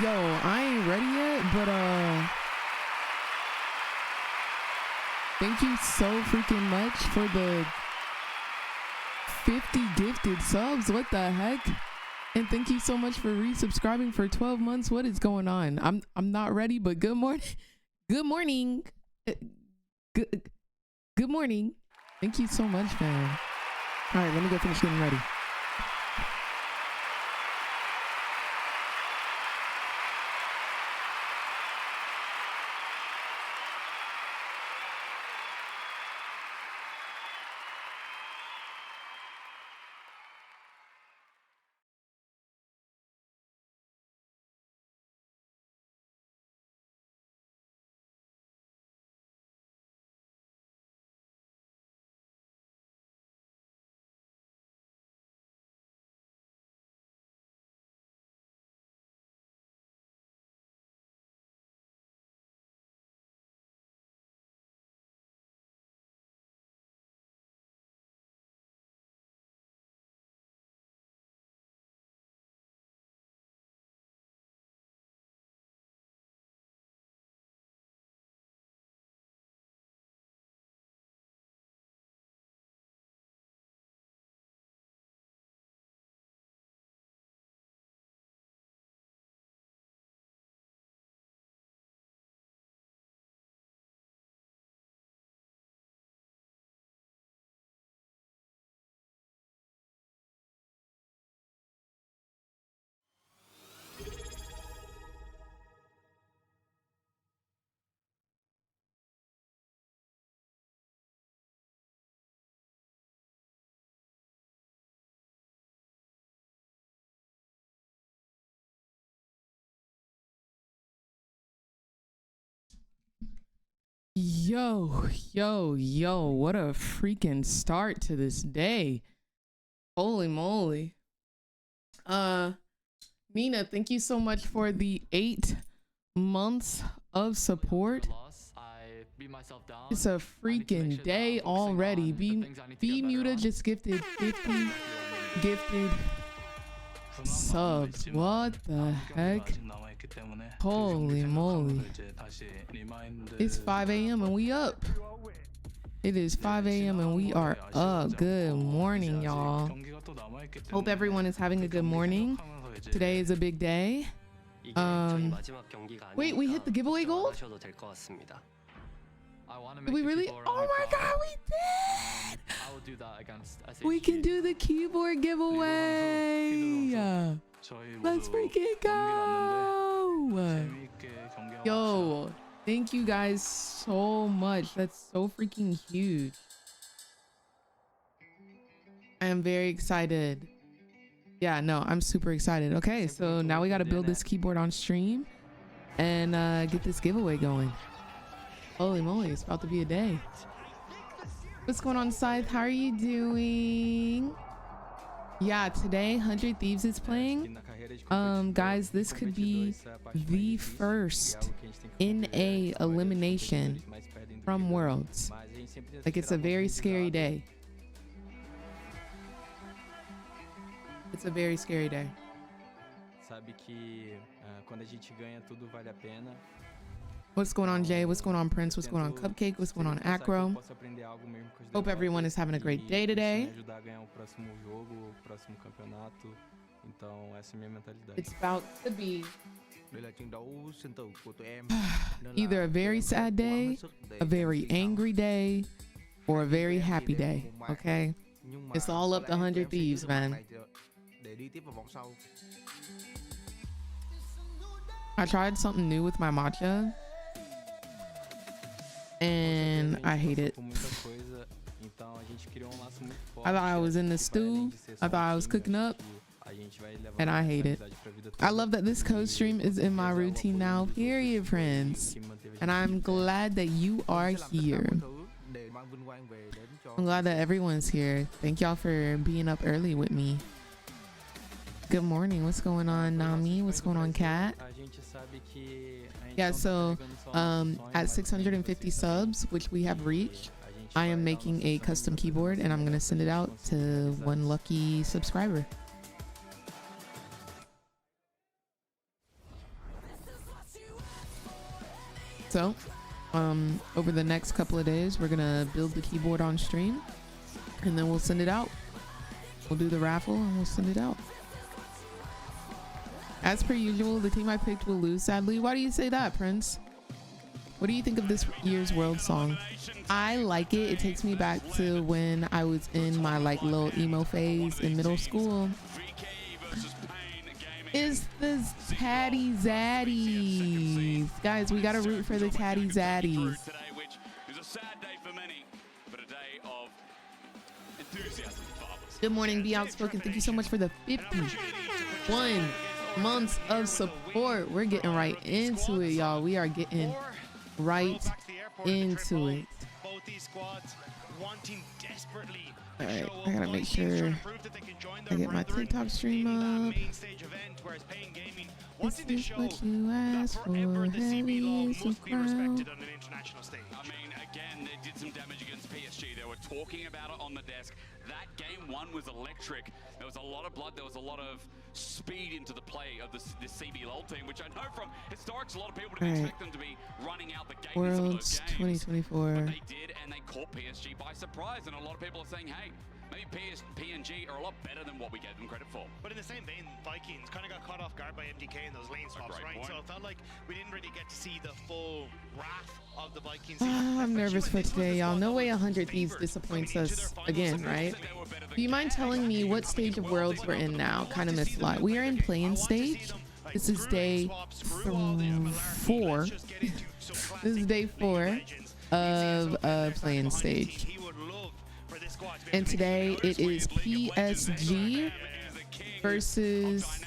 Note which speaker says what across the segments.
Speaker 1: Yo, I ain't ready yet, but thank you so freaking much for the 50 gifted subs. What the heck? And thank you so much for resubscribing for 12 months. What is going on? I'm not ready, but good morning. Good morning. Good morning. Thank you so much, man. All right, let me go finish getting ready. Yo, what a freaking start to this day. Holy moly. Nina, thank you so much for the 8 months of support. It's a freaking day already. B Muta just gifted 50 gifted subs. What the heck? Holy moly. It's 5 a.m. and we up. It is 5 a.m. and we are up. Good morning, y'all. Hope everyone is having a good morning. Today is a big day. Wait, we hit the giveaway goal? Did we really? Oh my god, we did! We can do the keyboard giveaway! Let's freaking go! Yo, thank you guys so much. That's so freaking huge. I am very excited. Yeah, no, I'm super excited. Okay, so now we got to build this keyboard on stream and get this giveaway going. Holy moly, it's about to be a day. What's going on, Scythe? How are you doing? Yeah, today 100 Thieves is playing. Guys, this could be the first NA elimination from Worlds. Like, it's a very scary day. It's a very scary day. What's going on, Jay? What's going on, Prince? What's going on, Cupcake? What's going on, Acro? Hope everyone is having a great day today. It's about to be either a very sad day, a very angry day, or a very happy day, okay? It's all up to 100 Thieves, man. I tried something new with my matcha and I hate it. I thought I was in the stew. I thought I was cooking up and I hate it. I love that this Costream is in my routine now, period, friends. And I'm glad that you are here. I'm glad that everyone's here. Thank y'all for being up early with me. Good morning. What's going on, Nami? What's going on, Kat? Yeah, so at 650 subs, which we have reached, I am making a custom keyboard and I'm going to send it out to one lucky subscriber. So over the next couple of days, we're gonna build the keyboard on stream, and then we'll send it out. We'll do the raffle and we'll send it out. As per usual, the team I picked will lose, sadly. Why do you say that, Prince? What do you think of this year's world song? I like it. It takes me back to when I was in my like little emo phase in middle school. It's the Tatty Zaddies. Guys, we gotta root for the Tatty Zaddies. Good morning, Be Outspoken. Thank you so much for the 51 months of support. We're getting right into it, y'all. We are getting right into it. All right, I gotta make sure I get my TikTok stream up. Is this what you asked for? Heavy is the crown.
Speaker 2: Again, they did some damage against PSG. They were talking about it on the desk. That game one was electric. There was a lot of blood. There was a lot of speed into the play of this CBLOL team, which I know from historics, a lot of people didn't expect them to be running out the gate in some of those games.
Speaker 1: 2024.
Speaker 2: But they did, and they caught PSG by surprise. And a lot of people are saying, hey, maybe PNG are a lot better than what we gave them credit for.
Speaker 3: But in the same vein, Vikings kind of got caught off guard by MDK in those lane swaps, right? So it felt like we didn't really get to see the full wrath of the Vikings.
Speaker 1: I'm nervous for today, y'all. No way 100 Thieves disappoints us again, right? Do you mind telling me what stage of Worlds we're in now? Kind of missed a lot. We are in play-in stage. This is day 4. This is day 4 of play-in stage. And today it is PSG versus,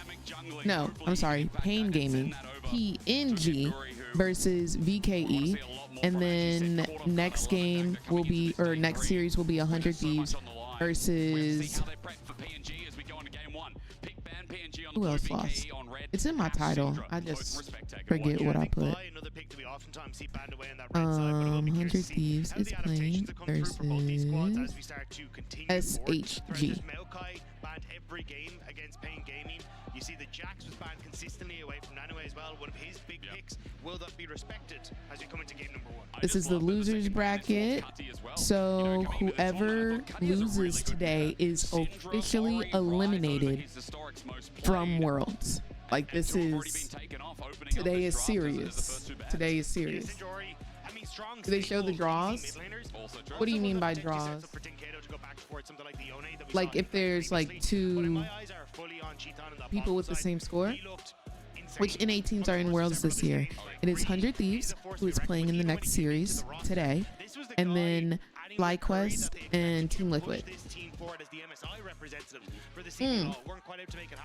Speaker 1: no, I'm sorry, Pain Gaming. PNG versus VKE. And then next game will be, or next series will be 100 Thieves versus, who else lost? It's in my title. I just forget what I put. 100 Thieves is playing versus SHG.
Speaker 3: Every game against Pain Gaming. You see the Jax was banned consistently away from Nanoe as well. One of his big picks. Will that be respected as we come into game number 1?
Speaker 1: This is the losers bracket. So whoever loses today is officially eliminated from Worlds. Like, this is, today is serious. Today is serious. Do they show the draws? What do you mean by draws? Like if there's like 2 people with the same score? Which NA teams are in Worlds this year? It is 100 Thieves, who is playing in the next series today. And then FlyQuest and Team Liquid.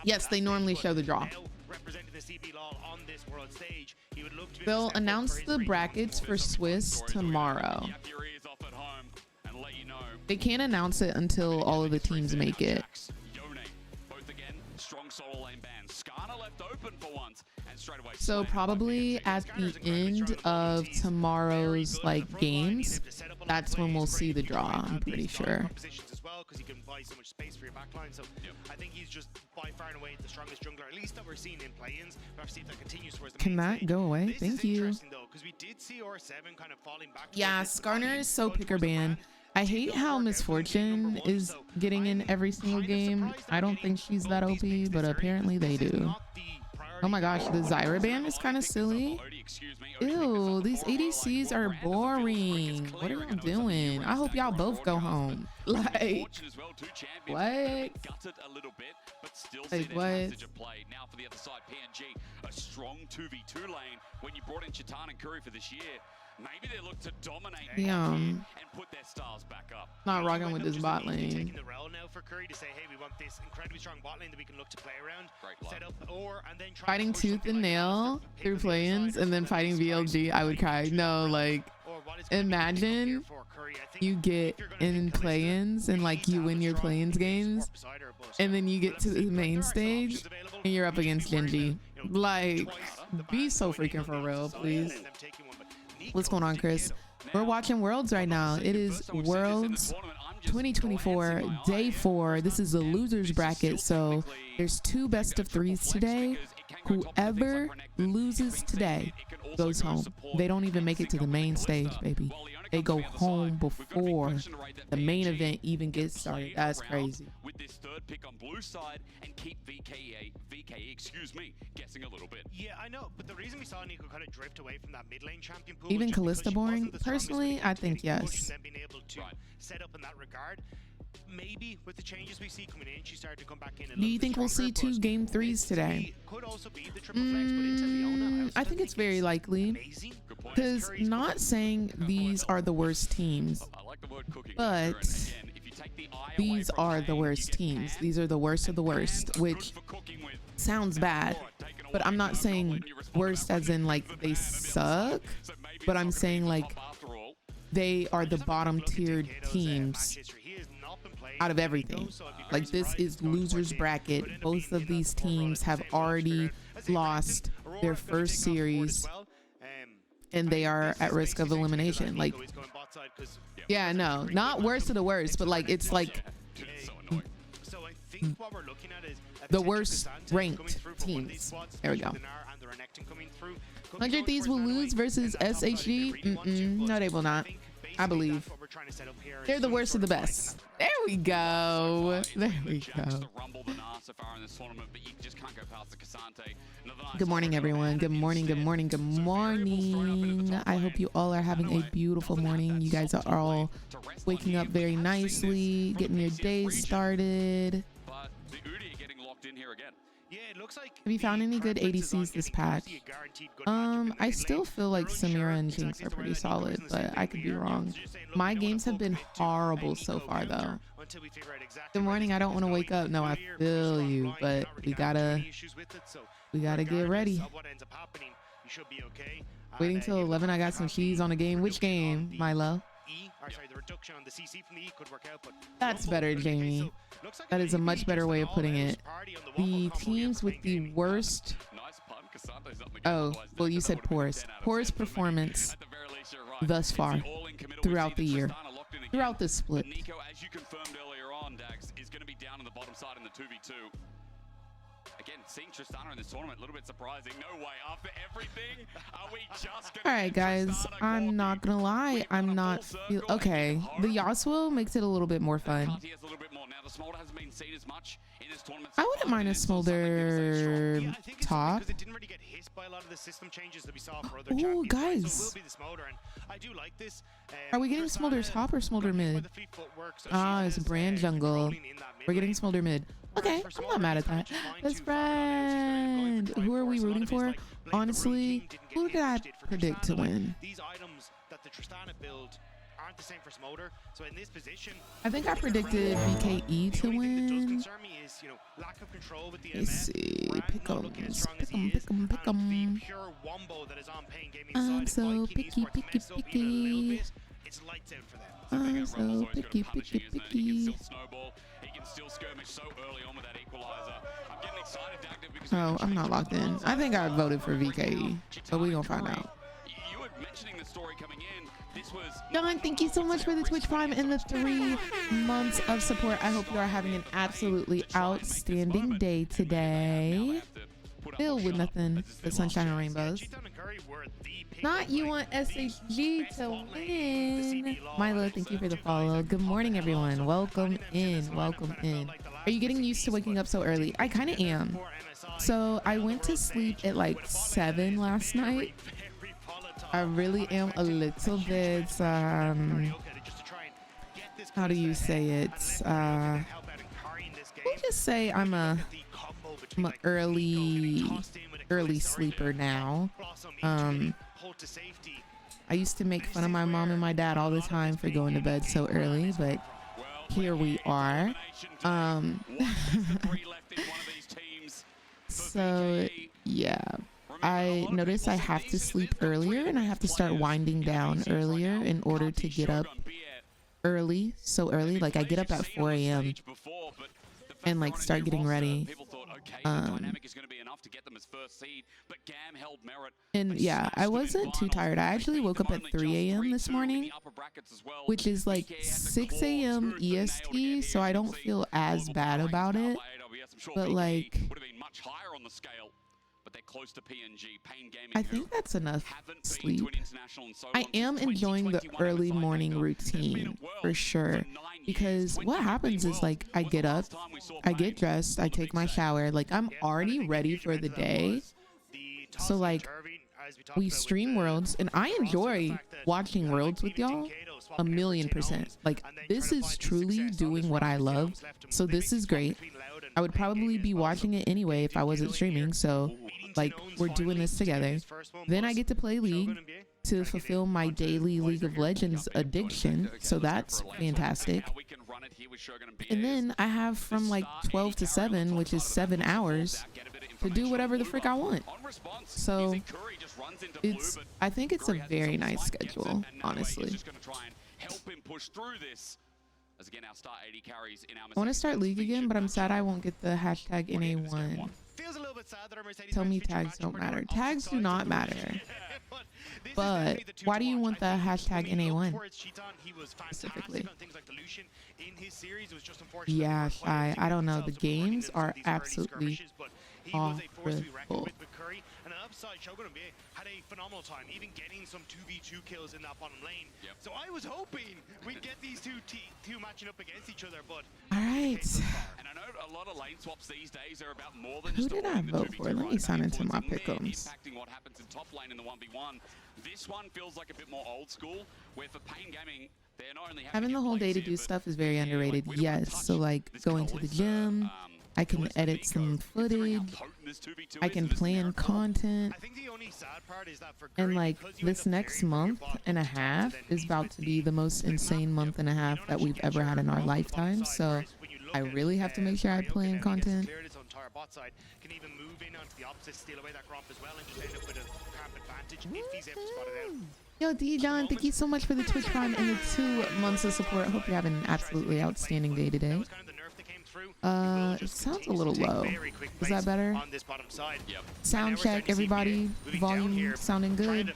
Speaker 1: Yes, they normally show the draw. They'll announce the brackets for Swiss tomorrow. They can't announce it until all of the teams make it. So probably at the end of tomorrow's like games, that's when we'll see the draw, I'm pretty sure.
Speaker 3: Because he can buy so much space for your backline. So I think he's just by far and away the strongest jungler, at least that we're seeing in play-ins. We'll have to see if that continues towards the
Speaker 1: Can that go away? Thank you.
Speaker 3: Because we did see R7 kind of falling back.
Speaker 1: Yeah, Skarner is so picker ban. I hate how Misfortune is getting in every single game. I don't think she's that OP, but apparently they do. Oh my gosh, the Zyra ban is kind of silly. Ew, these ADCs are boring. What are you doing? I hope y'all both go home. Like, what? Like, what?
Speaker 2: Now for the other side, PNG, a strong 2v2 lane. When you brought in Chitan and Curry for this year, maybe they look to dominate and put their stars back up.
Speaker 1: Not rocking with this bot lane.
Speaker 3: Taking the rel now for Curry to say, hey, we want this incredibly strong bot lane that we can look to play around, set up, and then
Speaker 1: fighting tooth and nail through play-ins and then fighting VLG. I would cry. No, like, imagine you get in play-ins and like you win your play-ins games, and then you get to the main stage and you're up against Genji. Like, be so freaking for real, please. What's going on, Chris? We're watching Worlds right now. It is Worlds 2024, day 4. This is the losers bracket, so there's 2 best of 3s today. Whoever loses today goes home. They don't even make it to the main stage, baby. They go home before the main event even gets started. That's crazy.
Speaker 2: With this third pick on blue side and keep VKE, guessing a little bit.
Speaker 3: Yeah, I know, but the reason we saw Nico kind of drift away from that mid lane champion pool
Speaker 1: Even
Speaker 3: was just because
Speaker 1: Callista
Speaker 3: she
Speaker 1: boring?
Speaker 3: wasn't the strongest
Speaker 1: Personally,
Speaker 3: when it
Speaker 1: I
Speaker 3: came to
Speaker 1: think
Speaker 3: getting pushed
Speaker 1: yes.
Speaker 3: and then being able to set up in that regard. Maybe with the changes we see coming in, she started to come back in.
Speaker 1: Do you think we'll see 2 game 3s today?
Speaker 3: Could also be the triple flex, but into Leona,
Speaker 1: I think it's very likely.
Speaker 3: amazing.
Speaker 1: Because not saying these are the worst teams,
Speaker 2: I like the word cooking.
Speaker 1: but
Speaker 2: Again, if you take the eye away
Speaker 1: these
Speaker 2: from
Speaker 1: are the
Speaker 2: Kane,
Speaker 1: worst
Speaker 2: you get
Speaker 1: teams.
Speaker 2: Pan,
Speaker 1: These are the worst of the worst,
Speaker 2: Pan,
Speaker 1: which
Speaker 2: good for cooking with.
Speaker 1: sounds bad. But I'm not saying worst as in like they suck, but I'm saying like they are the bottom tiered teams out of everything. Like this is losers bracket. Both of these teams have already lost their first series and they are at risk of elimination. Like, yeah, no, not worst of the worst, but like it's like the worst ranked teams. There we go. 100 Thieves will lose versus SHG. No, they will not. I believe they're the worst of the best. There we go. There we go. Good morning, everyone. Good morning. Good morning. Good morning. I hope you all are having a beautiful morning. You guys are all waking up very nicely, getting your day started. Have you found any good ADCs this patch? I still feel like Samira and Jinx are pretty solid, but I could be wrong. My games have been horrible so far, though. Good morning. I don't want to wake up. No, I feel you, but we gotta get ready. Waiting till 11. I got some cheese on the game. Which game, Milo? That's better, Jamie. That is a much better way of putting it. The teams with the worst. Oh, well, you said poorest performance thus far throughout the year, throughout the split.
Speaker 2: Nico, as you confirmed earlier on, Dax, is going to be down on the bottom side in the 2v2. Again, seeing Tristana in this tournament, a little bit surprising. No way. After everything, are we just going to...
Speaker 1: All right, guys, I'm not going to lie. I'm not... Okay, the Yasuo makes it a little bit more fun. I wouldn't mind a Smolder top. Oh, guys. Are we getting Smolder top or Smolder mid? Ah, it's Brand Jungle. We're getting Smolder mid. Okay, I'm not mad at that. Let's Brand. Who are we rooting for? Honestly, who did I predict to win?
Speaker 3: These items that the Tristana build aren't the same for Smolder. So in this position,
Speaker 1: I think I predicted VKE to win. Let's see. Pick 'em. I'm so picky.
Speaker 3: It's lights out for them.
Speaker 1: I'm so picky.
Speaker 2: Still skirmish so early on with that equalizer. I'm getting excited, Dagda, because
Speaker 1: Oh, I'm not locked in. I think I voted for VKE, but we gonna find out.
Speaker 2: You were mentioning the story coming in. This was
Speaker 1: John, thank you so much for the Twitch Prime and the 3 months of support. I hope you are having an absolutely outstanding day today. Filled with nothing but sunshine and rainbows. Not you want SHG to win. Milo, thank you for the follow. Good morning, everyone. Welcome in. Welcome in. Are you getting used to waking up so early? I kind of am. So I went to sleep at like 7 last night. I really am a little bit, how do you say it? We'll just say I'm an early sleeper now. I used to make fun of my mom and my dad all the time for going to bed so early, but here we are. So yeah, I noticed I have to sleep earlier and I have to start winding down earlier in order to get up early, so early. Like I get up at 4 a.m. and like start getting ready. And yeah, I wasn't too tired. I actually woke up at 3 a.m. this morning, which is like 6 a.m. EST, so I don't feel as bad about it. But like,
Speaker 2: they're close to PNG. Pain Gaming,
Speaker 1: I think that's enough
Speaker 2: haven't been
Speaker 1: sleep.
Speaker 2: to an international in so
Speaker 1: I
Speaker 2: long,
Speaker 1: am
Speaker 2: since
Speaker 1: enjoying the
Speaker 2: 2021
Speaker 1: early
Speaker 2: MSI
Speaker 1: morning
Speaker 2: Takeover. They've been
Speaker 1: routine
Speaker 2: at Worlds
Speaker 1: for sure.
Speaker 2: 9
Speaker 1: Because
Speaker 2: years.
Speaker 1: what happens is like I get up, I get dressed, I take my shower, like I'm already ready for the day. So like we stream Worlds and I enjoy watching Worlds with y'all 1,000,000%. Like this is truly doing what I love. So this is great. I would probably be watching it anyway if I wasn't streaming. So like we're doing this together. Then I get to play League to fulfill my daily League of Legends addiction. So that's fantastic. And then I have from like 12 to 7, which is 7 hours, to do whatever the frick I want. So I think it's a very nice schedule, honestly. I want to start League again, but I'm sad I won't get the hashtag NA1. Tell me tags don't matter. Tags do not matter. But why do you want the hashtag NA1 specifically? Yeah, Shy. I don't know. The games are absolutely horrible.
Speaker 3: And on the upside, Shogun had a phenomenal time, even getting some 2v2 kills in that bottom lane. So I was hoping we'd get these two matching up against each other, but
Speaker 1: all right.
Speaker 2: And I know a lot of lane swaps these days are about more than
Speaker 1: who did I vote for? Let me sign into my pick'ems.
Speaker 2: Impacting what happens in top lane in the 1v1. This one feels like a bit more old school, where for Pain Gaming, they're not only
Speaker 1: having the whole day to do stuff is very underrated. Yes, so like going to the gym, I can edit some footage, I can plan content, and like this next month and a half is about to be the most insane month and a half that we've ever had in our lifetime. So I really have to make sure I plan content. Yo, D John, thank you so much for the Twitch Prime and the 2 months of support. I hope you're having an absolutely outstanding day today. It sounds a little low. Is that better? Sound check, everybody. Volume sounding good.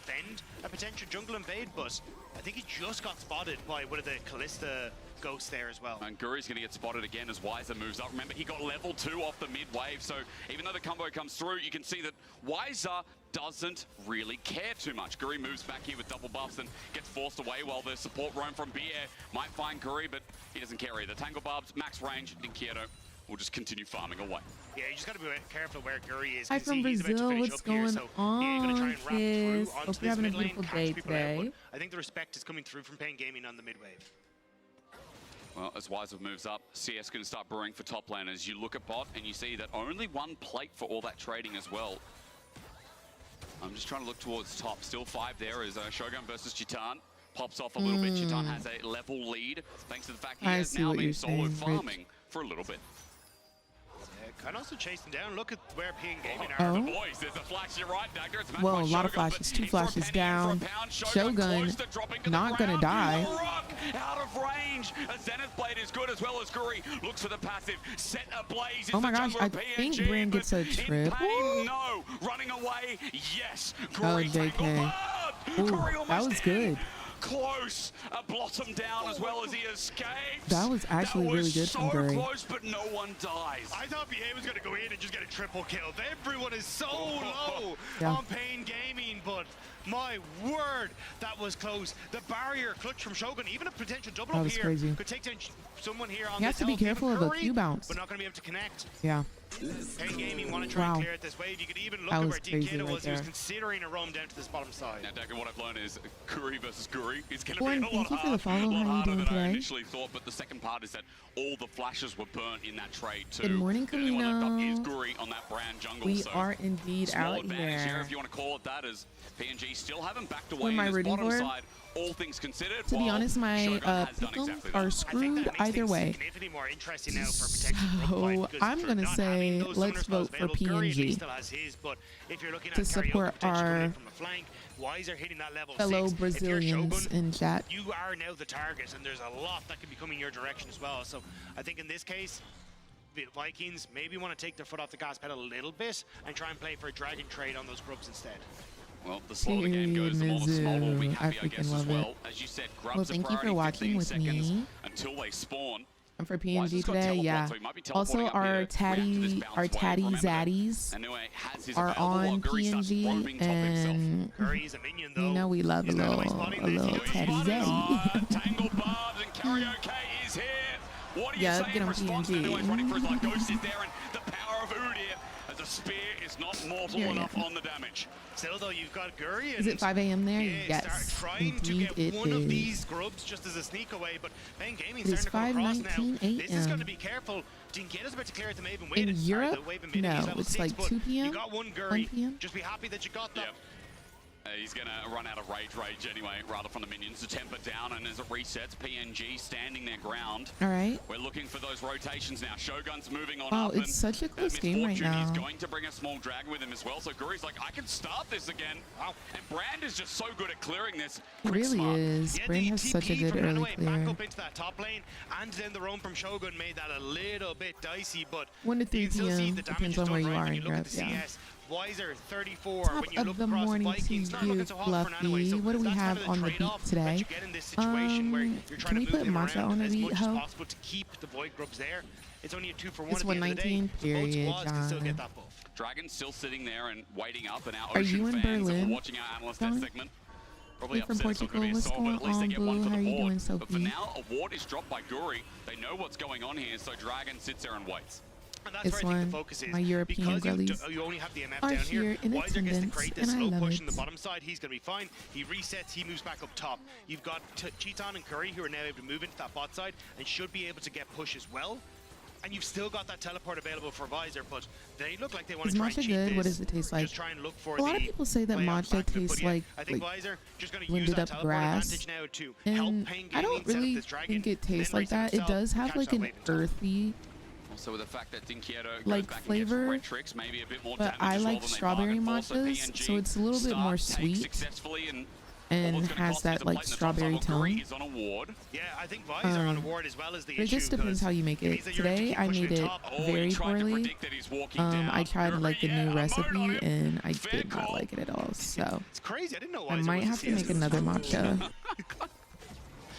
Speaker 3: A potential jungle invade, but I think he just got spotted by one of the Callista ghosts there as well.
Speaker 2: And Guri's going to get spotted again as Wiser moves up. Remember, he got level 2 off the mid wave, so even though the combo comes through, you can see that Wiser doesn't really care too much. Guri moves back here with double buffs and gets forced away while the support roam from BA might find Guri, but he doesn't care either. Tangle Barbs, max range, Dinkieto will just continue farming away.
Speaker 3: Yeah, you just got to be careful where Guri is.
Speaker 1: Hi from Brazil, what's going on? Yes, hope you're having a beautiful day today.
Speaker 3: I think the respect is coming through from Pain Gaming on the mid wave.
Speaker 2: Well, as Wiser moves up, CS going to start brewing for top lane. As you look at bot and you see that only 1 plate for all that trading as well. I'm just trying to look towards top. Still 5 there as Shogun versus Chitan. Pops off a little bit. Chitan has a level lead thanks to the fact he has now been solo farming for a little bit.
Speaker 3: Can also chase them down. Look at where PN Gaming are.
Speaker 2: The boys, there's a flash here, right, Dagger. It's
Speaker 1: well, a lot of flashes. 2 flashes down. Shogun not gonna die.
Speaker 2: Out of range. A Zenith Blade is good as well as Guri looks for the passive. Set ablaze.
Speaker 1: Oh my gosh, I think Brand gets a triple.
Speaker 2: No, running away. Yes.
Speaker 1: Oh, JK. Ooh, that was good.
Speaker 2: Close, a blossom down as well as he escapes.
Speaker 1: That was actually really good from Guri.
Speaker 2: Close, but no one dies.
Speaker 3: I thought BA was going to go in and just get a triple kill. Everyone is so low on Pain Gaming, but my word, that was close. The barrier clutch from Shogun, even a potential double up here,
Speaker 1: crazy.
Speaker 3: could take down someone here on
Speaker 1: you have to be careful of a Q bounce.
Speaker 3: But not going to be able to connect.
Speaker 1: Yeah.
Speaker 3: Pain Gaming want to try and clear it this wave. You could even look at where Dinkieto was. He was considering a roam down to this bottom side.
Speaker 2: Now, Dagger, what I've learned is Guri versus Guri is going to be a lot
Speaker 1: harder
Speaker 2: than I initially thought. But the second part is that all the flashes were burnt in that trade too.
Speaker 1: Good morning, Camino.
Speaker 2: Is Guri on that brand jungle.
Speaker 1: We are indeed out here.
Speaker 2: If you want to call it that, as PNG still haven't backed away
Speaker 1: my
Speaker 2: in this bottom
Speaker 1: board,
Speaker 2: side. All things considered,
Speaker 1: to be honest, my pick'ems are screwed either way. So I'm gonna say let's vote for PNG to support our fellow Brazilians in chat.
Speaker 3: You are now the target, and there's a lot that can be coming your direction as well. So I think in this case, Vikings maybe want to take their foot off the gas pedal a little bit and try and play for a dragon trade on those grubs instead.
Speaker 2: Well, the slower the game goes, the more the small will be happy, I guess, as well. As you said, grubs
Speaker 1: thank you for watching with me.
Speaker 2: Until they spawn.
Speaker 1: for PNG today, yeah. Also, our Tatty Zaddies are on PNG, and you know we love a little Tatty Zaddy.
Speaker 2: Tangled Barbs and Karaoke is here. What do you
Speaker 1: Yeah,
Speaker 2: say
Speaker 1: get
Speaker 2: in
Speaker 1: on
Speaker 2: response to
Speaker 1: PNG.
Speaker 2: that? Running for his life, Ghost is there, and the power of Ood here, as the spear is not mortal enough on the damage.
Speaker 3: Still though, you've got Guri.
Speaker 1: Is it 5 a.m. there?
Speaker 3: Yeah,
Speaker 1: Yes,
Speaker 3: trying to
Speaker 1: indeed
Speaker 3: get
Speaker 1: it
Speaker 3: one
Speaker 1: is.
Speaker 3: of these grubs just as a sneak away, but PNG Gaming
Speaker 1: It is
Speaker 3: starting to come across now.
Speaker 1: 5:19
Speaker 3: This is going
Speaker 1: a.m.
Speaker 3: to be careful. Dinkieta's about to clear it to Maven.
Speaker 1: In Europe, no, it's like 2 p.m.
Speaker 3: You got one
Speaker 1: 1
Speaker 3: Guri.
Speaker 1: p.m.
Speaker 3: Just be happy that you got that.
Speaker 2: Yep. He's going to run out of rage anyway, rather from the minions to temper down, and as it resets, PNG standing their ground.
Speaker 1: All right.
Speaker 2: We're looking for those rotations now. Shogun's moving on
Speaker 1: Wow,
Speaker 2: up.
Speaker 1: it's such a close game right now.
Speaker 2: He's going to bring a small dragon with him as well, so Guri's like, I can start this again. Wow. And Brand is just so good at clearing this.
Speaker 1: It really is.
Speaker 3: Yeah,
Speaker 1: Brand has such a good early
Speaker 3: back
Speaker 1: clear.
Speaker 3: up into that top lane, and then the roam from Shogun made that a little bit dicey, but
Speaker 1: 1 to 3
Speaker 3: you can still see
Speaker 1: p.m.
Speaker 3: the damage
Speaker 1: depends
Speaker 3: is
Speaker 1: on
Speaker 3: done
Speaker 1: where you
Speaker 3: right
Speaker 1: are
Speaker 3: when
Speaker 1: in
Speaker 3: you look at
Speaker 1: Europe.
Speaker 3: the
Speaker 1: Yeah.
Speaker 3: CS. Wiser 34
Speaker 1: Top
Speaker 3: when you
Speaker 1: of
Speaker 3: look
Speaker 1: the
Speaker 3: across the
Speaker 1: morning to
Speaker 3: Vikings, not looking
Speaker 1: you,
Speaker 3: so hot for now anyway. So
Speaker 1: Fluffy. What do we
Speaker 3: that's
Speaker 1: have
Speaker 3: kind of
Speaker 1: on the beat
Speaker 3: trade-off
Speaker 1: today?
Speaker 3: that you get in this situation where you're trying
Speaker 1: Can we
Speaker 3: to
Speaker 1: put
Speaker 3: move them
Speaker 1: Matcha
Speaker 3: around
Speaker 1: on the
Speaker 3: as
Speaker 1: beat,
Speaker 3: much as
Speaker 1: Ho?
Speaker 3: possible to keep the Void Grubs there. It's only a 2-for-1
Speaker 1: It's
Speaker 3: at the end of the day.
Speaker 1: 1:19,
Speaker 3: So both
Speaker 1: period,
Speaker 3: squads can still
Speaker 1: John.
Speaker 3: get that buff.
Speaker 2: Dragon's still sitting there and waiting up, and our
Speaker 1: Are
Speaker 2: Ocean
Speaker 1: you in
Speaker 2: fans that
Speaker 1: Berlin,
Speaker 2: were watching our analyst
Speaker 1: John?
Speaker 2: test segment. Probably
Speaker 1: Hey, from
Speaker 2: upset it's not going to be a
Speaker 1: Portugal, what's
Speaker 2: solve, but at
Speaker 1: going
Speaker 2: least they
Speaker 1: on,
Speaker 2: get one
Speaker 1: Blue?
Speaker 2: for
Speaker 1: How
Speaker 2: the
Speaker 1: are you
Speaker 2: board.
Speaker 1: doing,
Speaker 2: But for
Speaker 1: Sophie?
Speaker 2: now, a ward is dropped by Guri. They know what's going on here, so Dragon sits there and waits.
Speaker 3: And that's
Speaker 1: This
Speaker 3: where I think
Speaker 1: one,
Speaker 3: the focus is.
Speaker 1: my European
Speaker 3: because
Speaker 1: girlies
Speaker 3: you only have the MF
Speaker 1: are
Speaker 3: down here.
Speaker 1: here in
Speaker 3: Wiser gets to
Speaker 1: attendance,
Speaker 3: create
Speaker 1: and
Speaker 3: this
Speaker 1: I
Speaker 3: slow
Speaker 1: love
Speaker 3: push
Speaker 1: it.
Speaker 3: in the bottom side. He's going to be fine. He resets. He moves back up top. You've got Cheeton and Curry who are now able to move into that bot side and should be able to get push as well. And you've still got that teleport available for Visor, but they look like they want
Speaker 1: Is
Speaker 3: to try and
Speaker 1: matcha
Speaker 3: cheat
Speaker 1: good?
Speaker 3: this.
Speaker 1: What does it taste like?
Speaker 3: Just try and look for
Speaker 1: A lot of
Speaker 3: the
Speaker 1: people say that
Speaker 3: playoff
Speaker 1: matcha
Speaker 3: back foot,
Speaker 1: tastes
Speaker 3: but yeah,
Speaker 1: like
Speaker 3: I think Visor just going to use
Speaker 1: blended
Speaker 3: that
Speaker 1: up
Speaker 3: teleport
Speaker 1: grass.
Speaker 3: advantage now to help
Speaker 1: And
Speaker 3: PNG
Speaker 1: I don't really think it tastes like that. It does have like an earthy,
Speaker 2: Also with the fact that Dinkieta goes
Speaker 1: like,
Speaker 2: back
Speaker 1: flavor,
Speaker 2: and gets red tricks, maybe a bit more
Speaker 1: but
Speaker 2: damage
Speaker 1: I
Speaker 2: as well
Speaker 1: like
Speaker 2: than they
Speaker 1: strawberry
Speaker 2: bargained for, so
Speaker 1: matchas,
Speaker 2: PNG
Speaker 1: so it's a little bit more
Speaker 2: start, take
Speaker 1: sweet
Speaker 2: successfully,
Speaker 1: and
Speaker 2: all it's gonna
Speaker 1: has
Speaker 2: cost
Speaker 1: that
Speaker 2: is a
Speaker 1: like
Speaker 2: plate in the top
Speaker 1: strawberry
Speaker 2: side. Well, Guri
Speaker 1: tone.
Speaker 2: is on a ward.
Speaker 3: Yeah, I think Visor on a ward as well as the
Speaker 1: But it
Speaker 3: issue.
Speaker 1: just depends how you make
Speaker 3: means
Speaker 1: it.
Speaker 3: that you're going to
Speaker 1: Today
Speaker 3: keep
Speaker 1: I
Speaker 3: pushing
Speaker 1: made
Speaker 3: it
Speaker 1: it
Speaker 3: top.
Speaker 2: Oh, he
Speaker 1: very
Speaker 2: tried to
Speaker 1: poorly.
Speaker 2: predict that he's walking down.
Speaker 1: I tried like the
Speaker 2: Yeah,
Speaker 1: new
Speaker 2: I'm
Speaker 1: recipe
Speaker 2: on him.
Speaker 1: and I
Speaker 2: Fair
Speaker 1: did not
Speaker 2: call.
Speaker 1: like it at all. So
Speaker 3: It's crazy. I didn't know
Speaker 1: I
Speaker 3: Visor
Speaker 1: might
Speaker 3: was a
Speaker 1: have to make
Speaker 3: CS.
Speaker 1: another matcha.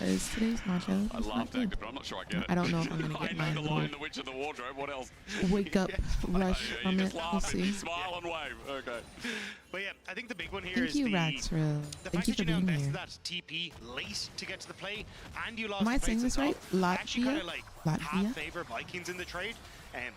Speaker 1: Because today's matcha
Speaker 2: I
Speaker 1: is not
Speaker 2: love that,
Speaker 1: good.
Speaker 2: but I'm not sure I get it.
Speaker 1: I don't know if I'm gonna
Speaker 2: I
Speaker 1: get
Speaker 2: know
Speaker 1: my
Speaker 2: the
Speaker 1: little
Speaker 2: line, the witch of the wardrobe. What else?
Speaker 1: wake up rush
Speaker 2: You
Speaker 1: from
Speaker 2: just
Speaker 1: it.
Speaker 2: laugh
Speaker 1: We'll
Speaker 2: and
Speaker 1: see.
Speaker 2: smile and wave. Okay.
Speaker 3: But yeah, I think the big one here
Speaker 1: Thank
Speaker 3: is
Speaker 1: you,
Speaker 3: the
Speaker 1: Raxrill.
Speaker 3: fact
Speaker 1: Thank you
Speaker 3: that
Speaker 1: for
Speaker 3: you now
Speaker 1: being
Speaker 3: invested
Speaker 1: here.
Speaker 3: that TP late to get to the play, and you lost
Speaker 1: Am I
Speaker 3: the
Speaker 1: saying
Speaker 3: plates
Speaker 1: this
Speaker 3: at
Speaker 1: right?
Speaker 3: top. Actually kind of like
Speaker 1: Latvia?
Speaker 3: half favor Vikings in the trade. And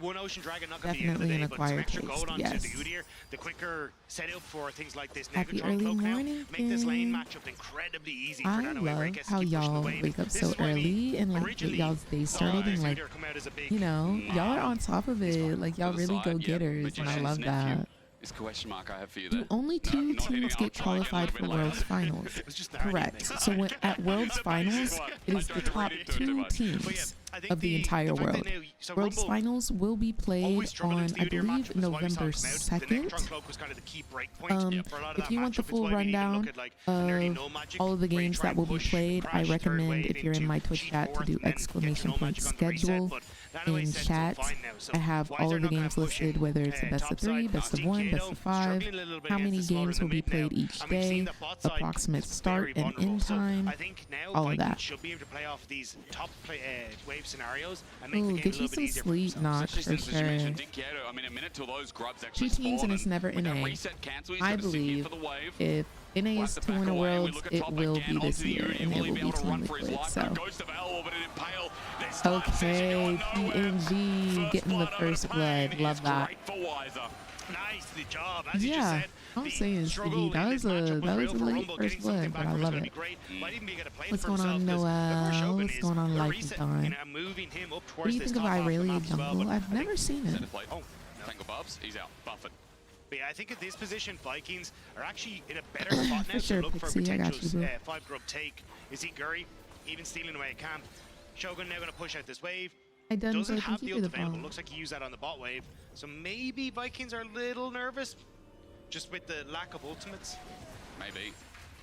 Speaker 3: one Ocean Dragon not going to be
Speaker 1: Definitely
Speaker 3: in
Speaker 1: an
Speaker 3: the day, but some
Speaker 1: acquired
Speaker 3: extra
Speaker 1: taste,
Speaker 3: gold onto
Speaker 1: yes.
Speaker 3: the Udyr. The quicker setup for things like this
Speaker 1: Happy
Speaker 3: Negatron
Speaker 1: early
Speaker 3: cloak now
Speaker 1: morning,
Speaker 3: make this lane
Speaker 1: gang.
Speaker 3: matchup incredibly easy for
Speaker 1: I
Speaker 3: Nanoe, where
Speaker 1: love
Speaker 3: it gets to
Speaker 1: how
Speaker 3: keep pushing the
Speaker 1: y'all
Speaker 3: wave.
Speaker 1: wake up
Speaker 3: This
Speaker 1: so
Speaker 3: is why we
Speaker 1: early and like get
Speaker 3: originally
Speaker 1: y'all's day started and like,
Speaker 3: Udyr come out as a big
Speaker 1: you know, y'all are on top of it. Like y'all really go getters, and I love that.
Speaker 2: This question mark I have for you
Speaker 1: Do
Speaker 2: there.
Speaker 1: only two
Speaker 2: not hitting,
Speaker 1: teams
Speaker 2: I'll
Speaker 1: get
Speaker 2: try again a
Speaker 1: qualified
Speaker 2: little
Speaker 1: for
Speaker 2: bit later.
Speaker 1: World's Finals?
Speaker 3: It was just the argument.
Speaker 1: Correct. So when, at World's Finals, it is the top two teams of the entire world. World's Finals will be played on, I believe, November 2nd. If you want the full rundown of all of the games that will be played, I recommend, if you're in my Twitch chat, to do ! schedule in chat. I have all of the games listed, whether it's a best of 3, best of 1, best of 5, how many games will be played each day, approximate start and end time, all of that.
Speaker 3: Should be able to play off these top wave scenarios and
Speaker 1: Ooh, get you some sleep, Notch, for sure.
Speaker 2: I mean, a minute till those grubs actually
Speaker 1: 2 teams and it's never NA. I believe if NA is to win a World, it will be this year, and it will be Team Liquid, so. Okay, PNG getting the first blood, love that. Yeah, I'm saying, Stevie, that was a late first blood, but I love it. What's going on, Noel? What's going on, Life and Time? What do you think of Irelia Jungle? I've never seen it.
Speaker 2: Tangle Bubs, he's out. Buffett.
Speaker 3: But yeah, I think at this position, Vikings are actually in a better spot now
Speaker 1: For sure,
Speaker 3: to look for a
Speaker 1: Pixie, I got
Speaker 3: potential
Speaker 1: you, bro.
Speaker 3: 5 grub take. You see Guri even stealing away a camp. Shogun now going to push out this wave.
Speaker 1: I done,
Speaker 3: Doesn't
Speaker 1: so
Speaker 3: have
Speaker 1: thank
Speaker 3: the
Speaker 1: you
Speaker 3: ult
Speaker 1: for the
Speaker 3: available.
Speaker 1: follow.
Speaker 3: Looks like he used that on the bot wave. So maybe Vikings are a little nervous just with the lack of ultimates.
Speaker 2: Maybe.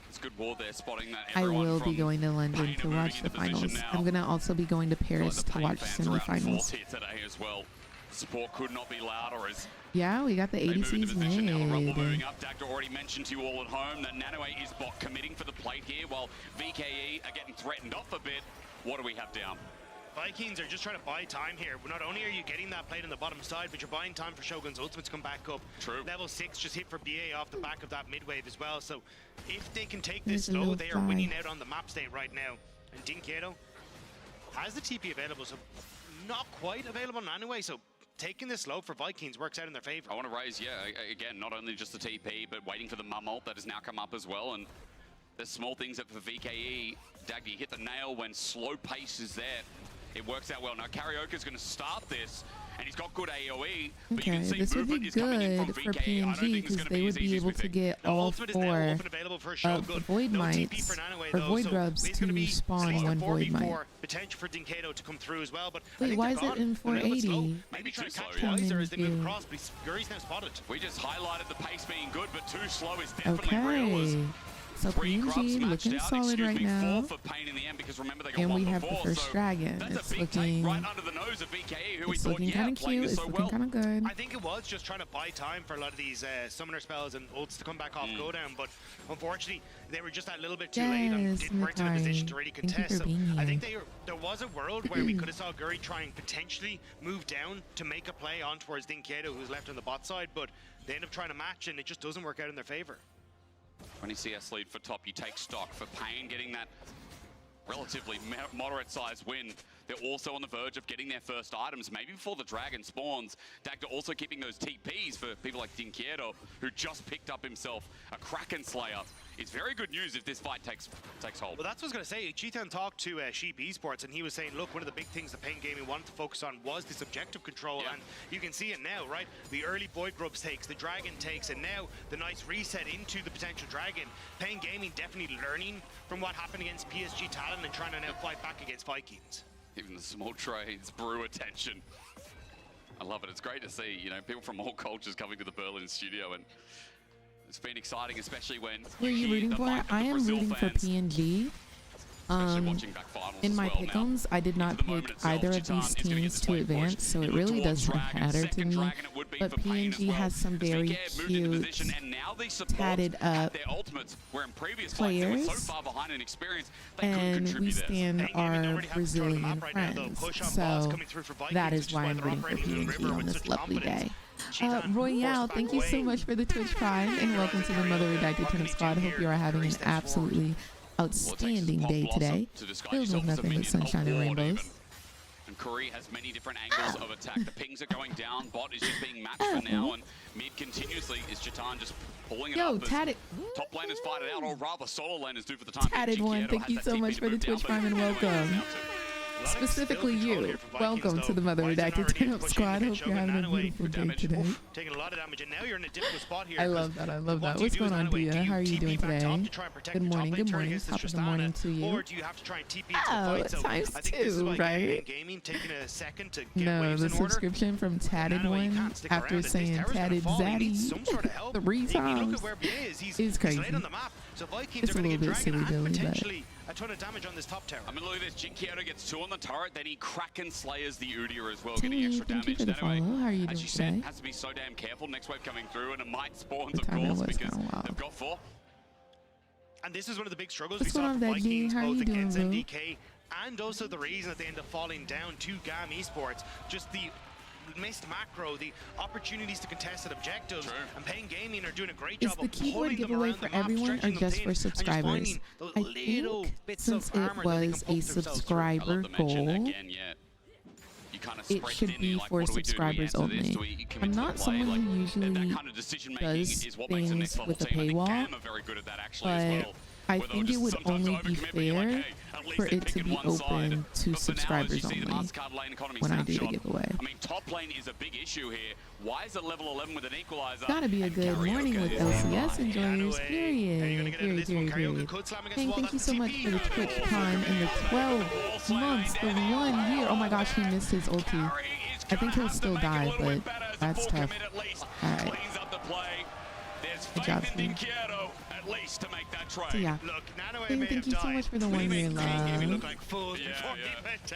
Speaker 2: It's good war there, spotting that
Speaker 1: I
Speaker 2: everyone
Speaker 1: will
Speaker 2: from
Speaker 1: be going to London
Speaker 2: Pain
Speaker 1: to
Speaker 2: are
Speaker 1: watch the
Speaker 2: moving into
Speaker 1: finals.
Speaker 2: position
Speaker 1: I'm
Speaker 2: now.
Speaker 1: going to also be going to Paris
Speaker 2: The
Speaker 1: to
Speaker 2: Pain
Speaker 1: watch
Speaker 2: fans are out in
Speaker 1: semifinals.
Speaker 2: force here today as well. Support could not be louder as
Speaker 1: Yeah, we got the
Speaker 2: they move into
Speaker 1: ADCs
Speaker 2: position now. Rumble moving
Speaker 1: made.
Speaker 2: up. Dagda already mentioned to you all at home that Nanoe is committing for the plate here, while VKE are getting threatened off a bit. What do we have down?
Speaker 3: Vikings are just trying to buy time here. Not only are you getting that plate on the bottom side, but you're buying time for Shogun's ultimate to come back up.
Speaker 2: True.
Speaker 3: Level 6 just hit for BA off the back of that mid wave as well. So if they can take this slow, they are winning out on the map state right now. And Dinkedo has the TP available, so not quite available anyway. So taking this slow for Vikings works out in their favor.
Speaker 2: I want to raise, again, not only just the TP, but waiting for the mum ult that has now come up as well. And there's small things that for VKE, Daggy hit the nail when slow pace is there. It works out well. Now Karaoke's going to start this, and he's got good AoE, but you can see
Speaker 1: this would be good for PNG because they would be able to get all 4 Void Mites or Void Grubs to spawn 1 Void Mite.
Speaker 3: Potential for Dinkedo to come through as well, but
Speaker 1: wait, why is it in 480?
Speaker 3: Maybe try to catch Wiser as they move across, but Guri's now spotted.
Speaker 2: We just highlighted the pace being good, but too slow is definitely real.
Speaker 1: So PNG looking solid right now,
Speaker 2: for Pain in the end because remember they got
Speaker 1: and we
Speaker 2: one
Speaker 1: have the
Speaker 2: before,
Speaker 1: first dragon. It's looking
Speaker 2: right under the nose of VKE, who we
Speaker 1: it's
Speaker 2: thought,
Speaker 1: looking kind of cute. It's looking kind of good.
Speaker 3: I think it was just trying to buy time for a lot of these summoner spells and ults to come back off cooldown, but unfortunately they were just that little bit too late and weren't in a position to really contest. So I think there was a world where we could have saw Guri try and potentially move down to make a play on towards Dinkedo, who's left on the bot side, but they end up trying to match and it just doesn't work out in their favor.
Speaker 2: 20 CS lead for top, you take stock for Pain getting that relatively moderate sized win. They're also on the verge of getting their first items, maybe before the dragon spawns. Dagda also keeping those TPs for people like Dinkedo, who just picked up himself a Kraken Slayer. It's very good news if this fight takes hold.
Speaker 3: Well, that's what I was going to say. Cheetan talked to Sheep Esports, and he was saying, look, one of the big things that Pain Gaming wanted to focus on was this objective control, and you can see it now, right? The early Void Grubs takes, the Dragon takes, and now the nice reset into the potential Dragon. Pain Gaming definitely learning from what happened against PSG Talon and trying to now fight back against Vikings.
Speaker 2: Even the small trades brew attention. I love it. It's great to see, you know, people from all cultures coming to the Berlin studio, and it's been exciting, especially when
Speaker 1: who are you rooting for? I am rooting for PNG. In my pick'ems, I did not pick either of these teams to advance, so it really doesn't matter to me. But PNG has some very cute, tatted up players, and we stand our Brazilian friends. So that is why I'm rooting for PNG on this lovely day. Royale, thank you so much for the Twitch Prime, and welcome to the Mother Redacted Turnip Squad. Hope you are having an absolutely outstanding day today, filled with nothing but sunshine and rainbows.
Speaker 2: And Curry has many different angles of attack. The pings are going down, bot is just being matched for now, and mid continuously is Cheetan just pulling it up.
Speaker 1: Tatted.
Speaker 2: Top laners fight it out, or rather solo laners do for the time.
Speaker 1: Tatted one, thank you so much for the Twitch Prime and welcome. Specifically you, welcome to the Mother Redacted Turnip Squad. Hope you're having a beautiful day today.
Speaker 3: Taking a lot of damage, and now you're in a difficult spot here.
Speaker 1: I love that, I love that. What's going on, Dia? How are you doing today? Good morning, good morning. Top of the morning to you.
Speaker 3: Or do you have to try and TP into the fight?
Speaker 1: Times 2, right?
Speaker 3: Gaming taking a second to get
Speaker 1: no, the subscription from Tatted one after saying Tatted Zaddy 3 times is crazy. It's a little bit silly, Billy, but
Speaker 3: a ton of damage on this top tower.
Speaker 2: I mean, look at this. Jinkiero gets 2 on the turret, then he Kraken Slayers the Udyr as well, getting extra damage.
Speaker 1: Anyway, how are you doing
Speaker 2: as you said, has to be so damn careful. Next wave coming through, and it might spawn, of course, because they've got 4.
Speaker 3: And this is one of the big struggles we saw from Vikings, both against
Speaker 1: doing,
Speaker 3: MDK, and also the reason that they end up falling down to GAM Esports. Just the missed macro, the opportunities to contested objectives, and Pain Gaming are doing a great job
Speaker 1: of pulling them around the map, everyone or just for subscribers? I think since it was a subscriber goal, it should be for subscribers only. I'm not someone who usually does things with a paywall, but I think it would only be fair for it to be open to subscribers only when I do the giveaway.
Speaker 2: I mean, top lane is a big issue here. Why is it level 11 with an equalizer?
Speaker 1: Gotta be a good morning with LCS enjoyers, period. Period. Hey, thank you so much for the Twitch Prime and the 12 months, the 1 year. Oh my gosh, he missed his ulti. I think he'll still die, but that's tough. Alright. Good job, Steve.
Speaker 2: To make that trade.
Speaker 1: So yeah, thank you so much for the 1 year love.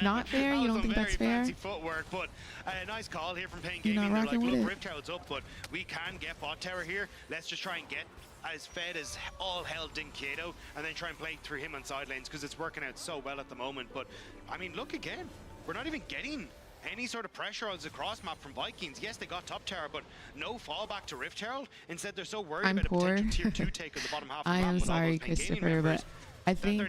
Speaker 1: Not fair? You don't think that's fair?
Speaker 3: Footwork, but a nice call here from Pain
Speaker 1: You're
Speaker 3: Gaming.
Speaker 1: not rocking with it.
Speaker 3: Riptow's up, but we can get bot tower here. Let's just try and get as fed as all hell Dinkedo, and then try and play through him on side lanes because it's working out so well at the moment. But I mean, look again. we're not even getting any sort of pressure on the cross map from Vikings. Yes, they got top tower, but no fallback to Rift Herald. Instead, they're so worried about a potential tier 2 take of the bottom half of the
Speaker 1: I
Speaker 3: map.
Speaker 1: am sorry, Christopher, but I think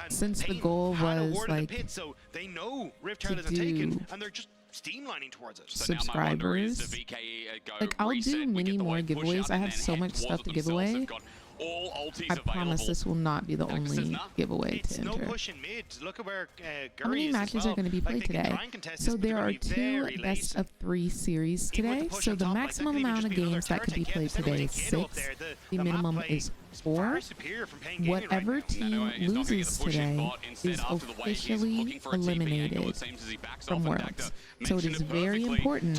Speaker 1: since the goal was like
Speaker 3: pit, so they know Rift Herald isn't taken, and they're just steamlining towards it.
Speaker 1: Subscribers, like I'll do many more giveaways. I have so much stuff to give away. I promise this will not be the only giveaway to enter.
Speaker 3: No push in mid. Look at where
Speaker 1: How many matches are going to be played today? So there are 2 best of 3 series today. So the maximum amount of games that could be played today is 6. The minimum is 4. Whatever team loses today is officially eliminated from Worlds. So it is very important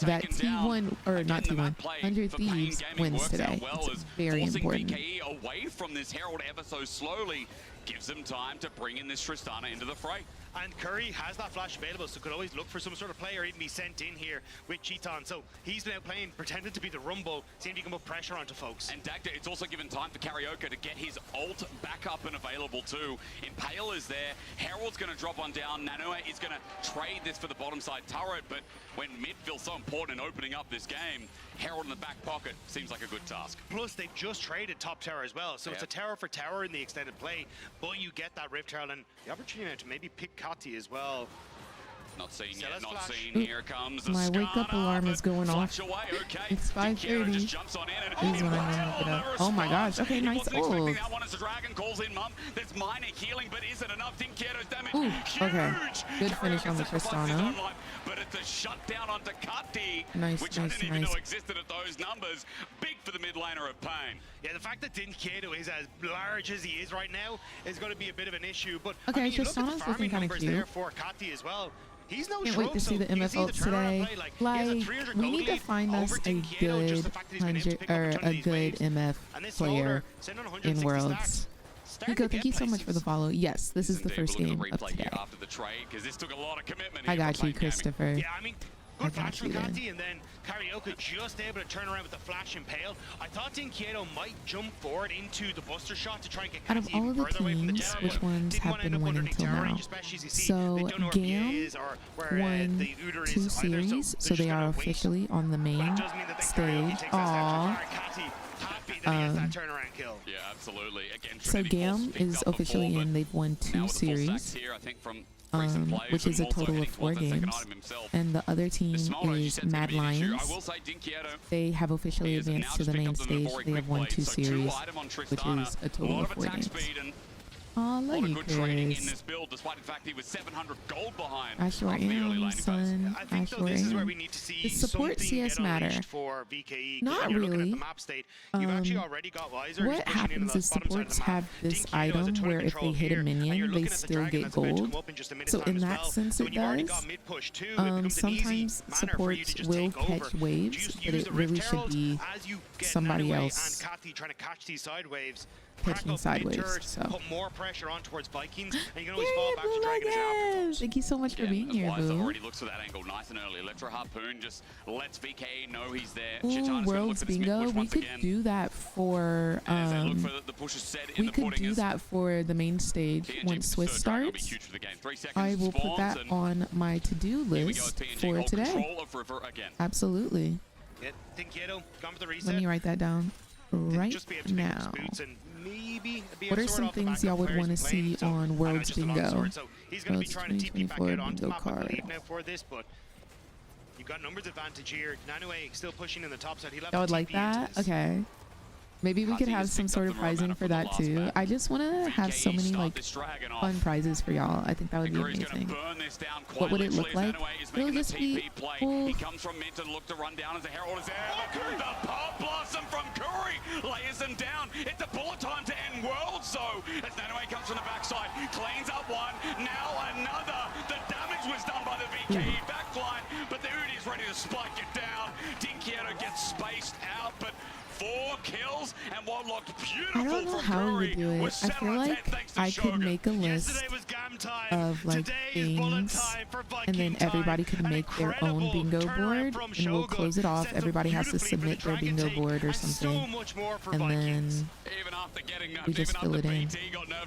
Speaker 1: that T1, or not T1, 100 Thieves wins today. It's very important.
Speaker 2: VKE away from this Herald ever so slowly gives them time to bring in this Tristana into the fray.
Speaker 3: And Curry has that flash available, so could always look for some sort of play or even be sent in here with Cheaton. So he's now playing, pretending to be the Rumble, seeing if he can put pressure onto folks.
Speaker 2: And Dagda, it's also given time for Karaoke to get his ult back up and available too. Impale is there, Herald's going to drop on down, Nanua is going to trade this for the bottom side turret, but when mid feels so important in opening up this game, Herald in the back pocket seems like a good task.
Speaker 3: Plus, they've just traded top tower as well, so it's a tower for tower in the extended play, but you get that Rift Herald and the opportunity to maybe pick Kati as well.
Speaker 2: Not seen yet, not seen. Here comes the
Speaker 1: my wake up alarm is going off.
Speaker 2: Away. Okay.
Speaker 1: It's 5:30.
Speaker 2: Just jumps on in and
Speaker 1: This is when I want to get up. Oh my gosh. Okay, nice ult.
Speaker 2: That one as the dragon calls in mum. There's minor healing, but isn't enough. Dinkiero's damage.
Speaker 1: Ooh, okay. Good finish on the Tristana.
Speaker 2: But it's a shutdown onto Kati,
Speaker 1: Nice,
Speaker 2: which
Speaker 1: nice,
Speaker 2: I didn't even
Speaker 1: nice.
Speaker 2: know existed at those numbers. Big for the mid laner of Pain.
Speaker 3: Yeah, the fact that Dinkieto is as large as he is right now is going to be a bit of an issue. But
Speaker 1: Okay,
Speaker 3: I mean, you look at
Speaker 1: Tristana's
Speaker 3: the farming
Speaker 1: looking kinda
Speaker 3: numbers
Speaker 1: cute.
Speaker 3: there for Kati as well. He's no
Speaker 1: Can't
Speaker 3: shrug,
Speaker 1: wait to see
Speaker 3: so
Speaker 1: the
Speaker 3: you
Speaker 1: MF
Speaker 3: see the
Speaker 1: ults
Speaker 3: turnaround
Speaker 1: today.
Speaker 3: play, he has a
Speaker 1: Like,
Speaker 3: 300
Speaker 1: we
Speaker 3: gold
Speaker 1: need to
Speaker 3: lead
Speaker 1: find us
Speaker 3: over
Speaker 1: a
Speaker 3: Dinkieto, just the
Speaker 1: good
Speaker 3: fact that he's been able to
Speaker 1: 100
Speaker 3: pick up
Speaker 1: or
Speaker 3: a ton of
Speaker 1: a
Speaker 3: these
Speaker 1: good
Speaker 3: waves.
Speaker 1: MF
Speaker 3: And this
Speaker 1: player
Speaker 3: Folder, sitting on
Speaker 1: in
Speaker 3: 160
Speaker 1: Worlds.
Speaker 3: stacks.
Speaker 1: Nico, thank you so much for the follow. Yes, this is the first game of today.
Speaker 2: After the trade, because this took a lot of commitment.
Speaker 1: I got you, Christopher.
Speaker 3: Yeah, I mean, good flash from
Speaker 1: you then.
Speaker 3: Kati, and then Karaoke just able to turn around with the flash Impale. I thought Dinkieto might jump forward into the buster shot to try and get
Speaker 1: Out of
Speaker 3: Kati
Speaker 1: all
Speaker 3: even
Speaker 1: of the
Speaker 3: further away from the
Speaker 1: teams,
Speaker 3: tower,
Speaker 1: which
Speaker 3: but
Speaker 1: ones
Speaker 3: didn't
Speaker 1: have
Speaker 3: want to
Speaker 1: been
Speaker 3: end up
Speaker 1: winning
Speaker 3: underneath
Speaker 1: till
Speaker 3: tower range,
Speaker 1: now?
Speaker 3: especially as you see,
Speaker 1: So
Speaker 3: they don't know where
Speaker 1: GAM
Speaker 3: PA is or where
Speaker 1: won
Speaker 3: the Uter is
Speaker 1: 2
Speaker 3: either,
Speaker 1: series, so
Speaker 3: they're
Speaker 1: they
Speaker 3: just
Speaker 1: are
Speaker 3: gonna wait.
Speaker 1: officially on the
Speaker 3: But
Speaker 1: main
Speaker 3: it does mean that then Karaoke
Speaker 1: stage.
Speaker 3: takes that step too
Speaker 1: Aww.
Speaker 3: far. Kati happy that he has that turnaround kill.
Speaker 2: Yeah, absolutely. Again,
Speaker 1: So
Speaker 2: Trinity
Speaker 1: GAM
Speaker 2: Force picked
Speaker 1: is
Speaker 2: up
Speaker 1: officially
Speaker 2: before,
Speaker 1: in. They've won
Speaker 2: but
Speaker 1: 2
Speaker 2: now with the full
Speaker 1: series,
Speaker 2: stacks here, I think from recent players,
Speaker 1: which is a
Speaker 2: and also
Speaker 1: total of
Speaker 2: heading
Speaker 1: 4
Speaker 2: towards that second
Speaker 1: games.
Speaker 2: item himself.
Speaker 1: And the other team
Speaker 2: Smolder, she
Speaker 1: is
Speaker 2: said it's gonna
Speaker 1: Mad
Speaker 2: be an issue.
Speaker 1: Lions.
Speaker 2: I will say Dinkieto,
Speaker 1: They have officially
Speaker 2: he has now
Speaker 1: advanced to
Speaker 2: just
Speaker 1: the
Speaker 2: picked
Speaker 1: main
Speaker 2: up the
Speaker 1: stage.
Speaker 2: Navori
Speaker 1: They have
Speaker 2: quick
Speaker 1: won
Speaker 2: blade,
Speaker 1: 2
Speaker 2: so
Speaker 1: series,
Speaker 2: item on
Speaker 1: which
Speaker 2: Tristana.
Speaker 1: is a
Speaker 2: A
Speaker 1: total
Speaker 2: lot
Speaker 1: of
Speaker 2: of
Speaker 1: 4
Speaker 2: attack
Speaker 1: games.
Speaker 2: speed and
Speaker 1: Aw,
Speaker 2: a lot
Speaker 1: love
Speaker 2: of
Speaker 1: you,
Speaker 2: good trading in
Speaker 1: Chris.
Speaker 2: this build, despite the fact he was 700 gold behind.
Speaker 1: I sure
Speaker 2: after the early
Speaker 1: am,
Speaker 2: laning phase.
Speaker 1: son.
Speaker 3: I
Speaker 1: I
Speaker 3: think though
Speaker 1: sure
Speaker 3: this is where
Speaker 1: am.
Speaker 3: we need to see
Speaker 1: Does support
Speaker 3: something
Speaker 1: CS
Speaker 3: get
Speaker 1: matter?
Speaker 3: unleashed for VKE. 'Cause
Speaker 1: Not
Speaker 3: when you're looking
Speaker 1: really.
Speaker 3: at the map state, you've actually already got Weiser. He's
Speaker 1: What
Speaker 3: pushing in on
Speaker 1: happens
Speaker 3: the
Speaker 1: is
Speaker 3: bottom side of the
Speaker 1: supports
Speaker 3: map.
Speaker 1: have this
Speaker 3: Dinkieto has a
Speaker 1: item
Speaker 3: ton of
Speaker 1: where if
Speaker 3: control
Speaker 1: they hit a
Speaker 3: here, and you're
Speaker 1: minion, they
Speaker 3: looking at the
Speaker 1: still
Speaker 3: dragon
Speaker 1: get
Speaker 3: that's about to
Speaker 1: gold.
Speaker 3: come up in just a minute's
Speaker 1: So
Speaker 3: time
Speaker 1: in
Speaker 3: as
Speaker 1: that
Speaker 3: well.
Speaker 1: sense
Speaker 3: So
Speaker 1: it
Speaker 3: when you've already
Speaker 1: does.
Speaker 3: got mid push too, it becomes an easy
Speaker 1: Sometimes
Speaker 3: manner for you to
Speaker 1: supports
Speaker 3: just
Speaker 1: will
Speaker 3: take over.
Speaker 1: catch waves,
Speaker 3: Just
Speaker 1: but
Speaker 3: use
Speaker 1: it
Speaker 3: the
Speaker 1: really
Speaker 3: Rift
Speaker 1: should
Speaker 3: Herald
Speaker 1: be
Speaker 3: as you get
Speaker 1: somebody
Speaker 3: Nanue
Speaker 1: else
Speaker 3: and Kati trying to catch these side waves.
Speaker 1: catching sideways.
Speaker 3: Turret,
Speaker 1: So.
Speaker 3: put more pressure on towards Vikings, and you can
Speaker 1: Yay,
Speaker 3: always fall back to
Speaker 1: Blue
Speaker 3: Dragon as an
Speaker 1: Nuggets!
Speaker 3: afterthought.
Speaker 1: Thank you so much for
Speaker 2: Yeah,
Speaker 1: being here,
Speaker 2: Weiser
Speaker 1: Boo.
Speaker 2: already looks for that angle nice and early. Electro Harpoon just lets VKE know he's there.
Speaker 1: Ooh,
Speaker 2: Chitana's gonna look
Speaker 1: Worlds
Speaker 2: for this mid
Speaker 1: Bingo.
Speaker 2: push
Speaker 1: We
Speaker 2: once
Speaker 1: could
Speaker 2: again.
Speaker 1: do that for
Speaker 2: As they look for the pushes set in
Speaker 1: we
Speaker 2: the
Speaker 1: could
Speaker 2: pudding
Speaker 1: do
Speaker 2: as
Speaker 1: that for the main stage
Speaker 2: PNG
Speaker 1: once Swiss
Speaker 2: Surge Dragon will be
Speaker 1: starts.
Speaker 2: huge for the game. 3 seconds
Speaker 1: I will put
Speaker 2: spawns,
Speaker 1: that
Speaker 2: and
Speaker 1: on my to-do
Speaker 2: here we go
Speaker 1: list
Speaker 2: with PNG
Speaker 1: for
Speaker 2: hold
Speaker 1: today.
Speaker 2: control of River again.
Speaker 1: Absolutely.
Speaker 3: Yeah, Dinkieto, gone for the reset.
Speaker 1: Let me write that down right
Speaker 3: just be able to pick up
Speaker 1: now.
Speaker 3: his boots and maybe be
Speaker 1: What
Speaker 3: a
Speaker 1: are
Speaker 3: sword
Speaker 1: some
Speaker 3: off the
Speaker 1: things
Speaker 3: back
Speaker 1: y'all
Speaker 3: of
Speaker 1: would
Speaker 3: players
Speaker 1: want to
Speaker 3: playing,
Speaker 1: see
Speaker 3: so
Speaker 1: on
Speaker 3: I know
Speaker 1: Worlds
Speaker 3: just a long
Speaker 1: Bingo?
Speaker 3: sword, so he's going to be
Speaker 1: Worlds
Speaker 3: trying to TP back
Speaker 1: 2024
Speaker 3: out onto the
Speaker 1: Bingo
Speaker 3: map, I
Speaker 1: card.
Speaker 3: believe, now for this, but you got numbers advantage here. Nanue still pushing in the top side. He'll have
Speaker 1: I
Speaker 3: to
Speaker 1: would like
Speaker 3: TP into
Speaker 1: that.
Speaker 3: this.
Speaker 1: Okay. Maybe we could
Speaker 2: Kati
Speaker 1: have
Speaker 2: has
Speaker 1: some
Speaker 2: picked
Speaker 1: sort
Speaker 2: up
Speaker 1: of
Speaker 2: the
Speaker 1: prizing
Speaker 2: momentum
Speaker 1: for
Speaker 2: from the
Speaker 1: that
Speaker 2: last
Speaker 1: too.
Speaker 2: map.
Speaker 1: I just want to have so
Speaker 2: VKE
Speaker 1: many
Speaker 2: start
Speaker 1: like
Speaker 2: this dragon off.
Speaker 1: fun prizes for y'all. I think that would be
Speaker 2: Aguri's gonna
Speaker 1: amazing.
Speaker 2: burn this down quite
Speaker 1: What would it look
Speaker 2: literally
Speaker 1: like?
Speaker 2: as Nanue is
Speaker 1: It'll
Speaker 2: making the
Speaker 1: just be
Speaker 2: TP play.
Speaker 1: cool.
Speaker 2: He comes from mid to look to run down as the Herald is there. The pop blossom from Curry layers them down. It's a bullet time to end Worlds, so as Nanue comes from the backside, cleans up one, now another. The damage was done by the VKE backline, but the Udi is ready to spike it down. Dinkieto gets spaced out, but 4 kills, and what looked beautiful
Speaker 1: I don't know
Speaker 2: from
Speaker 1: how we
Speaker 2: Curry
Speaker 1: would do it.
Speaker 2: was
Speaker 1: I
Speaker 2: set
Speaker 1: feel
Speaker 2: on 10
Speaker 1: like
Speaker 2: thanks to
Speaker 1: I could
Speaker 2: Shogun.
Speaker 1: make a list
Speaker 3: Yesterday was GAM time.
Speaker 1: of like
Speaker 3: Today is bullet
Speaker 1: things,
Speaker 3: time for Viking
Speaker 1: and then
Speaker 3: time.
Speaker 1: everybody could
Speaker 3: An
Speaker 1: make their own
Speaker 3: incredible
Speaker 1: bingo
Speaker 3: turnaround
Speaker 1: board,
Speaker 3: from
Speaker 1: and we'll
Speaker 3: Shogun.
Speaker 1: close it off.
Speaker 3: Sets up
Speaker 1: Everybody has to
Speaker 3: beautifully for the
Speaker 1: submit their
Speaker 3: Dragon
Speaker 1: bingo
Speaker 3: take,
Speaker 1: board or
Speaker 3: and so
Speaker 1: something,
Speaker 3: much more for
Speaker 1: and
Speaker 3: Vikings.
Speaker 1: then
Speaker 2: Even after getting nerfed,
Speaker 1: we just
Speaker 2: even
Speaker 1: fill
Speaker 2: after
Speaker 1: it in.
Speaker 2: BT got nerfed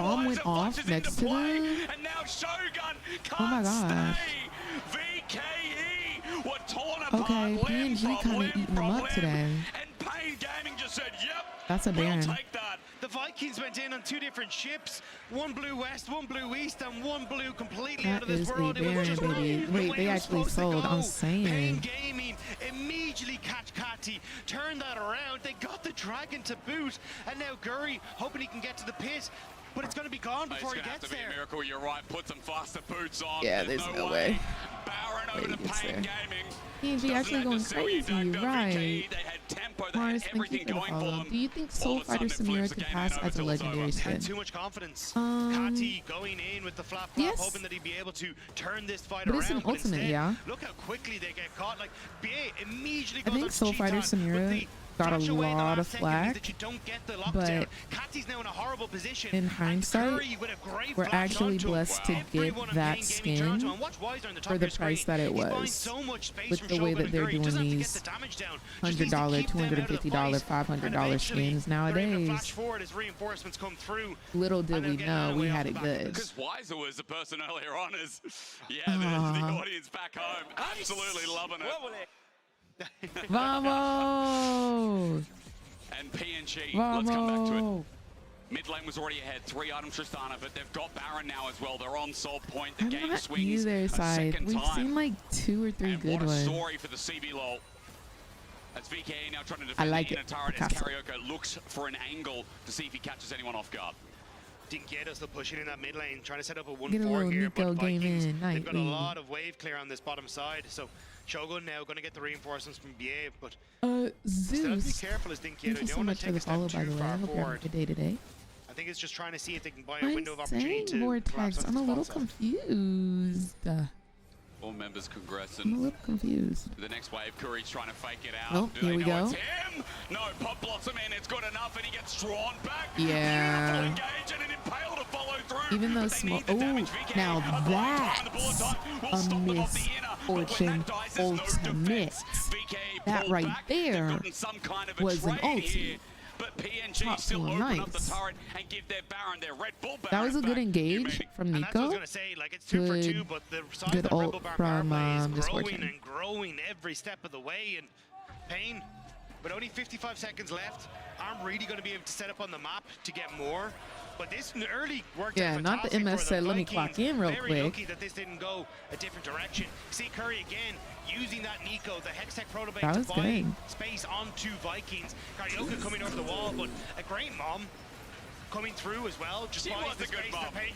Speaker 1: bomb went off next to them.
Speaker 2: And now Shogun
Speaker 1: Oh my
Speaker 2: can't
Speaker 1: gosh.
Speaker 2: stay. VKE were torn
Speaker 1: Okay, PNG kind of eating them up today.
Speaker 2: And Pain Gaming just said, yep.
Speaker 1: That's a Baron.
Speaker 2: We'll take that.
Speaker 3: The Vikings went in on 2 different ships, one blue west, one blue east, and one blue completely out of this world.
Speaker 1: That is a Baron, baby. Wait, they actually sold. I'm saying.
Speaker 3: Pain Gaming immediately catch Catty, turn that around. They got the dragon to boot, and now Gurry hoping he can get to the pit. But it's going to be gone before he gets there. It's going to have to be a
Speaker 2: miracle. You're right. Put some faster boots on.
Speaker 1: Yeah, there's no way.
Speaker 2: Baron over to Pain Gaming.
Speaker 1: PNG actually going crazy, right?
Speaker 2: They had tempo. They had everything going for them.
Speaker 1: Do you think Soul Fighter Samira could pass as a legendary skin?
Speaker 3: Had too much confidence. Catty going in with the flap, hoping that he'd be able to turn this fight around.
Speaker 1: But it's an ultimate, yeah.
Speaker 3: Look how quickly they get caught. Like BA immediately goes
Speaker 1: I think Soul Fighter Samira got a lot of flack, but
Speaker 3: Catty's now in a horrible position.
Speaker 1: In hindsight, we're actually blessed to get that skin for the price that it was, with the way that they're doing these $100, $250, $500 skins nowadays. Little did we know we had it good.
Speaker 2: Because Weiser was the person earlier on as, the audience back home absolutely loving it.
Speaker 1: Vamos!
Speaker 2: And PNG,
Speaker 1: Vamos.
Speaker 2: let's come back to it. Mid lane was already ahead, 3 items Tristana, but they've got Baron now as well. They're on Soul Point. The game swings
Speaker 1: either side.
Speaker 2: We've
Speaker 1: seen like 2 or 3 good ones.
Speaker 2: What a story for the CB lol. As VKE now trying to defend
Speaker 1: I like
Speaker 2: the
Speaker 1: it.
Speaker 2: inner turret as Karaoke looks for an angle to see if he catches anyone off guard.
Speaker 3: Dinkieto's still pushing in that mid lane, trying to set up a 1-4
Speaker 1: Get a little
Speaker 3: here,
Speaker 1: Nico
Speaker 3: but
Speaker 1: game
Speaker 3: Vikings,
Speaker 1: in.
Speaker 3: they've got a lot of wave clear on this bottom side, so Shogun now going to get the reinforcements from BA, but still have to be
Speaker 1: Zeus.
Speaker 3: careful as Dinkietto.
Speaker 1: Thank you so much for the follow, by the way. I hope you're having a good day today.
Speaker 3: I think it's just trying to see if they can buy a window of opportunity to
Speaker 1: Vortex. I'm a little confused.
Speaker 2: All members congrats.
Speaker 1: I'm a little confused.
Speaker 2: The next wave, Curry's trying to fake it out.
Speaker 1: Oh, here we go.
Speaker 2: It's him? No, Pop Blossom in. It's good enough, and he gets drawn back.
Speaker 1: Yeah.
Speaker 2: Beautiful engage and an impale to follow through.
Speaker 1: Even though small. Oh, now that's a misfortune ultimate. That right there was an ulti.
Speaker 2: But PNG still open up the turret and give their Baron their Red Bull Baron.
Speaker 1: That was a good engage from Nico. Good ult from Misfortune.
Speaker 3: And growing every step of the way, and Pain, but only 55 seconds left. I'm really going to be able to set up on the map to get more. But this early worked out
Speaker 1: not the MS said, let me clock in real quick.
Speaker 3: Very lucky that this didn't go a different direction. See Curry again using that Nico, the Hextech Protobase to buy space onto Vikings. Karaoke coming over the wall, but a great mom coming through as well. Just buys the space to Pain.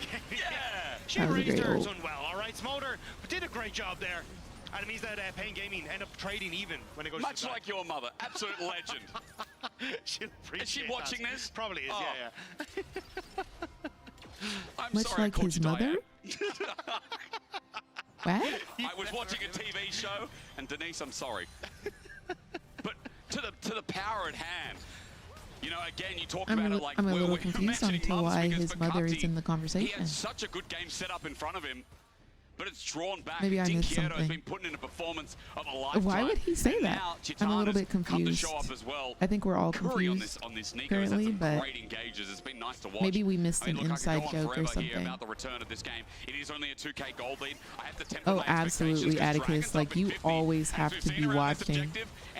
Speaker 3: She raised hers unwell, all right? Smolder did a great job there. And it means that Pain Gaming end up trading even when it goes
Speaker 2: much like your mother, absolute legend. Is she watching this?
Speaker 3: Probably is, yeah.
Speaker 2: I'm
Speaker 1: Much
Speaker 2: sorry,
Speaker 1: like his mother? What?
Speaker 2: I was watching a TV show, and Denise, I'm sorry. But to the power at hand, you know, again, you talk about it like
Speaker 1: I'm a little confused on to why his mother is in the conversation.
Speaker 2: He had such a good game set up in front of him. But it's drawn back.
Speaker 1: Maybe I missed something.
Speaker 2: Has been putting in a performance of a lifetime.
Speaker 1: Why would he say that? I'm a little bit confused.
Speaker 2: Show up as well.
Speaker 1: I think we're all
Speaker 2: Curry
Speaker 1: confused
Speaker 2: on this Nico
Speaker 1: currently, but
Speaker 2: great engages. It's been nice to watch.
Speaker 1: Maybe we missed an
Speaker 2: look,
Speaker 1: inside
Speaker 2: I could go
Speaker 1: joke
Speaker 2: on
Speaker 1: or
Speaker 2: something
Speaker 1: something.
Speaker 2: About the return of this game. It is only a 2K gold lead. I have to temper
Speaker 1: Oh,
Speaker 2: my
Speaker 1: absolutely, Atticus. Like, you always have to be watching.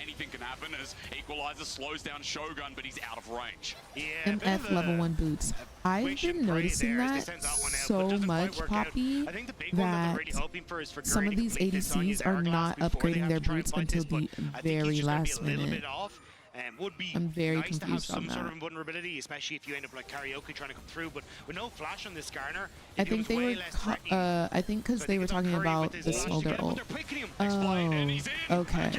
Speaker 2: Anything can happen as Equalizer slows down Shogun, but he's out of range.
Speaker 3: Yeah,
Speaker 1: MF level 1 boots. I've been noticing that so much, Poppy, that some of these ADCs are not upgrading their boots until the very last minute. I'm very confused on that.
Speaker 3: Sort of invulnerability, especially if you end up like Karaoke trying to come through, but with no flash on this Skarner,
Speaker 1: I think they were, I think because they were talking about the Smolder ult. Oh, okay.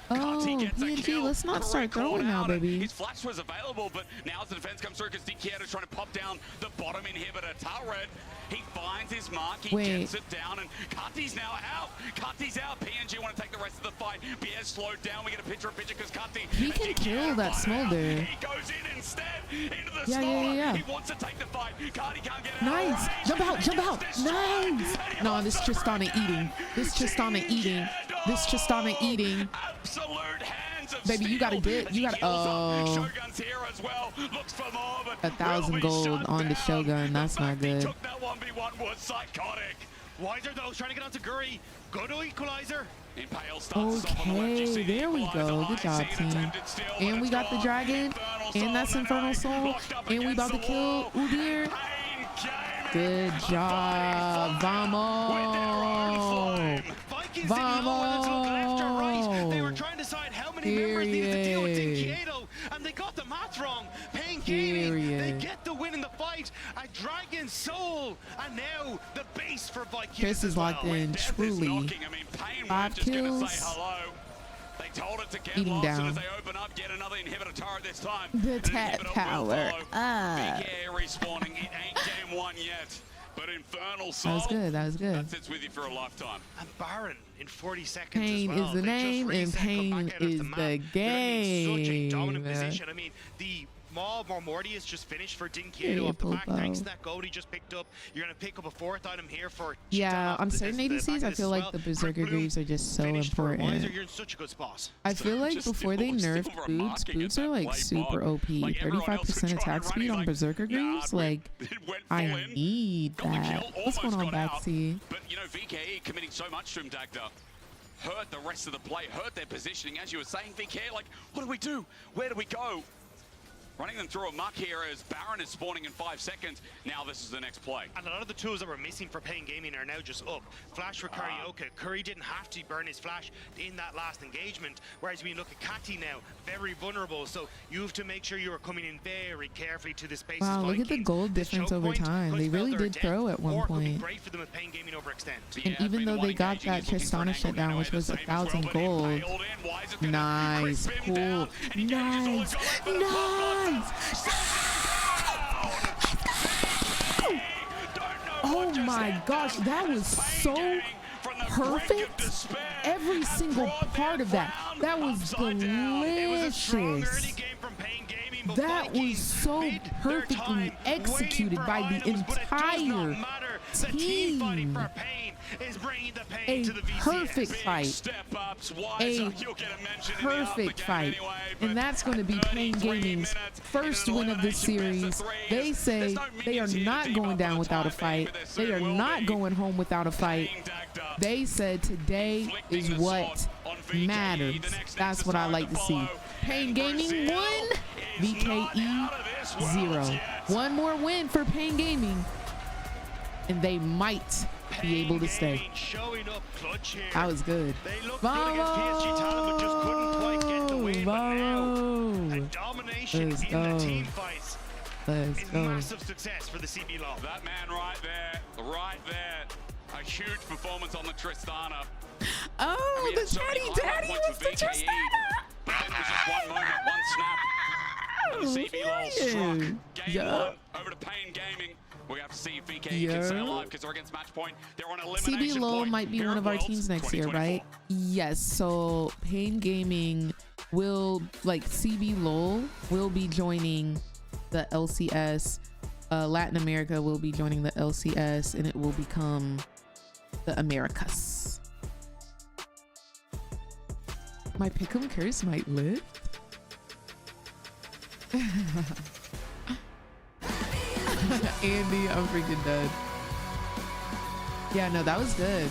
Speaker 1: Oh, PNG, let's not start throwing now, baby.
Speaker 2: His flash was available, but now as the defense comes through, because Dinkieto's trying to pop down the bottom inhibitor turret. He finds his mark, he gets it down, and Cutty's now out. Cutty's out. PNG want to take the rest of the fight. BS slowed down. We get a picture because Cutty.
Speaker 1: He can kill that Smolder.
Speaker 2: He goes in instead into the
Speaker 1: yeah.
Speaker 2: He wants to take the fight. Cutty can't get out.
Speaker 1: Nice. Jump out, jump out. Nice. No, this Tristana eating. This Tristana eating. This Tristana eating.
Speaker 2: Absolute hands of
Speaker 1: baby, you gotta get, you gotta, oh.
Speaker 2: Shogun's here as well. Looks for more, but
Speaker 1: 1,000 gold on the Shogun. That's not good.
Speaker 2: Took that 1v1 was psychotic.
Speaker 3: Wiser though, trying to get onto Guri. Good equalizer.
Speaker 1: Okay, there we go. Good job, team. And we got the dragon, and that's Infernal Soul, and we about to kill Udyr. Good job, vamos, vamos.
Speaker 3: They were trying to decide how many members needed to deal with Dinquieto, and they got the math wrong. Pain Gaming, they get the win in the fight. A Dragon Soul, and now the base for Vikings.
Speaker 1: Chris is locked in, truly. 5 kills.
Speaker 2: They told it to get
Speaker 1: Eating
Speaker 2: lost
Speaker 1: down.
Speaker 2: as they open up yet another inhibitor turret this time.
Speaker 1: The tap power.
Speaker 2: VKE respawning. It ain't game 1 yet. But Infernal Soul.
Speaker 1: That was good. That was good.
Speaker 2: That sits with you for a lifetime.
Speaker 3: And Baron in 40 seconds
Speaker 1: Pain
Speaker 3: as well.
Speaker 1: is the name, and Pain is the game.
Speaker 3: Such a dominant position. I mean, the Maw Mormorty is just finished for Dinquieto off the back. Thanks to that gold he just picked up. You're going to pick up a 4th item here for
Speaker 1: Yeah, on certain ADCs, I feel like the Berserker Greaves are just so important.
Speaker 3: You're in such a good spot.
Speaker 1: I feel like before they nerfed boots, boots are like super OP. 35% attack speed on Berserker Greaves, like, I need that. What's going on, Batsy?
Speaker 2: But, you know, VKE committing so much to him, Dagda. Hurt the rest of the play, hurt their positioning. As you were saying, VKE, like, what do we do? Where do we go? Running them through a muck here as Baron is spawning in 5 seconds. Now this is the next play.
Speaker 3: And a lot of the tools that were missing for Pain Gaming are now just up. Flash for Karaoke. Curry didn't have to burn his flash in that last engagement. Whereas when you look at Kati now, very vulnerable. So you have to make sure you are coming in very carefully to the space.
Speaker 1: Wow, look at the gold difference over time. They really did throw at one point.
Speaker 3: Great for them if Pain Gaming overextend.
Speaker 1: And even though they got that Tristana shutdown, which was 1,000 gold. Nice, cool, nice, nice. Oh my gosh, that was so perfect. Every single part of that was delicious. That was so perfectly executed by the entire team. A perfect fight. A perfect fight. And that's going to be Pain Gaming's first win of this series. They say they are not going down without a fight. They are not going home without a fight. They said today is what matters. That's what I like to see. Pain Gaming 1, VKE 0. One more win for Pain Gaming, and they might be able to stay. That was good. Vamos! Let's go. Let's go.
Speaker 3: Massive success for the CB Law.
Speaker 2: That man right there. A huge performance on the Tristana.
Speaker 1: Oh, the Daddy was the Tristana.
Speaker 2: But then it was just one moment, one snap. And the CB Law struck. Game 1 over to Pain Gaming. We have to see if VKE can stay alive because they're against match point. They're on elimination
Speaker 1: CB LOL
Speaker 2: point.
Speaker 1: might be one of our teams next year, right? Yes. So Pain Gaming will, like, CB LOL will be joining the LCS. Latin America will be joining the LCS, and it will become the Americas. My pick'em curse might lift. Andy, I'm freaking dead. Yeah, no, that was good.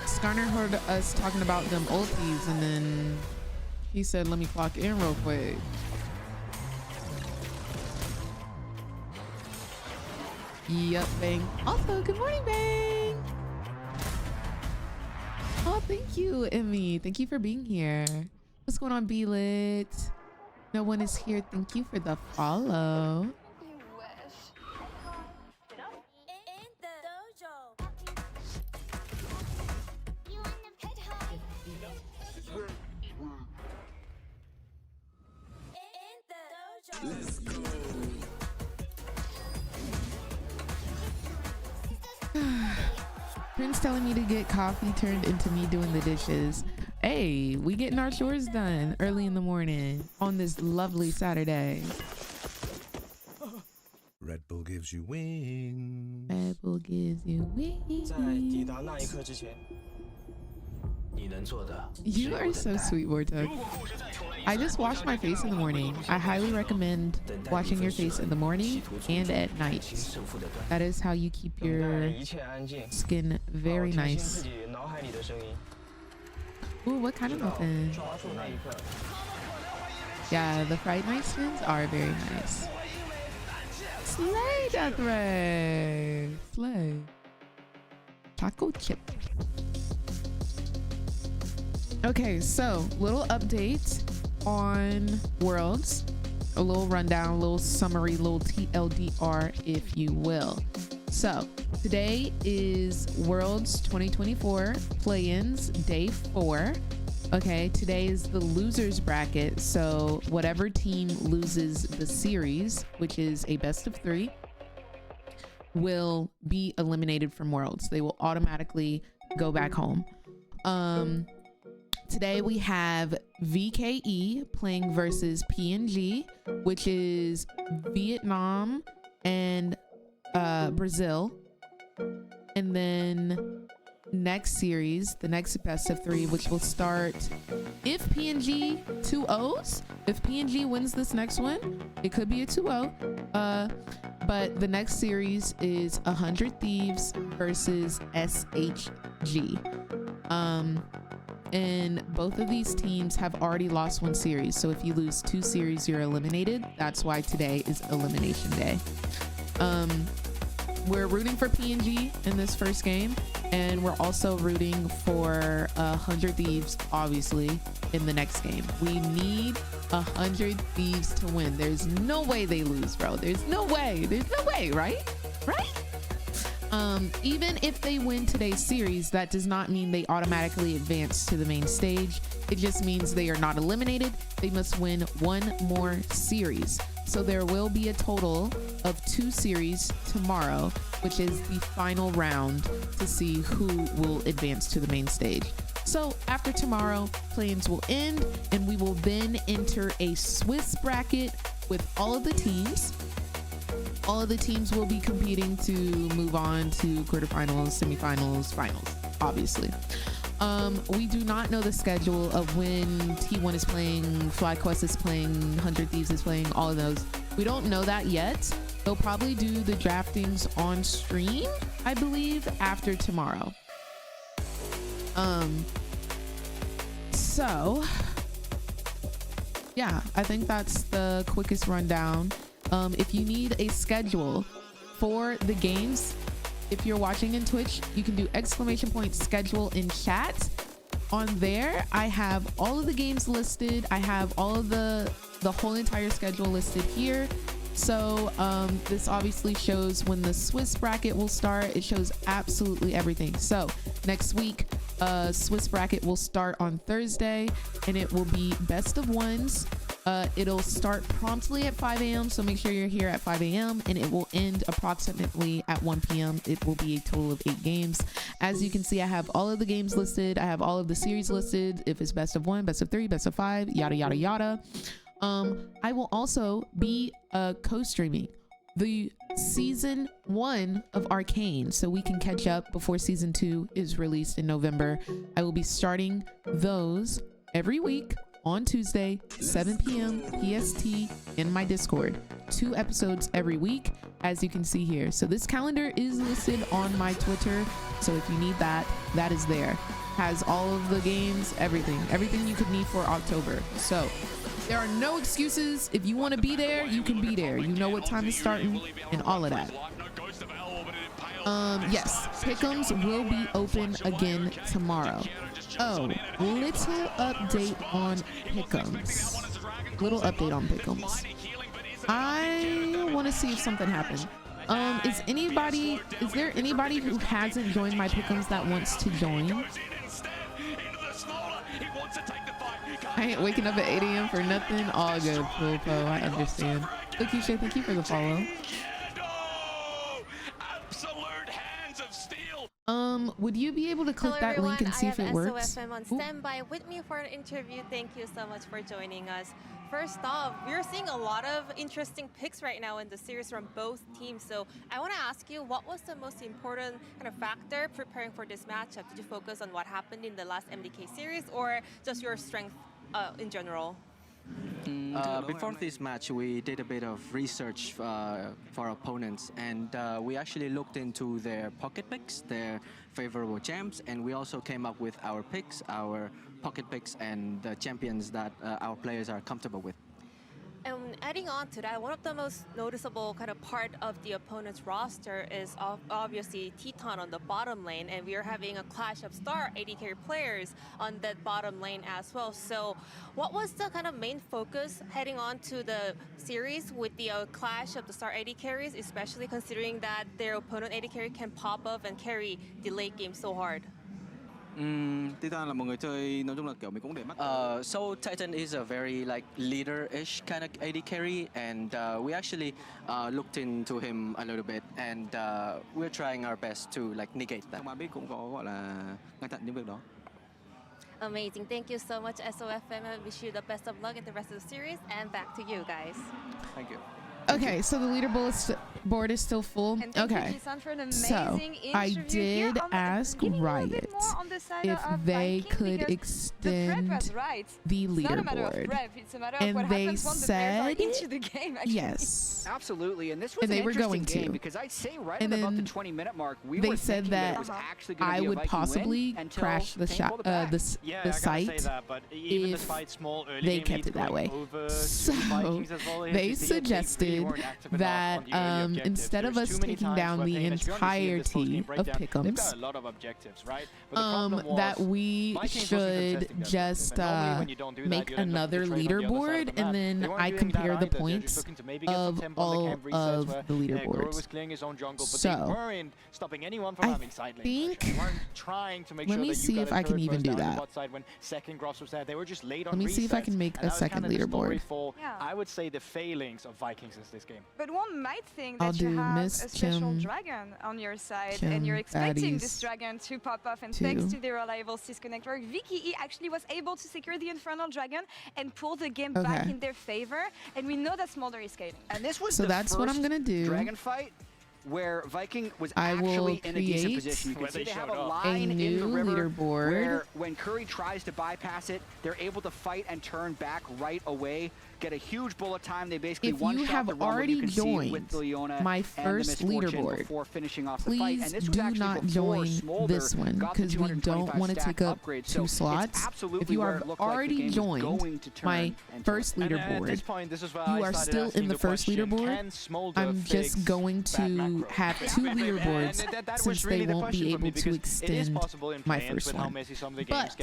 Speaker 1: Skarner heard us talking about them ultis, and then he said, let me clock in real quick. Yep, Bang. Also, good morning, Bang. Oh, thank you, Emmy. Thank you for being here. What's going on, B-Lit? No one is here. Thank you for the follow.
Speaker 4: Let's go.
Speaker 1: Prince telling me to get coffee turned into me doing the dishes. Hey, we getting our chores done early in the morning on this lovely Saturday.
Speaker 4: Red Bull gives you wings.
Speaker 1: Red Bull gives you wings.
Speaker 5: 在抵达那一刻之前，
Speaker 1: You are so sweet, Bo3. I just wash my face in the morning. I highly recommend washing your face in the morning and at night. That is how you keep your skin very nice. Ooh, what kind of muffin? Yeah, the fried night skins are very nice. Slay, Deathray! Slay. Taco chip. Okay, so little update on Worlds. A little rundown, a little summary, little TLDR, if you will. So today is Worlds 2024 play-ins, day 4. Okay, today is the losers bracket. So whatever team loses the series, which is a best of 3, will be eliminated from Worlds. They will automatically go back home. Today we have VKE playing versus PNG, which is Vietnam and Brazil. And then next series, the next best of 3, which will start if PNG 2-0s. If PNG wins this next one, it could be a 2-0. But the next series is 100 Thieves versus SHG. And both of these teams have already lost 1 series. So if you lose 2 series, you're eliminated. That's why today is elimination day. We're rooting for PNG in this first game, and we're also rooting for 100 Thieves, obviously, in the next game. We need 100 Thieves to win. There's no way they lose, bro. There's no way, right? Even if they win today's series, that does not mean they automatically advance to the main stage. It just means they are not eliminated. They must win 1 more series. So there will be a total of 2 series tomorrow, which is the final round to see who will advance to the main stage. So after tomorrow, play-ins will end, and we will then enter a Swiss bracket with all of the teams. All of the teams will be competing to move on to quarterfinals, semifinals, finals, obviously. We do not know the schedule of when T1 is playing, FlyQuest is playing, 100 Thieves is playing, all of those. We don't know that yet. They'll probably do the draftings on stream, I believe, after tomorrow. So yeah, I think that's the quickest rundown. If you need a schedule for the games, if you're watching in Twitch, you can do !schedule in chat. On there, I have all of the games listed. I have all of the whole entire schedule listed here. So this obviously shows when the Swiss bracket will start. It shows absolutely everything. So next week, Swiss bracket will start on Thursday, and it will be best of 1s. It'll start promptly at 5 a.m. so make sure you're here at 5 a.m. and it will end approximately at 1 p.m. It will be a total of 8 games. As you can see, I have all of the games listed. I have all of the series listed. If it's best of 1, best of 3, best of 5, yada yada yada. I will also be co-streaming the season 1 of Arcane, so we can catch up before season 2 is released in November. I will be starting those every week on Tuesday, 7 p.m. PST in my Discord. 2 episodes every week, as you can see here. So this calendar is listed on my Twitter. So if you need that, that is there. Has all of the games, everything you could need for October. So there are no excuses. If you want to be there, you can be there. You know what time is starting and all of that. Yes, Pick'ems will be open again tomorrow. Oh, little update on Pick'ems. I want to see if something happened. Is there anybody who hasn't joined my Pick'ems that wants to join? I ain't waking up at 8 a.m. for nothing. All good, Pulpo. I understand. Lakeisha, thank you for the follow. Would you be able to click that link and see if it works?
Speaker 4: SOFM on standby with me for an interview. Thank you so much for joining us. First off, we're seeing a lot of interesting picks right now in the series from both teams. So I want to ask you, what was the most important kind of factor preparing for this matchup? Did you focus on what happened in the last MDK series or just your strength in general?
Speaker 5: Before this match, we did a bit of research for opponents, and we actually looked into their pocket picks, their favorable champs, and we also came up with our picks, our pocket picks, and the champions that our players are comfortable with.
Speaker 4: And adding on to that, one of the most noticeable kind of part of the opponent's roster is obviously Teton on the bottom lane, and we are having a clash of star AD carry players on that bottom lane as well. So what was the kind of main focus heading on to the series with the clash of the star AD carries, especially considering that their opponent AD carry can pop up and carry the late game so hard?
Speaker 5: Titan là một người chơi nói chung là kiểu mình cũng để mắt. So Titan is a very like leader-ish kind of AD carry, and we actually looked into him a little bit, and we're trying our best to like negate that. Mà biết cũng có gọi là ngăn chặn những việc đó.
Speaker 4: Amazing. Thank you so much, SOFM. I wish you the best of luck in the rest of the series, and back to you guys.
Speaker 5: Thank you.
Speaker 1: Okay, so the leaderboard is still full. Okay, so I did ask Riot if they could extend the leaderboard, and they said yes.
Speaker 6: Absolutely, and this was
Speaker 1: they were going to,
Speaker 6: because I'd say right at about the 20-minute mark,
Speaker 1: they said that I would possibly crash the site if they kept it that way. So they suggested that instead of us taking down the entirety of Pick'ems, that we should just make another leaderboard, and then I compare the points of all of the leaderboards. So I think, let me see if I can even do that. Let me see if I can make a second leaderboard.
Speaker 7: I would say the failings of Vikings is this game.
Speaker 8: But one might think that you have a special dragon on your side, and you're expecting this dragon to pop off, and thanks to the reliable Cisco network, VKE actually was able to secure the Infernal Dragon and pull the game back in their favor, and we know that Smolder is scaling.
Speaker 6: And this was
Speaker 1: so that's what I'm gonna do.
Speaker 6: Dragon fight where Viking was actually in a decent position. You can see they have a line in the river where when Curry tries to bypass it, they're able to fight and turn back right away, get a huge bullet time. They basically one-shot the run, you can see with
Speaker 1: my first leaderboard,
Speaker 6: before finishing off the
Speaker 1: please
Speaker 6: fight. And this was
Speaker 1: do
Speaker 6: actually
Speaker 1: not join this one, because we don't want to take up 2 slots. If you have already joined my first leaderboard, you are still in the first leaderboard. I'm just going to have 2 leaderboards since they won't be able to extend my first one. But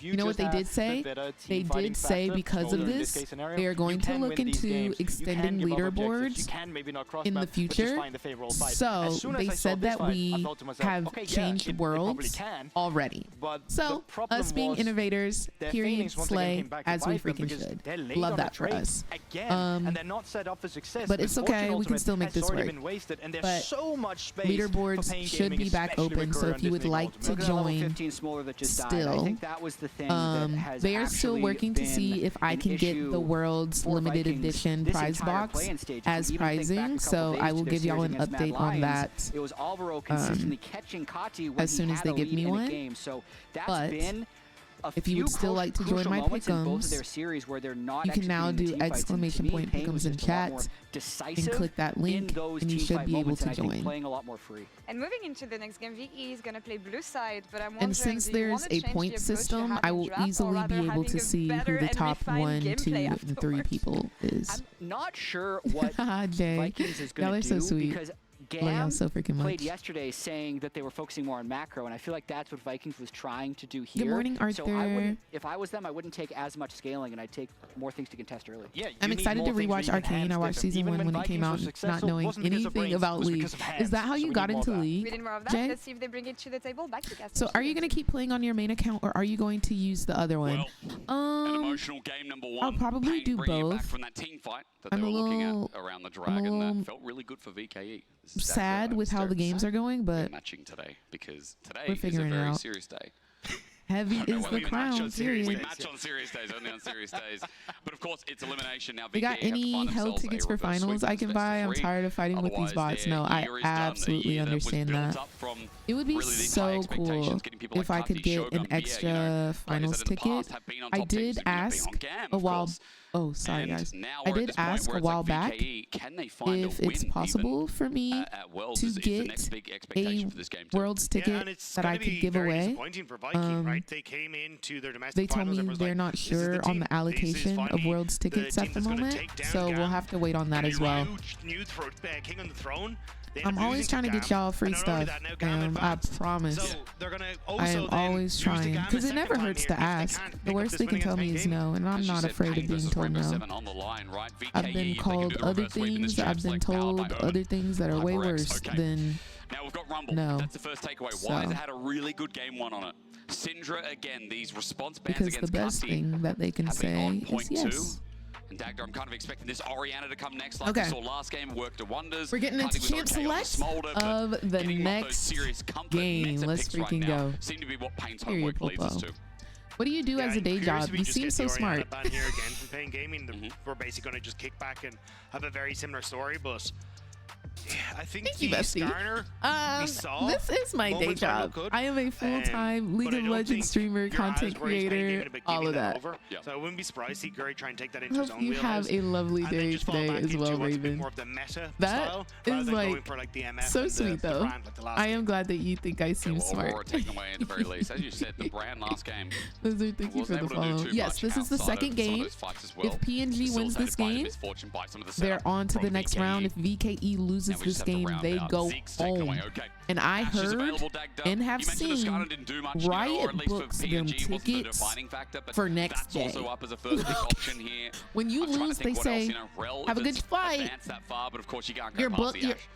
Speaker 1: you know what they did say? They did say because of this, they are going to look into extending leaderboards in the future. So they said that we have changed worlds already. So us being innovators, period, slay, as we freaking should. Love that for us. But it's okay, we can still make this work. But leaderboards should be back open, so if you would like to join still, they are still working to see if I can get the world's limited edition prize box as prizing, so I will give y'all an update on that as soon as they give me one. But if you would still like to join my Pick'ems, you can now do exclamation point Pick'ems in chat and click that link, and you should be able to join.
Speaker 8: And moving into the next game, VKE is going to play blue side, but I'm wondering,
Speaker 1: and since there's a point system, I will easily be able to see who the top 1, 2, and 3 people is.
Speaker 6: I'm not sure what
Speaker 1: Jay,
Speaker 6: Vikings is
Speaker 1: y'all
Speaker 6: going
Speaker 1: are
Speaker 6: to
Speaker 1: so
Speaker 6: do
Speaker 1: sweet.
Speaker 6: because
Speaker 1: Gam so freaking
Speaker 6: played yesterday saying that they were focusing more on macro, and I feel like that's what Vikings was trying to do here.
Speaker 1: Good morning, Arthur.
Speaker 6: So if I was them, I wouldn't take as much scaling, and I'd take more things to contest early.
Speaker 7: Yeah,
Speaker 1: I'm excited to rewatch Arcane. I watched season 1 when it came out, not knowing anything about League. Is that how you got into League,
Speaker 8: We need more of that.
Speaker 1: Jay?
Speaker 8: Let's see if they bring it to the table. Back to Casper.
Speaker 1: So are you going to keep playing on your main account, or are you going to use the other one?
Speaker 2: emotional game number one.
Speaker 1: I'll probably do
Speaker 2: bringing it
Speaker 1: both.
Speaker 2: back from that team fight that
Speaker 1: I'm
Speaker 2: they
Speaker 1: a
Speaker 2: were looking
Speaker 1: little-
Speaker 2: at around the Dragon. That felt really good for VKE. This is
Speaker 1: sad with how the games are going, but
Speaker 2: matching today because today
Speaker 1: we're
Speaker 2: is a
Speaker 1: figuring it
Speaker 2: very
Speaker 1: out.
Speaker 2: serious day.
Speaker 1: Heavy is the crown.
Speaker 2: We
Speaker 1: Serious.
Speaker 2: match on serious days, only on serious days. But of course, it's elimination now.
Speaker 1: We got any hell tickets for finals I can buy? I'm tired of fighting with these bots. No, I absolutely understand that. It would be so cool if I could get an extra finals ticket. I did ask a while. Oh, sorry guys. I did ask a while back if it's possible for me to get a Worlds ticket that I could give away. They told me they're not sure on the allocation of Worlds tickets at the moment, so we'll have to wait on that as well. I'm always trying to get y'all free stuff, I promise. I am always trying, because it never hurts to ask. The worst they can tell me is no, and I'm not afraid of being told no. I've been called other things, I've been told other things that are way worse than
Speaker 2: now we've got Rumble.
Speaker 1: No.
Speaker 2: That's the first takeaway. Wise had a really good game one on it. Syndra, again, these response bans
Speaker 1: because
Speaker 2: against
Speaker 1: the best
Speaker 2: Cutty
Speaker 1: thing that they can
Speaker 2: have been
Speaker 1: say
Speaker 2: on
Speaker 1: is
Speaker 2: point
Speaker 1: yes.
Speaker 2: And Dagda, I'm kind of expecting this Oriana to come next, like we saw last game, worked wonders.
Speaker 1: We're getting into champ select of the next game. Let's freaking go.
Speaker 2: Seem to be what Payne's homework leads us to.
Speaker 1: What do you do as a day job? You seem so smart.
Speaker 3: Here again from Pain Gaming, we're basically going to just kick back and have a very similar story, but I think
Speaker 1: Thank you, Bestie. This is my day job. I am a full-time League of Legends streamer, content creator, all of that.
Speaker 3: So I wouldn't be surprised to see Guri try and take that into his
Speaker 1: Hope
Speaker 3: own
Speaker 1: you have a lovely day today as well, Raven. That is like so sweet though. I am glad that you think I seem smart.
Speaker 2: Taken away in the very least. As you said, the brand last game.
Speaker 1: Lizard, thank you for the follow. Yes, this is the second game. If PNG wins this game, they're on to the next round. If VKE loses this game, they go home. And I heard and have seen Riot books them tickets for next day. When you lose, they say, have a good flight.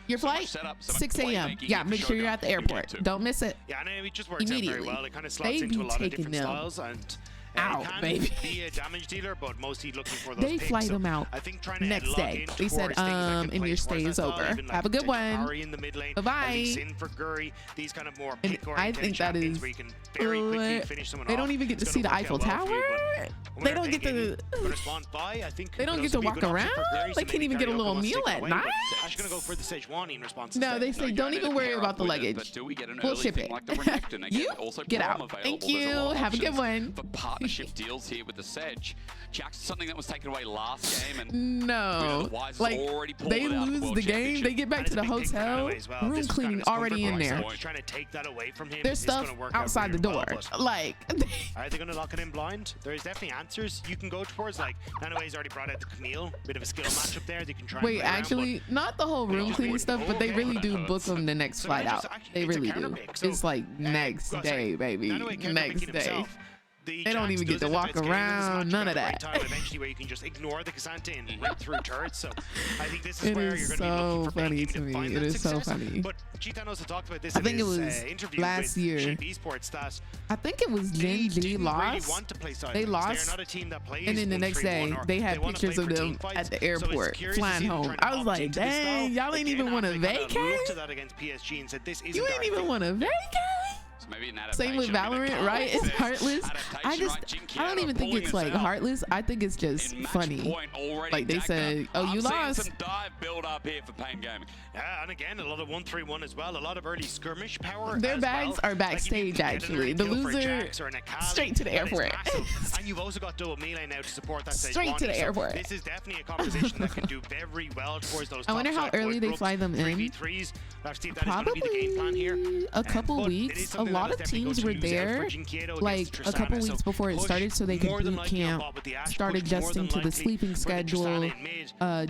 Speaker 1: Your flight, 6 a.m. Yeah, make sure you're at the airport. Don't miss it.
Speaker 3: Yeah, and it just works out very well. It kind of slots
Speaker 1: They
Speaker 3: into
Speaker 1: be
Speaker 3: a lot of
Speaker 1: taking
Speaker 3: different
Speaker 1: them
Speaker 3: styles, and
Speaker 1: out, baby.
Speaker 3: Be a damage dealer, but mostly looking for those
Speaker 1: They
Speaker 3: picks.
Speaker 1: fly
Speaker 3: So
Speaker 1: them out
Speaker 3: I think trying to
Speaker 1: next
Speaker 3: log
Speaker 1: day.
Speaker 3: in
Speaker 1: They said,
Speaker 3: towards things that can
Speaker 1: and
Speaker 3: play
Speaker 1: your
Speaker 3: towards
Speaker 1: stay
Speaker 3: that
Speaker 1: is
Speaker 3: style,
Speaker 1: over.
Speaker 3: even like
Speaker 1: Have a good
Speaker 3: potential
Speaker 1: one.
Speaker 3: Ari in the mid lane,
Speaker 1: Bye-bye.
Speaker 3: Sin for Guri, these kind of more
Speaker 1: And
Speaker 3: pick
Speaker 1: I think that is
Speaker 3: where you can very quickly finish someone
Speaker 1: they
Speaker 3: off.
Speaker 1: don't even get to
Speaker 3: It's
Speaker 1: see
Speaker 3: gonna
Speaker 1: the
Speaker 3: work
Speaker 1: Eiffel
Speaker 3: out well for you,
Speaker 1: Tower.
Speaker 3: but
Speaker 1: They don't get to. They don't get to walk around. They can't even get a little meal at night.
Speaker 3: I'm gonna go for the Sejuani in response.
Speaker 1: No, they say don't even worry about the luggage. We'll ship it. You get out. Thank you. Have a good one.
Speaker 2: For partnership deals here with the Sedge. Jack's something that was taken away last game, and
Speaker 1: no, like they lose the game, they get back to the hotel, room cleaning already in there. There's stuff outside the door. Like,
Speaker 3: are they going to lock it in blind? There's definitely answers you can go towards. Like Nanaway's already brought out the Camille, bit of a skill matchup there. They can try.
Speaker 1: Wait, actually, not the whole room cleaning stuff, but they really do book them the next flight out. They really do. It's like next day, baby, next day. They don't even get to walk around, none of that.
Speaker 3: Eventually, where you can just ignore the Cassandra and rip through turrets. So I think this is where you're going to be looking for
Speaker 1: funny to me. It is so funny.
Speaker 3: But Cheetah also talked about this.
Speaker 1: I think it was last year. I think it was Gen G lost. They lost, and then the next day they had pictures of them at the airport flying home. I was like, dang, y'all ain't even want to vacate. You ain't even want to vacate. Same with Valorant, right? It's heartless. I don't even think it's like heartless. I think it's just funny. Like they said, oh, you lost.
Speaker 2: Some dive build up here for Pain Gaming.
Speaker 3: Yeah, and again, a lot of 1-3-1 as well. A lot of early skirmish power.
Speaker 1: Their bags are backstage, actually. The loser straight to the airport.
Speaker 3: And you've also got double melee now to support that.
Speaker 1: Straight to the airport.
Speaker 3: This is definitely a composition that can do very well towards those.
Speaker 1: I wonder how early they fly them in. Probably a couple weeks. A lot of teams were there like a couple weeks before it started, so they could boot camp, start adjusting to the sleeping schedule,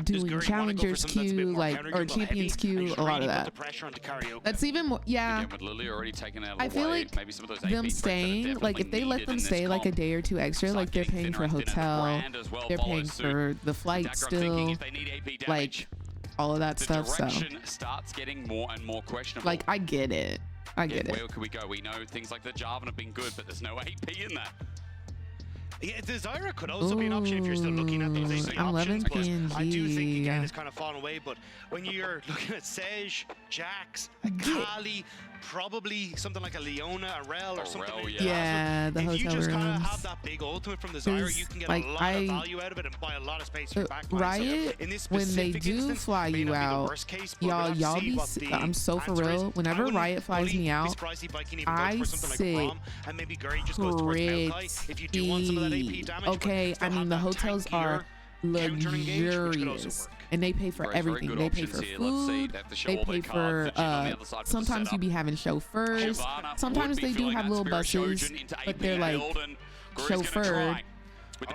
Speaker 1: doing challengers queue, like, or champions queue, a lot of that. That's even more, yeah. I feel like them staying, like if they let them stay like a day or two extra, like they're paying for a hotel, they're paying for the flight still, like all of that stuff. So
Speaker 2: starts getting more and more questionable.
Speaker 1: Like I get it. I get it.
Speaker 2: Where can we go? We know things like the Jarvan have been good, but there's no AP in that.
Speaker 3: Yeah, the Zyra could also be an option if you're still looking at those AP options, but
Speaker 1: PNG.
Speaker 3: I do think again it's kind of fallen away. But when you're looking at Sej, Jax, Akali, probably something like a Leona, a Rel, or something like that.
Speaker 1: Yeah, the
Speaker 3: if
Speaker 1: hotel
Speaker 3: you just kind of
Speaker 1: rooms.
Speaker 3: have that big ultimate from the Zyra, you can get
Speaker 1: like,
Speaker 3: a lot of value out of it and buy a lot of space for your backline.
Speaker 1: Riot,
Speaker 3: so in this
Speaker 1: when they
Speaker 3: specific
Speaker 1: do
Speaker 3: instance,
Speaker 1: fly you out, y'all be. I'm so for real. Whenever Riot flies me out, I sit pretty. Okay, I mean the hotels are luxurious, and they pay for everything. They pay for food. They pay for. Sometimes you be having chauffeurs. Sometimes they do have little buses, but they're like chauffeured.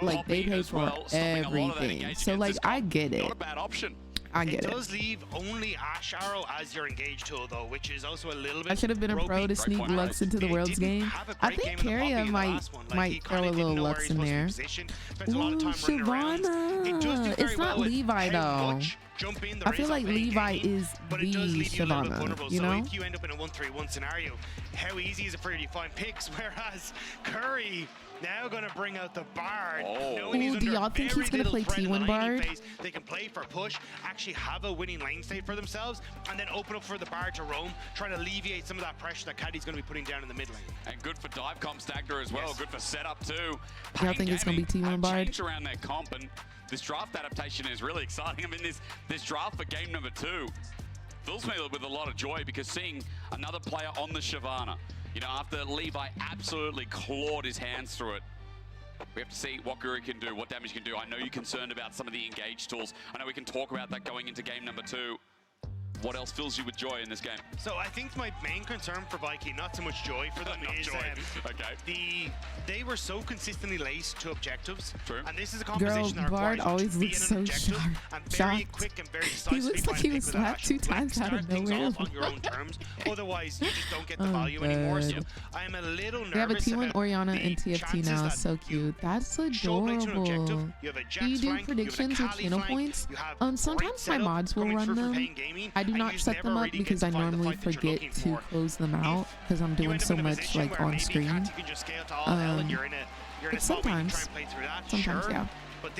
Speaker 1: Like they pay for everything. So like I get it. I get
Speaker 3: it. It does leave only Ash Arrow as your engage tool though, which is also a little bit.
Speaker 1: I should have been a pro to sneak Lux into the Worlds game. I think Carrier might throw a little Lux in there. Ooh, Shyvana. It's not Levi though. I feel like Levi is the Shyvana, you know?
Speaker 3: So if you end up in a 1-3-1 scenario, how easy is it for you to find picks? Whereas Curry now going to bring out the Bard.
Speaker 1: Ooh, do y'all think he's going to play T1 Bard?
Speaker 3: They can play for push, actually have a winning lane state for themselves, and then open up for the Bard to roam, trying to alleviate some of that pressure that Caddy's going to be putting down in the mid lane.
Speaker 2: And good for dive comp Stagger as well, good for setup too.
Speaker 1: Y'all think it's going to be T1 Bard?
Speaker 2: Around their comp, and this draft adaptation is really exciting. I mean, this draft for game number 2 fills me with a lot of joy because seeing another player on the Shyvana, you know, after Levi absolutely clawed his hands through it, we have to see what Guru can do, what damage he can do. I know you're concerned about some of the engage tools. I know we can talk about that going into game number 2. What else fills you with joy in this game?
Speaker 3: So I think my main concern for Viking, not so much joy for them, is they were so consistently laced to objectives.
Speaker 2: True.
Speaker 3: And this is a composition that
Speaker 1: Bard
Speaker 3: requires
Speaker 1: always looks so
Speaker 3: very quick and very decisive.
Speaker 1: He looks like he was slapped 2 times out of nowhere.
Speaker 3: On your own terms. Otherwise, you just don't get the value anymore. So I am a little nervous.
Speaker 1: We have a T1 Orianna and TFT now. So cute. That's adorable. Do you do predictions or channel points? Sometimes my mods will run them. I do not set them up because I normally forget to close them out because I'm doing so much like on screen. But sometimes, yeah.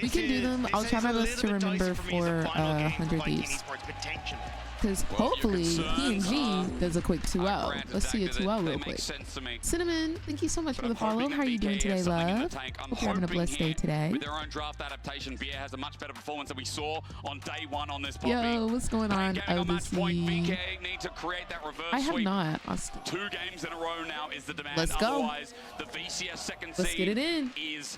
Speaker 1: We can do them. I'll try my best to remember for 100 Thieves. Because hopefully PNG does a quick 2-0. Let's see a 2-0 real quick. Cinnamon, thank you so much for the follow. How are you doing today, love? Hope you're having a blessed day today.
Speaker 2: With their own draft adaptation, BA has a much better performance than we saw on day 1 on this
Speaker 1: Yo, what's going on,
Speaker 2: VKE need to create that reverse
Speaker 1: I have not, Austin.
Speaker 2: 2 games in a row now is the demand.
Speaker 1: Let's go.
Speaker 2: Otherwise, the VCS second
Speaker 1: Let's
Speaker 2: seed
Speaker 1: get it in.
Speaker 2: is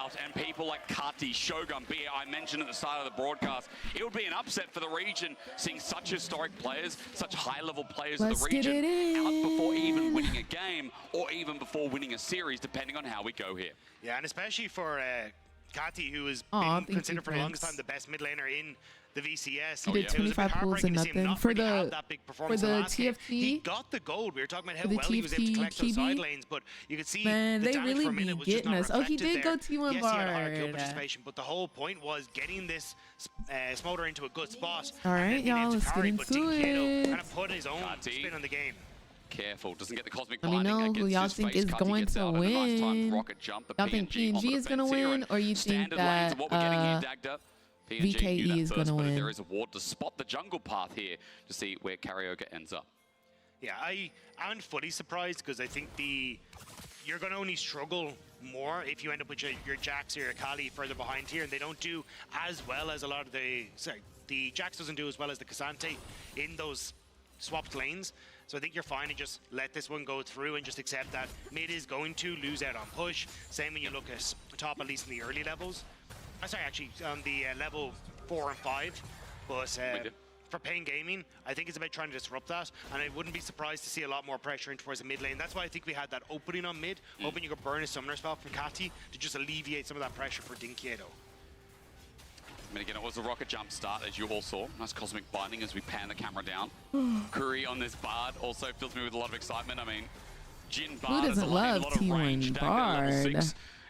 Speaker 2: out, and people like Kati, Shogun, BA, I mentioned at the start of the broadcast, it would be an upset for the region seeing such historic players, such high-level players of the region out before even winning a game or even before winning a series, depending on how we go here.
Speaker 3: Yeah, and especially for Kati, who has been considered for the longest time the best mid laner in the VCS.
Speaker 1: He did 25 pulls and nothing. For the TFT,
Speaker 3: he got the gold. We were talking about how well he was able to collect those side lanes, but you could see
Speaker 1: man,
Speaker 3: the
Speaker 1: they
Speaker 3: damage
Speaker 1: really
Speaker 3: for a minute
Speaker 1: be
Speaker 3: was just
Speaker 1: getting
Speaker 3: not
Speaker 1: us. Oh, he did go
Speaker 3: reflected
Speaker 1: T1
Speaker 3: there.
Speaker 1: Bard.
Speaker 3: Yes, he had a higher kill participation, but the whole point was getting this Smolder into a good spot.
Speaker 1: All right, y'all, let's get into it.
Speaker 3: Kind of put his own spin on the game.
Speaker 2: Careful, doesn't get the cosmic
Speaker 1: Let me know who y'all think is going to win. Y'all think PNG is going to win, or you think that VKE is going to win?
Speaker 2: There is a ward to spot the jungle path here to see where Karaoke ends up.
Speaker 3: Yeah, I'm fully surprised because I think you're going to only struggle more if you end up with your Jax or your Kali further behind here, and they don't do as well as a lot of the Jax doesn't do as well as the Cassante in those swapped lanes. So I think you're fine to just let this one go through and just accept that mid is going to lose out on push. Same when you look at top, at least in the early levels. Sorry, actually, on the level 4 and 5. But for Pain Gaming, I think it's about trying to disrupt that. And I wouldn't be surprised to see a lot more pressure in towards the mid lane. That's why I think we had that opening on mid, hoping you could burn a summoner spell from Kati to just alleviate some of that pressure for Dinkieto.
Speaker 2: I mean, again, it was a rocket jump start, as you all saw. Nice cosmic binding as we pan the camera down. Curry on this Bard also fills me with a lot of excitement. I mean, Jin Bard
Speaker 1: who doesn't love T1 Bard?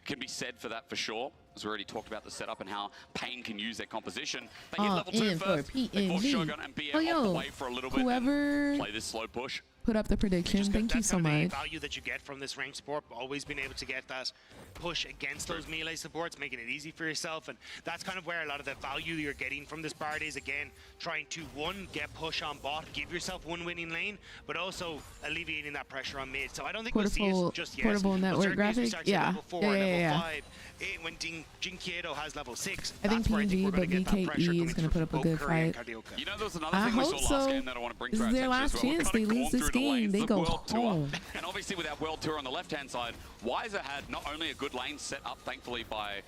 Speaker 2: Can be said for that for sure. As we already talked about the setup and how Pain can use their composition. They hit level 2 first. They force Shogun and BM off the way for a little bit.
Speaker 1: Whoever
Speaker 2: play this slow push.
Speaker 1: put up the prediction. Thank you so much.
Speaker 3: The value that you get from this range support, always being able to get that push against those melee supports, making it easy for yourself, and that's kind of where a lot of the value you're getting from this Bard is, again, trying to, one, get push on bot, give yourself one winning lane, but also alleviating that pressure on mid. So I don't think we'll see it just yet.
Speaker 1: Portable network graphic, yeah.
Speaker 3: Level 4, level 5, when Jinquieto has level 6,
Speaker 1: I think PNG, but VKE is going to put up a good fight.
Speaker 2: You know, there was another thing we saw last game that I want to bring to our
Speaker 1: attention. This is their last chance. They lose this game, they go home.
Speaker 2: And obviously with our World Tour on the left-hand side, Weiser had not only a good lane set up, thankfully, by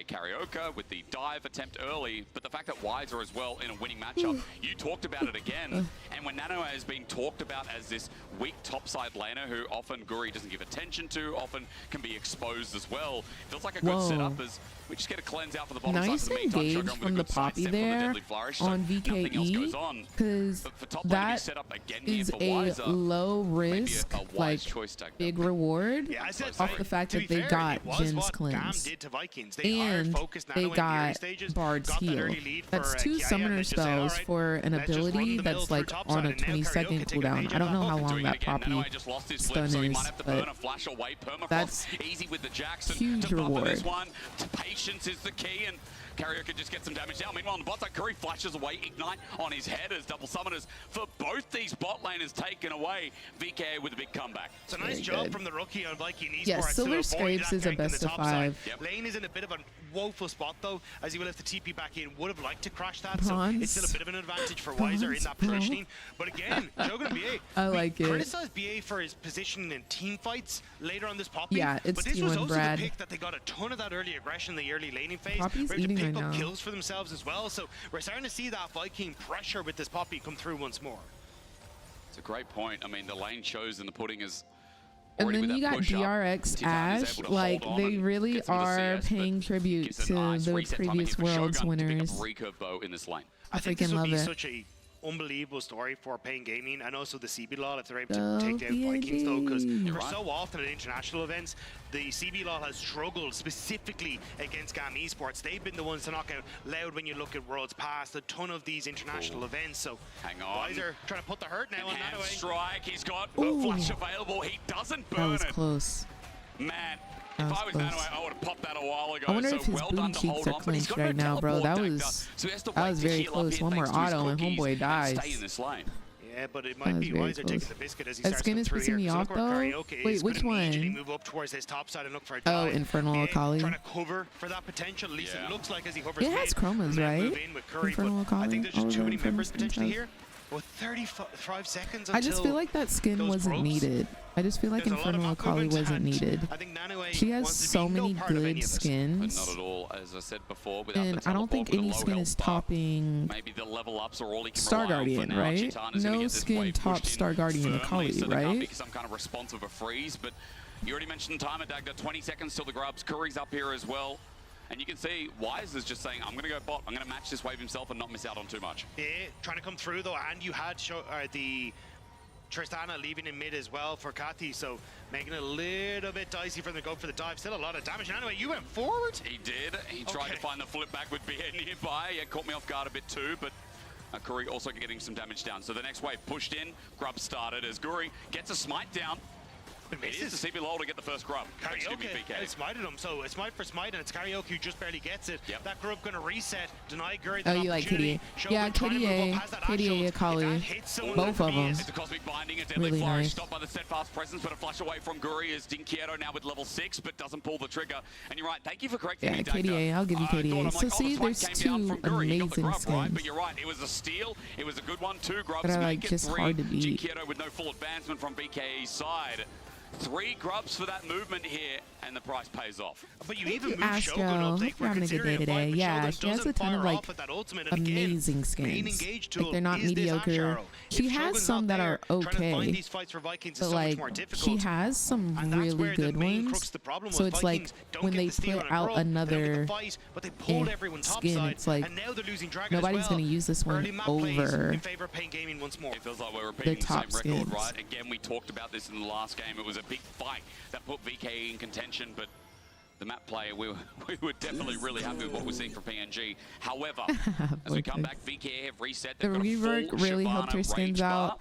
Speaker 2: Karaoke with the dive attempt early, but the fact that Weiser as well in a winning matchup, you talked about it again, and when Nano has been talked about as this weak topside laner who often Guri doesn't give attention to, often can be exposed as well, feels like a good setup as we just get a cleanse out for the bottom
Speaker 1: nice
Speaker 2: side. Nice
Speaker 1: engage from the Poppy there on VKE, because that is a low risk, like big reward off the fact that they got Jin's cleanse. And they got Bard's heal. That's 2 summoner spells for an ability that's like on a 20-second cooldown. I don't know how long that Poppy stun is, but that's huge reward.
Speaker 2: Patience is the key, and Karaoke just gets some damage down. Meanwhile, on the bot side, Curry flashes away Ignite on his head as double summoners for both these bot laners taken away. VKE with a big comeback.
Speaker 3: It's a nice job from the rookie on Viking Esports.
Speaker 1: Yeah, Silver Scrapes is a best of 5.
Speaker 3: Yep. Lane is in a bit of a woeful spot though, as he will have to TP back in. Would have liked to crash that, so it's still a bit of an advantage for Weiser in that positioning. But again, Shogun and BA,
Speaker 1: I like it.
Speaker 3: Criticized BA for his positioning in team fights later on this Poppy.
Speaker 1: Yeah, it's
Speaker 3: but this was also
Speaker 1: Brad.
Speaker 3: the pick that they got a ton of that early aggression in the early laning phase.
Speaker 1: Poppy's
Speaker 3: We're able to pick
Speaker 1: right
Speaker 3: up
Speaker 1: now.
Speaker 3: kills for themselves as well. So we're starting to see that Viking pressure with this Poppy come through once more.
Speaker 2: It's a great point. I mean, the lane shows and the pudding is.
Speaker 1: And then you got DRX Ash, like they really are paying tribute to the previous Worlds winners. I freaking love it.
Speaker 3: Such a unbelievable story for Pain Gaming and also the CB LOL if they're able to take down Vikings though, because so often at international events the CB LOL has struggled specifically against GAM Esports. They've been the ones to knock out Loud when you look at Worlds past a ton of these international events. So
Speaker 2: hang on,
Speaker 3: Weiser trying to put the hurt now on that away.
Speaker 2: Strike, he's got a flash available, he doesn't burn it.
Speaker 1: That was close.
Speaker 2: Man, if I was Nano, I would have popped that a while ago.
Speaker 1: I wonder if his booty cheeks are clenched right now, bro. That was very close. One more auto and homeboy dies.
Speaker 3: Yeah, but it might be Weiser taking the biscuit as he starts
Speaker 1: skin is
Speaker 3: through
Speaker 1: pissing
Speaker 3: here.
Speaker 1: me off though. Wait, which one?
Speaker 3: Move up towards his top side and look for a
Speaker 1: oh,
Speaker 3: dive.
Speaker 1: Infernal Akali.
Speaker 3: Trying to cover for that potential. At least it looks like as he hovers.
Speaker 1: It has chromas, right? Infernal Akali.
Speaker 3: I think there's just too many members potentially here. Well, 35 seconds until
Speaker 1: I just feel like that skin wasn't needed. I just feel like Infernal Akali wasn't needed. She has so many good skins.
Speaker 2: But not at all, as I said before.
Speaker 1: And I don't think any skin is topping
Speaker 2: maybe the level ups are all he can
Speaker 1: Star Guardian, right? No skin tops Star Guardian Akali,
Speaker 2: so
Speaker 1: right?
Speaker 2: Be some kind of response of a freeze, but you already mentioned timer, Dagda. 20 seconds till the grubs. Curry's up here as well. And you can see Wise is just saying, I'm going to go bot. I'm going to match this wave himself and not miss out on too much.
Speaker 3: Yeah, trying to come through though, and you had the Tristana leaving in mid as well for Kathy, so making it a little bit dicey for them to go for the dive. Still a lot of damage. And anyway, you went forward?
Speaker 2: He did. He tried to find the flip back with BA nearby. It caught me off guard a bit too, but Guri also getting some damage down. So the next wave pushed in. Grub started as Guri gets a smite down. It is the CB LOL to get the first grub.
Speaker 3: Karaoke smited him, so it's smite for smite, and it's Karaoke who just barely gets it.
Speaker 2: Yep.
Speaker 3: That grub gonna reset, deny Guri.
Speaker 1: Oh, you like KDA? Yeah, KDA, Akali, both of them.
Speaker 2: It's a cosmic binding, a deadly
Speaker 1: really
Speaker 2: flourish,
Speaker 1: nice.
Speaker 2: stopped by the steadfast presence, but a flash away from Guri is Jinquieto now with level 6, but doesn't pull the trigger. And you're right, thank you for correcting me, Dagda.
Speaker 1: KDA, I'll give you KDA. So see, there's two amazing skins.
Speaker 2: Right, but you're right, it was a steal, it was a good one, 2 grubs,
Speaker 1: but
Speaker 2: make it
Speaker 1: just
Speaker 2: 3.
Speaker 1: hard to beat.
Speaker 2: Jinquieto with no full advancement from VKE's side. 3 grubs for that movement here, and the price pays off.
Speaker 3: But you even move Shogun up, like,
Speaker 1: we're having a good day today. Yeah, she has a ton of like amazing skins. Like they're not mediocre. She has some that are okay, but like she has some really good ones. So it's like when they put out another skin, it's like nobody's gonna use this one over the top skins.
Speaker 2: Right? Again, we talked about this in the last game. It was a big fight that put VKE in contention, but the map play, we were definitely really happy with what we're seeing from PNG. However, as we come back, VKE have reset.
Speaker 1: The rework really helped her skins out.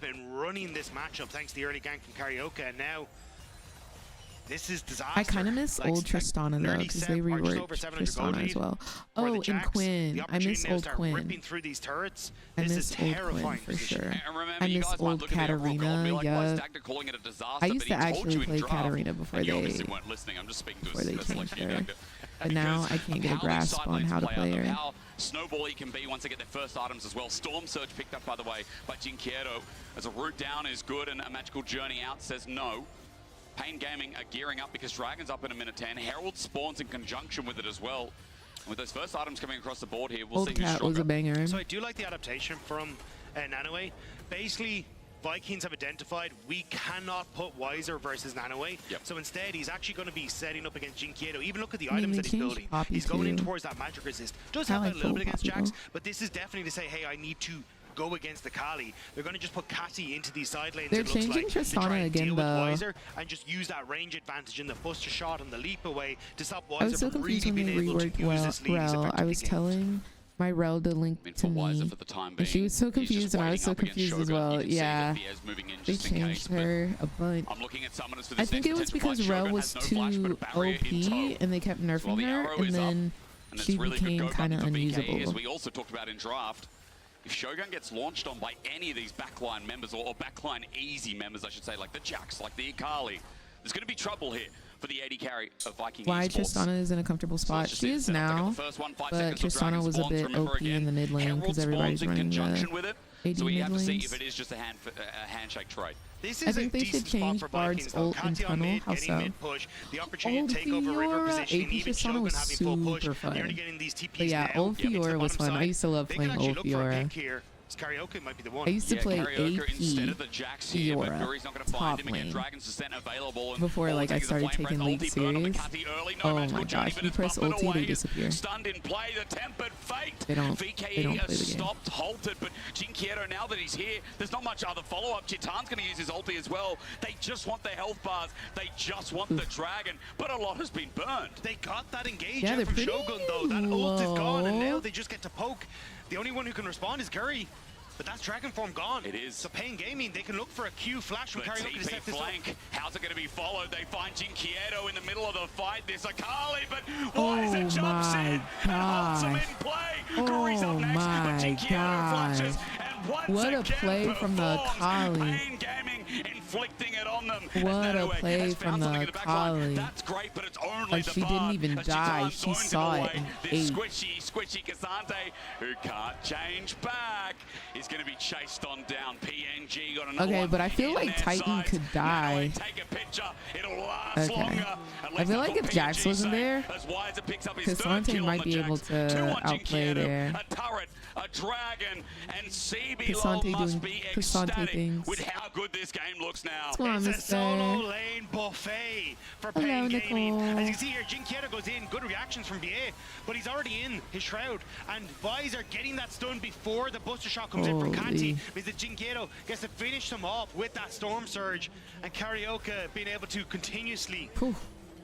Speaker 3: been running this matchup thanks to the early gank from Karaoke, and now this is disaster.
Speaker 1: I kind of miss old Tristana though, because they reworked Tristana as well. Oh, and Quinn. I miss old Quinn.
Speaker 3: Through these turrets.
Speaker 1: I miss old Quinn for sure. I miss old Katarina. Yeah. I used to actually play Katarina before they changed her. But now I can't get a grasp on how to play her.
Speaker 2: How snowball-y can be once they get their first items as well. Storm Surge picked up, by the way, by Jinkiero. As a route down is good and a magical journey out says no. Pain Gaming are gearing up because Dragon's up in a minute 10. Herald spawns in conjunction with it as well. And with those first items coming across the board here, we'll see who's stronger.
Speaker 1: Was a banger.
Speaker 3: So I do like the adaptation from Nanoe. Basically, Vikings have identified we cannot put Wiser versus Nanoe.
Speaker 2: Yep.
Speaker 3: So instead, he's actually going to be setting up against Jinkieto. Even look at the items that he's building. He's going in towards that magic resist. Does have a little bit against Jax, but this is definitely to say, hey, I need to go against the Kali. They're going to just put Cassie into these side lanes.
Speaker 1: They're changing Tristana again, though.
Speaker 3: And just use that range advantage in the buster shot and the leap away to stop Wiser from really being able to use this lead.
Speaker 1: I was telling my Rel to link to me, and she was so confused, and I was so confused as well. Yeah, they changed her a bunch. I think it was because Rel was too OP, and they kept nerfing her, and then she became kind of unusable.
Speaker 2: As we also talked about in draft, if Shogun gets launched on by any of these backline members, or backline easy members, I should say, like the Jax, like the Akali, there's going to be trouble here for the AD carry of Viking
Speaker 1: Why
Speaker 2: Esports.
Speaker 1: Tristana is in a comfortable spot. She is now, but Tristana was a bit OP in the mid lane because everybody's running the AD
Speaker 2: so we
Speaker 1: mid
Speaker 2: have to see
Speaker 1: lanes.
Speaker 2: if it is just a handshake trade.
Speaker 3: This
Speaker 1: I
Speaker 3: is
Speaker 1: think they should change Bard's ult in tunnel. How so? Old Fiora, AP Tristana was super fun. But yeah, old Fiora was fun. I used to love playing old Fiora.
Speaker 3: Karaoke might be the one.
Speaker 1: I used to play AP Fiora top lane before like I started taking League serious. Oh my gosh, you press ulti, they disappear. They don't play the game.
Speaker 2: Stopped, halted, but Jinkiero, now that he's here, there's not much other follow-up. Chitan's going to use his ulti as well. They just want the health bars. They just want the dragon, but a lot has been burned.
Speaker 3: They got that engage out from Shogun though. That ult is gone, and now they just get to poke. The only one who can respond is Curry. But that's Dragon Form gone.
Speaker 2: It is.
Speaker 3: So Pain Gaming, they can look for a Q flash from Karaoke to set this up.
Speaker 2: How's it going to be followed? They find Jinkieto in the middle of the fight. There's Akali, but Wiser jumps in and holds him in play. Curry's up next, but Jinkieto flashes. And
Speaker 1: what a play from the Akali.
Speaker 2: Pain Gaming inflicting it on them.
Speaker 1: What a play from the Akali.
Speaker 2: That's great, but it's only
Speaker 1: like she didn't even die. She saw it and ate.
Speaker 2: Squishy Cassante, who can't change back, is going to be chased on down. PNG got another one.
Speaker 1: But I feel like Titan could die.
Speaker 2: Take a picture. It'll last longer.
Speaker 1: I feel like if Jax wasn't there, Cassante might be able to outplay there.
Speaker 2: A turret, a dragon, and CB must be ecstatic with how good this game looks now.
Speaker 3: It's a solo lane buffet for Pain Gaming. As you can see here, Jinkiero goes in, good reactions from BA, but he's already in his shroud. And Visor getting that stun before the buster shot comes in from Kanti, means that Jinkiero gets to finish them off with that Storm Surge, and Karaoke being able to continuously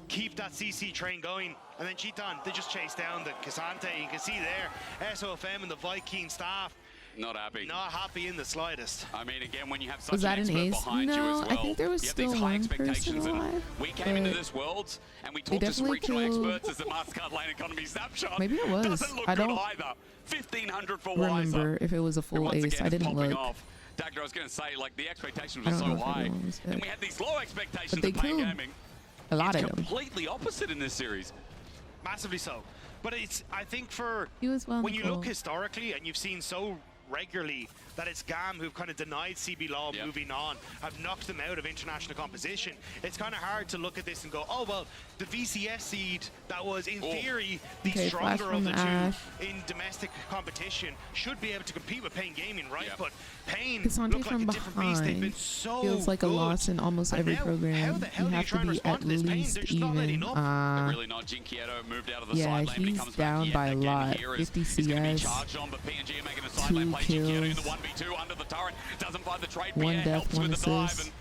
Speaker 3: keep that CC train going. And then Chitan, they just chase down the Cassante. You can see there, SOFM and the Viking staff.
Speaker 2: Not happy.
Speaker 3: Not happy in the slightest.
Speaker 2: I mean, again, when you have such an expert behind you as well,
Speaker 1: I think there was still one person alive.
Speaker 2: We came into this world and we talked as regional experts as the Mastercard lane economy snapshot.
Speaker 1: Maybe it was.
Speaker 2: I don't either. 1,500 for Wiser.
Speaker 1: Remember if it was a full ace. I didn't look.
Speaker 2: Dagger, I was going to say, like, the expectations were so high, and we had these low expectations of Pain Gaming.
Speaker 1: A lot of them.
Speaker 2: Completely opposite in this series.
Speaker 3: Massively so. But it's, I think for when you look historically and you've seen so regularly that it's GAM who've kind of denied CB Law moving on, have knocked them out of international competition. It's kind of hard to look at this and go, oh, well, the VCS seed that was in theory the stronger of the two in domestic competition should be able to compete with Pain Gaming, right? But Pain look like a different beast. They've been so
Speaker 1: feels like a loss in almost every program. You have to be at least even.
Speaker 2: Really not. Jinkiero moved out of the side lane,
Speaker 1: he's down by a lot. 50 CS, 2 kills, 1 death, 1 assist.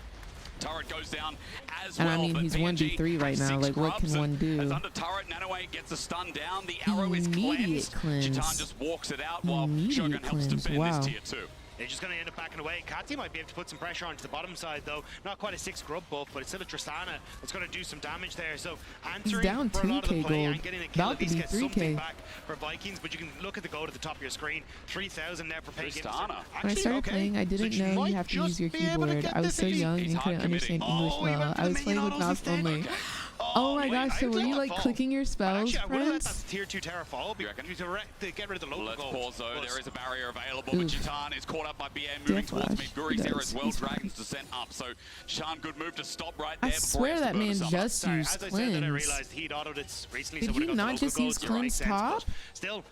Speaker 2: Turret goes down as
Speaker 1: and I mean, he's 1v3 right now. Like, what can one do?
Speaker 2: As under turret, Nanoe gets a stun down. The arrow is cleansed. Chitan just walks it out while Shogun helps defend this tier 2.
Speaker 3: They're just going to end up backing away. Kati might be able to put some pressure onto the bottom side, though. Not quite a 6 grub buff, but it's still a Tristana that's going to do some damage there. So answering
Speaker 1: down
Speaker 3: for a lot of the
Speaker 1: 2K
Speaker 3: play
Speaker 1: gold.
Speaker 3: and getting a kill,
Speaker 1: About
Speaker 3: at
Speaker 1: to
Speaker 3: least
Speaker 1: be
Speaker 3: get
Speaker 1: 3K.
Speaker 3: something back for Vikings. But you can look at the gold at the top of your screen. 3,000 now for paying.
Speaker 1: When I started playing, I didn't know you have to use your keyboard. I was so young and couldn't understand English well. I was playing with mouse only. Oh my gosh, so were you like clicking your spells,
Speaker 3: Actually, I would have let
Speaker 1: friends?
Speaker 3: that tier 2 Terra fall to get rid of the local
Speaker 2: Let's
Speaker 3: gold.
Speaker 2: pause though, there is a barrier available,
Speaker 1: Oof.
Speaker 2: but Chitan is caught up by BA moving towards
Speaker 1: Flash.
Speaker 2: mid. Guri's
Speaker 1: He
Speaker 2: there
Speaker 1: does.
Speaker 2: as well,
Speaker 1: He's fine.
Speaker 2: Dragons descent up, so Shan, good move to stop right there
Speaker 1: I
Speaker 2: before
Speaker 1: swear
Speaker 2: he has to
Speaker 1: that
Speaker 2: burn
Speaker 1: man
Speaker 2: us up.
Speaker 1: just
Speaker 3: Sorry,
Speaker 1: used
Speaker 3: as I said that, I
Speaker 1: cleanse.
Speaker 3: realized he'd autoed it recently.
Speaker 1: Did
Speaker 3: so
Speaker 1: you
Speaker 3: when got the
Speaker 1: not
Speaker 3: local
Speaker 1: just use
Speaker 3: gold, you're right,
Speaker 1: cleanse
Speaker 3: sense,
Speaker 1: top?
Speaker 3: but still,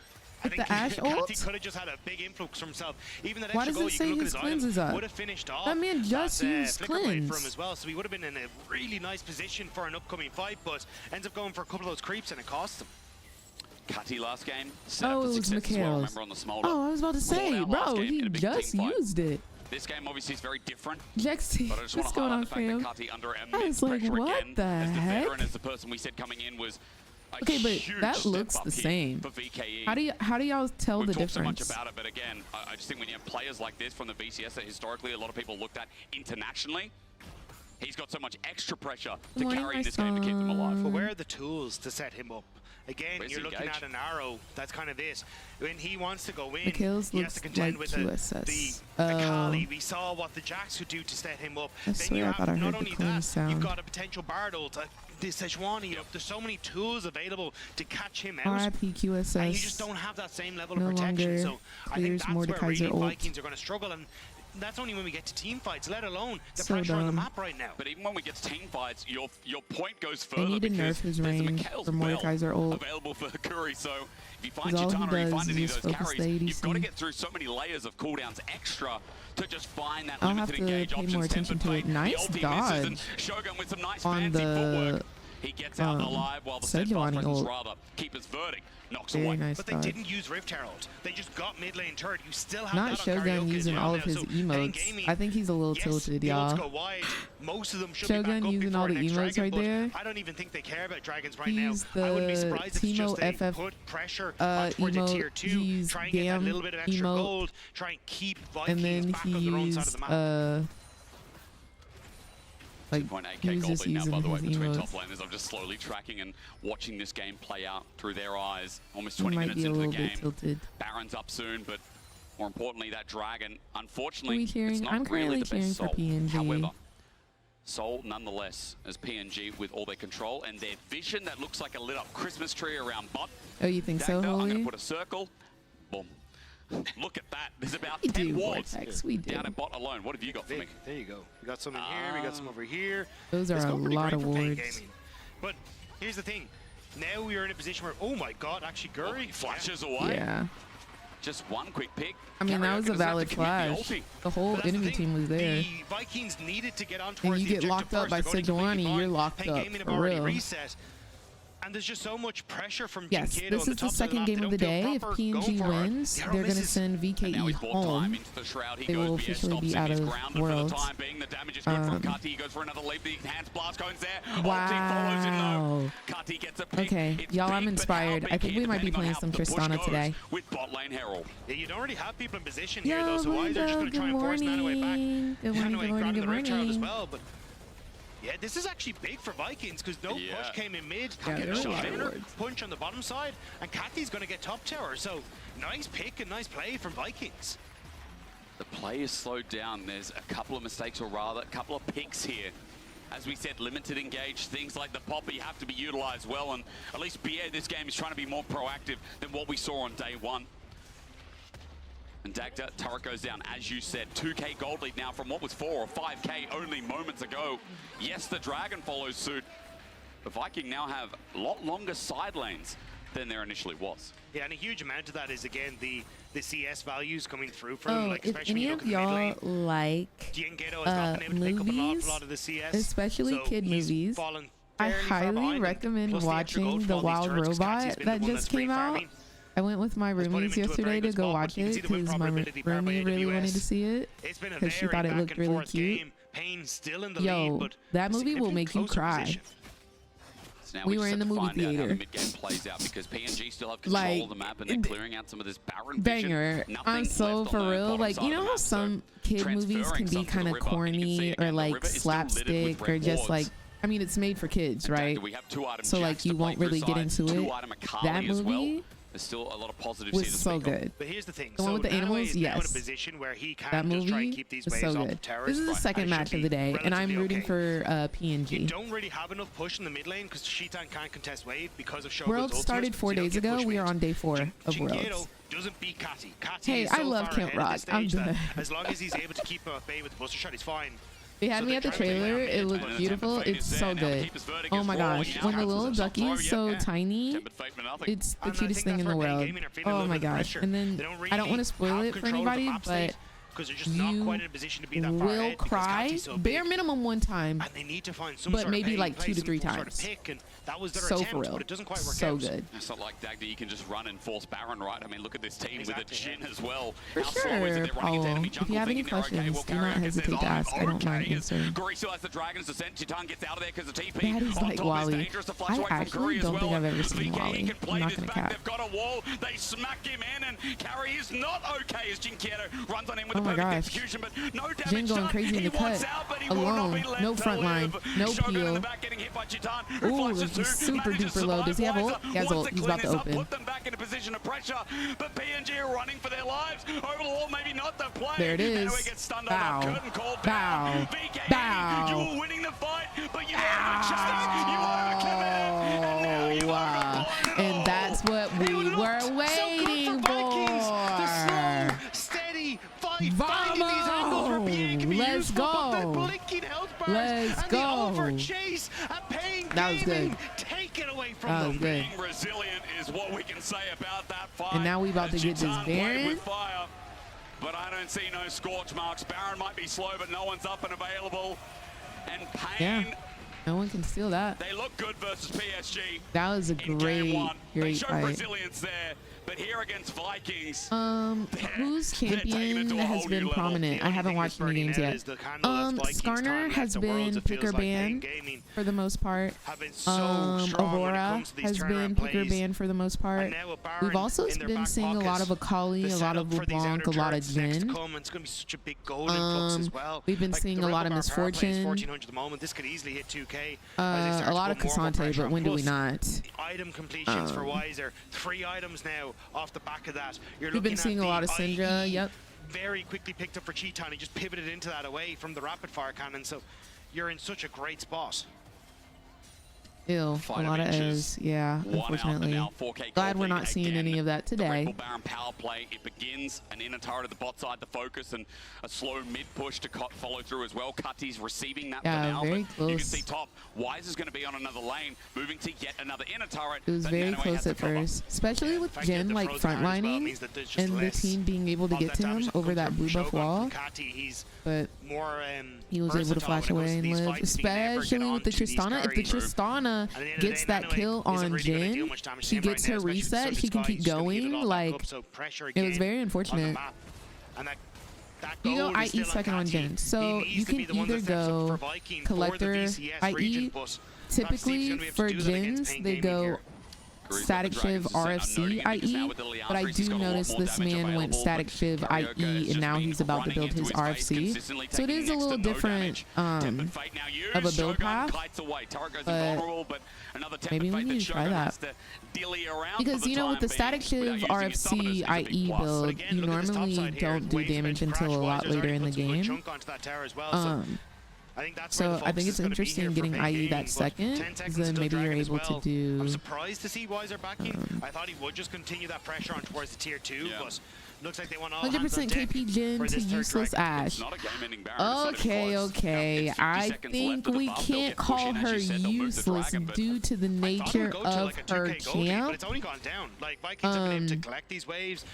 Speaker 3: I
Speaker 1: With
Speaker 3: think
Speaker 1: the Ashe
Speaker 3: Kati
Speaker 1: ult?
Speaker 3: could have just had a big influx for himself. Even that
Speaker 1: Why
Speaker 3: extra
Speaker 1: does
Speaker 3: goal,
Speaker 1: it
Speaker 3: you
Speaker 1: say
Speaker 3: can look at
Speaker 1: his
Speaker 3: his
Speaker 1: cleanse
Speaker 3: item,
Speaker 1: is up?
Speaker 3: would have finished off
Speaker 1: That man just
Speaker 3: that,
Speaker 1: used
Speaker 3: flicker blade
Speaker 1: cleanse.
Speaker 3: for him as well, so he would have been in a really nice position for an upcoming fight, but ends up going for a couple of those creeps and it costs him.
Speaker 2: Cutty last game, set
Speaker 1: Oh,
Speaker 2: up
Speaker 1: it
Speaker 2: for
Speaker 1: was
Speaker 2: success as well,
Speaker 1: Mikhail's.
Speaker 2: remember on the smolder.
Speaker 1: Oh, I was about to say,
Speaker 2: Called out last
Speaker 1: bro,
Speaker 2: game in
Speaker 1: he
Speaker 2: a big
Speaker 1: just
Speaker 2: team fight.
Speaker 1: used it.
Speaker 2: This game obviously is very different,
Speaker 1: Jexy,
Speaker 2: but I just want
Speaker 1: what's
Speaker 2: to
Speaker 1: going
Speaker 2: highlight
Speaker 1: on,
Speaker 2: the fact that
Speaker 1: fam?
Speaker 2: Cutty under
Speaker 1: I
Speaker 2: immense
Speaker 1: was like,
Speaker 2: pressure
Speaker 1: what
Speaker 2: again,
Speaker 1: the
Speaker 2: as the
Speaker 1: heck?
Speaker 2: veteran, as the person we said coming in was a
Speaker 1: Okay, but
Speaker 2: huge
Speaker 1: that
Speaker 2: step
Speaker 1: looks
Speaker 2: up
Speaker 1: the
Speaker 2: here
Speaker 1: same.
Speaker 2: for VKE.
Speaker 1: How do y'all tell
Speaker 2: We've
Speaker 1: the
Speaker 2: talked so much
Speaker 1: difference?
Speaker 2: about it, but again, I just think when you have players like this from the BCS that historically a lot of people looked at internationally, he's got so much extra pressure to
Speaker 1: Good morning,
Speaker 2: carry
Speaker 1: my
Speaker 2: in this game to keep them alive.
Speaker 3: But where are the tools to set him up? Again,
Speaker 2: Where's
Speaker 3: you're
Speaker 2: he
Speaker 3: looking
Speaker 2: engaged?
Speaker 3: at an arrow. That's kind of it. When he wants to go in,
Speaker 1: Mikhail's
Speaker 3: he has to
Speaker 1: looks
Speaker 3: contend
Speaker 1: like
Speaker 3: with
Speaker 1: QSS.
Speaker 3: the Akali. We saw what the Jacks could do to set him up.
Speaker 1: I
Speaker 3: Then
Speaker 1: swear
Speaker 3: you
Speaker 1: I
Speaker 3: have
Speaker 1: thought I
Speaker 3: not
Speaker 1: heard the
Speaker 3: only
Speaker 1: clean
Speaker 3: that,
Speaker 1: sound.
Speaker 3: you've got a potential Bard ult, the Sejuani. There's so many tools available to catch him out.
Speaker 1: RIP QSS.
Speaker 3: And you just don't have that same level
Speaker 1: no
Speaker 3: of protection.
Speaker 1: longer
Speaker 3: So I think
Speaker 1: clears
Speaker 3: that's where
Speaker 1: Mordekaiser
Speaker 3: really
Speaker 1: ult.
Speaker 3: Vikings are going to struggle. And that's only when we get to team fights, let alone the
Speaker 1: So
Speaker 3: pressure on the
Speaker 1: dumb.
Speaker 3: map right now.
Speaker 2: But even when we get to team fights, your point goes
Speaker 1: They
Speaker 2: further
Speaker 1: need to
Speaker 2: because
Speaker 1: nerf his
Speaker 2: there's a
Speaker 1: range
Speaker 2: Mikhail's
Speaker 1: for
Speaker 2: bell
Speaker 1: Mordekaiser ult.
Speaker 2: available for Kuri. So if you find
Speaker 1: 'Cause all he
Speaker 2: Chitana or you
Speaker 1: does
Speaker 2: find
Speaker 1: is
Speaker 2: any of
Speaker 1: just
Speaker 2: those
Speaker 1: focus
Speaker 2: carries,
Speaker 1: the
Speaker 2: you've got to
Speaker 1: ADC.
Speaker 2: get through so many layers of cooldowns extra to just find that
Speaker 1: I'll have
Speaker 2: limited
Speaker 1: to
Speaker 2: engage
Speaker 1: pay
Speaker 2: options.
Speaker 1: more attention to it. Nice dodge
Speaker 2: Shogun with some nice
Speaker 1: on
Speaker 2: fancy footwork.
Speaker 1: the
Speaker 2: He gets out alive while the
Speaker 1: Sejuani
Speaker 2: steadfast presence
Speaker 1: ult.
Speaker 2: rather keepers verdict knocks
Speaker 1: Very
Speaker 2: away.
Speaker 1: nice
Speaker 3: But they
Speaker 1: dodge.
Speaker 3: didn't use Rift Herald. They just got mid lane turret. You still have
Speaker 1: Not
Speaker 3: that on
Speaker 1: Shogun
Speaker 3: karaoke
Speaker 1: using
Speaker 3: as
Speaker 1: all
Speaker 3: well
Speaker 1: of
Speaker 3: now.
Speaker 1: his
Speaker 3: So
Speaker 1: emotes.
Speaker 3: Gaming,
Speaker 1: I think he's a little
Speaker 3: yes,
Speaker 1: tilted,
Speaker 3: the ults
Speaker 1: y'all.
Speaker 3: go wide. Most of them should
Speaker 1: Shogun
Speaker 3: be back up
Speaker 1: using
Speaker 3: before
Speaker 1: all the
Speaker 3: next
Speaker 1: emotes
Speaker 3: dragon,
Speaker 1: right
Speaker 3: but
Speaker 1: there.
Speaker 3: I don't even think they care about dragons right
Speaker 1: He's
Speaker 3: now. I wouldn't be
Speaker 1: the
Speaker 3: surprised if it's
Speaker 1: Teemo
Speaker 3: just they
Speaker 1: FF
Speaker 3: put pressure on towards a
Speaker 1: emote.
Speaker 3: tier 2,
Speaker 1: He's
Speaker 3: try and get that
Speaker 1: Gam
Speaker 3: little bit of extra
Speaker 1: emote.
Speaker 3: gold, try and keep
Speaker 1: And
Speaker 3: Vikings
Speaker 1: then
Speaker 3: back
Speaker 1: he
Speaker 3: on their own side of
Speaker 1: used
Speaker 3: the map.
Speaker 1: like
Speaker 2: 2.8k
Speaker 1: he was
Speaker 2: gold
Speaker 1: just
Speaker 2: lead now, by
Speaker 1: using
Speaker 2: the way,
Speaker 1: his
Speaker 2: between
Speaker 1: emotes.
Speaker 2: top laners. I'm just slowly tracking and watching this game play out through their eyes. Almost
Speaker 1: He
Speaker 2: 20
Speaker 1: might
Speaker 2: minutes
Speaker 1: be a
Speaker 2: into the
Speaker 1: little bit
Speaker 2: game.
Speaker 1: tilted.
Speaker 2: Baron's up soon, but more importantly, that dragon,
Speaker 1: Who
Speaker 2: unfortunately,
Speaker 1: we cheering?
Speaker 2: it's not
Speaker 1: I'm
Speaker 2: really
Speaker 1: currently
Speaker 2: the
Speaker 1: cheering
Speaker 2: best
Speaker 1: for
Speaker 2: Soul.
Speaker 1: PNG.
Speaker 2: However, Soul, nonetheless, as PNG with all their control and their vision that looks like a lit up Christmas tree around bot.
Speaker 1: Oh, you think so,
Speaker 2: Dagda, I'm going
Speaker 1: Holy?
Speaker 2: to put a circle. Boom. Look at that. There's about
Speaker 1: We
Speaker 2: 10
Speaker 1: do,
Speaker 2: wards
Speaker 1: Vortex, we do.
Speaker 2: down at bot alone. What have you got for me?
Speaker 3: There you go. We got some in here, we got some over here.
Speaker 1: Those are
Speaker 3: It's
Speaker 1: a
Speaker 3: going pretty
Speaker 1: lot
Speaker 3: great
Speaker 1: of
Speaker 3: for Pain
Speaker 1: wards.
Speaker 3: Gaming. But here's the thing. Now we are in a position where, oh my god, actually Guri
Speaker 2: Flashes away.
Speaker 1: Yeah.
Speaker 2: Just one quick pick.
Speaker 1: I mean, that was a
Speaker 2: Karaoke doesn't have
Speaker 1: valid
Speaker 2: to commit the
Speaker 1: flash.
Speaker 2: ulti.
Speaker 1: The whole
Speaker 3: But that's the
Speaker 1: enemy
Speaker 3: thing,
Speaker 1: team was there.
Speaker 3: The Vikings needed to get on
Speaker 1: And
Speaker 3: towards
Speaker 1: you
Speaker 3: the
Speaker 1: get
Speaker 3: objective
Speaker 1: locked up
Speaker 3: first.
Speaker 1: by
Speaker 3: They're going completely
Speaker 1: Sejuani,
Speaker 3: blind.
Speaker 1: you're locked
Speaker 3: Pain
Speaker 1: up,
Speaker 3: Gaming have
Speaker 1: for
Speaker 3: already
Speaker 1: real.
Speaker 3: reset. And there's just so much pressure from
Speaker 1: Yes,
Speaker 3: Jinkido
Speaker 1: this
Speaker 3: on the
Speaker 1: is the
Speaker 3: top
Speaker 1: second
Speaker 3: map.
Speaker 1: game
Speaker 3: They
Speaker 1: of the
Speaker 3: don't
Speaker 1: day.
Speaker 3: feel
Speaker 1: If
Speaker 3: proper
Speaker 1: PNG
Speaker 3: going for it.
Speaker 1: wins,
Speaker 3: The arrow
Speaker 1: they're going to
Speaker 3: misses.
Speaker 1: send
Speaker 2: And now
Speaker 1: VKE
Speaker 2: he's bought time
Speaker 1: home.
Speaker 2: into the shroud. He
Speaker 1: They will
Speaker 2: goes BS,
Speaker 1: officially
Speaker 2: stops
Speaker 1: be
Speaker 2: him.
Speaker 1: out
Speaker 2: He's
Speaker 1: of
Speaker 2: grounded for
Speaker 1: Worlds.
Speaker 2: the time being. The damage is good from Kati. He goes for another leap. The enhanced blast goes there. Ulti follows him
Speaker 1: Wow.
Speaker 2: though. Kati gets a pick.
Speaker 1: Okay,
Speaker 2: It's
Speaker 1: y'all,
Speaker 2: big,
Speaker 1: I'm
Speaker 2: but
Speaker 1: inspired.
Speaker 2: how
Speaker 1: I
Speaker 2: big
Speaker 1: think
Speaker 2: here,
Speaker 1: we might be
Speaker 2: depending on
Speaker 1: playing
Speaker 2: how
Speaker 1: some
Speaker 2: the push
Speaker 1: Tristana
Speaker 2: goes
Speaker 1: today.
Speaker 2: with bot lane Herald.
Speaker 3: Yeah, you don't already have people in position here,
Speaker 1: Yo,
Speaker 3: though, so why they're just going to try and force Manaway back.
Speaker 1: Good morning,
Speaker 3: Manaway
Speaker 1: good morning,
Speaker 3: grabbing
Speaker 1: good
Speaker 3: the Rift Herald as
Speaker 1: morning.
Speaker 3: well, but yeah, this is actually big for Vikings because no
Speaker 2: Yeah.
Speaker 3: push came in mid.
Speaker 1: Yeah,
Speaker 3: Get
Speaker 1: there
Speaker 3: no
Speaker 1: are a lot of
Speaker 3: counter
Speaker 1: wards.
Speaker 3: punch on the bottom side, and Kati's going to get top tower. So nice pick and nice play from Vikings.
Speaker 2: The play is slowed down. There's a couple of mistakes, or rather, a couple of picks here. As we said, limited engage, things like the poppy have to be utilized well, and at least BA this game is trying to be more proactive than what we saw on day one. And Dagda, turret goes down, as you said. 2k gold lead now from what was 4 or 5k only moments ago. Yes, the Dragon follows suit. The Viking now have a lot longer side lanes than there initially was.
Speaker 3: Yeah, and a huge amount of that is, again, the CS values coming through from
Speaker 1: Oh,
Speaker 3: like,
Speaker 1: if
Speaker 3: especially
Speaker 1: any
Speaker 3: when
Speaker 1: of
Speaker 3: you look
Speaker 1: y'all
Speaker 3: at the mid lane.
Speaker 1: like
Speaker 3: Jinkido has not been able to pick up an
Speaker 1: movies,
Speaker 3: awful lot of the CS.
Speaker 1: especially
Speaker 3: so
Speaker 1: kid
Speaker 3: he's
Speaker 1: movies,
Speaker 3: fallen
Speaker 1: I
Speaker 3: fairly far
Speaker 1: highly
Speaker 3: behind, and
Speaker 1: recommend
Speaker 3: plus the extra gold
Speaker 1: watching
Speaker 3: for
Speaker 1: The
Speaker 3: all these
Speaker 1: Wild
Speaker 3: turrets, 'cause Kati's
Speaker 1: Robot
Speaker 3: been
Speaker 1: that
Speaker 3: the one
Speaker 1: just
Speaker 3: that's
Speaker 1: came out.
Speaker 3: refarming.
Speaker 1: I went with my
Speaker 3: put him
Speaker 1: roomies
Speaker 3: into a
Speaker 1: yesterday
Speaker 3: very
Speaker 1: to
Speaker 3: good
Speaker 1: go
Speaker 3: spot,
Speaker 1: watch
Speaker 3: but you can
Speaker 1: it
Speaker 3: see the win
Speaker 1: because my
Speaker 3: probability powered by
Speaker 1: roomie really wanted
Speaker 3: AWS.
Speaker 1: to see it
Speaker 3: It's been a
Speaker 1: because she
Speaker 3: very
Speaker 1: thought it
Speaker 3: back
Speaker 1: looked
Speaker 3: and
Speaker 1: really
Speaker 3: forth
Speaker 1: cute.
Speaker 3: game. Pain still in the
Speaker 1: Yo,
Speaker 3: lead, but
Speaker 1: that
Speaker 3: a
Speaker 1: movie will
Speaker 3: significant
Speaker 1: make you
Speaker 3: closer
Speaker 1: cry.
Speaker 3: position.
Speaker 2: Now
Speaker 1: we were in the movie
Speaker 2: find out how
Speaker 1: theater.
Speaker 2: the mid-game plays out because PNG still have control of the map and they're clearing out some of this barren vision.
Speaker 1: Banger. I'm so for real. Like, you know how some kid movies can be kind of corny or like slapstick or just like, I mean, it's made for kids, right? So like you won't really get into it. That movie
Speaker 2: there's still a lot of positives
Speaker 1: was so good.
Speaker 3: But here's the thing.
Speaker 1: The one with the animals,
Speaker 3: yes.
Speaker 1: yes.
Speaker 3: In a position where he can
Speaker 1: That
Speaker 3: just try and
Speaker 1: movie
Speaker 3: keep these
Speaker 1: was
Speaker 3: waves
Speaker 1: so
Speaker 3: off
Speaker 1: good.
Speaker 3: terrorists.
Speaker 1: This is the second match of the day, and I'm rooting for PNG.
Speaker 3: You don't really have enough push in the mid lane because Shitan can't contest wave because of Shogun's
Speaker 1: Worlds started 4 days ago. We are on day 4 of Worlds.
Speaker 3: Doesn't beat Kati.
Speaker 1: Hey, I love Camp Rock. I'm done.
Speaker 3: As long as he's able to keep him at bay with the Buster Shot, he's fine.
Speaker 1: They had me at the trailer. It looked beautiful. It's so good. Oh my gosh. When the little ducky is so tiny, it's the cutest thing in the world. Oh my gosh. And then I don't want to spoil it for anybody, but you will cry bare minimum 1 time, but maybe like 2 to 3 times. So for real, so good.
Speaker 2: It's not like Dagda, you can just run and force Baron, right? I mean, look at this team with a Jhin as well.
Speaker 1: For sure, Paul. If you have any questions, do not hesitate to ask. I don't mind answering.
Speaker 2: Gori still has the Dragon's Descent. Chitan gets out of there because of TP.
Speaker 1: That is like Wally. I actually don't think I've ever seen Wally. I'm not gonna cap.
Speaker 2: They've got a wall. They smack him in, and Carry is not okay as Jinkiero runs on him with
Speaker 1: oh my gosh.
Speaker 2: execution, but no damage.
Speaker 1: Jhin going crazy in the cut. Alone. No front line. No peel. Ooh, he's super duper low. Does he have ult? He has ult. He's about to open.
Speaker 2: Put them back in a position of pressure, but PNG are running for their lives. Overall, maybe not the play.
Speaker 1: There it is. Bow. Bow. Bow.
Speaker 2: You're winning the fight, but you overcommitted.
Speaker 1: And that's what we were waiting for.
Speaker 3: The slow, steady fight.
Speaker 1: Vamos! Let's go. Let's go. That was good.
Speaker 3: Take it away from
Speaker 1: that was good.
Speaker 2: Being resilient is what we can say about that fight.
Speaker 1: And now we about to get this Baron.
Speaker 2: But I don't see no scorch marks. Baron might be slow, but no one's up and available. And Pain.
Speaker 1: Yeah. No one can steal that.
Speaker 2: They look good versus PSG.
Speaker 1: That was a great fight.
Speaker 2: Resilience there, but here against Vikings.
Speaker 1: Whose champion has been prominent? I haven't watched any games yet. Skarner has been picker ban for the most part. Aurora has been picker ban for the most part. We've also been seeing a lot of Akali, a lot of LeBlanc, a lot of Jhin. We've been seeing a lot of Misfortune. A lot of Cassante, but when do we not?
Speaker 3: Item completions for Wiser. 3 items now off the back of that.
Speaker 1: We've been seeing a lot of Syndra. Yep.
Speaker 3: Very quickly picked up for Cheetan. He just pivoted into that away from the rapid fire cannon. So you're in such a great spot.
Speaker 1: Ew, a lot of O's. Yeah, unfortunately. Glad we're not seeing any of that today.
Speaker 2: Baron power play. It begins an inner turret at the bot side to focus and a slow mid push to follow through as well. Cutty's receiving that for now.
Speaker 1: Very close.
Speaker 2: You can see top. Wise is going to be on another lane, moving to yet another inner turret.
Speaker 1: It was very close at first, especially with Jhin like frontlining and the team being able to get to him over that blue buff wall. But he was able to flash away and live, especially with the Tristana. If the Tristana gets that kill on Jhin, she gets her reset, she can keep going. Like, it was very unfortunate. You go IE second on Jhin, so you can either go Collector IE. Typically for Jhins, they go Static Shiv RFC IE, but I do notice this man went Static Shiv IE and now he's about to build his RFC. So it is a little different of a build path, but maybe we need to try that. Because, you know, with the Static Shiv RFC IE build, you normally don't do damage until a lot later in the game. So I think it's interesting getting IE that second, because then maybe you're able to do...
Speaker 3: I'm surprised to see Wiser backing. I thought he would just continue that pressure on towards the tier 2, but looks like they want all
Speaker 1: 100% KP Jhin to useless Ashe. Okay. I think we can't call her useless due to the nature of her camp.
Speaker 3: It's only gone down. Like, Vikings have been able to collect these waves.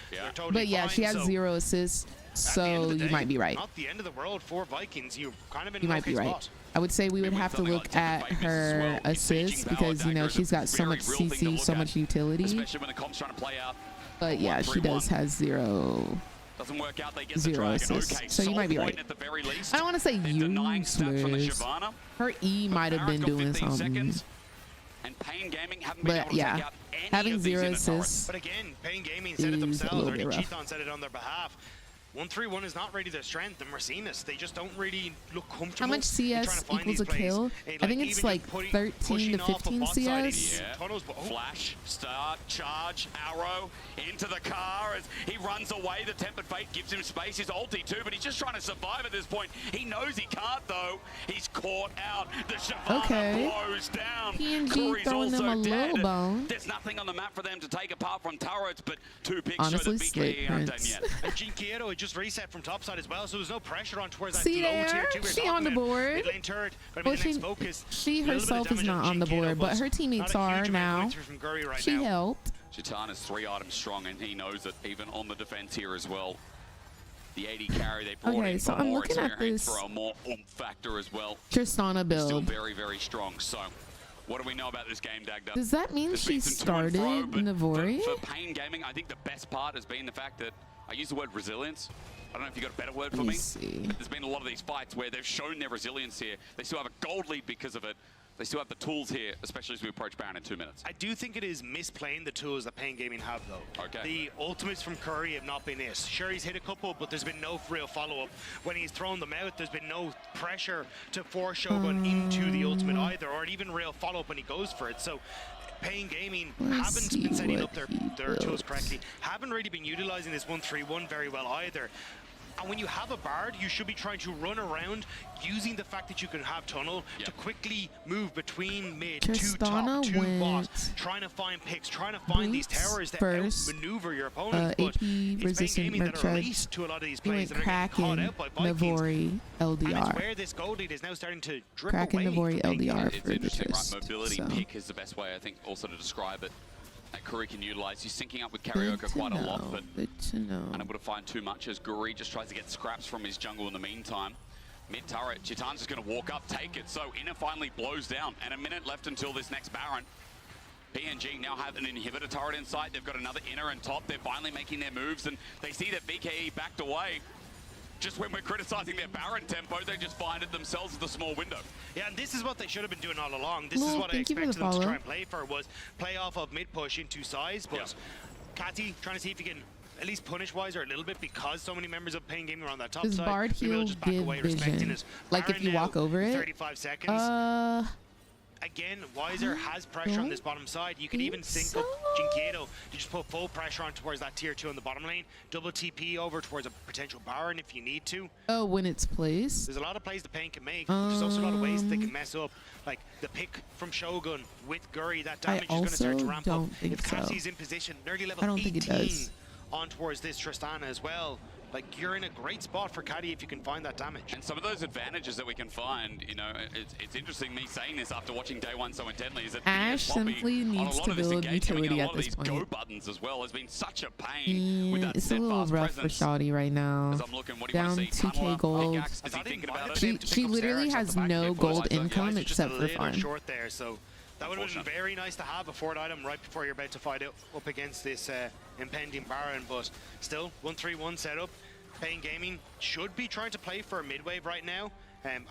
Speaker 1: But yeah, she has 0 assists. So you might be right.
Speaker 3: Not the end of the world for Vikings. You
Speaker 1: might be right. I would say we would have to look at her assists because, you know, she's got so much CC, so much utility. But yeah, she does has 0 assists. So you might be right. I don't want to say useless. Her E might have been doing something.
Speaker 2: And Pain Gaming haven't been able to take out any
Speaker 1: having
Speaker 2: of these
Speaker 1: 0
Speaker 2: inner
Speaker 1: assists.
Speaker 2: turrets.
Speaker 3: But again, Pain Gaming said it themselves, or Cheathon said it on their behalf. 1-3-1 is not really their strength, and we're seeing this. They just don't really look comfortable.
Speaker 1: How much CS equals a kill? I think it's like 13 to 15 CS.
Speaker 2: Yeah. Flash, start, charge, arrow, into the car as he runs away. The Tempered Fate gives him space. His ulti too, but he's just trying to survive at this point. He knows he can't though. He's caught out. The Shyvana blows down.
Speaker 1: PNG throwing them a little bone.
Speaker 2: There's nothing on the map for them to take apart from turrets, but 2 picks show that VKE aren't done yet.
Speaker 3: And Jinkiero just reset from topside as well, so there's no pressure on towards that
Speaker 1: See
Speaker 3: low
Speaker 1: there?
Speaker 3: tier 2.
Speaker 1: She on the board.
Speaker 3: Mid-lane turret,
Speaker 1: Well, she herself is not on the board, but her teammates are now. She helped.
Speaker 2: Cheathon is 3 items strong, and he knows that even on the defense here as well. The 80 carry they brought in
Speaker 1: so
Speaker 2: for
Speaker 1: I'm
Speaker 2: more
Speaker 1: looking at
Speaker 2: experience,
Speaker 1: this
Speaker 2: for a more oomph factor as well.
Speaker 1: Tristana
Speaker 2: Still
Speaker 1: build.
Speaker 2: very, very strong. So, what do we know about this game, Dagda?
Speaker 1: Does that mean she started Navori?
Speaker 2: For Pain Gaming, I think the best part has been the fact that I use the word resilience. I don't know if you got a better word for me. There's been a lot of these fights where they've shown their resilience here. They still have a gold lead because of it. They still have the tools here, especially as we approach Baron in 2 minutes.
Speaker 3: I do think it is misplaying the tools that Pain Gaming have, though.
Speaker 2: Okay.
Speaker 3: The ultimates from Curry have not been it. Sure, he's hit a couple, but there's been no real follow-up. When he's thrown them out, there's been no pressure to force Shogun into the ultimate either, or even real follow-up when he goes for it. So Pain Gaming haven't been setting up their tools correctly, haven't really been utilizing this 1-3-1 very well either. And when you have a Bard, you should be trying to run around using the fact that you can have tunnel to quickly move between mid to top to bot, trying to find picks, trying to find these towers that outmaneuver your opponent. But it's Pain Gaming that are released to a lot of these plays that are getting caught out by Vikings.
Speaker 1: Navori LDR.
Speaker 3: And it's where this gold lead is now starting to drip
Speaker 1: Kraken
Speaker 3: away.
Speaker 1: Navori LDR
Speaker 2: It's
Speaker 1: for the
Speaker 2: interesting,
Speaker 1: Trist.
Speaker 2: right? Mobility pick is the best way, I think, also to describe it. That Curry can utilize. He's syncing up with Karaoke quite a lot, but unable to find too much as Guri just tries to get scraps from his jungle in the meantime. Mid-turret, Cheathon's just going to walk up, take it. So Inner finally blows down, and a minute left until this next Baron. PNG now have an inhibitor turret in sight. They've got another Inner and top. They're finally making their moves, and they see that VKE backed away. Just when we're criticizing their Baron tempo, they just find it themselves with a small window.
Speaker 3: Yeah, and this is what they should have been doing all along. This is what I expected them to try and play for, was play off of mid-push into size, but Catty trying to see if he can at least punish Wiser a little bit, because so many members of Pain Gaming are on that top side.
Speaker 1: Does Bard heal give vision? Like if you walk over it?
Speaker 3: 35 seconds. Again, Wiser has pressure on this bottom side. You can even sync up Jinkiero to just put full pressure on towards that tier 2 on the bottom lane. Double TP over towards a potential Baron if you need to.
Speaker 1: Oh, when it's placed?
Speaker 3: There's a lot of plays the Pain can make. There's also a lot of ways they can mess up. Like the pick from Shogun with Guri, that damage is going to start to ramp up. If Cassie's in position, nearly level 18 on towards this Tristana as well. Like, you're in a great spot for Caddy if you can find that damage.
Speaker 2: And some of those advantages that we can find, you know, it's interesting me saying this after watching day one so intently, is that
Speaker 1: Ash simply needs to build utility at this point.
Speaker 2: Go buttons as well has been such a pain with that
Speaker 1: it's a little rough for Shawty right now.
Speaker 2: As I'm looking, what do you
Speaker 1: down
Speaker 2: want to see?
Speaker 1: 2k gold.
Speaker 2: Is he thinking about it?
Speaker 1: She literally has no gold income except for farm.
Speaker 3: Short there, so that would have been very nice to have a forward item right before you're about to fight up against this impending Baron, but still 1-3-1 setup. Pain Gaming should be trying to play for a mid-wave right now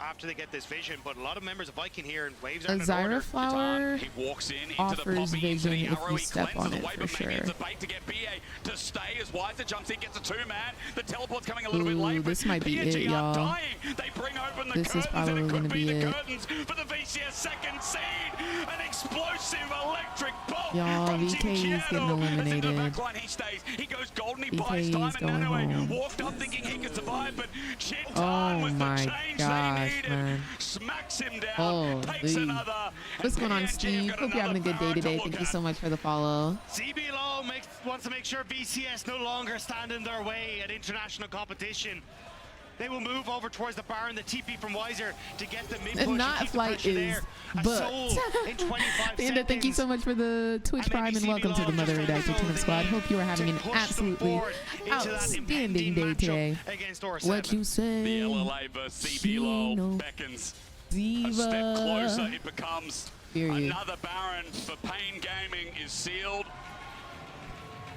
Speaker 3: after they get this vision, but a lot of members of Viking here and waves are in
Speaker 1: Zyra flower
Speaker 2: he walks in
Speaker 1: offers vision if you step on it for sure.
Speaker 2: It's a bait to get BA to stay as Wiser jumps in, gets a 2-man. The teleport's coming a little bit late.
Speaker 1: This might be it, y'all.
Speaker 2: They bring open the
Speaker 1: this is probably going to be it.
Speaker 2: For the VCS second seed, an explosive electric bolt.
Speaker 1: Y'all, VKE is getting eliminated.
Speaker 2: He stays. He goes golden. He buys time, and Nanoe walked up thinking he could survive, but Cheathon was the change they needed.
Speaker 1: Man.
Speaker 2: Smacks him down. Takes another.
Speaker 1: What's going on, Steve? Hope you're having a good day today. Thank you so much for the follow.
Speaker 3: CBLO wants to make sure VCS no longer stand in their way at international competition. They will move over towards the Baron, the TP from Wiser to get the mid-push.
Speaker 1: Not flight is booked. Panda, thank you so much for the Twitch Prime and welcome to the Mother Redacted Tournament Squad. Hope you are having an absolutely outstanding day today. What you say?
Speaker 2: The LLA versus CBLO beckons.
Speaker 1: Diva.
Speaker 2: A step closer, it becomes another Baron for Pain Gaming is sealed.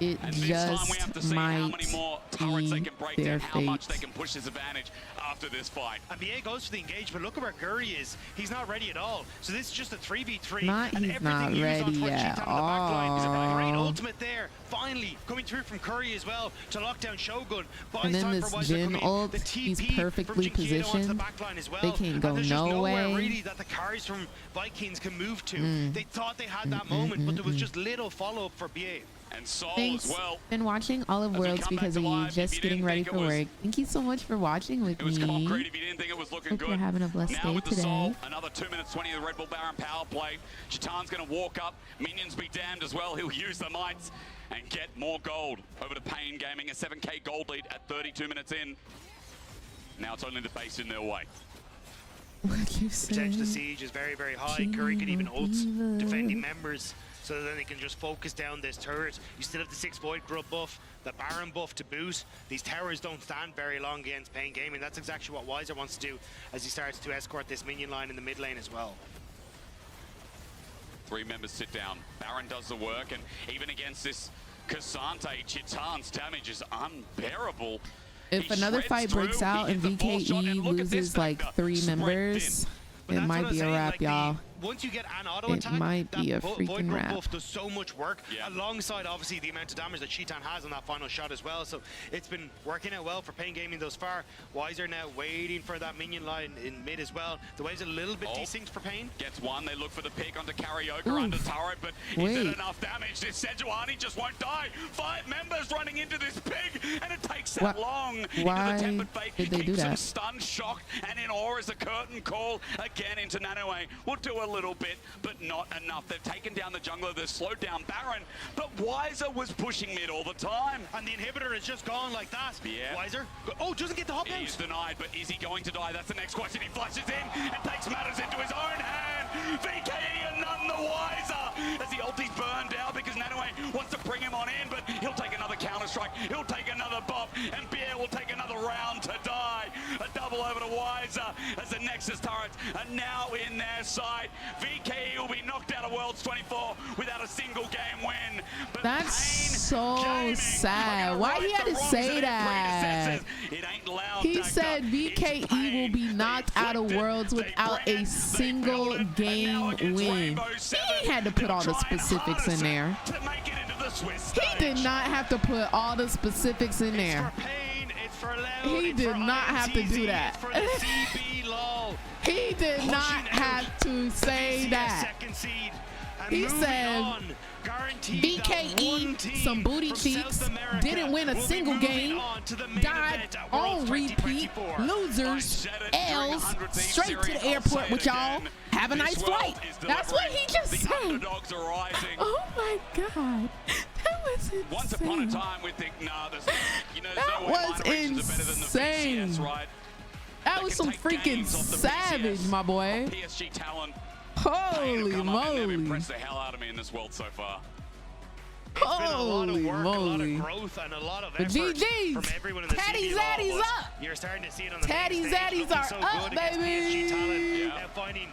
Speaker 1: it
Speaker 2: and this time we have to
Speaker 1: just
Speaker 2: see how
Speaker 1: might
Speaker 2: many more turrets they
Speaker 1: be
Speaker 2: can break
Speaker 1: their
Speaker 2: and how much
Speaker 1: fate.
Speaker 2: they can push this advantage after this fight.
Speaker 3: And BA goes for the engagement. Look at where Curry is. He's not ready at all. So this is just a 3v3. And
Speaker 1: He's not ready at all.
Speaker 3: Is a great ultimate there. Finally coming through from Curry as well to lock down Shogun.
Speaker 1: And then this Jin ult, he's perfectly positioned. They can't go
Speaker 3: there's just nowhere
Speaker 1: nowhere.
Speaker 3: really that the carries from Vikings can move to. They thought they had that moment, but there was just little follow-up for BA.
Speaker 2: And Soul
Speaker 1: Thanks.
Speaker 2: as well.
Speaker 1: Been watching all of
Speaker 2: As we
Speaker 1: Worlds
Speaker 2: come
Speaker 1: because
Speaker 2: back
Speaker 1: of
Speaker 2: to
Speaker 1: you.
Speaker 2: live,
Speaker 1: Just
Speaker 2: if you
Speaker 1: getting
Speaker 2: didn't
Speaker 1: ready
Speaker 2: think
Speaker 1: for
Speaker 2: it was-
Speaker 1: work. Thank you so much for watching with
Speaker 2: It was concrete
Speaker 1: me.
Speaker 2: if you didn't think it was looking
Speaker 1: Hope
Speaker 2: good.
Speaker 1: you're having a blessed
Speaker 2: Now
Speaker 1: day
Speaker 2: with the
Speaker 1: today.
Speaker 2: Soul, another 2 minutes 20 of the Red Bull Baron power play. Chitan's going to walk up. Minions be damned as well. He'll use the mites and get more gold over to Pain Gaming. A 7k gold lead at 32 minutes in. Now it's only the base in their way.
Speaker 1: What you
Speaker 3: The potential to
Speaker 1: say?
Speaker 3: siege is very, very high. Curry could even ult defending members so that then they can just focus down this turret. You still have the 6 Void Grub buff, the Baron buff to boot. These towers don't stand very long against Pain Gaming. That's exactly what Weiser wants to do as he starts to escort this minion line in the mid lane as well.
Speaker 2: 3 members sit down. Baron does the work, and even against this Cassante, Chitan's damage is unbearable.
Speaker 1: If
Speaker 2: He
Speaker 1: another
Speaker 2: shreds
Speaker 1: fight
Speaker 2: through,
Speaker 1: breaks
Speaker 2: he
Speaker 1: out and
Speaker 2: hits the full shot, and
Speaker 1: VKE
Speaker 2: look at this
Speaker 1: loses like
Speaker 2: Vector,
Speaker 1: 3
Speaker 2: spread
Speaker 1: members,
Speaker 3: But
Speaker 1: it
Speaker 3: that's
Speaker 1: might
Speaker 3: what I'm
Speaker 1: be a
Speaker 3: saying,
Speaker 1: wrap,
Speaker 3: like,
Speaker 1: y'all.
Speaker 3: Once you get an auto
Speaker 1: It
Speaker 3: attack,
Speaker 1: might be
Speaker 3: that
Speaker 1: a
Speaker 3: Void
Speaker 1: freaking
Speaker 3: Grub
Speaker 1: wrap.
Speaker 3: buff does so much work,
Speaker 2: Yeah.
Speaker 3: alongside obviously the amount of damage that Chitan has on that final shot as well. So it's been working out well for Pain Gaming thus far. Weiser now waiting for that minion line in mid as well. The wave's a little bit desynced for Pain.
Speaker 2: Gets one, they look for the pick onto Karaoke under turret, but is it enough damage? This Sejuani just won't die. 5 members running into this pig, and it takes that long.
Speaker 1: Why
Speaker 2: into the tempered fate,
Speaker 1: did they do
Speaker 2: keeps him
Speaker 1: that?
Speaker 2: stunned, shocked, and in awe as a curtain call again into Nanoe. We'll do a little bit, but not enough. They've taken down the jungler, they've slowed down Baron, but Weiser was pushing mid all the time.
Speaker 3: And the inhibitor is just gone like that.
Speaker 2: Yeah.
Speaker 3: Weiser, oh, doesn't get the hop
Speaker 2: He's
Speaker 3: out.
Speaker 2: denied, but is he going to die? That's the next question. He flushes in and takes matters into his own hand. VKE and none the wiser as the ulti's burned out because Nanoe wants to bring him on in, but he'll take another counter-strike. He'll take another bop, and Pierre will take another round to die. A double over to Weiser as the Nexus turrets are now in their sight. VKE will be knocked out of Worlds 24 without a single game win. But
Speaker 1: That's
Speaker 2: Pain
Speaker 1: so
Speaker 2: Gaming
Speaker 1: sad.
Speaker 2: are
Speaker 1: Why
Speaker 2: gonna
Speaker 1: he had
Speaker 2: right
Speaker 1: to
Speaker 2: the
Speaker 1: say
Speaker 2: wrongs of their
Speaker 1: that?
Speaker 2: predecessors. It ain't loud,
Speaker 1: He
Speaker 2: Dacta.
Speaker 1: said
Speaker 2: It's
Speaker 1: VKE will
Speaker 2: Pain.
Speaker 1: be knocked
Speaker 2: They
Speaker 1: out of
Speaker 2: inflicted,
Speaker 1: Worlds
Speaker 2: they
Speaker 1: without
Speaker 2: bring
Speaker 1: a
Speaker 2: it,
Speaker 1: single
Speaker 2: they build it, and
Speaker 1: game
Speaker 2: now against
Speaker 1: win.
Speaker 2: Rainbow
Speaker 1: He
Speaker 2: Seven,
Speaker 1: ain't had to put
Speaker 2: they're
Speaker 1: all the
Speaker 2: trying
Speaker 1: specifics in
Speaker 2: hardest
Speaker 1: there.
Speaker 2: to make it into the Swiss
Speaker 1: He did
Speaker 2: stage.
Speaker 1: not have to put all the specifics in
Speaker 3: It's
Speaker 1: there.
Speaker 3: for Pain, it's for Loud,
Speaker 1: He
Speaker 3: it's
Speaker 1: did
Speaker 3: for
Speaker 1: not have to do
Speaker 3: INTZ,
Speaker 1: that.
Speaker 3: It's for the CB lol.
Speaker 1: He did
Speaker 3: Pushing
Speaker 1: not
Speaker 3: out
Speaker 1: have to say
Speaker 3: VCS
Speaker 1: that.
Speaker 3: second seed. And
Speaker 1: He
Speaker 3: moving
Speaker 1: said
Speaker 3: on, guaranteed that one
Speaker 1: VKE,
Speaker 3: team
Speaker 1: some booty
Speaker 3: from
Speaker 1: cheeks,
Speaker 3: South America
Speaker 1: didn't win a
Speaker 3: will be
Speaker 1: single
Speaker 3: moving
Speaker 1: game,
Speaker 3: on to the main
Speaker 1: died
Speaker 3: event at
Speaker 1: on
Speaker 3: Worlds
Speaker 1: repeat,
Speaker 3: 2024.
Speaker 1: losers,
Speaker 2: I said it during
Speaker 1: L's,
Speaker 2: 100 Thieves
Speaker 1: straight to
Speaker 2: series,
Speaker 1: the
Speaker 2: I'll
Speaker 1: airport
Speaker 2: say
Speaker 1: with
Speaker 2: it
Speaker 1: y'all.
Speaker 2: again.
Speaker 1: Have a
Speaker 2: This
Speaker 1: nice
Speaker 2: world
Speaker 1: flight.
Speaker 2: is
Speaker 1: That's what he just
Speaker 2: the
Speaker 1: said.
Speaker 2: underdogs are rising.
Speaker 1: Oh my God. That was insane.
Speaker 2: Once upon a time, we think, nah, there's, there's
Speaker 1: That
Speaker 2: no way
Speaker 1: was
Speaker 2: minor regions are better than the
Speaker 1: insane.
Speaker 2: VCS, right?
Speaker 1: That
Speaker 2: They
Speaker 1: was
Speaker 2: can
Speaker 1: some
Speaker 2: take
Speaker 1: freaking
Speaker 2: games off the
Speaker 1: savage,
Speaker 2: VCS,
Speaker 1: my boy.
Speaker 2: PSG talent.
Speaker 1: Holy
Speaker 2: They've
Speaker 1: moly.
Speaker 2: impressed the hell out of me in this world so far.
Speaker 3: It's been a lot of
Speaker 1: Holy
Speaker 3: work, a lot
Speaker 1: moly.
Speaker 3: of growth, and a lot of
Speaker 1: The
Speaker 3: effort
Speaker 1: GGs.
Speaker 3: from everyone in the
Speaker 1: Tatty
Speaker 3: CB
Speaker 1: Zaddies
Speaker 3: law, but
Speaker 1: up.
Speaker 3: You're starting to see it on the
Speaker 1: Tatty
Speaker 3: main stage,
Speaker 1: Zaddies
Speaker 3: looking
Speaker 1: are
Speaker 3: so
Speaker 1: up,
Speaker 3: good against
Speaker 1: baby.
Speaker 3: PSG talent.
Speaker 2: Yeah.
Speaker 3: Now finding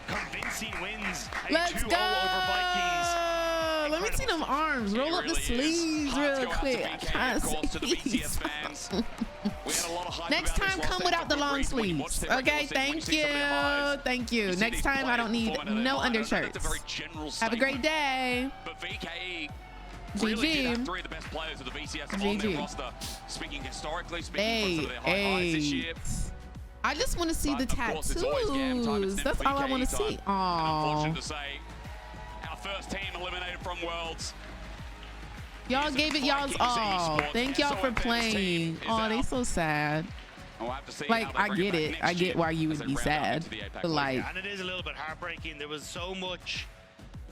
Speaker 3: convincing wins. A
Speaker 1: Let's
Speaker 3: 2-0
Speaker 1: go.
Speaker 3: over Vikings.
Speaker 1: Let me see them arms. Roll up the sleeves real quick. I can't
Speaker 2: To the
Speaker 1: see.
Speaker 2: VCS fans. We had a lot of hype
Speaker 1: Next
Speaker 2: about
Speaker 1: time,
Speaker 2: this
Speaker 1: come
Speaker 2: roster.
Speaker 1: without the long
Speaker 2: When you watch
Speaker 1: sleeves.
Speaker 2: their regular
Speaker 1: Okay,
Speaker 2: season, when
Speaker 1: thank
Speaker 2: see some of their highs,
Speaker 1: you. Thank you.
Speaker 2: see
Speaker 1: Next
Speaker 2: these
Speaker 1: time, I don't
Speaker 2: players
Speaker 1: need
Speaker 2: performing at their
Speaker 1: no
Speaker 2: mind. That's a
Speaker 1: undershirts.
Speaker 2: very general
Speaker 1: Have a great
Speaker 2: statement.
Speaker 1: day.
Speaker 2: But VKE really did have
Speaker 1: GG.
Speaker 2: 3 of the best players of the VCS on their
Speaker 1: GG.
Speaker 2: roster. Speaking historically, speaking
Speaker 1: Hey,
Speaker 2: from some of their high highs this year.
Speaker 1: I just want to see the
Speaker 2: But, of course, it's always game time. It's
Speaker 1: tattoos.
Speaker 2: never
Speaker 1: That's all I want to
Speaker 2: VKE
Speaker 1: see.
Speaker 2: time.
Speaker 1: Aww.
Speaker 2: Unfortunate to say, our first team eliminated from Worlds.
Speaker 1: Y'all gave it y'all's all. Thank y'all for playing. Oh, they so sad.
Speaker 2: We'll have to see
Speaker 1: Like,
Speaker 2: how they
Speaker 1: I
Speaker 2: bring
Speaker 1: get
Speaker 2: back
Speaker 1: it.
Speaker 2: next
Speaker 1: I get
Speaker 2: year
Speaker 1: why you
Speaker 2: as
Speaker 1: would
Speaker 2: they
Speaker 1: be
Speaker 2: round up
Speaker 1: sad.
Speaker 2: into the APAC
Speaker 1: But
Speaker 2: League.
Speaker 1: like,
Speaker 3: And it is a little bit heartbreaking. There was so much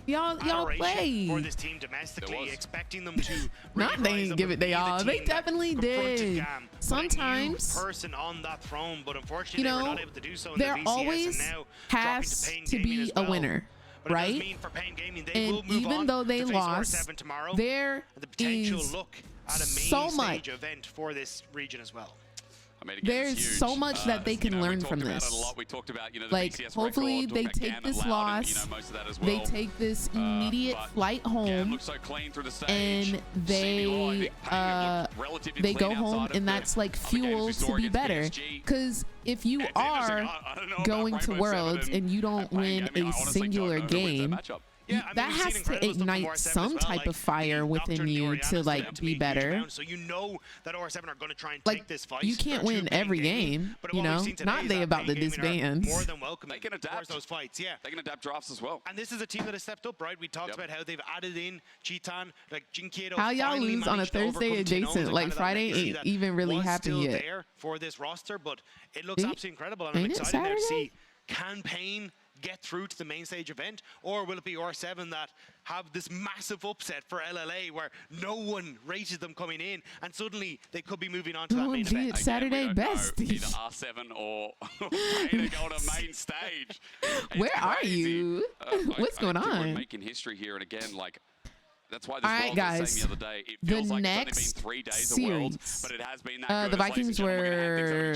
Speaker 1: y'all
Speaker 3: adoration
Speaker 1: played.
Speaker 3: for this team
Speaker 2: There
Speaker 3: domestically,
Speaker 2: was.
Speaker 3: expecting them to
Speaker 1: Not
Speaker 3: really
Speaker 1: they
Speaker 3: rise
Speaker 1: didn't
Speaker 3: up
Speaker 1: give
Speaker 3: and
Speaker 1: it they
Speaker 3: be the
Speaker 1: all. They
Speaker 3: team that
Speaker 1: definitely
Speaker 3: confronted
Speaker 1: did.
Speaker 3: Gam, putting a new
Speaker 1: Sometimes,
Speaker 3: person on that throne, but unfortunately
Speaker 1: you
Speaker 3: they were
Speaker 1: know,
Speaker 3: not able to do so in
Speaker 1: there
Speaker 3: the VCS,
Speaker 1: always
Speaker 3: and now
Speaker 1: has
Speaker 3: dropping
Speaker 1: to
Speaker 3: Pain Gaming
Speaker 1: be
Speaker 3: as
Speaker 1: a
Speaker 3: well.
Speaker 1: winner,
Speaker 3: But it does
Speaker 1: right?
Speaker 3: mean for Pain Gaming, they
Speaker 1: And
Speaker 3: will move
Speaker 1: even
Speaker 3: on
Speaker 1: though they
Speaker 3: to face
Speaker 1: lost,
Speaker 3: R7 tomorrow,
Speaker 1: there
Speaker 3: and the potential
Speaker 1: is
Speaker 3: look at a main
Speaker 1: so
Speaker 3: stage
Speaker 1: much.
Speaker 3: event for this region as well.
Speaker 2: I mean, again,
Speaker 1: there's so much that they can learn from this.
Speaker 2: We talked about, the
Speaker 1: like,
Speaker 2: BCS
Speaker 1: hopefully
Speaker 2: record,
Speaker 1: they
Speaker 2: talking about
Speaker 1: take this
Speaker 2: Gam and Loud
Speaker 1: loss.
Speaker 2: and, most of that as well.
Speaker 1: They take this immediate flight home,
Speaker 2: looks so clean through the stage.
Speaker 1: and they go home, and that's like fuel to be better. Because if you are going to Worlds and you don't win a singular game, that has to ignite some type of fire within you to like be better.
Speaker 3: So you know that OR7 are going to try and take this fight.
Speaker 1: You can't win every game, you know. Not they about to disband.
Speaker 3: More than welcome.
Speaker 2: They can adapt
Speaker 3: those fights,
Speaker 2: They can adapt drafts as well.
Speaker 3: And this is a team that has stepped up, right? We talked about how they've added in Chitan, like Jinkiedo.
Speaker 1: How y'all lose on a Thursday adjacent? Like Friday ain't even really happened yet.
Speaker 3: There for this roster, but it looks absolutely incredible. And I'm excited now to see campaign get through to the main stage event, or will it be R7 that have this massive upset for LLA where no one rated them coming in, and suddenly they could be moving on to that main event?
Speaker 1: It's Saturday best.
Speaker 2: Either R7 or to go to main stage.
Speaker 1: Where are you? What's going on?
Speaker 2: We're making history here, and again, like. That's why this
Speaker 1: All right, guys.
Speaker 2: Was saying the other day, it feels like it's only been 3 days of Worlds, but it has been that
Speaker 1: the Vikings were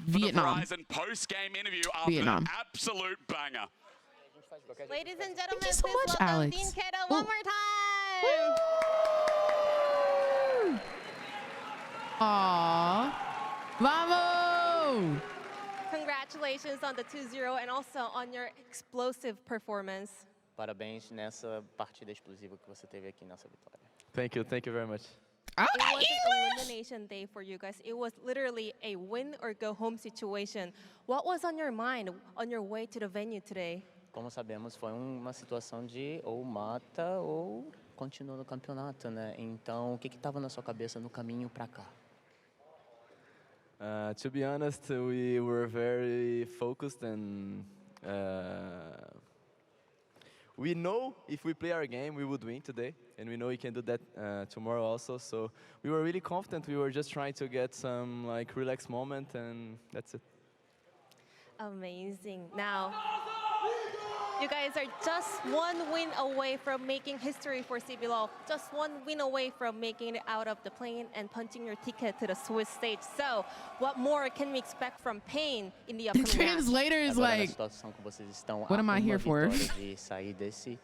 Speaker 1: Vietnam.
Speaker 2: Post-game interview after
Speaker 1: Vietnam.
Speaker 2: An absolute banger.
Speaker 4: Ladies and gentlemen,
Speaker 1: Thank you so much, Alex.
Speaker 4: One more time.
Speaker 1: Aww. Vamos!
Speaker 4: Congratulations on the 2-0 and also on your explosive performance.
Speaker 9: Parabéns nessa partida explosiva que você teve aqui nessa vitória.
Speaker 10: Thank you very much.
Speaker 4: It wasn't an elimination day for you guys. It was literally a win or go home situation. What was on your mind on your way to the venue today?
Speaker 9: Como sabemos, foi uma situação de ou mata ou continua no campeonato, né? Então, o que estava na sua cabeça no caminho para cá?
Speaker 10: To be honest, we were very focused and we know if we play our game, we would win today, and we know we can do that tomorrow also. So we were really confident. We were just trying to get some like relaxed moment, and that's it.
Speaker 4: Amazing. Now, you guys are just one win away from making history for CBLOL. Just one win away from making it out of the plane and punching your ticket to the Swiss stage. So, what more can we expect from Pain in the upcoming
Speaker 1: The translator is like, what am I here for?
Speaker 9: De sair desse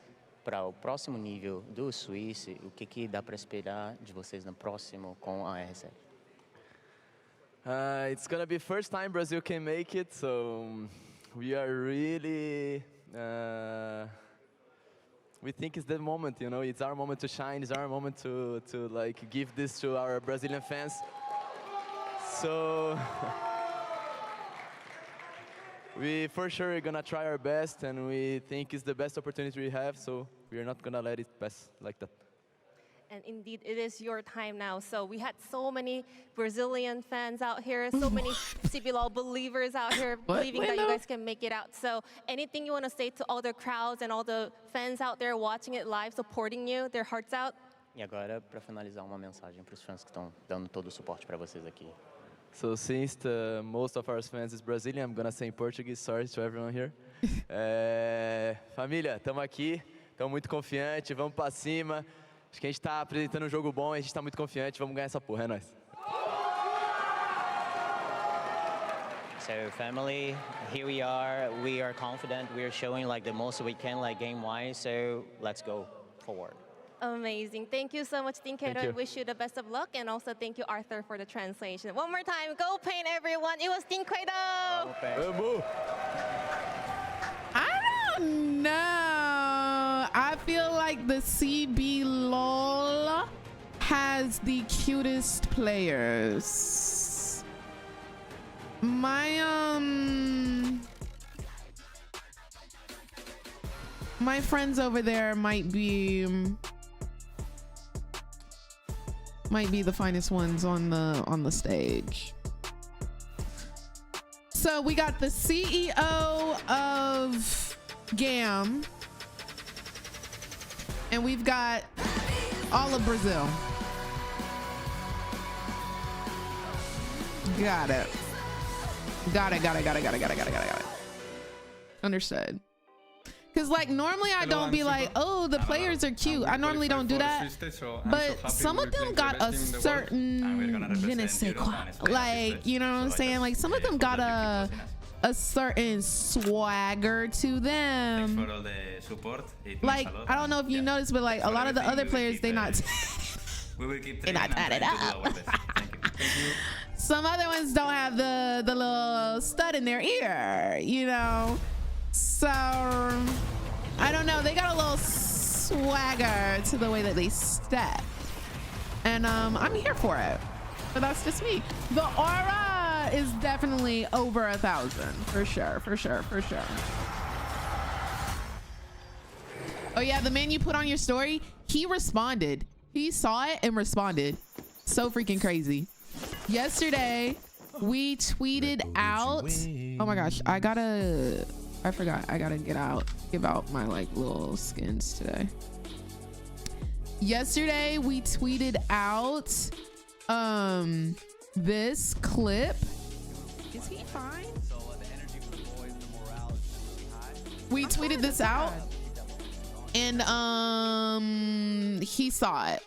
Speaker 9: para o próximo nível do Swiss, o que dá para esperar de vocês no próximo com a RSL?
Speaker 10: It's gonna be first time Brazil can make it, so we are really. We think it's the moment, you know. It's our moment to shine. It's our moment to like give this to our Brazilian fans. So we for sure are gonna try our best, and we think it's the best opportunity we have. So we are not gonna let it pass like that.
Speaker 4: And indeed, it is your time now. So we had so many Brazilian fans out here, so many CBLOL believers out here believing that you guys can make it out. So anything you want to say to all the crowds and all the fans out there watching it live, supporting you, their hearts out?
Speaker 9: E agora, para finalizar, uma mensagem para os fãs que estão dando todo o suporte para vocês aqui.
Speaker 10: So since most of our fans is Brazilian, I'm gonna say in Portuguese. Sorry to everyone here. Família, estamos aqui, estamos muito confiantes, vamos para cima. Acho que a gente está apresentando um jogo bom, a gente está muito confiante, vamos ganhar essa porra, é nóis.
Speaker 9: So family, here we are confident, we are showing like the most we can like game-wise, so let's go forward.
Speaker 4: Amazing. Thank you so much, Tinkedo. I wish you the best of luck, and also thank you, Arthur, for the translation. One more time, go Pain, everyone. It was Tinkedo.
Speaker 1: I don't know. I feel like the CBLOL has the cutest players. My friends over there might be the finest ones on the stage. So we got the CEO of GAM, and we've got all of Brazil. Got it. Understood. Because like normally I don't be like, oh, the players are cute. I normally don't do that. But some of them got a certain je ne sais quoi. Like, you know what I'm saying? Like some of them got a certain swagger to them. Like, I don't know if you noticed, but like a lot of the other players, they not tatted up. Some other ones don't have the little stud in their ear, you know? So I don't know, they got a little swagger to the way that they step, and I'm here for it. But that's just me. The aura is definitely over 1,000 for sure. Oh yeah, the man you put on your story, he responded. He saw it and responded. So freaking crazy. Yesterday we tweeted out, oh my gosh, I forgot, I gotta give out my like little skins today. Yesterday we tweeted out this clip. Is he fine? We tweeted this out and he saw it.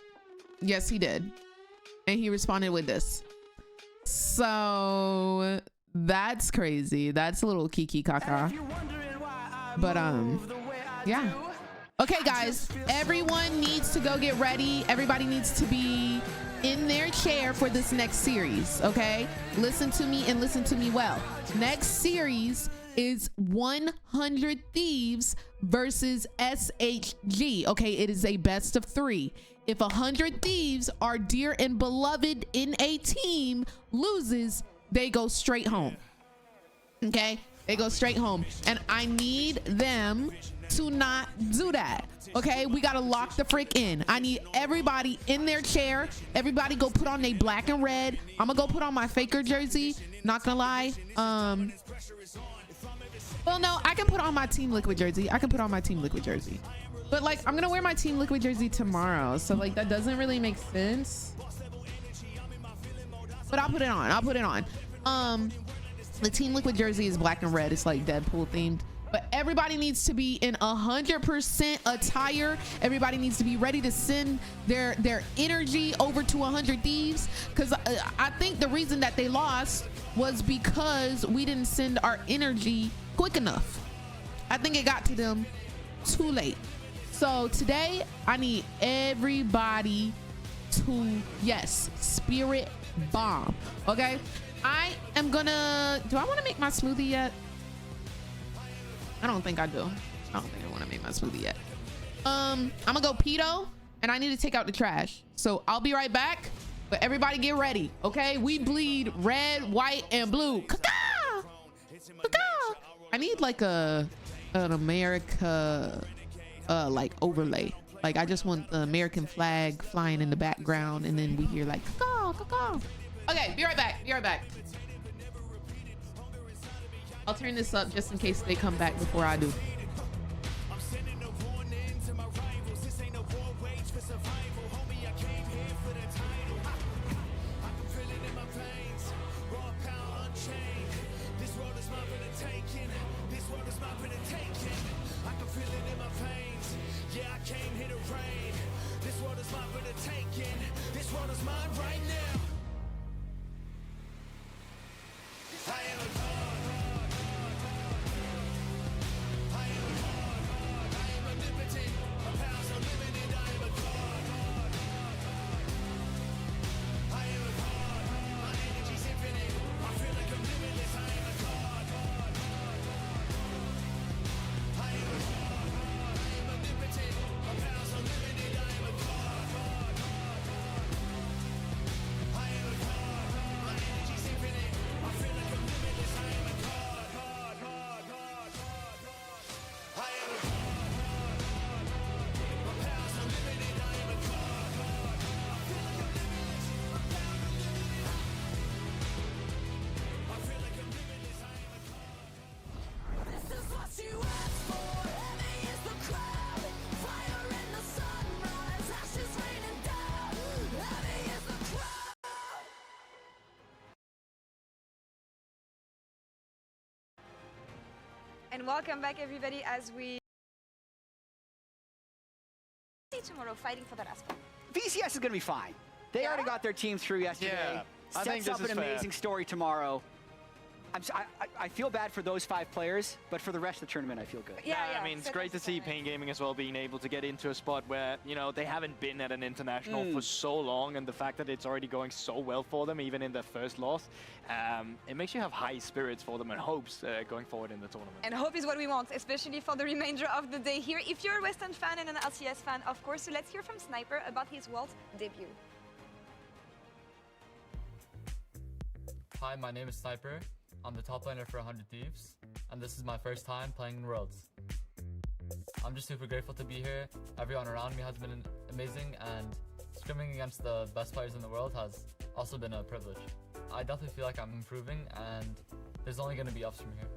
Speaker 1: Yes, he did. And he responded with this. So that's crazy. That's a little kiki kaka. But yeah. Okay guys, everyone needs to go get ready. Everybody needs to be in their chair for this next series. Okay, listen to me and listen to me well. Next series is 100 Thieves versus SHG. Okay, it is a best of 3. If 100 Thieves, our dear and beloved in a team, loses, they go straight home. Okay, they go straight home, and I need them to not do that. Okay, we gotta lock the frick in. I need everybody in their chair. Everybody go put on their black and red. I'm gonna go put on my Faker jersey, not gonna lie. Well no, I can put on my Team Liquid jersey. But like, I'm gonna wear my Team Liquid jersey tomorrow, so like that doesn't really make sense. But I'll put it on. The Team Liquid jersey is black and red. It's like Deadpool themed. But everybody needs to be in 100% attire. Everybody needs to be ready to send their energy over to 100 Thieves. Because I think the reason that they lost was because we didn't send our energy quick enough. I think it got to them too late. So today I need everybody to, yes, spirit bomb. Okay, I am gonna, do I want to make my smoothie yet? I don't think I do. I don't think I want to make my smoothie yet. I'm gonna go pedo, and I need to take out the trash. So I'll be right back. But everybody get ready, okay? We bleed red, white, and blue. Caca! Caca! I need like an America like overlay. Like I just want the American flag flying in the background, and then we hear like caca, caca. Okay, be right back. I'll turn this up just in case they come back before I do.
Speaker 8: And welcome back everybody as we tomorrow fighting for the last spot.
Speaker 6: VCS is going to be fine. They already got their team through yesterday.
Speaker 7: Yeah, I think
Speaker 6: Sets
Speaker 7: this
Speaker 6: up
Speaker 7: is
Speaker 6: an
Speaker 7: fair.
Speaker 6: amazing story tomorrow. I feel bad for those 5 players, but for the rest of the tournament, I feel good.
Speaker 8: Yeah,
Speaker 7: I mean, it's great to see Pain Gaming as well being able to get into a spot where, you know, they haven't been at an international for so long, and the fact that it's already going so well for them, even in their first loss, it makes you have high spirits for them and hopes going forward in the tournament.
Speaker 8: And hope is what we want, especially for the remainder of the day here. If you're a Western fan and an LCS fan, of course, so let's hear from Sniper about his World debut.
Speaker 11: Hi, my name is Sniper. I'm the top laner for 100 Thieves, and this is my first time playing in Worlds. I'm just super grateful to be here. Everyone around me has been amazing, and scrimming against the best players in the world has also been a privilege. I definitely feel like I'm improving, and there's only going to be ups from here.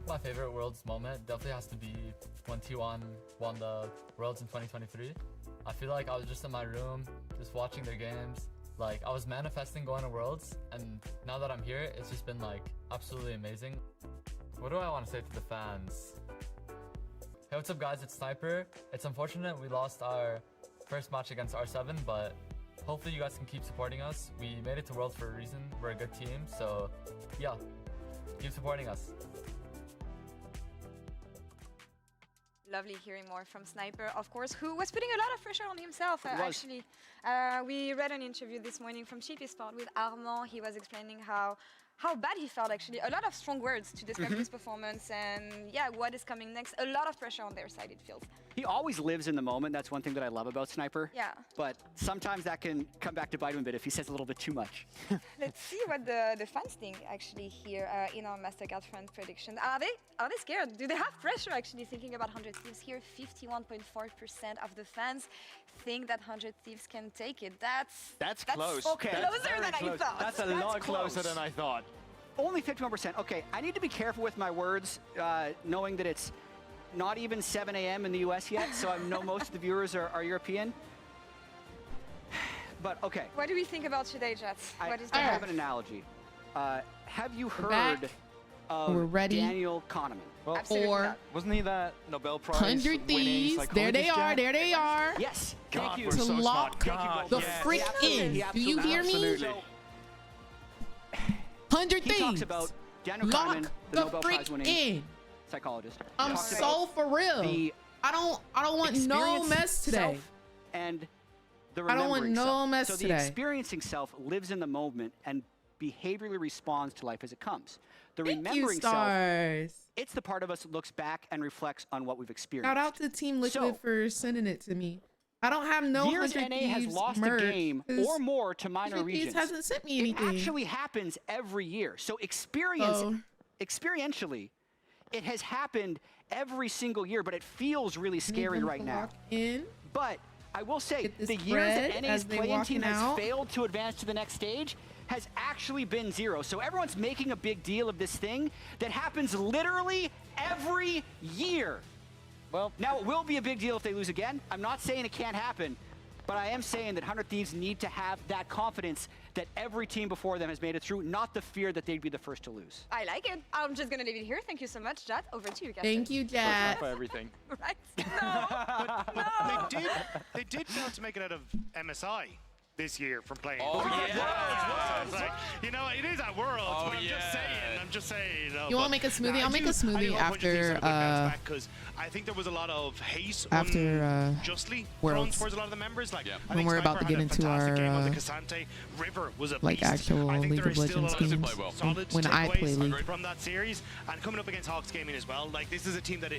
Speaker 11: My favorite Worlds moment definitely has to be when T1 won the Worlds in 2023. I feel like I was just in my room, just watching their games. Like, I was manifesting going to Worlds, and now that I'm here, it's just been like absolutely amazing. What do I want to say to the fans? Hey, what's up guys, it's Sniper. It's unfortunate we lost our first match against R7, but hopefully you guys can keep supporting us. We made it to Worlds for a reason. We're a good team, so yeah, keep supporting us.
Speaker 8: Lovely hearing more from Sniper, of course, who was putting a lot of pressure on himself, actually. We read an interview this morning from Cheapy Sport with Armand. He was explaining how bad he felt, actually. A lot of strong words to describe his performance and, yeah, what is coming next. A lot of pressure on their side, it feels.
Speaker 6: He always lives in the moment. That's one thing that I love about Sniper.
Speaker 8: Yeah.
Speaker 6: But sometimes that can come back to bite him a bit if he says a little bit too much.
Speaker 8: Let's see what the fans think, actually, here in our MasterCard fan prediction. Are they scared? Do they have pressure, actually, thinking about 100 Thieves here? 51.4% of the fans think that 100 Thieves can take it. That's
Speaker 7: close.
Speaker 8: Okay. Closer than I thought.
Speaker 7: That's a lot closer than I thought.
Speaker 6: Only 51%. Okay, I need to be careful with my words, knowing that it's not even 7 a.m. in the US yet, so I know most of the viewers are European. But okay.
Speaker 8: What do we think about today, Jets?
Speaker 6: I have an analogy. Have you heard of Daniel Kahneman?
Speaker 7: Well,
Speaker 8: Absolutely.
Speaker 7: Wasn't he that Nobel Prize
Speaker 1: 100 Thieves. There they are. There they are.
Speaker 6: Yes.
Speaker 7: God,
Speaker 6: Thank you.
Speaker 7: we're
Speaker 1: To
Speaker 7: so
Speaker 1: lock
Speaker 7: smart.
Speaker 1: the
Speaker 7: yes.
Speaker 1: freak in. Do you hear me?
Speaker 7: Absolutely.
Speaker 1: 100
Speaker 6: He
Speaker 1: Thieves.
Speaker 6: talks about Daniel
Speaker 1: Lock
Speaker 6: Kahneman, the
Speaker 1: the
Speaker 6: Nobel
Speaker 1: freak
Speaker 6: Prize winning
Speaker 1: in.
Speaker 6: psychologist.
Speaker 1: I'm
Speaker 6: Talks
Speaker 1: so
Speaker 6: about
Speaker 1: for real.
Speaker 6: the
Speaker 1: I don't want no
Speaker 6: experienced
Speaker 1: mess today.
Speaker 6: self and the
Speaker 1: I don't want
Speaker 6: remembering
Speaker 1: no
Speaker 6: self.
Speaker 1: mess
Speaker 6: so
Speaker 1: today.
Speaker 6: the experiencing self lives in the moment and behaviorally responds to life as it comes. The
Speaker 1: Thank you,
Speaker 6: remembering self,
Speaker 1: stars.
Speaker 6: it's the part of us that looks back and reflects on what we've experienced.
Speaker 1: Shout out to Team Liquid
Speaker 6: So,
Speaker 1: for sending it to me. I don't have no
Speaker 6: Years
Speaker 1: 100
Speaker 6: NA
Speaker 1: Thieves
Speaker 6: has lost
Speaker 1: merch,
Speaker 6: a game
Speaker 1: 'cause
Speaker 6: or more to minor
Speaker 1: 100 Thieves
Speaker 6: regions.
Speaker 1: hasn't sent me
Speaker 6: It
Speaker 1: anything.
Speaker 6: actually happens every year. So experientially, it has happened every single year, but it feels really scary right now. But I will say, the years that NA's playing team has failed to advance to the next stage has actually been 0. So everyone's making a big deal of this thing that happens literally every year. Well, now it will be a big deal if they lose again. I'm not saying it can't happen, but I am saying that 100 Thieves need to have that confidence that every team before them has made it through, not the fear that they'd be the first to lose.
Speaker 8: I like it. I'm just going to leave it here. Thank you so much, Jat. Over to you, guys.
Speaker 1: Thank you, Jat.
Speaker 7: For everything.
Speaker 8: Right? No.
Speaker 3: They did fail to make it out of MSI this year from playing.
Speaker 2: Oh, yeah.
Speaker 3: It's like, you know, it is at Worlds, but I'm just saying.
Speaker 1: You want to make a smoothie? I'll make a smoothie after
Speaker 3: because I think there was a lot of hate
Speaker 1: after
Speaker 3: justly
Speaker 1: Worlds
Speaker 3: towards a lot of the members. Like
Speaker 1: when we're about to get into our
Speaker 3: River was a
Speaker 1: like
Speaker 3: beast.
Speaker 1: actual League of Legends games when I play League.
Speaker 3: From that series and coming up against Hawks Gaming as well. Like this is a team that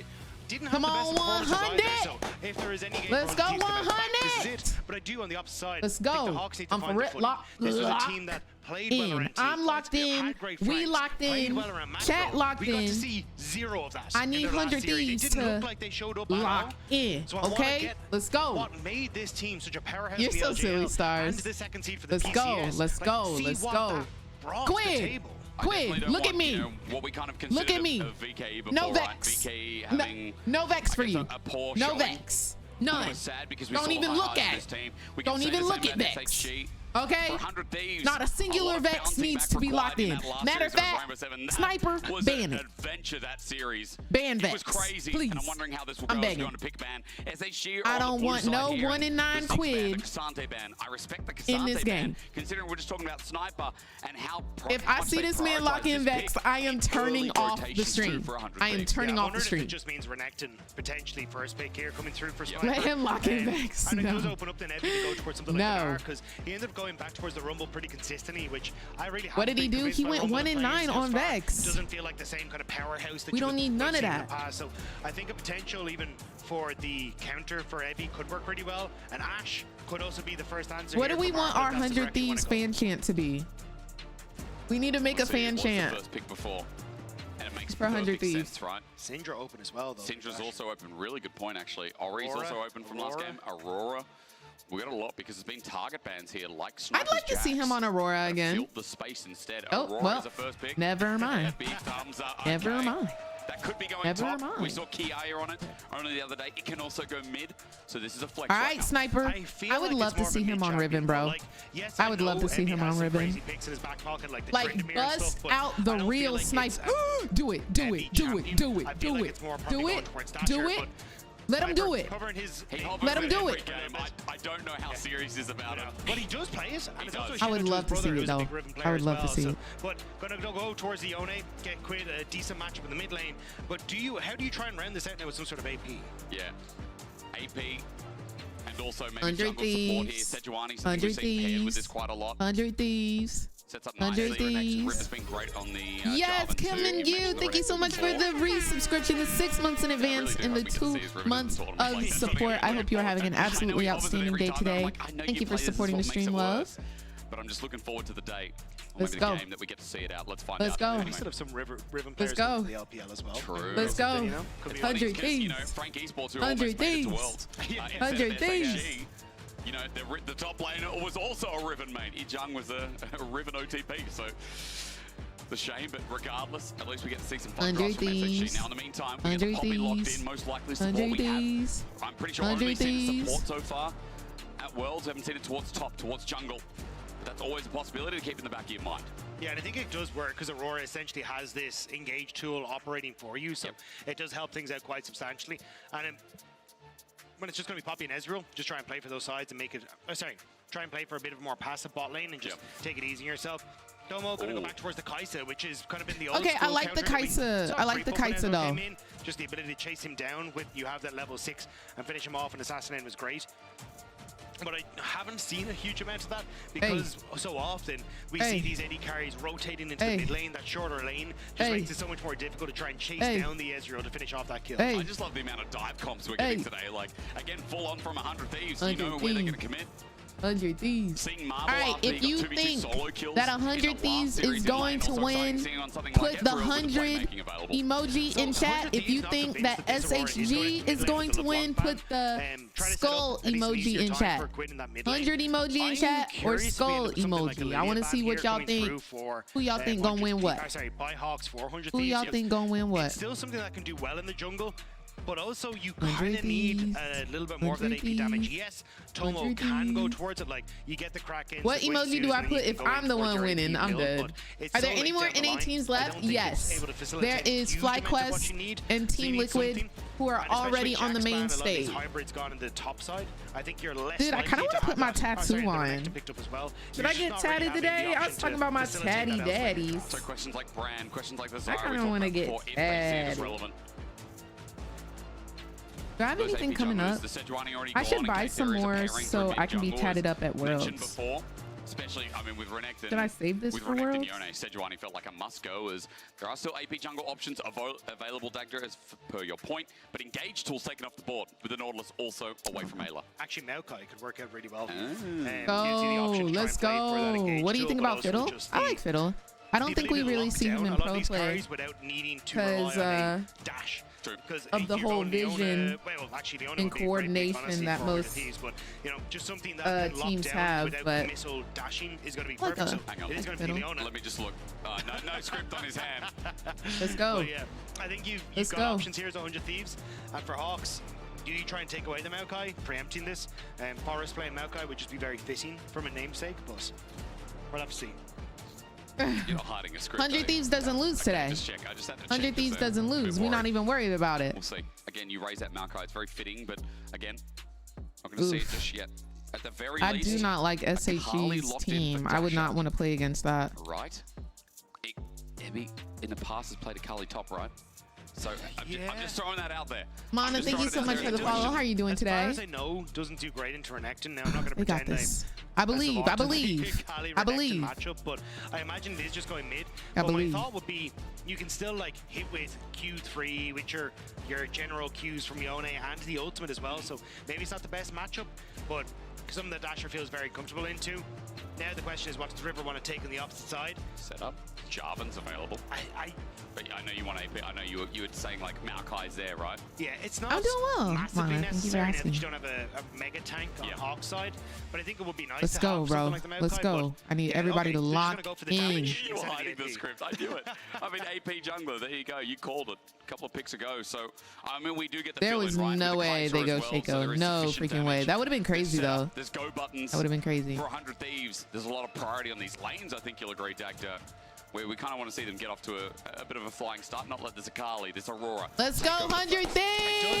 Speaker 3: didn't have
Speaker 1: Come
Speaker 3: the
Speaker 1: on,
Speaker 3: best performances
Speaker 1: 100.
Speaker 3: either, so if there is any game
Speaker 1: Let's go,
Speaker 3: for the teams to bounce back,
Speaker 1: 100.
Speaker 3: this is it. But I do on the opposite side.
Speaker 1: Let's
Speaker 3: I think
Speaker 1: go.
Speaker 3: the Hawks need to
Speaker 1: I'm
Speaker 3: find
Speaker 1: for
Speaker 3: the
Speaker 1: it.
Speaker 3: footing.
Speaker 1: Lock
Speaker 3: This was a team that played well around
Speaker 1: I'm locked in.
Speaker 3: had great
Speaker 1: We
Speaker 3: frames,
Speaker 1: locked
Speaker 3: played
Speaker 1: in.
Speaker 3: well around macro.
Speaker 1: Chat locked
Speaker 3: We got
Speaker 1: in.
Speaker 3: to see 0 of that.
Speaker 1: I
Speaker 3: in
Speaker 1: need
Speaker 3: their last
Speaker 1: 100
Speaker 3: series.
Speaker 1: Thieves
Speaker 3: It didn't
Speaker 1: to
Speaker 3: look like they showed up at all.
Speaker 1: lock in.
Speaker 3: So I wanna
Speaker 1: Okay,
Speaker 3: get
Speaker 1: let's go.
Speaker 3: what made this team such a powerhouse
Speaker 1: You're
Speaker 3: in the
Speaker 1: so
Speaker 3: LGL
Speaker 1: silly, stars.
Speaker 3: and the second seed for the
Speaker 1: Let's go.
Speaker 3: PCS.
Speaker 1: Let's
Speaker 3: Like,
Speaker 1: go.
Speaker 3: see
Speaker 1: Let's
Speaker 3: what
Speaker 1: go.
Speaker 3: that brought to the
Speaker 1: Quinn.
Speaker 3: table.
Speaker 1: Quinn, look at me.
Speaker 2: What we kind of considered
Speaker 1: Look at me.
Speaker 2: of VKE before,
Speaker 1: No
Speaker 2: right?
Speaker 1: vex.
Speaker 2: VKE having
Speaker 1: No vex for you.
Speaker 2: a poor
Speaker 1: No
Speaker 2: showing.
Speaker 1: vex. None.
Speaker 2: It was sad because we
Speaker 1: Don't
Speaker 2: saw
Speaker 1: even
Speaker 2: the
Speaker 1: look
Speaker 2: highs of
Speaker 1: at
Speaker 2: this team. We
Speaker 1: Don't
Speaker 2: can say
Speaker 1: even
Speaker 2: the
Speaker 1: look
Speaker 2: same
Speaker 1: at
Speaker 2: about
Speaker 1: Vex.
Speaker 2: SHG.
Speaker 1: Okay.
Speaker 2: 100 Thieves,
Speaker 1: not a singular Vex needs to be locked in. Matter of fact, Sniper, ban it.
Speaker 2: Adventure that series.
Speaker 1: Ban
Speaker 2: Vex. It was crazy,
Speaker 1: please.
Speaker 2: and I'm wondering how this will go.
Speaker 1: I'm begging.
Speaker 2: Going to pick ban. SHG
Speaker 1: I don't want no
Speaker 2: here.
Speaker 1: 1 in 9 quid
Speaker 2: ban. I respect the Cassante
Speaker 1: in this game.
Speaker 2: Considering we're just talking about Sniper and how.
Speaker 1: If I see this man lock in Vex, I am turning off the stream. I am turning off the stream.
Speaker 3: It just means Renekton potentially first pick here coming through for Sniper.
Speaker 1: Let him lock in Vex.
Speaker 3: And it does open up then Evie to go towards something like that because he ended up going back towards the Rumble pretty consistently, which I really.
Speaker 1: What did he do? He went 1 in 9 on Vex.
Speaker 3: Doesn't feel like the same kind of powerhouse that
Speaker 1: we don't need none of that.
Speaker 3: So I think a potential even for the counter for Evie could work pretty well, and Ash could also be the first answer.
Speaker 1: What do we want our 100 Thieves fan chant to be? We need to make a fan chant.
Speaker 2: First pick before. And it makes
Speaker 1: for 100 Thieves,
Speaker 2: sense, right?
Speaker 3: Syndra open as well, though.
Speaker 2: Syndra's also open. Really good point, actually. Ori's also open from last game. Aurora. We got a lot because there's been target bans here, like Sniper's
Speaker 1: I'd like to see him on Aurora again.
Speaker 2: Filled the space instead.
Speaker 1: Oh,
Speaker 2: Aurora
Speaker 1: well,
Speaker 2: is a first pick.
Speaker 1: never mind.
Speaker 2: Big thumbs up.
Speaker 1: Never
Speaker 2: Okay.
Speaker 1: mind.
Speaker 2: That could be going
Speaker 1: Never
Speaker 2: top.
Speaker 1: mind.
Speaker 2: We saw Kia on it only the other day. It can also go mid, so this is a flex.
Speaker 1: All right, Sniper. I would love to see him on Riven, bro. I would love to see him on Riven. Like, bust out the real Sniper. Do it, do it, do it, do it, do it, do it, do it. Let him do it. Let him do it.
Speaker 2: I don't know how serious he's about it.
Speaker 3: But he does play it. And it's also
Speaker 1: I would love to see it, though. I would love to see it.
Speaker 3: But gonna go towards the Yone, get quite a decent matchup in the mid lane. But how do you try and round this out now with some sort of AP?
Speaker 2: Yeah, AP. And also maybe
Speaker 1: 100
Speaker 2: jungle support here.
Speaker 1: Thieves.
Speaker 2: Sejuani,
Speaker 1: 100
Speaker 2: paired with this
Speaker 1: Thieves.
Speaker 2: quite a lot.
Speaker 1: 100 Thieves.
Speaker 2: Sets up nicely.
Speaker 1: 100 Thieves.
Speaker 2: Riven's been great on the
Speaker 1: Yes,
Speaker 2: Jarvan
Speaker 1: Kim
Speaker 2: too.
Speaker 1: and you. Thank you so much for the resubscription, the 6 months in advance, and the 2 months of support. I hope you are having an absolutely outstanding day today. Thank you for supporting the stream, love.
Speaker 2: But I'm just looking forward to the day.
Speaker 1: Let's
Speaker 2: maybe
Speaker 1: go.
Speaker 2: the game that we get to see it out. Let's find
Speaker 1: Let's
Speaker 2: out.
Speaker 1: go.
Speaker 2: Anyway.
Speaker 3: We still have some Riven players
Speaker 1: Let's go.
Speaker 3: in the LPL as well.
Speaker 2: True.
Speaker 1: Let's go.
Speaker 2: 100
Speaker 1: 100 Thieves.
Speaker 2: Frank Esports who
Speaker 1: 100
Speaker 2: almost made it to
Speaker 1: Thieves.
Speaker 2: Worlds.
Speaker 1: 100 Thieves.
Speaker 2: SHG, you know, the top laner was also a Riven main. Ijung was a Riven OTP, so the shame, but regardless, at least we get to see some fun drops from SHG. Now, in the meantime, we get the Poppy locked in, most likely support we have. I'm pretty sure only seen support so far at Worlds. Haven't seen it towards top, towards jungle. But that's always a possibility to keep in the back of your mind.
Speaker 3: Yeah, and I think it does work because Aurora essentially has this engage tool operating for you, so it does help things out quite substantially. And when it's just going to be Poppy and Ezreal, just try and play for those sides and make it. Try and play for a bit of a more passive bot lane and just take it easy on yourself. Domo going to go back towards the Kai'Sa, which is kind of been the old
Speaker 1: Okay, I like the Kai'Sa. I like the Kai'Sa though.
Speaker 3: Just the ability to chase him down with you have that level 6 and finish him off and assassinate was great. But I haven't seen a huge amount of that because so often we see these AD carries rotating into the mid lane, that shorter lane just makes it so much more difficult to try and chase down the Ezreal to finish off that kill.
Speaker 2: I just love the amount of dive comps we're getting today. Like, again, full on from 100 Thieves. You know where they're going to commit.
Speaker 1: 100 Thieves.
Speaker 2: All
Speaker 1: right, if you think that 100 Thieves is going to win, put the 100 emoji in chat. If you think that SHG is going to win, put the skull emoji in chat. 100 emoji in chat or skull emoji. I want to see what y'all think. Who y'all think gonna win what? Who y'all think gonna win what?
Speaker 3: It's still something that can do well in the jungle. But also, you kind of need a little bit more of that AP damage. Yes, Tomo can go towards it. Like, you get the crack in.
Speaker 1: What emoji do I put if I'm the one winning? I'm dead. Are there any more NA teams left? Yes. There is FlyQuest and Team Liquid who are already on the main stage. Dude, I kind of want to put my tattoo on. Should I get tatted today? I was talking about my tatty daddies.
Speaker 2: So questions like brand, questions like this. I
Speaker 1: kind of want to get tatted. Do I have anything coming up? I should buy some more so I can be tatted up at Worlds.
Speaker 2: Especially, I mean, with Renekton.
Speaker 1: Did I save this for Worlds?
Speaker 2: Sejuani felt like a must-go, as there are still AP jungle options available, Dagda, as per your point, but engage tools taken off the board, with the Nautilus also away from Ayla.
Speaker 3: Actually, Maokai could work out really well.
Speaker 1: Let's go. What do you think about Fiddle? I like Fiddle. I don't think we really see him in pro play because of the whole vision and coordination that most teams have, but like
Speaker 2: let me just look. No script on his hand.
Speaker 1: Let's go.
Speaker 3: Yeah, I think you've got options here as 100 Thieves, and for Hawks, Do you try and take away the Maokai, preempting this? Forest playing Maokai would just be very fitting from a namesake, but we'll have to see.
Speaker 2: You're not hiding a script.
Speaker 1: 100 Thieves doesn't lose today.
Speaker 2: Just check. I just had to check
Speaker 1: 100 Thieves doesn't lose. We're not even worried about it.
Speaker 2: We'll see. Again, you raise that Maokai. It's very fitting, but again, not going to see it just yet. At the very least,
Speaker 1: I do not like SHG's team. I would not want to play against that.
Speaker 2: Right. Ebby in the past has played a Kali top, right? So I'm just throwing that out there.
Speaker 1: Mana, thank you so much for the follow. How are you doing today?
Speaker 3: As far as I know, doesn't do great into Renekton. Now I'm not going to
Speaker 1: We got
Speaker 3: pretend
Speaker 1: this.
Speaker 3: I
Speaker 1: believe. I believe.
Speaker 3: Matchup, but I imagine it is just going mid. But my thought would be you can still like hit with Q3 with your general Qs from Yone and the ultimate as well. So maybe it's not the best matchup, but something that Dasher feels very comfortable into. Now the question is, what does River want to take on the opposite side?
Speaker 2: Set up. Jarvan's available. But I know you want AP. I know you were saying like Maokai's there, right?
Speaker 3: Yeah, it's not
Speaker 1: I'm doing well.
Speaker 3: massively
Speaker 1: Mana,
Speaker 3: necessary now that you don't have a mega tank on Hawk's side, but I think it would be nice
Speaker 1: Let's
Speaker 3: to
Speaker 1: go,
Speaker 3: have
Speaker 1: bro.
Speaker 3: something like the Maokai.
Speaker 1: Let's go. I need everybody to lock in.
Speaker 2: You were hiding the script. I knew it. I mean, AP jungler. There you go. You called it a couple of picks ago. So I mean, we do get the.
Speaker 1: There was no way they go Shaco. No freaking way. That would have been crazy though.
Speaker 2: There's go buttons.
Speaker 1: That would have been crazy.
Speaker 2: For 100 Thieves, there's a lot of priority on these lanes. I think you'll agree, Dagda. Where we kind of want to see them get off to a bit of a flying start. Not let this Akali, this Aurora.
Speaker 1: Let's go, 100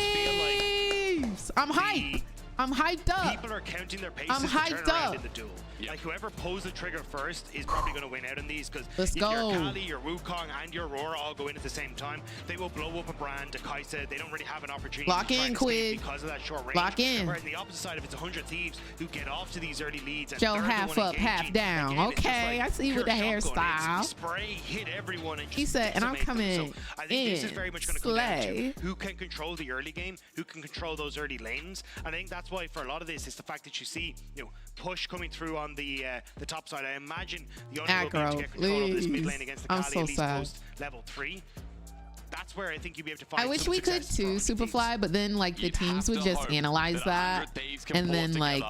Speaker 1: Thieves! I'm hyped. I'm hyped up.
Speaker 3: People are counting their paces
Speaker 1: I'm hyped up.
Speaker 3: in the duel. Like whoever pulls the trigger first is probably going to win out on these because if
Speaker 1: go.
Speaker 3: your Kali, your Wukong, and your Aurora all go in at the same time, they will blow up a brand. Kaisa, they don't really have an opportunity
Speaker 1: Lock
Speaker 3: to try
Speaker 1: in,
Speaker 3: and
Speaker 1: Quid.
Speaker 3: escape because of that short range.
Speaker 1: Lock in.
Speaker 3: Whereas on the opposite side, if it's 100 Thieves who get off to these early leads, and
Speaker 1: Joe
Speaker 3: they're the
Speaker 1: half
Speaker 3: one
Speaker 1: up, half
Speaker 3: engaging,
Speaker 1: down.
Speaker 3: again, it's just
Speaker 1: Okay,
Speaker 3: like
Speaker 1: I see you with the
Speaker 3: pure shotgun.
Speaker 1: hairstyle.
Speaker 3: It's spray, hit everyone, and
Speaker 1: He
Speaker 3: just
Speaker 1: said, and I'm
Speaker 3: decimate them.
Speaker 1: coming
Speaker 3: So I think this is very much going to come down
Speaker 1: slay.
Speaker 3: to who can control the early game, who can control those early lanes. And I think that's why for a lot of this is the fact that you see, push coming through on the top side. I imagine the only way to get control of this mid lane against the Kali at least post level 3. That's where I think you'll be able to find.
Speaker 1: I wish we could too, Superfly, but then like the teams would just analyze that, and then like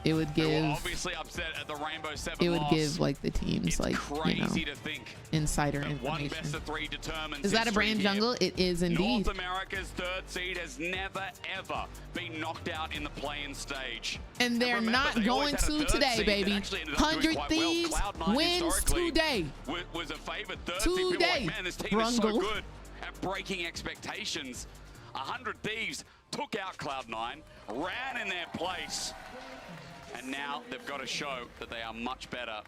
Speaker 1: it would give.
Speaker 2: Obviously upset at the Rainbow 7
Speaker 1: it would
Speaker 2: loss.
Speaker 1: give like the teams like
Speaker 2: Crazy to think
Speaker 1: insider
Speaker 2: that one
Speaker 1: information.
Speaker 2: best of 3 determines
Speaker 1: Is that a
Speaker 2: history
Speaker 1: brand
Speaker 2: here.
Speaker 1: jungle? It is indeed.
Speaker 2: North America's 3rd seed has never ever been knocked out in the play-in stage.
Speaker 1: And they're
Speaker 2: remember,
Speaker 1: not
Speaker 2: they always
Speaker 1: going
Speaker 2: had a
Speaker 1: to
Speaker 2: 3rd
Speaker 1: today,
Speaker 2: seed that
Speaker 1: baby.
Speaker 2: actually ended up doing
Speaker 1: 100
Speaker 2: quite
Speaker 1: Thieves
Speaker 2: well. Cloud9
Speaker 1: wins
Speaker 2: historically
Speaker 1: today.
Speaker 2: Was a favored 3rd seed. People were
Speaker 1: Today.
Speaker 2: like, man, this team is so
Speaker 1: Brungle.
Speaker 2: good at breaking expectations. 100 Thieves took out Cloud9, ran in their place, and now they've got to show that they are much better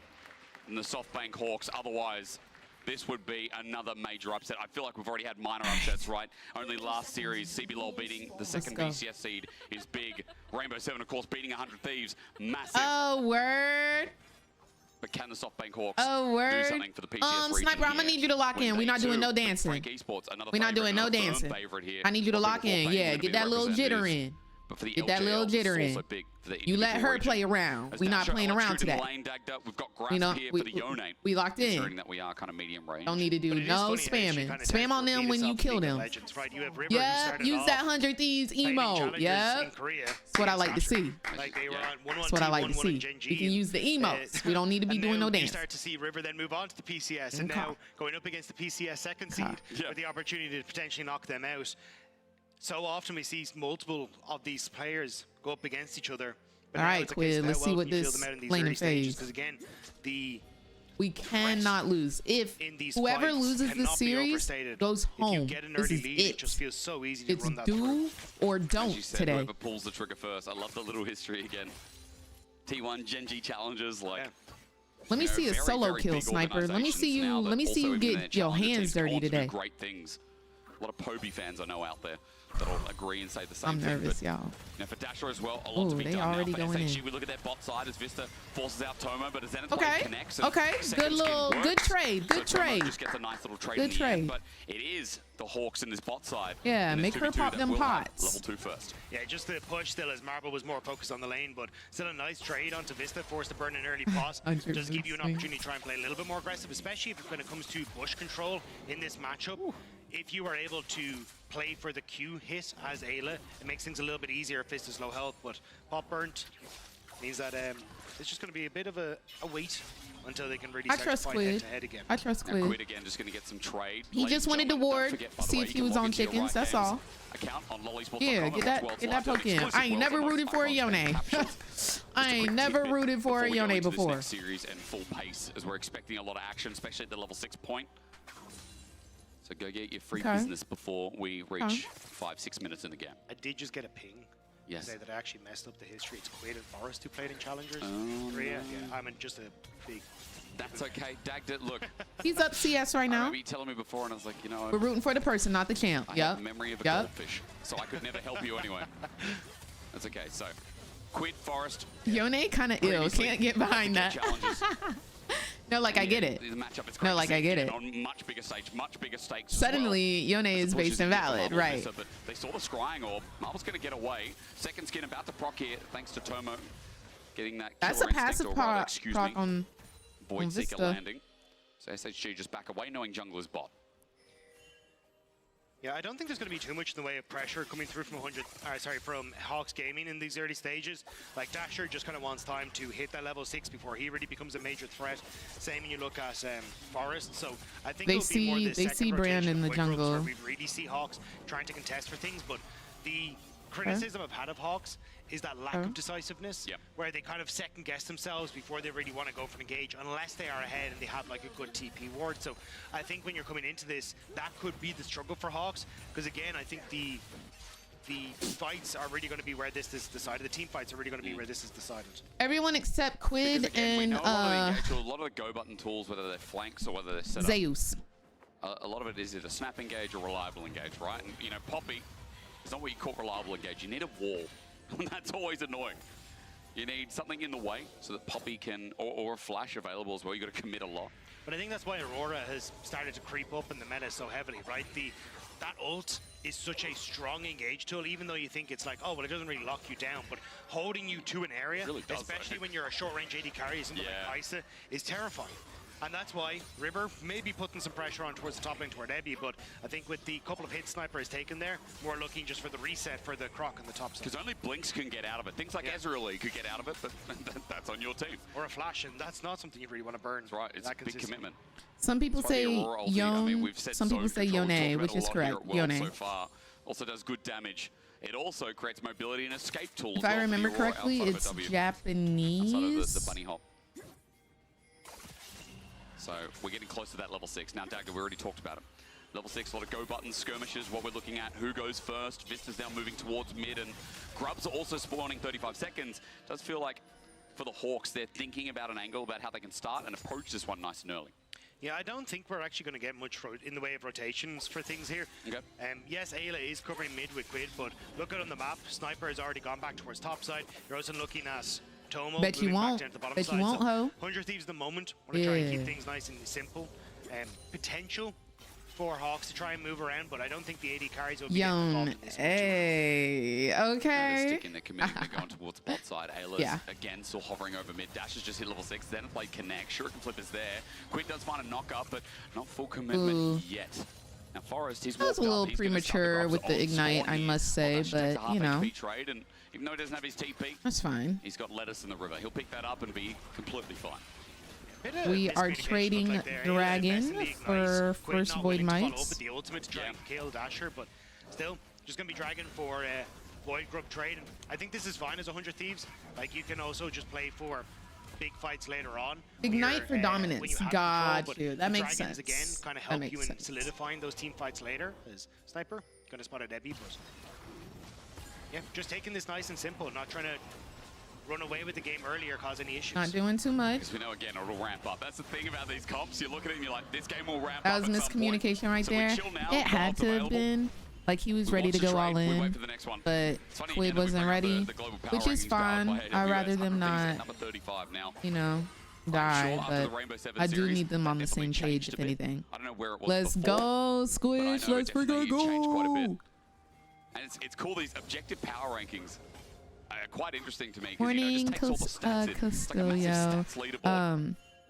Speaker 2: than the SoftBank Hawks. Otherwise, this would be another major upset. I feel like we've already had minor upsets, right? Only last series, CBLOL beating the second BCS seed is big. Rainbow 7, of course, beating 100 Thieves, massive.
Speaker 1: Oh, word.
Speaker 2: But can the SoftBank Hawks
Speaker 1: word.
Speaker 2: do something for the PCS region
Speaker 1: Sniper, I'm gonna need you to lock in. We're not doing no dancing.
Speaker 2: Esports,
Speaker 1: We're not doing no dancing.
Speaker 2: Here.
Speaker 1: I need you to lock in. Yeah, get that little jitter in.
Speaker 2: But for the
Speaker 1: Get that little jitter in. You let her play around. We're not playing around today.
Speaker 2: We've got Grasp here for the Yone.
Speaker 1: We locked in.
Speaker 2: Considering that we are kind of medium range.
Speaker 1: Don't need to do no spamming. Spam on them when you kill them. Yeah, use that 100 Thieves emote. Yeah, that's what I like to see. That's what I like to see. You can use the emotes. We don't need to be doing no dance.
Speaker 3: You start to see River then move on to the PCS, and now going up against the PCS second seed with the opportunity to potentially knock them out. So often we see multiple of these players go up against each other.
Speaker 1: All right, Quid, let's see what this laning phase.
Speaker 3: Because again,
Speaker 1: we cannot lose. If whoever loses this series goes home, this is it.
Speaker 3: It just feels so easy to run that
Speaker 1: do or don't today.
Speaker 2: Whoever pulls the trigger first. I love the little history again. T1 Genji challenges like.
Speaker 1: Let me see a solo kill, Sniper. Let me see you. Let me see you get your hands dirty today.
Speaker 2: Great things. A lot of Poby fans I know out there that'll agree and say the same
Speaker 1: I'm
Speaker 2: thing.
Speaker 1: nervous, y'all.
Speaker 2: For Dasher as well, a lot to be done
Speaker 1: already
Speaker 2: now. For
Speaker 1: going
Speaker 2: SHG,
Speaker 1: in.
Speaker 2: we look at their bot side as Vista forces out Tomo, but as Zenith connects.
Speaker 1: Okay, good little, good trade, good trade.
Speaker 2: Just gets a nice little trade.
Speaker 1: Good trade.
Speaker 2: But it is the Hawks in this bot side.
Speaker 1: Yeah, make her pop them pots.
Speaker 2: Level 2 first.
Speaker 3: Yeah, just the push still as Marble was more focused on the lane, but still a nice trade onto Vista, forced to burn an early pot. Does give you an opportunity to try and play a little bit more aggressive, especially when it comes to bush control in this matchup. If you are able to play for the Q hit as Ayla, it makes things a little bit easier if Vista's low health, but pop burnt means that it's just going to be a bit of a wait until they can really
Speaker 1: I
Speaker 3: start
Speaker 1: trust
Speaker 3: to fight
Speaker 1: Quid.
Speaker 3: head-to-head again.
Speaker 1: I trust
Speaker 2: Now,
Speaker 1: Quid.
Speaker 2: Quid again just going to get some trade.
Speaker 1: He just wanted to ward, see if he was on chickens. That's all. Yeah, get that poke in. I ain't never rooted for a Yone. I ain't never rooted for a Yone before.
Speaker 2: Series and full pace as we're expecting a lot of action, especially at the level 6 point. So go get your free business before we reach 5-6 minutes in the game.
Speaker 3: I did just get a ping.
Speaker 2: Yes.
Speaker 3: Say that I actually messed up the history. It's Quid and Forest who played in Challengers. Korea. Yeah, I'm just a big.
Speaker 2: That's okay. Dagged it. Look.
Speaker 1: He's up CS right
Speaker 2: I
Speaker 1: now.
Speaker 2: remember you telling me before, and I was like, you know,
Speaker 1: We're rooting for the person, not the champ.
Speaker 2: I have the memory of a goldfish, so I could never help you anyway. That's okay. So, Quid, Forest.
Speaker 1: Yone kind of ill. Can't get behind that. No, like I get it. No, like I get it.
Speaker 2: On much bigger stage, much bigger stakes.
Speaker 1: Suddenly, Yone is based invalid, right?
Speaker 2: But they saw the scrying orb. Marvel's going to get away. Second skin about to proc here, thanks to Tomo getting that.
Speaker 1: That's a passive proc on
Speaker 2: Void Seeker
Speaker 1: Vista.
Speaker 2: landing. So SHG just back away, knowing jungler's bot.
Speaker 3: Yeah, I don't think there's going to be too much in the way of pressure coming through from from Hawks Gaming in these early stages. Like Dasher just kind of wants time to hit that level 6 before he really becomes a major threat. Same when you look at Forest. So I think
Speaker 1: They
Speaker 3: it'll be more
Speaker 1: see
Speaker 3: this
Speaker 1: they
Speaker 3: second
Speaker 1: see Brand
Speaker 3: rotation
Speaker 1: in the
Speaker 3: of Windrobes where
Speaker 1: jungle.
Speaker 3: we really see Hawks trying to contest for things, but the criticism I've had of Hawks is that lack of decisiveness, where they kind of second guess themselves before they really want to go for an engage, unless they are ahead and they have like a good TP ward. So I think when you're coming into this, that could be the struggle for Hawks, because again, I think the fights are really going to be where this is decided. The team fights are really going to be where this is decided.
Speaker 1: Everyone except Quid and
Speaker 2: a lot of the go button tools, whether they're flanks or whether they're set up.
Speaker 1: Zeus.
Speaker 2: A lot of it is either snap engage or reliable engage, right? And you know, Poppy is not what you call reliable engage. You need a wall. That's always annoying. You need something in the way so that Poppy can, or a flash available as well. You got to commit a lot.
Speaker 3: But I think that's why Aurora has started to creep up in the meta so heavily, right? That ult is such a strong engage tool, even though you think it's like, oh, well, it doesn't really lock you down, but holding you to an area,
Speaker 2: really does,
Speaker 3: especially when you're a short-range AD carry, something like Kaisa, is terrifying. And that's why River may be putting some pressure on towards the top lane toward Ebby, but I think with the couple of hits Sniper has taken there, we're looking just for the reset for the Croc on the top side.
Speaker 2: Because only Blinks can get out of it. Things like Ezreal could get out of it, but that's on your team.
Speaker 3: Or a flash, and that's not something you really want to burn.
Speaker 2: That's right, it's a big commitment.
Speaker 1: Some people say Yone, some people say Yone, which is correct. Yone.
Speaker 2: So far. Also does good damage. It also creates mobility and escape tools.
Speaker 1: If I remember correctly, it's Japanese.
Speaker 2: Outside of the bunny hop. So we're getting close to that level 6. Now, Dagger, we already talked about it. Level 6, a lot of go buttons, skirmishes, what we're looking at, who goes first. Vista's now moving towards mid, and Grubs are also spawning 35 seconds. Does feel like for the Hawks, they're thinking about an angle, about how they can start and approach this one nice and early.
Speaker 3: Yeah, I don't think we're actually going to get much in the way of rotations for things here.
Speaker 2: Okay.
Speaker 3: Yes, Ayla is covering mid with Quid, but look at on the map, Sniper has already gone back towards top side. You're also looking at Tomo.
Speaker 1: Bet you won't. Bet you won't, ho.
Speaker 3: 100 Thieves at the moment. Want to try and keep things nice and simple. Potential for Hawks to try and move around, but I don't think the AD carries will be involved in this.
Speaker 1: Hey, okay.
Speaker 2: They're sticking, they're committing, they're going towards the bot side. Ayla's again still hovering over mid. Dash has just hit level 6, then played Connect. Shuriken Flip is there. Quid does find a knock-up, but not full commitment yet. Now Forest, he's
Speaker 1: that was a little premature with the Ignite, I must say, but you know.
Speaker 2: Trade, and even though he doesn't have his TP,
Speaker 1: that's fine.
Speaker 2: He's got lettuce in the river. He'll pick that up and be completely fine.
Speaker 1: We are trading Dragon for first Void Mites.
Speaker 3: The ultimate to try and kill Dasher, but still, just gonna be Dragon for Void Grub trade. And I think this is fine as 100 Thieves. Like you can also just play for big fights later on.
Speaker 1: Ignite for dominance. Got you. That makes sense.
Speaker 3: Again, kind of help you in solidifying those team fights later. As Sniper gonna spot a Debbie, but yeah, just taking this nice and simple, not trying to run away with the game early or cause any issues.
Speaker 1: Not doing too much.
Speaker 2: Because we know again it'll ramp up. That's the thing about these comps. You look at it and you're like, this game will ramp up.
Speaker 1: That was miscommunication right there. It had to have been. Like he was ready to go all in, but Quid wasn't ready, which is fine. I'd rather them not, you know, die, but I do need them on the same page, if anything. Let's go, Squish. Let's freaking go.
Speaker 2: And it's cool, these objective power rankings are quite interesting to me.
Speaker 1: Morning, Castillo.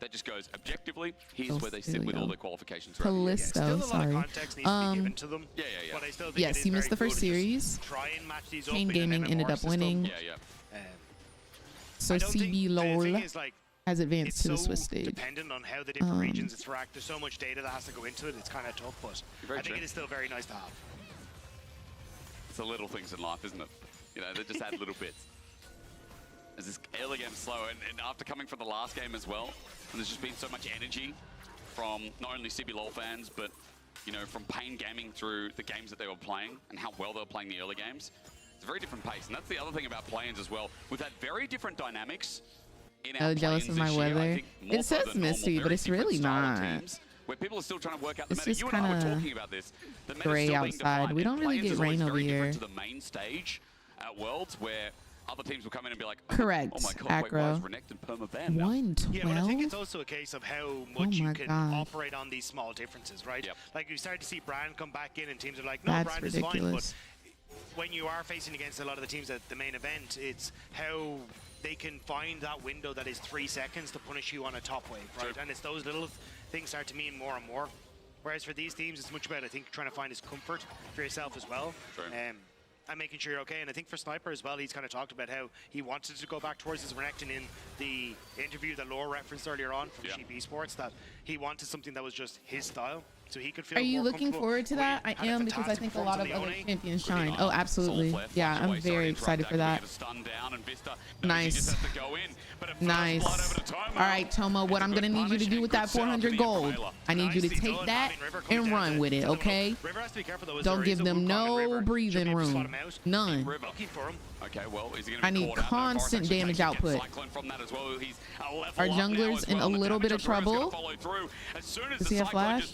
Speaker 2: That just goes objectively. Here's where they sit with all their qualifications.
Speaker 1: Callisto, sorry. Yes, you missed the first series. Chain Gaming ended up winning. So CB lol. has advanced to the Swiss stage.
Speaker 3: Dependent on how the different regions interact. There's so much data that has to go into it. It's kind of tough, but I think it is still very nice to have.
Speaker 2: It's the little things in life, isn't it? You know, they just add little bits. As this early game slow, and after coming from the last game as well, and there's just been so much energy from not only CBLOL fans, but you know, from Pain Gaming through the games that they were playing and how well they were playing the early games. It's a very different pace, and that's the other thing about play-ins as well. We've had very different dynamics in our
Speaker 1: jealous of my weather. It says misty, but it's really not.
Speaker 2: Where people are still trying to work out the
Speaker 1: It's
Speaker 2: meta.
Speaker 1: just
Speaker 2: You and I were talking about this. The meta's
Speaker 1: gray
Speaker 2: still being
Speaker 1: outside.
Speaker 2: defined.
Speaker 1: We don't really
Speaker 2: Play-ins
Speaker 1: get
Speaker 2: is
Speaker 1: rain
Speaker 2: always
Speaker 1: over
Speaker 2: very
Speaker 1: here.
Speaker 2: different to the main stage at Worlds, where other teams will come in and be like,
Speaker 1: Correct.
Speaker 2: oh my god, wait, why is
Speaker 1: Aggro.
Speaker 2: Renekton perma-banned now?
Speaker 1: 112.
Speaker 3: Yeah, but I think it's also a case of how much you can operate on these small differences, right?
Speaker 2: Yep.
Speaker 3: Like you start to see Brand come back in, and teams are like, no,
Speaker 1: That's
Speaker 3: Brand is
Speaker 1: ridiculous.
Speaker 3: fine. But when you are facing against a lot of the teams at the main event, it's how they can find that window that is 3 seconds to punish you on a top wave, right? And it's those little things start to mean more and more. Whereas for these teams, it's much about, I think, trying to find his comfort for yourself as well. And making sure you're okay. And I think for Sniper as well, he's kind of talked about how he wanted to go back towards his Renekton in the interview that Laura referenced earlier on from Sheep Esports, that he wanted something that was just his style. So he could feel
Speaker 1: Are you
Speaker 3: more
Speaker 1: looking forward to that? I am, because I think a lot of other champions shine. Oh, absolutely. Yeah, I'm very excited for that. Nice. Nice. All right, Tomo, what I'm going to need you to do with that 400 gold, I need you to take that and run with it, okay? Don't give them no breathing room. None.
Speaker 2: Okay, well, is he
Speaker 1: I need constant damage output. Our jungler's in a little bit of trouble. Does he have flash?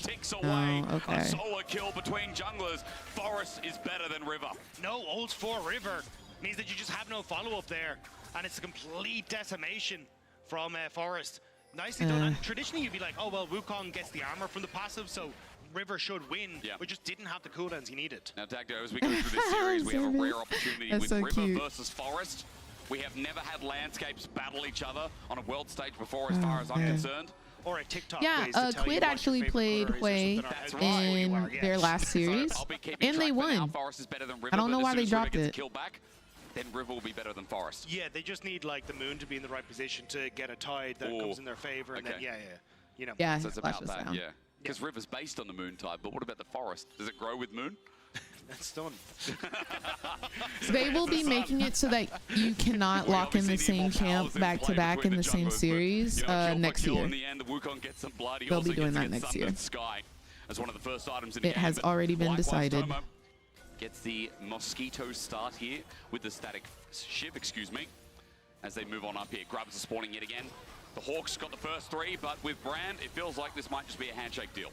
Speaker 1: Oh, okay.
Speaker 2: A solo kill between junglers. Forest is better than River.
Speaker 3: No, ults for River means that you just have no follow-up there. And it's a complete decimation from Forest. Nicely done. And traditionally, you'd be like, oh, well, Wukong gets the armor from the passive, so River should win. We just didn't have the cooldowns he needed.
Speaker 2: Now, Dagdo, as we go through this series, we have a rare opportunity with River versus Forest. We have never had landscapes battle each other on a world stage before, as far as I'm concerned.
Speaker 3: Or a TikTok.
Speaker 1: Yeah, Quid actually played Hui in their last series, and they won. I don't know why they dropped it.
Speaker 2: Then River will be better than Forest.
Speaker 3: Yeah, they just need like the moon to be in the right position to get a tide that comes in their favor, and then you know.
Speaker 1: Yeah,
Speaker 2: so it's about that. Yeah, because River's based on the moon tide, but what about the Forest? Does it grow with moon?
Speaker 3: That's done.
Speaker 1: They will be making it so that you cannot lock in the same champ back to back in the same series next year. They'll be doing that next year. It has already been decided.
Speaker 2: Gets the Mosquito start here with the static Shiv, excuse me, as they move on up here. Grubs are spawning yet again. The Hawks got the first three, but with Brand, it feels like this might just be a handshake deal.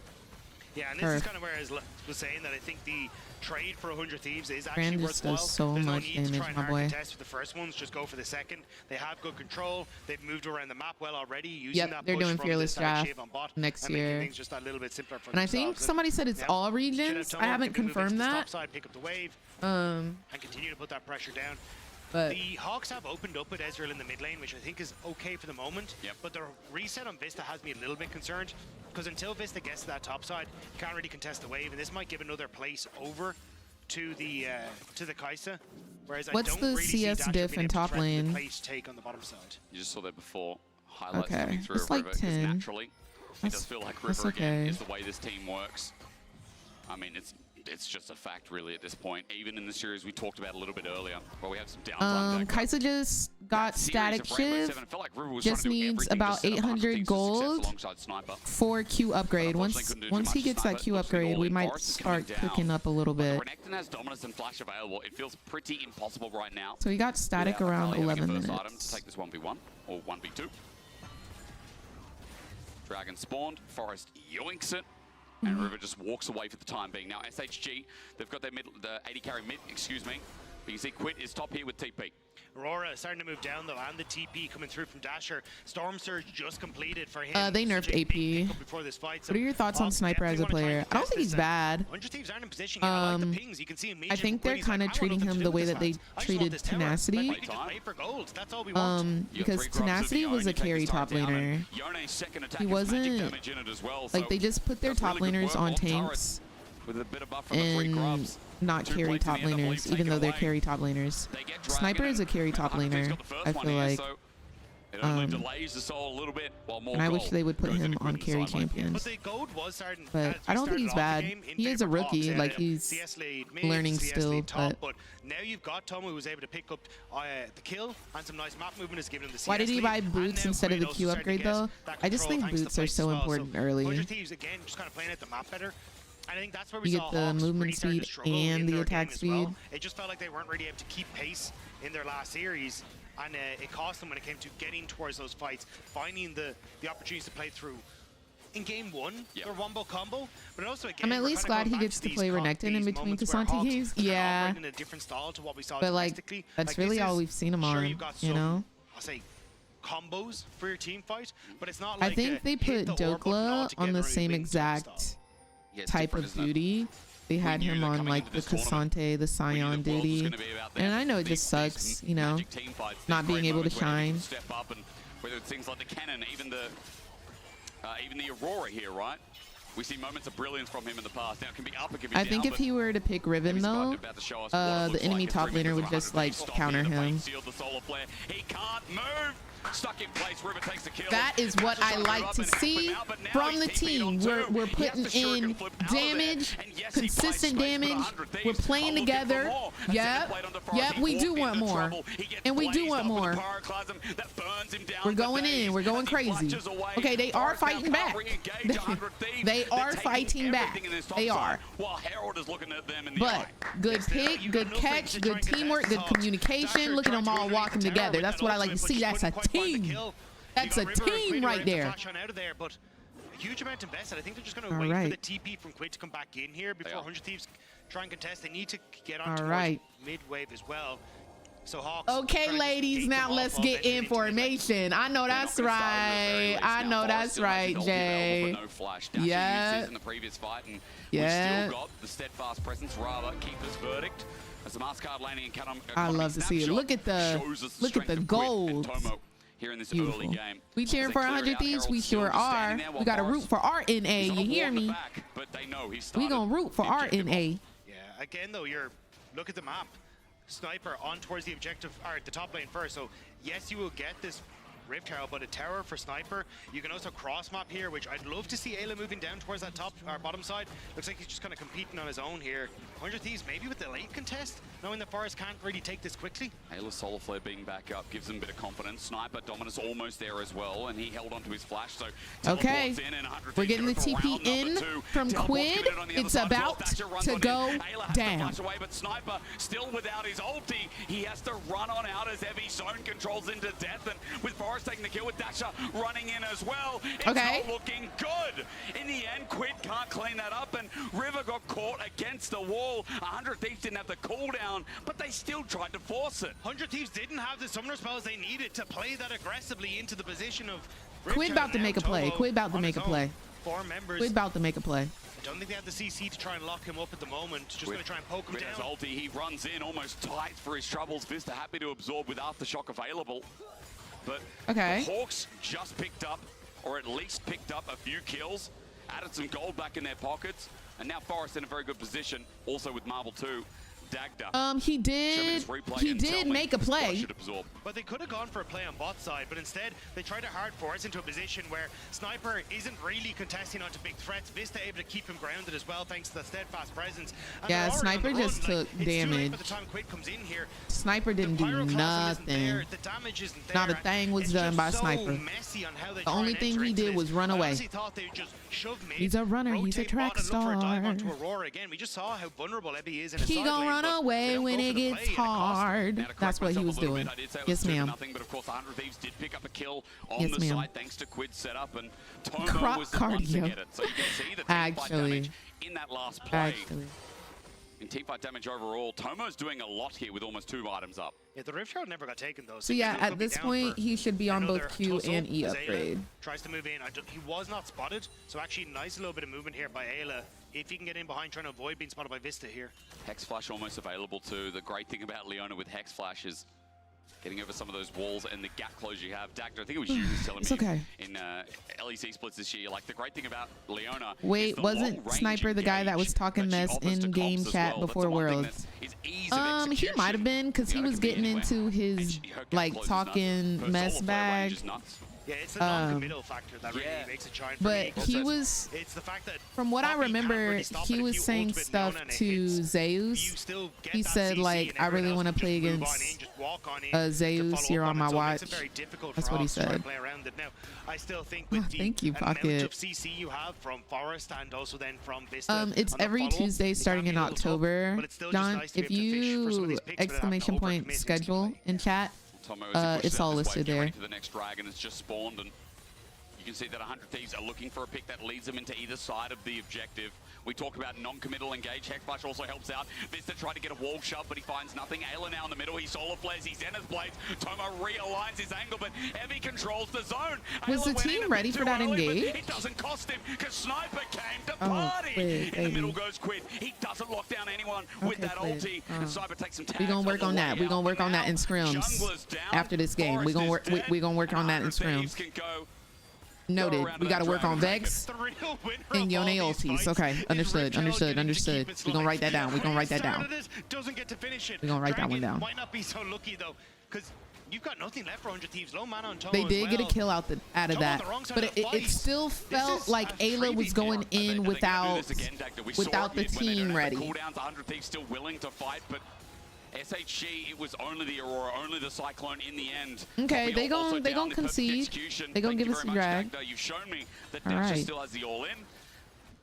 Speaker 3: Yeah, and this is kind of where I was saying that I think the trade for 100 Thieves is actually worthwhile.
Speaker 1: Does so
Speaker 3: There's no
Speaker 1: much
Speaker 3: need to
Speaker 1: damage,
Speaker 3: try and
Speaker 1: my boy.
Speaker 3: test with the first ones, just go for the second. They have good control. They've moved around the map well already, using that
Speaker 1: they're
Speaker 3: push
Speaker 1: doing
Speaker 3: from
Speaker 1: Fearless
Speaker 3: the static
Speaker 1: Draft
Speaker 3: Shiv on bot
Speaker 1: next
Speaker 3: and
Speaker 1: year.
Speaker 3: making things just a little bit simpler for
Speaker 1: And I think somebody said it's all regions. I haven't confirmed that.
Speaker 3: Side, pick up the wave,
Speaker 1: and
Speaker 3: continue to put that pressure down.
Speaker 1: But
Speaker 3: the Hawks have opened up with Ezreal in the mid lane, which I think is okay for the moment. But the reset on Vista has me a little bit concerned, because until Vista gets to that top side, you can't really contest the wave, and this might give another place over to the Kai'Sa. Whereas
Speaker 1: what's
Speaker 3: I don't
Speaker 1: the
Speaker 3: really
Speaker 1: CS
Speaker 3: see
Speaker 1: diff in top lane?
Speaker 3: Place take on the bottom side.
Speaker 2: You just saw that before. Highlights
Speaker 1: Okay,
Speaker 2: coming through
Speaker 1: it's like
Speaker 2: River,
Speaker 1: 10.
Speaker 2: naturally, it does feel like
Speaker 1: That's
Speaker 2: River again
Speaker 1: okay.
Speaker 2: is the way this team works. I mean, it's just a fact, really, at this point. Even in the series we talked about a little bit earlier, where we have some downtime.
Speaker 1: Kai'Sa just got static Shiv. Just needs about 800 gold for Q upgrade. Once he gets that Q upgrade, we might start cooking up a little bit.
Speaker 2: Renekton has dominance and flash available. It feels pretty impossible right now.
Speaker 1: So he got static around 11
Speaker 2: Item
Speaker 1: minutes.
Speaker 2: to take this 1v1 or 1v2. Dragon spawned. Forest yoinks it. And River just walks away for the time being. Now SHG, they've got their the 80 carry mid, excuse me. But you can see Quit is top here with TP.
Speaker 3: Aurora starting to move down though, and the TP coming through from Dasher. Storm Surge just completed for him.
Speaker 1: They nerfed AP.
Speaker 3: Before this fight,
Speaker 1: What are your thoughts on Sniper as a player? I don't think he's bad. I think they're kind of treating him the way that they treated Tenacity. Because Tenacity was a carry top laner. He wasn't, like, they just put their top laners on tanks and not carry top laners, even though they're carry top laners. Sniper is a carry top laner, I feel like.
Speaker 2: It only delays the soul a little bit, while more
Speaker 1: and I wish
Speaker 2: gold
Speaker 1: they would put
Speaker 2: goes
Speaker 1: him
Speaker 2: into
Speaker 1: on
Speaker 2: Quid's
Speaker 1: carry
Speaker 2: side lane.
Speaker 1: champions.
Speaker 3: But the gold was starting.
Speaker 1: But I don't think he's bad. He is a rookie, like he's learning still.
Speaker 3: But now you've got Tomo who's able to pick up the kill and some nice map movement has given him the CS
Speaker 1: Why did he buy
Speaker 3: lead,
Speaker 1: boots instead of the Q upgrade though? I just think boots are so important early.
Speaker 3: 100 Thieves again just kind of playing at the map better. And I think that's where we
Speaker 1: You
Speaker 3: saw
Speaker 1: get the
Speaker 3: Hawks
Speaker 1: movement
Speaker 3: really starting
Speaker 1: speed
Speaker 3: to struggle
Speaker 1: and
Speaker 3: in
Speaker 1: the
Speaker 3: their
Speaker 1: attack
Speaker 3: game as well.
Speaker 1: speed.
Speaker 3: It just felt like they weren't really able to keep pace in their last series, and it cost them when it came to getting towards those fights, finding the opportunities to play through. In game one, their wombo combo, but also again,
Speaker 1: I'm at least glad he gets to play Renekton in between Cassante games. Yeah,
Speaker 3: in a different style to what we saw
Speaker 1: but like that's really all we've seen him on. You know,
Speaker 3: I'll say combos for your team fight, but it's not like
Speaker 1: I think they put Dokla on the same exact type of duty. They had him on like the Cassante, the Scion duty, and I know it just sucks, you know, not being able to shine.
Speaker 2: Step up, and whether it's things like the cannon, even the Aurora here, right? We see moments of brilliance from him in the past. Now it can be up, it can be
Speaker 1: I
Speaker 2: down,
Speaker 1: think if he were to pick Riven though, the enemy top laner would just like counter him.
Speaker 2: He can't move. Stuck in place. River takes the kill.
Speaker 1: That is what I like to see from the team. We're putting in damage, consistent damage. We're playing together. Yep, we do want more. And we do want more. We're going in. We're going crazy. Okay, they are fighting back. They are fighting back. They are. But good pick, good catch, good teamwork, good communication. Look at them all walking together. That's what I like to see. That's a team. That's a team right there.
Speaker 3: But a huge amount invested. I think they're just going to wait for the TP from Quid to come back in here before 100 Thieves try and contest. They need to get on mid-wave as well. So Hawks.
Speaker 1: Okay, ladies, now let's get information. I know that's right. I know that's right, Jay. Yeah. Yeah.
Speaker 2: Still got the steadfast presence, rather keeper's verdict. As the Mastercard landing and
Speaker 1: I love to see it. Look at the gold.
Speaker 2: Here in this early game.
Speaker 1: We cheering for 100 Thieves. We sure are. We got to root for RNA. You hear me? We gonna root for RNA.
Speaker 3: Yeah. Again, though, look at the map. Sniper on towards the objective, or the top lane first. So yes, you will get this Rift Herald, but a tower for Sniper. You can also cross map here, which I'd love to see Ayla moving down towards that top or bottom side. Looks like he's just kind of competing on his own here. 100 Thieves maybe with the late contest, knowing the Forest can't really take this quickly.
Speaker 2: Ayla's Solar Flare being back up gives him a bit of confidence. Sniper Dominus almost there as well, and he held onto his flash. So
Speaker 1: okay, we're getting the TP in from Quid. It's about to go down.
Speaker 2: Away, but Sniper still without his ulti. He has to run on out as Evie zone controls into death, and with Forest taking the kill with Dasher running in as well. It's not looking good. In the end, Quid can't clean that up, and River got caught against the wall. 100 Thieves didn't have the cooldown, but they still tried to force it.
Speaker 3: 100 Thieves didn't have the summoner spells they needed to play that aggressively into the position of
Speaker 1: Quid about to make a play. Quid about to make a play. Quid about to make a play.
Speaker 3: I don't think they have the CC to try and lock him up at the moment. Just going to try and poke him down.
Speaker 2: Ulti, he runs in almost tight for his troubles. Vista happy to absorb with Aftershock available. But the Hawks just picked up, or at least picked up a few kills, added some gold back in their pockets, and now Forest in a very good position, also with Marvel 2. Dagda.
Speaker 1: He did make a play.
Speaker 3: But they could have gone for a play on bot side, but instead they tried to hard force into a position where Sniper isn't really contesting onto big threats. Vista able to keep him grounded as well thanks to the steadfast presence. And
Speaker 1: yeah, Sniper just took damage.
Speaker 3: By the time Quid comes in here,
Speaker 1: Sniper didn't do nothing.
Speaker 3: The damage isn't there.
Speaker 1: Not a thing was done by Sniper. The only thing he did was run away. He's a runner. He's a track star.
Speaker 3: We just saw how vulnerable Ebby is in his side lane.
Speaker 1: Run away when it gets hard. That's what he was doing. Yes, ma'am.
Speaker 2: But of course, 100 Thieves did pick up a kill on the side thanks to Quid's setup, and Tomo was the one to get it. So you can see the teamfight damage in that last play. In teamfight damage overall, Tomo's doing a lot here with almost 2 items up.
Speaker 3: Yeah, the Rift Herald never got taken though.
Speaker 1: So yeah, at this point, he should be on both Q and E upgrade.
Speaker 3: Tries to move in. He was not spotted, so actually nice little bit of movement here by Ayla. If he can get in behind, trying to avoid being spotted by Vista here.
Speaker 2: Hex Flash almost available too. The great thing about Leona with Hex Flash is getting over some of those walls and the gap closure you have. Dagda, I think it was you who was telling me in LEC splits this year, like the great thing about Leona.
Speaker 1: Wait, wasn't Sniper the guy that was talking mess in game chat before Worlds?
Speaker 2: ease of execution.
Speaker 1: He might have been, because he was getting into his like talking mess bag.
Speaker 3: Yeah, it's the non-committal factor that really makes it shine for me.
Speaker 1: But he was,
Speaker 3: it's the fact that
Speaker 1: from what I remember, he was saying stuff to Zeus. He said like, I really want to play against Zeus. You're on my watch. That's what he said.
Speaker 3: I still think with the
Speaker 1: Thank you,
Speaker 3: amount
Speaker 1: Pocket.
Speaker 3: of CC you have from Forest and also then from Vista.
Speaker 1: It's every Tuesday starting in October. John, if you exclamation point schedule in chat, it's all listed there.
Speaker 2: The next dragon has just spawned, and you can see that 100 Thieves are looking for a pick that leads them into either side of the objective. We talk about non-committal engage. Hexflash also helps out. Vista tried to get a wall shove, but he finds nothing. Ayla now in the middle. He solar flares. He Zenith blades. Tomo realigns his angle, but Evie controls the zone.
Speaker 1: Was the team ready for that engage?
Speaker 2: It doesn't cost him because Sniper came to party. In the middle goes Quid. He doesn't lock down anyone with that ulti. And Sniper takes some tags.
Speaker 1: We're gonna work on that. We're gonna work on that in scrims after this game. We're gonna work on that in scrims. Noted. We got to work on Vex and Yone ultis. Okay, understood. We're gonna write that down. We're gonna write that down. We're gonna write that one down.
Speaker 3: Might not be so lucky though, because you've got nothing left for 100 Thieves. Low mana on Tomo.
Speaker 1: They did get a kill out of that, but it still felt like Ayla was going in without the team ready.
Speaker 2: Cooldowns, 100 Thieves still willing to fight, but SHG, it was only the Aurora, only the Cyclone in the end.
Speaker 1: Okay, they gon' concede. They gon' give us a drag.
Speaker 2: You've shown me that
Speaker 1: all
Speaker 2: Dash
Speaker 1: right.
Speaker 2: still has the all-in.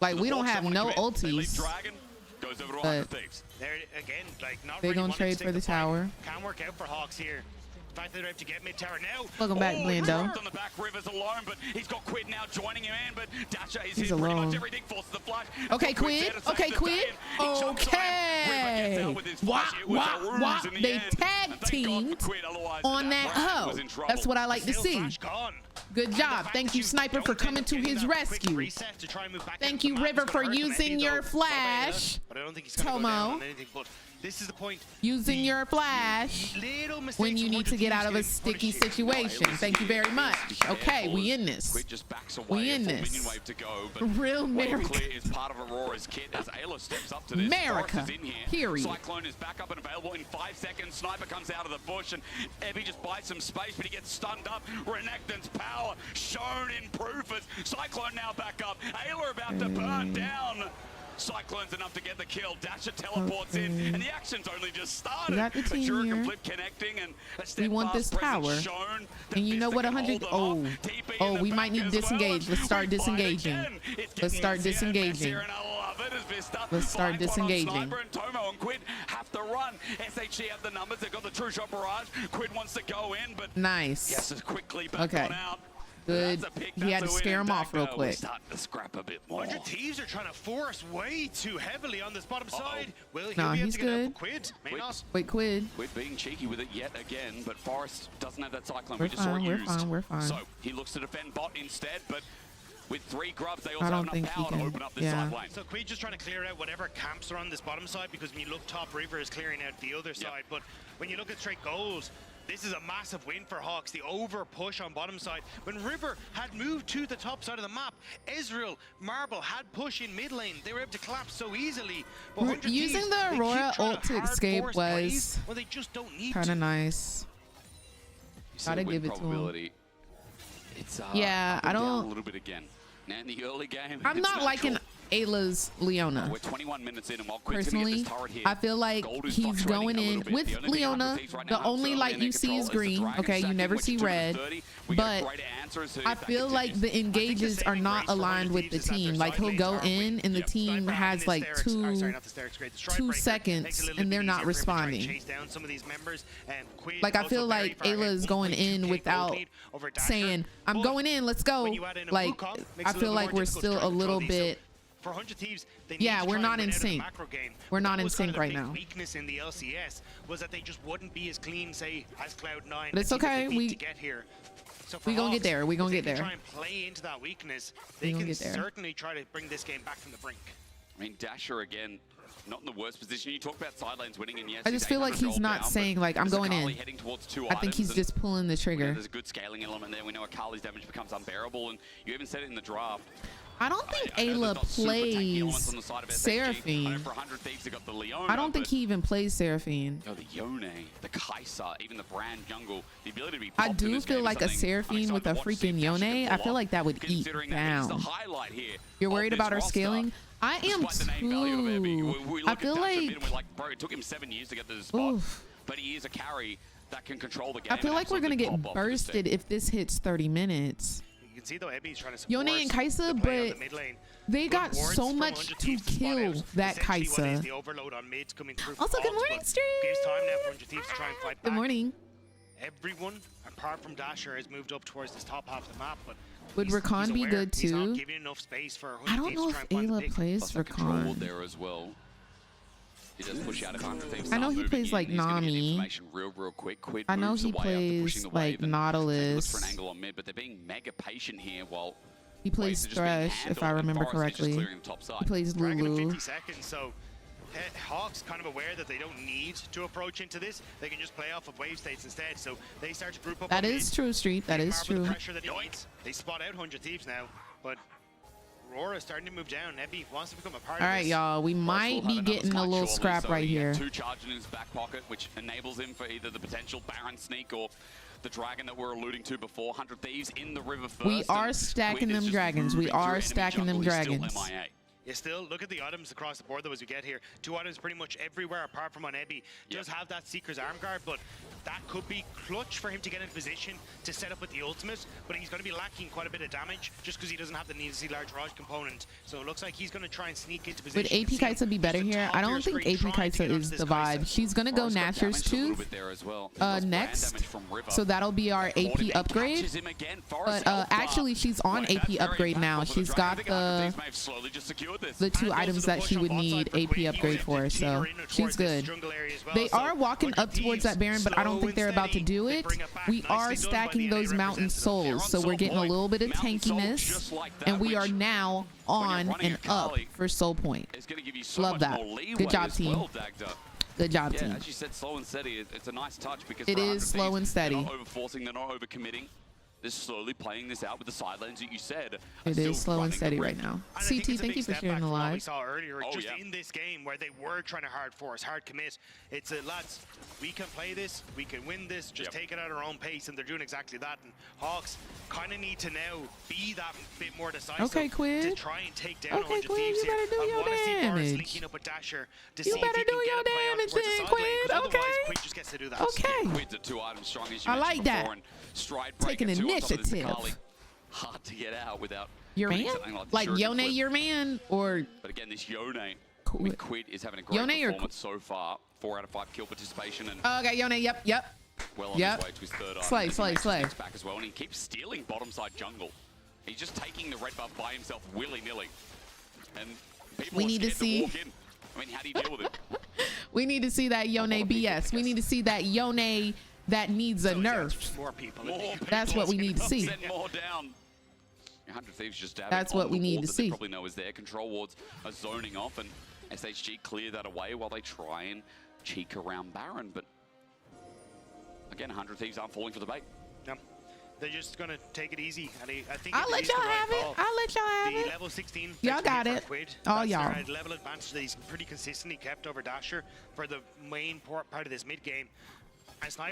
Speaker 1: Like, we don't have no ultis. But they gonna trade for the tower.
Speaker 3: Can work out for Hawks here. The fact that they're able to get mid tower now.
Speaker 1: Welcome back, Blando.
Speaker 2: On the back, Rivers alone, but he's got Quid now joining him in, but Dasher is
Speaker 1: He's
Speaker 2: here pretty
Speaker 1: alone.
Speaker 2: much everything, forces the flash.
Speaker 1: Okay, Quid. Okay, Quid. Okay. Wop. They tag teamed on that hoe. That's what I like to see. Good job. Thank you, Sniper, for coming to his rescue. Thank you, River, for using your flash. Tomo.
Speaker 3: This is the point.
Speaker 1: Using your flash when you need to get out of a sticky situation. Thank you very much. Okay, we in this. We in this. Real America.
Speaker 2: Is part of Aurora's kit as Ayla steps up to this.
Speaker 1: America. Period.
Speaker 2: Cyclone is back up and available in 5 seconds. Sniper comes out of the bush and Evie just buys some space, but he gets stunned up. Renekton's power shown in proof as Cyclone now back up. Ayla about to burn down. Cyclone's enough to get the kill. Dasher teleports in, and the action's only just started.
Speaker 1: Got the team
Speaker 2: Jura
Speaker 1: here.
Speaker 2: Flip connecting, and
Speaker 1: We want this tower. And you know what? 100. Oh, we might need to disengage. Let's start disengaging. Let's start disengaging. Let's start disengaging.
Speaker 2: Sniper and Tomo and Quid have to run. SHG have the numbers. They've got the true shot barrage. Quid wants to go in, but
Speaker 1: nice.
Speaker 2: Yes, quickly back on out.
Speaker 1: Good. He had to scare him off real quick.
Speaker 2: Starting to scrap a bit more.
Speaker 3: 100 Thieves are trying to force way too heavily on this bottom side. Will he
Speaker 1: Nah,
Speaker 3: be able
Speaker 1: he's
Speaker 3: to get
Speaker 1: good.
Speaker 3: up Quid? May not.
Speaker 1: Wait, Quid.
Speaker 2: Quid being cheeky with it yet again, but Forest doesn't have that Cyclone.
Speaker 1: We're
Speaker 2: We just saw it used.
Speaker 1: We're fine.
Speaker 2: So he looks to defend bot instead, but with 3 grubs, they also
Speaker 1: I
Speaker 2: have
Speaker 1: don't
Speaker 2: enough
Speaker 1: think he
Speaker 2: power to
Speaker 1: can.
Speaker 2: open up this
Speaker 1: Yeah.
Speaker 2: side lane.
Speaker 3: So Quid just trying to clear out whatever camps are on this bottom side, because when you look top, River is clearing out the other side. But when you look at straight goals, this is a massive win for Hawks, the over push on bottom side. When River had moved to the top side of the map, Ezreal, Marble had push in mid lane. They were able to collapse so easily. But
Speaker 1: Using the Aurora ult to escape was kind of nice. Gotta give it to him.
Speaker 2: It's
Speaker 1: yeah, I don't.
Speaker 2: A little bit again. Now in the early game,
Speaker 1: I'm not liking Ayla's Leona.
Speaker 2: We're 21 minutes in, and while Quid's gonna get
Speaker 1: Personally,
Speaker 2: this turret here,
Speaker 1: I feel like he's going in with Leona. The only light you see is green. Okay, you never see red. But I feel like the engages are not aligned with the team. Like he'll go in, and the team has like 2 seconds, and they're not responding. Like I feel like Ayla is going in without saying, "I'm going in. Let's go." Like I feel like we're still a little bit.
Speaker 3: For 100 Thieves,
Speaker 1: yeah, we're not in sync. We're not in sync right now.
Speaker 3: Weakness in the LCS was that they just wouldn't be as clean, say, as Cloud9.
Speaker 1: But it's okay. We
Speaker 3: get here. So
Speaker 1: we gonna get there. We gonna get there.
Speaker 3: Try and play into that weakness. They can certainly try to bring this game back from the brink.
Speaker 2: I mean, Dasher again, not in the worst position. You talk about side lanes winning, and yes,
Speaker 1: I just feel like he's not saying like I'm going in. I think he's just pulling the trigger.
Speaker 2: There's a good scaling element there. We know Akali's damage becomes unbearable, and you even said it in the draft.
Speaker 1: I don't think Ayla plays Seraphine. I don't think he even plays Seraphine.
Speaker 2: Oh, the Yone, the Kaiser, even the Brand Jungle, the ability to be
Speaker 1: I do feel like a Seraphine with a freaking Yone. I feel like that would eat down. You're worried about her scaling? I am too. I feel like,
Speaker 2: bro, it took him 7 years to get to this spot, but he is a carry that can control the game.
Speaker 1: I feel like we're gonna get bursted if this hits 30 minutes.
Speaker 3: You can see though, Ebby's trying to
Speaker 1: Yone and Kaisa, but they got so much to kill that Kaisa. Also, good morning, stream. Good morning.
Speaker 3: Everyone, apart from Dasher, has moved up towards this top half of the map, but
Speaker 1: would Rakan be good too? I don't know if Ayla plays Rakan.
Speaker 2: There as well. He does push out
Speaker 1: I know he plays like Nami. I know he plays like Nautilus.
Speaker 2: For an angle on mid, but they're being mega patient here while
Speaker 1: he plays Thresh, if I remember correctly. He plays Lulu.
Speaker 3: 50 seconds, so Hawk's kind of aware that they don't need to approach into this. They can just play off of wave states instead. So they start to group up.
Speaker 1: That is true, Street. That is true.
Speaker 3: They spot out 100 Thieves now, but Aurora's starting to move down. Nebby wants to become a part
Speaker 1: All
Speaker 3: of
Speaker 1: right,
Speaker 3: this.
Speaker 1: y'all. We might be getting a little scrap right here.
Speaker 2: 2 charges in his back pocket, which enables him for either the potential Baron sneak or the dragon that we're alluding to before. 100 Thieves in the river first.
Speaker 1: We are stacking them dragons. We are stacking them dragons.
Speaker 3: You still look at the items across the board though as we get here. 2 items pretty much everywhere apart from on Ebby. Does have that Seeker's arm guard, but that could be clutch for him to get in position to set up with the ultimate, but he's going to be lacking quite a bit of damage just because he doesn't have the need to see large Raj component. So it looks like he's going to try and sneak into position.
Speaker 1: Would AP Kaisa be better here? I don't think AP Kaisa is the vibe. She's going to go Nasher's Tooth next, so that'll be our AP upgrade. But actually, she's on AP upgrade now. She's got the 2 items that she would need AP upgrade for, so she's good. They are walking up towards that Baron, but I don't think they're about to do it. We are stacking those mountain souls, so we're getting a little bit of tankiness, and we are now on and up for soul point. Love that. Good job, team. Good job, team.
Speaker 2: As you said, slow and steady. It's a nice touch because
Speaker 1: it is slow and steady.
Speaker 2: They're not over-forcing, they're not over-committing. They're slowly playing this out with the side lanes that you said.
Speaker 1: It is slow and steady right now. CT, thank you for sharing the live.
Speaker 3: We saw earlier, just in this game where they were trying to hard force, hard commit. It's lads, we can play this, we can win this, just take it at our own pace, and they're doing exactly that. And Hawks kind of need to now be that bit more decisive to try and take down 100 Thieves here. I want to see Boris linking up with Dasher to see if he can get a play on towards the side lane, because otherwise Quid just gets to do that.
Speaker 2: Quid's at 2 items strong, as you
Speaker 1: I like that.
Speaker 2: Stride
Speaker 1: taking initiative.
Speaker 2: Hard to get out without
Speaker 1: your man, like Yone, your man, or.
Speaker 2: But again, this Yone, Quid is having a great performance so far. 4 out of 5 kill participation, and
Speaker 1: okay, Yone, yep.
Speaker 2: Well on his way to his 3rd item.
Speaker 1: Slay.
Speaker 2: Back as well, and he keeps stealing bottom side jungle. He's just taking the red buff by himself willy-nilly, and people
Speaker 1: we need to see.
Speaker 2: Walk in. I mean, how do you deal with it?
Speaker 1: We need to see that Yone BS. We need to see that Yone that needs a nerf.
Speaker 3: More people.
Speaker 1: That's what we need to see.
Speaker 2: Send more down. 100 Thieves just dabbing.
Speaker 1: That's what we need to see.
Speaker 2: They probably know is there. Control wards are zoning off, and SHG clear that away while they try and cheek around Baron. But again, 100 Thieves aren't falling for the bait.
Speaker 3: No. They're just going to take it easy. And I think
Speaker 1: I'll let y'all have it. I'll let y'all have it.
Speaker 3: The level 16.
Speaker 1: Y'all got it. All y'all.
Speaker 3: Level advantage that he's pretty consistently kept over Dasher for the main part of this mid game.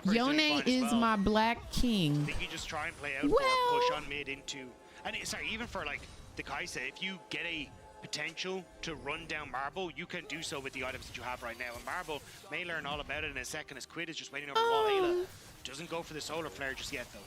Speaker 1: Yone is my black king.
Speaker 3: I think you just try and play out for a push on mid into, and sorry, even for like the Kaisa, if you get a potential to run down Marble, you can do so with the items that you have right now. And Marble may learn all about it in a second as Quid is just waiting over the wall. Ayla doesn't go for the solar flare just yet though.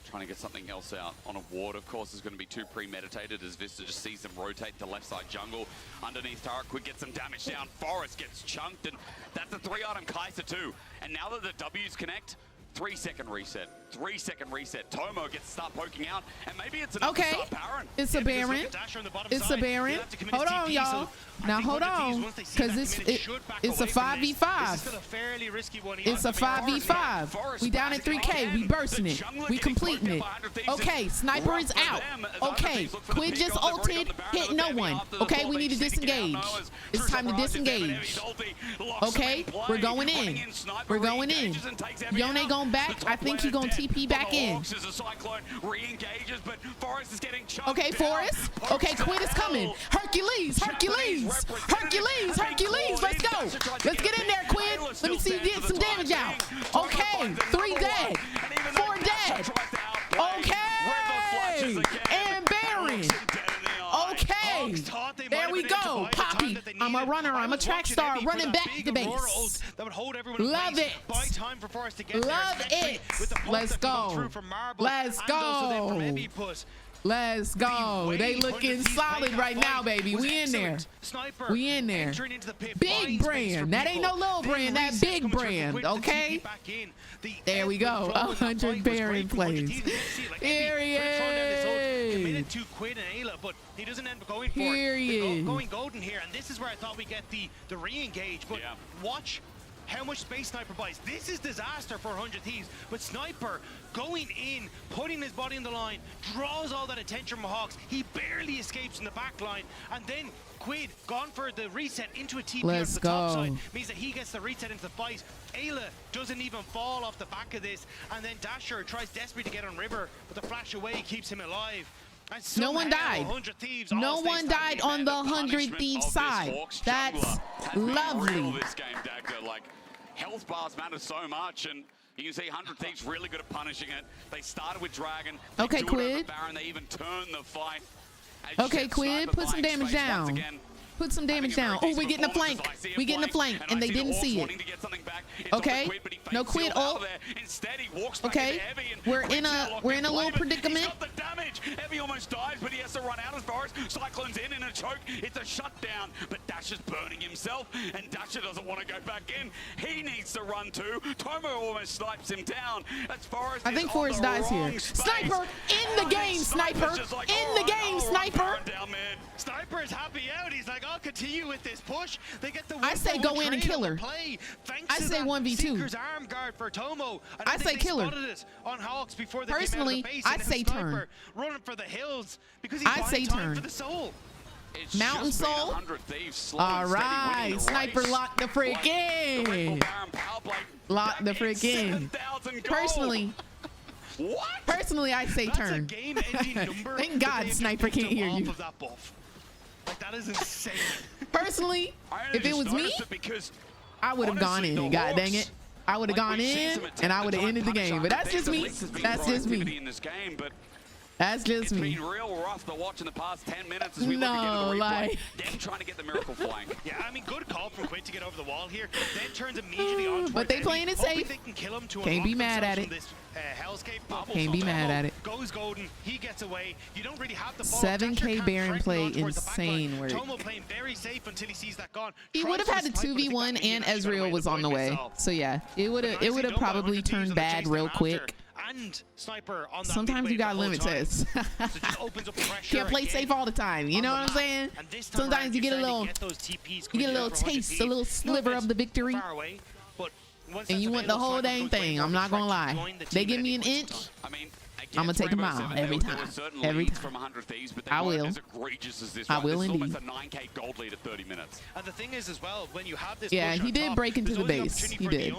Speaker 2: Trying to get something else out on a ward, of course, is going to be too premeditated as Vista just sees them rotate to left side jungle. Underneath turret, Quid gets some damage down. Forest gets chunked, and that's a 3-item Kaisa too. And now that the W's connect, 3-second reset. 3-second reset. Tomo gets to start poking out, and maybe it's another Baron.
Speaker 1: It's a Baron. It's a Baron. Hold on, y'all. Now hold on, because it's a 5v5. It's a 5v5. We down at 3K. We bursting it. We completing it. Okay, sniper is out. Okay, Quid just ulted, hit no one. Okay, we need to disengage. It's time to disengage. Okay, we're going in. We're going in. Yone going back. I think he's going to TP back in. Okay, Forrest. Okay, Quid is coming. Hercules. Let's go. Let's get in there, Quid. Let me see you get some damage out. Okay, 3 dead. 4 dead. Okay. And Baron. Okay. There we go. Poppy. I'm a runner. I'm a track star running back to base. Love it. Love it. Let's go. Let's go. Let's go. They looking solid right now, baby. We in there. We in there. Big brand. That ain't no little brand. That big brand. Okay. There we go. 100 Baron plays. Here he is.
Speaker 3: Committed to Quid and Ayla, but he doesn't end up going for it. Going golden here, and this is where I thought we get the re-engage. But watch how much space Sniper buys. This is disaster for 100 Thieves, but Sniper going in, putting his body on the line, draws all that attention from Hawks. He barely escapes in the back line, and then Quid gone for the reset into a TP on the top side, means that he gets the reset into the fight. Ayla doesn't even fall off the back of this, and then Dasher tries desperately to get on River, but the flash away keeps him alive.
Speaker 1: No one died. No one died on the 100 Thieves side. That's lovely.
Speaker 2: Health bars matter so much, and you can see 100 Thieves really good at punishing it. They started with Dragon.
Speaker 1: Okay, Quid.
Speaker 2: Baron, they even turned the fight.
Speaker 1: Okay, Quid, put some damage down. Put some damage down. Oh, we're getting a flank. We getting a flank, and they didn't see it. Okay. No Quid ult. Okay. We're in a little predicament.
Speaker 2: Heavy almost dies, but he has to run out as far as Cyclone's in a choke. It's a shutdown, but Dasher's burning himself, and Dasher doesn't want to go back in. He needs to run too. Tomo almost snipes him down. As far as
Speaker 1: I think Forrest dies here. Sniper in the game, Sniper. In the game, Sniper.
Speaker 3: Sniper is happy out. He's like, I'll continue with this push. They get the
Speaker 1: I say go in and kill her. I say 1v2.
Speaker 3: Arm guard for Tomo.
Speaker 1: I say kill her.
Speaker 3: On Hawks before they
Speaker 1: Personally, I'd say turn.
Speaker 3: Running for the hills because he's
Speaker 1: I say turn.
Speaker 3: For the soul.
Speaker 1: Mountain Soul. All right, Sniper lock the frick in. Lock the frick in. Personally.
Speaker 2: What?
Speaker 1: Personally, I say turn. Thank God Sniper can't hear you.
Speaker 3: Like, that is insane.
Speaker 1: Personally, if it was me, I would have gone in. God dang it. I would have gone in and I would have ended the game. But that's just me. That's just me. That's just me.
Speaker 2: It's been real rough to watch in the past 10 minutes as we look again at the replay. Then trying to get the miracle flank.
Speaker 3: Yeah, I mean, good call from Quid to get over the wall here. Then turns immediately on.
Speaker 1: But they playing it safe. Can't be mad at it. Can't be mad at it.
Speaker 3: Goes golden. He gets away. You don't really have the
Speaker 1: 7K Baron play insane work.
Speaker 3: Tomo playing very safe until he sees that gone.
Speaker 1: He would have had a 2v1 and Ezreal was on the way. So yeah, it would have probably turned bad real quick.
Speaker 3: And Sniper on that.
Speaker 1: Sometimes you gotta limit tests. Can't play safe all the time. You know what I'm saying? Sometimes you get a little taste, a little sliver of the victory. And you want the whole dang thing. I'm not gonna lie. They give me an inch, I'm gonna take a mile every time. Every time. I will. I will indeed.
Speaker 3: And the thing is as well, when you have this
Speaker 1: yeah, he did break into the base. He did.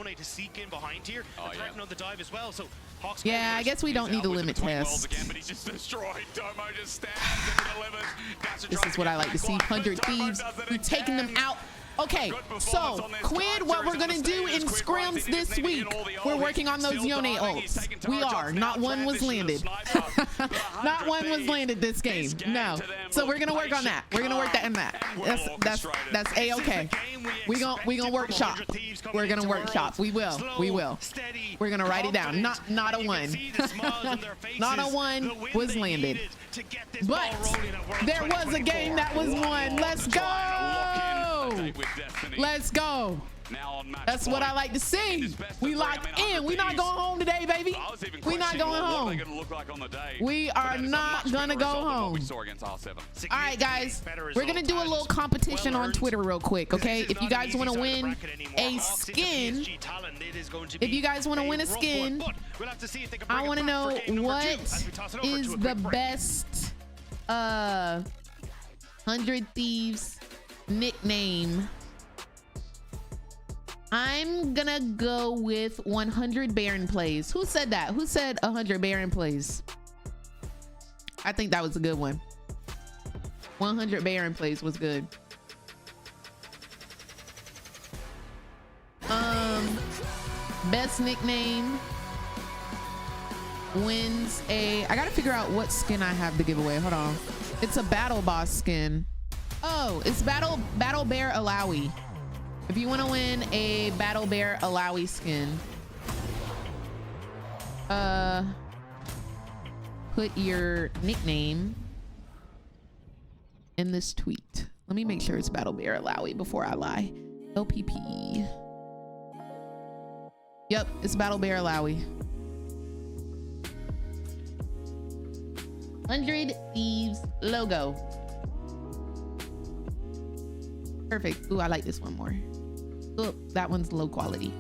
Speaker 1: Yeah, I guess we don't need to limit tests. This is what I like to see. 100 Thieves. We're taking them out. Okay, so Quid, what we're gonna do in scrims this week, we're working on those Yone ults. We are. Not one was landed. Not one was landed this game. No. So we're gonna work on that. We're gonna work that and that. That's a-okay. We gonna workshop. We're gonna workshop. We will. We will. We're gonna write it down. Not a one. Not a one was landed. But there was a game that was won. Let's go. Let's go. That's what I like to see. We locked in. We not going home today, baby. We not going home. We are not gonna go home. All right, guys. We're gonna do a little competition on Twitter real quick, okay? If you guys want to win a skin, I want to know what is the best 100 Thieves nickname I'm gonna go with 100 Baron plays. Who said that? Who said 100 Baron plays? I think that was a good one. 100 Baron plays was good. Best nickname wins a... I gotta figure out what skin I have to give away. Hold on. It's a battle boss skin. Oh, it's Battle Bear Alawi. If you want to win a Battle Bear Alawi skin, put your nickname in this tweet. Let me make sure it's Battle Bear Alawi before I lie. LPP. Yep, it's Battle Bear Alawi. 100 Thieves logo. Perfect. Ooh, I like this one more. Oh, that one's low quality.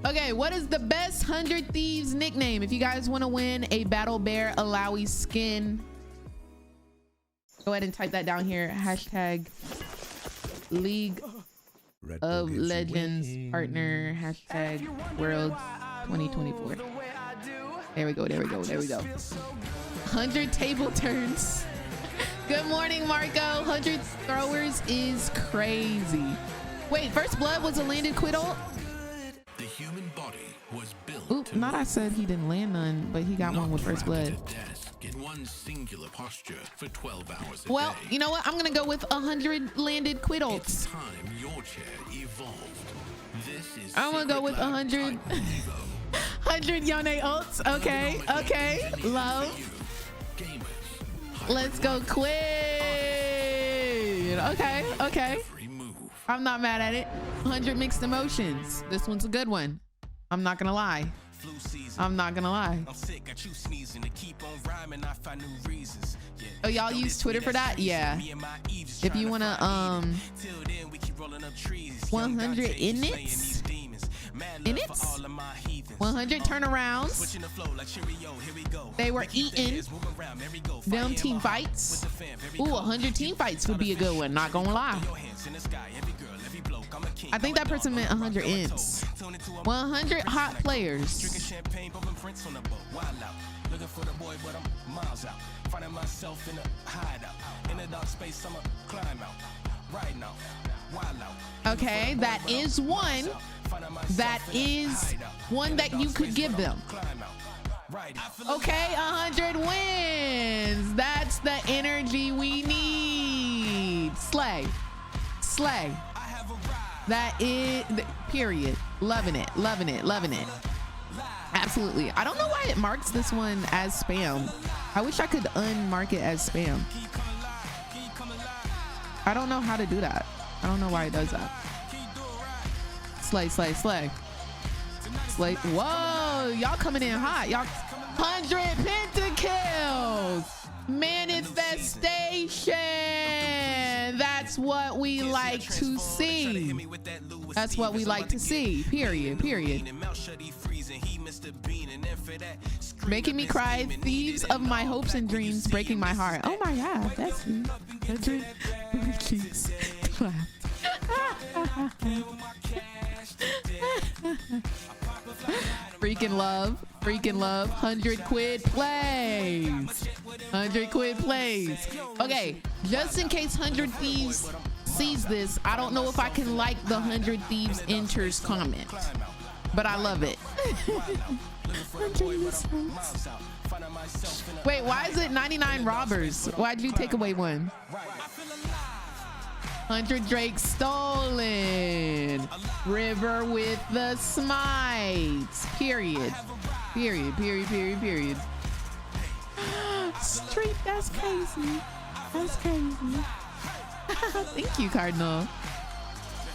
Speaker 1: Okay, what is the best 100 Thieves nickname? If you guys want to win a Battle Bear Alawi skin, go ahead and type that down here. Hashtag League of Legends partner. Hashtag World 2024. There we go. There we go. There we go. 100 table turns. Good morning, Marco. 100 throwers is crazy. Wait, First Blood was a landed quit ult?
Speaker 12: The human body was built.
Speaker 1: Oop, not I said he didn't land none, but he got one with First Blood.
Speaker 12: In one singular posture for 12 hours a
Speaker 1: well,
Speaker 12: day.
Speaker 1: You know what? I'm gonna go with 100 landed quit ults.
Speaker 12: It's time your chair evolved. This is
Speaker 1: I'm gonna go with 100 100 Yone ults. Okay, okay. Love. Let's go quit. Okay, okay. I'm not mad at it. 100 mixed emotions. This one's a good one. I'm not gonna lie. I'm not gonna lie. Oh, y'all use Twitter for that? Yeah. If you wanna 100 inits? Inits? 100 turnarounds. They were eating them team fights. Ooh, 100 team fights would be a good one, not gonna lie. I think that person meant 100 ints. 100 hot players. Looking for the boy, but I'm miles out. Finding myself in a hideout. In a dark space, I'ma climb out. Right now, wild out. Okay, that is one. That is one that you could give them. Okay, 100 wins. That's the energy we need. Slay. Slay. That is, period. Loving it, loving it, loving it. Absolutely. I don't know why it marks this one as spam. I wish I could unmark it as spam. I don't know how to do that. I don't know why it does that. Slay, slay, slay. Slay. Whoa, y'all coming in hot. Y'all 100 pentakills. Manifestation. That's what we like to see. That's what we like to see. Period. Period. Making me cry. Thieves of my hopes and dreams, breaking my heart. Oh my God, that's me. 100 cheeks. Freaking love. Freaking love. 100 quid plays. 100 quid plays. Okay, just in case 100 Thieves sees this, I don't know if I can like the 100 Thieves enters comment, but I love it. Wait, why is it 99 robbers? Why'd you take away one? 100 Drake stolen. River with the smites. Period. Period, period, period, period. Street, that's crazy. That's crazy. Thank you, Cardinal.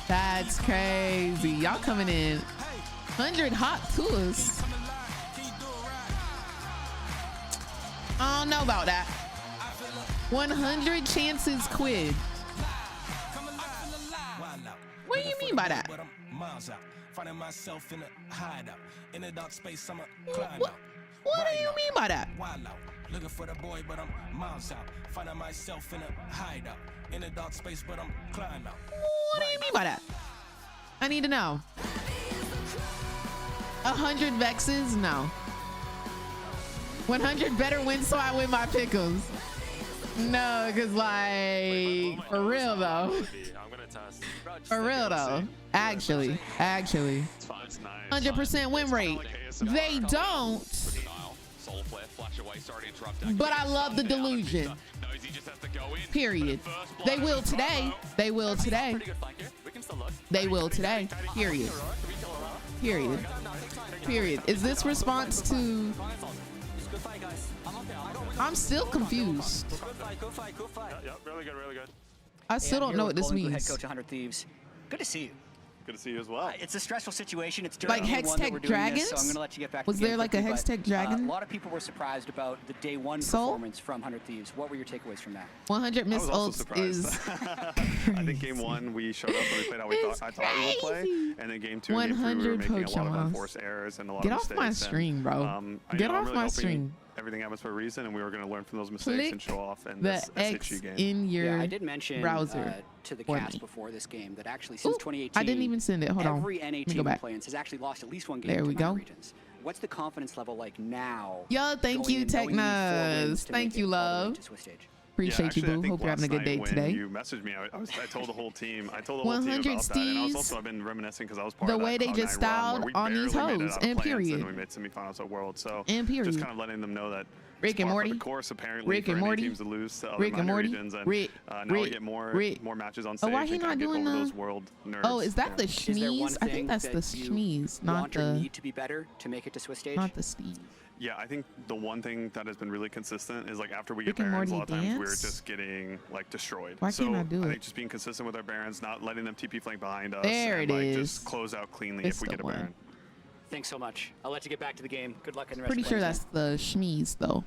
Speaker 1: That's crazy. Y'all coming in. 100 hot tools. I don't know about that. 100 chances quid. What do you mean by that? What do you mean by that? Looking for the boy, but I'm miles out. Finding myself in a hideout. In a dark space, but I'm climbing out. What do you mean by that? I need to know. 100 vexes? No. 100 better wins so I win my pickles. No, because like, for real though. For real though. Actually. 100% win rate. They don't. But I love the delusion. Period. They will today. They will today. They will today. Period. Period. Period. Is this response to... I'm still confused.
Speaker 13: Really good, really good.
Speaker 1: I still don't know what this means.
Speaker 6: Head coach 100 Thieves. Good to see you.
Speaker 13: Good to see you as well.
Speaker 6: It's a stressful situation. It's
Speaker 1: like Hextech Dragons?
Speaker 6: So I'm going to let you get back
Speaker 1: Was
Speaker 6: to the
Speaker 1: there like a Hextech Dragon?
Speaker 6: A lot of people were surprised about the day one performance from 100 Thieves. What were your takeaways from that?
Speaker 1: 100 Miss Ults is...
Speaker 13: I think game one, we showed up and we played how I thought we would play. And then game two and game three, we were making a lot of unforced errors and a lot of mistakes.
Speaker 1: Get off my stream, bro. Get off my stream.
Speaker 13: Everything happens for a reason, and we were going to learn from those mistakes and show off in
Speaker 1: the
Speaker 13: this SHG game.
Speaker 1: In your
Speaker 6: I did mention
Speaker 1: browser
Speaker 6: to the cast before this game that actually since 2018,
Speaker 1: I didn't even send it. Hold on.
Speaker 6: Every NA team playing has actually lost at least one game.
Speaker 1: There we go.
Speaker 6: Regions. What's the confidence level like now?
Speaker 1: Yo, thank you, Technaz. Thank you, love. Appreciate you, boo. Hope you're having a good day today.
Speaker 13: You messaged me. I told the whole team. I told the whole team about that. And I was also, I've been reminiscing because I was part of that.
Speaker 1: The way they just styled on these hoes. And period.
Speaker 13: And we made semifinals at World. So
Speaker 1: and period.
Speaker 13: Just kind of letting them know that
Speaker 1: Rick and Morty.
Speaker 13: The course apparently
Speaker 1: Rick and Morty.
Speaker 13: teams to lose to other
Speaker 1: Rick and Morty.
Speaker 13: regions, and now we get more matches on stage.
Speaker 1: Oh, why he not doing
Speaker 13: those world nerds.
Speaker 1: Oh, is that the schmeeze? I think that's the schmeeze, not the.
Speaker 6: Need to be better to make it to Swiss stage.
Speaker 1: Not the Steve.
Speaker 13: Yeah, I think the one thing that has been really consistent is like after we get Barons, a lot of times we're just getting like destroyed.
Speaker 1: Why can't I do it?
Speaker 13: I think just being consistent with our Barons, not letting them TP flank behind us.
Speaker 1: There
Speaker 13: and,
Speaker 1: it
Speaker 13: like,
Speaker 1: is.
Speaker 13: Just close out cleanly if we get a Baron.
Speaker 6: Thanks so much. I'll let you get back to the game. Good luck in the rest
Speaker 1: Pretty
Speaker 6: of
Speaker 1: sure that's the schmeeze though.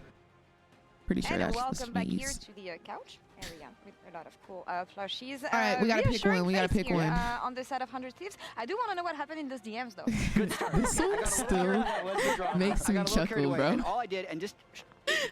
Speaker 1: Pretty sure that's the schmeeze.
Speaker 8: Welcome back here to the couch area with a lot of cool plushies.
Speaker 1: All right, we gotta pick one. We gotta pick one.
Speaker 8: On the side of 100 Thieves. I do want to know what happened in those DMs though.
Speaker 1: This one still makes me chuckle, bro.
Speaker 6: All I did and just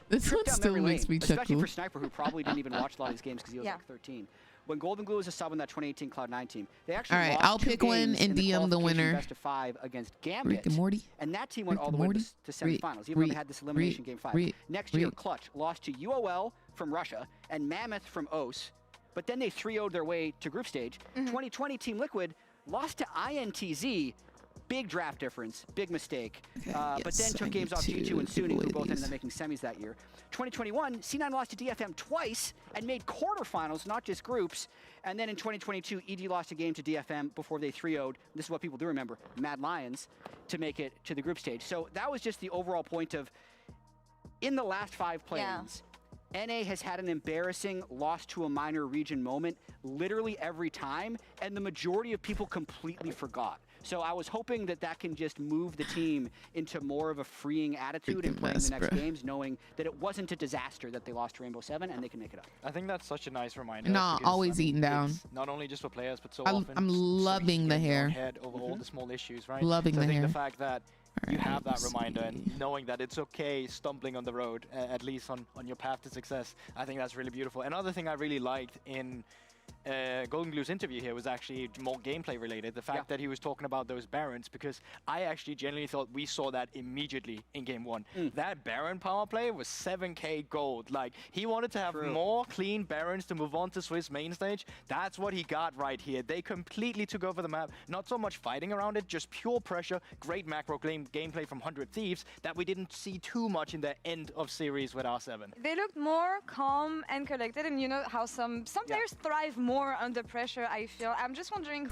Speaker 1: this one still makes me chuckle.
Speaker 6: Especially for Sniper, who probably didn't even watch a lot of these games because he was like 13. When Golden Glue was a sub in that 2018 Cloud9 team, they actually lost
Speaker 1: I'll pick one and DM the winner.
Speaker 6: Best of 5 against Gambit.
Speaker 1: Rick and Morty.
Speaker 6: And that team went all the way to semifinals, even though they had this elimination game 5. Next year, Clutch lost to UOL from Russia and Mammoth from OS, but then they 3-0'd their way to group stage. 2020 Team Liquid lost to INTZ. Big draft difference, big mistake. But then took games off G2 and Suni, who both ended up making semis that year. 2021, C9 lost to DFM twice and made quarterfinals, not just groups. And then in 2022, EG lost a game to DFM before they 3-0'd. This is what people do remember, Mad Lions, to make it to the group stage. So that was just the overall point of, in the last 5 play-ins, NA has had an embarrassing loss to a minor region moment literally every time, and the majority of people completely forgot. So I was hoping that that can just move the team into more of a freeing attitude in playing the next games, knowing that it wasn't a disaster that they lost to Rainbow 7 and they can make it up.
Speaker 7: I think that's such a nice reminder.
Speaker 1: No, always eating down.
Speaker 7: Not only just for players, but so often.
Speaker 1: I'm loving the hair.
Speaker 7: Head over all the small issues, right?
Speaker 1: Loving the hair.
Speaker 7: I think the fact that you have that reminder and knowing that it's okay stumbling on the road, at least on your path to success, I think that's really beautiful. Another thing I really liked in Golden Glue's interview here was actually more gameplay related. The fact that he was talking about those Barons, because I actually genuinely thought we saw that immediately in game 1. That Baron power play was 7k gold. Like, he wanted to have more clean Barons to move on to Swiss main stage. That's what he got right here. They completely took over the map. Not so much fighting around it, just pure pressure. Great macro gameplay from 100 Thieves that we didn't see too much in the end of series with R7.
Speaker 8: They looked more calm and collected, and you know how some players thrive more under pressure, I feel. I'm just wondering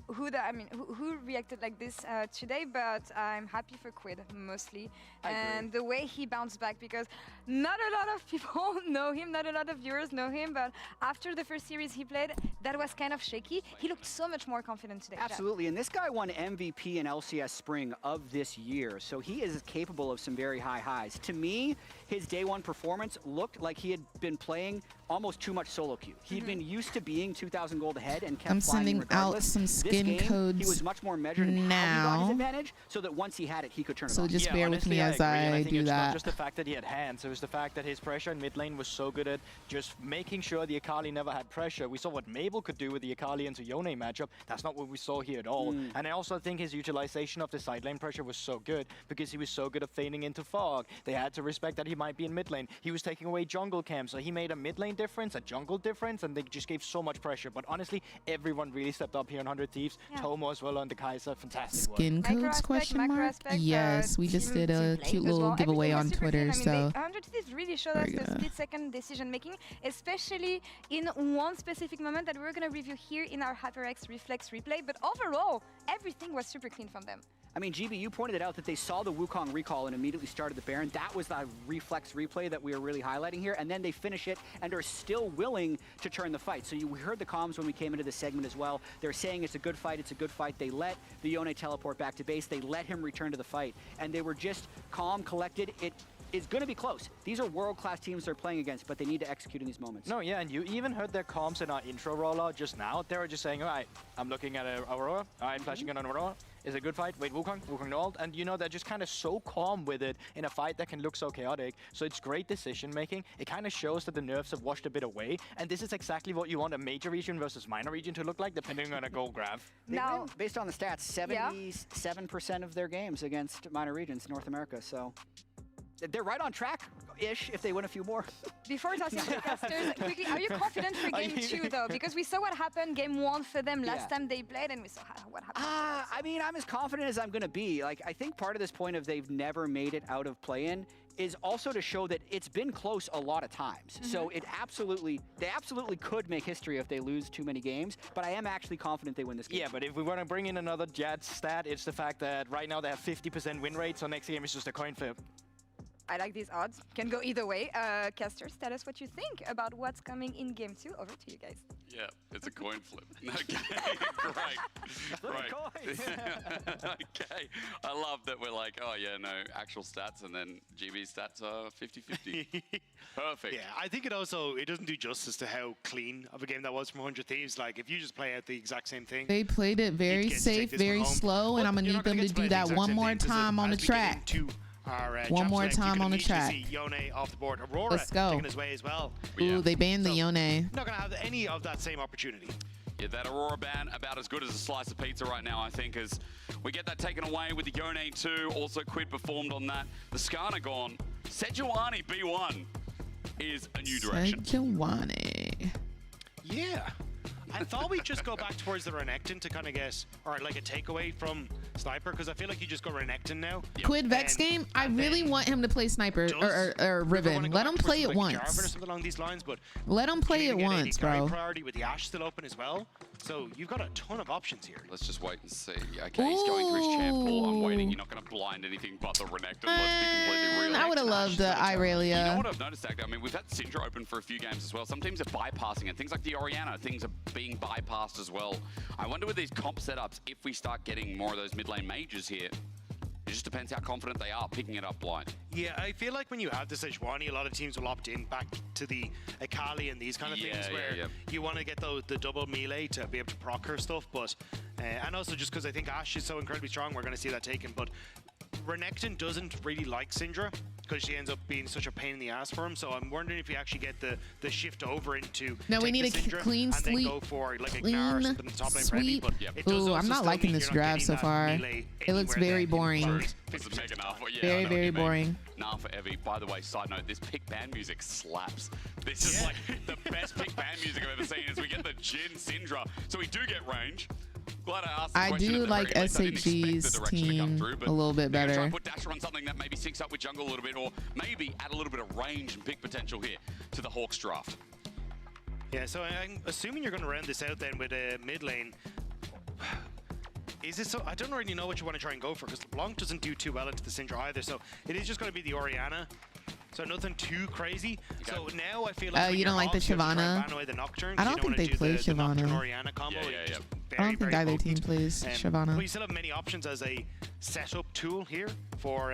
Speaker 8: who reacted like this today, but I'm happy for Quid mostly, and the way he bounced back, because not a lot of people know him, not a lot of viewers know him, but after the first series he played, that was kind of shaky. He looked so much more confident today.
Speaker 6: Absolutely, and this guy won MVP in LCS Spring of this year, so he is capable of some very high highs. To me, his day one performance looked like he had been playing almost too much solo queue. He'd been used to being 2,000 gold ahead and kept
Speaker 1: I'm
Speaker 6: flying
Speaker 1: sending out
Speaker 6: regardless.
Speaker 1: some skin
Speaker 6: this game,
Speaker 1: codes
Speaker 6: he was much more measured in how he got his advantage, so that once he had it, he could turn it on.
Speaker 1: So just bear with
Speaker 7: honestly,
Speaker 1: me as I
Speaker 7: think
Speaker 1: do
Speaker 7: it's
Speaker 1: that.
Speaker 7: not just the fact that he had hands, it was the fact that his pressure in mid lane was so good at just making sure the Akali never had pressure. We saw what Mabel could do with the Akali into Yone matchup. That's not what we saw here at all. And I also think his utilization of the side lane pressure was so good because he was so good at feigning into fog. They had to respect that he might be in mid lane. He was taking away jungle camps, so he made a mid lane difference, a jungle difference, and they just gave so much pressure. But honestly, everyone really stepped up here on 100 Thieves. Tomo as well on the Kaiser, fantastic work.
Speaker 1: Skin codes question mark? Yes, we just did a cute little giveaway on Twitter, so
Speaker 8: 100 Thieves really showed us the split-second decision making, especially in one specific moment that we're going to review here in our HyperX Reflex replay. But overall, everything was super clean from them.
Speaker 6: I mean, GB, you pointed it out that they saw the Wukong recall and immediately started the Baron. That was the reflex replay that we are really highlighting here. And then they finish it and are still willing to turn the fight. So we heard the comms when we came into this segment as well. They're saying it's a good fight, it's a good fight. They let the Yone teleport back to base. They let him return to the fight. And they were just calm, collected. It is going to be close. These are world-class teams they're playing against, but they need to execute in these moments.
Speaker 7: No, yeah, and you even heard their comms in our intro rollout just now. They were just saying, all right, I'm looking at Aurora. All right, flashing it on Aurora. Is it a good fight? Wait, Wukong no ult. And you know, they're just kind of so calm with it in a fight that can look so chaotic. So it's great decision making. It kind of shows that the nerfs have washed a bit away. And this is exactly what you want a major region versus minor region to look like, depending on a goal graph.
Speaker 6: Now, based on the stats, 77% of their games against minor regions, North America. So they're right on track-ish if they win a few more.
Speaker 8: Before tossing to the casters, quickly, are you confident for game 2 though? Because we saw what happened game 1 for them last time they played, and we saw what happened.
Speaker 6: I mean, I'm as confident as I'm going to be. Like, I think part of this point of they've never made it out of play-in is also to show that it's been close a lot of times. So they absolutely could make history if they lose too many games, but I am actually confident they win this game.
Speaker 7: Yeah, but if we want to bring in another Jad stat, it's the fact that right now they have 50% win rate, so next game is just a coin flip.
Speaker 8: I like these odds. Can go either way. Casters, tell us what you think about what's coming in game 2. Over to you guys.
Speaker 2: Yeah, it's a coin flip. Okay, great. Okay, I love that we're like, oh yeah, no, actual stats, and then GB stats are 50-50. Perfect.
Speaker 3: Yeah, I think it doesn't do justice to how clean of a game that was from 100 Thieves. Like, if you just play out the exact same thing.
Speaker 1: They played it very safe, very slow, and I'm going to need them to do that one more time on the track. One more time on the track.
Speaker 3: Yone off the board. Aurora
Speaker 1: Let's go.
Speaker 3: taking his way as well.
Speaker 1: Ooh, they banned the Yone.
Speaker 3: Not going to have any of that same opportunity.
Speaker 2: Yeah, that Aurora ban about as good as a slice of pizza right now, I think, as we get that taken away with the Yone 2. Also, Quid performed on that. The Skarner gone. Sejuani B1 is a new direction.
Speaker 1: Sejuani.
Speaker 3: Yeah. I thought we'd just go back towards the Renekton to kind of get, or like a takeaway from Sniper, because I feel like you just go Renekton now.
Speaker 1: Quid Vex game, I really want him to play Sniper or Riven. Let him play it once.
Speaker 3: Or something along these lines, but
Speaker 1: let him play it once, bro.
Speaker 3: Priority with the Ashe still open as well. So you've got a ton of options here.
Speaker 2: Let's just wait and see. Okay, he's going through his champ pool. I'm waiting. You're not going to blind anything but the Renekton. Let's be completely real.
Speaker 1: I would have loved the Irelia.
Speaker 2: You know what I've noticed, actually? I mean, we've had Syndra open for a few games as well. Some teams are bypassing it. Things like the Orianna, things are being bypassed as well. I wonder with these comp setups, if we start getting more of those mid lane mages here, it just depends how confident they are picking it up blind.
Speaker 3: Yeah, I feel like when you have the Sejuani, a lot of teams will opt in back to the Akali and these kind of things where you want to get the double melee to be able to proc her stuff. But and also just because I think Ashe is so incredibly strong, we're going to see that taken. But Renekton doesn't really like Syndra because she ends up being such a pain in the ass for him. So I'm wondering if you actually get the shift over into
Speaker 1: we need a clean
Speaker 3: and
Speaker 1: sweep.
Speaker 3: Then go for like a Gnar or something in the top lane for Heavy. But it does
Speaker 1: Ooh, I'm not liking this draft so far. It looks very boring. Very boring.
Speaker 2: Nah for Evie. By the way, side note, this pick band music slaps. This is like the best pick band music I've ever seen as we get the Jhin Syndra. So we do get range. Glad I asked the question.
Speaker 1: I do like SHG's team a little bit better.
Speaker 2: Try and put Dasher on something that maybe syncs up with jungle a little bit, or maybe add a little bit of range and pick potential here to the Hawks draft.
Speaker 3: Yeah, so I'm assuming you're going to round this out then with a mid lane. Is it so? I don't really know what you want to try and go for, because LeBlanc doesn't do too well into the Syndra either, so it is just going to be the Orianna. So nothing too crazy. Okay. So now I feel like
Speaker 1: you don't like the Shyvana? I don't think they play Shyvana. I don't think either team plays Shyvana.
Speaker 3: We still have many options as a setup tool here for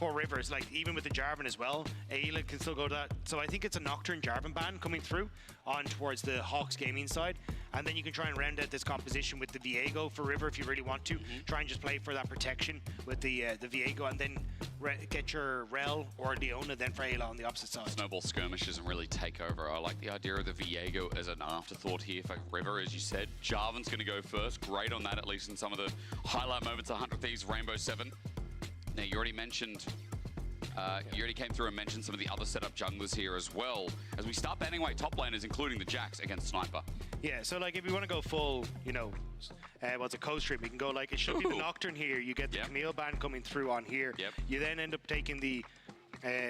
Speaker 3: for Rivers, like even with the Jarvan as well, Ayla can still go to that. So I think it's a Nocturne Jarvan ban coming through on towards the Hawks gaming side. And then you can try and round out this composition with the Viego for River if you really want to. Try and just play for that protection with the Viego, and then get your Rel or Leona then for Ayla on the opposite side.
Speaker 2: Snowball skirmishes and really take over. I like the idea of the Viego as an afterthought here for River, as you said. Jarvan's going to go first. Great on that, at least in some of the highlight moments of 100 Thieves Rainbow 7. Now, you already mentioned, you already came through and mentioned some of the other setup junglers here as well, as we start banning away top laners, including the Jax against Sniper.
Speaker 3: Yeah, so like if you want to go full, you know, what's a Costream, you can go like, it should be the Nocturne here, you get the Camille ban coming through on here. You then end up taking the,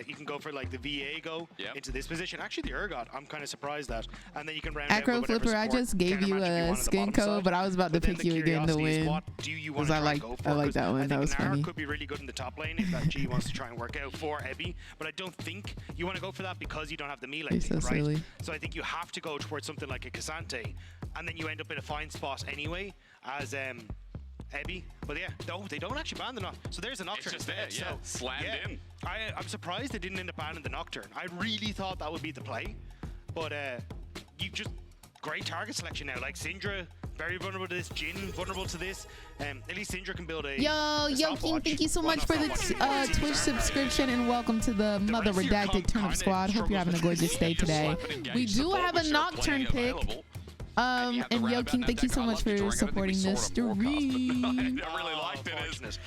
Speaker 3: you can go for like the Viego into this position. Actually, the Urgot, I'm kind of surprised at. And then you can round
Speaker 1: Acro Flipper, I just gave you a skin code, but I was about to pick you again to win. Because I like that one. That was funny.
Speaker 3: Could be really good in the top lane if that G wants to try and work out for Ebby. But I don't think you want to go for that because you don't have the melee thing, right?
Speaker 1: Silly.
Speaker 3: So I think you have to go towards something like a Cassante. And then you end up in a fine spot anyway as Ebby. But yeah, no, they don't actually ban the Nocturne. So there's a Nocturne.
Speaker 2: It's just there,
Speaker 3: so,
Speaker 2: slammed in.
Speaker 3: I'm surprised they didn't end up banning the Nocturne. I really thought that would be the play. But you just, great target selection now. Like Syndra, very vulnerable to this. Jhin, vulnerable to this. At least Syndra can build a
Speaker 1: Yo, King, thank you so much for the Twitch subscription, and welcome to the Mother Redacted Turnip Squad. Hope you're having a gorgeous day today. We do have a Nocturne pick. And King, thank you so much for supporting this stream.
Speaker 2: I really liked it.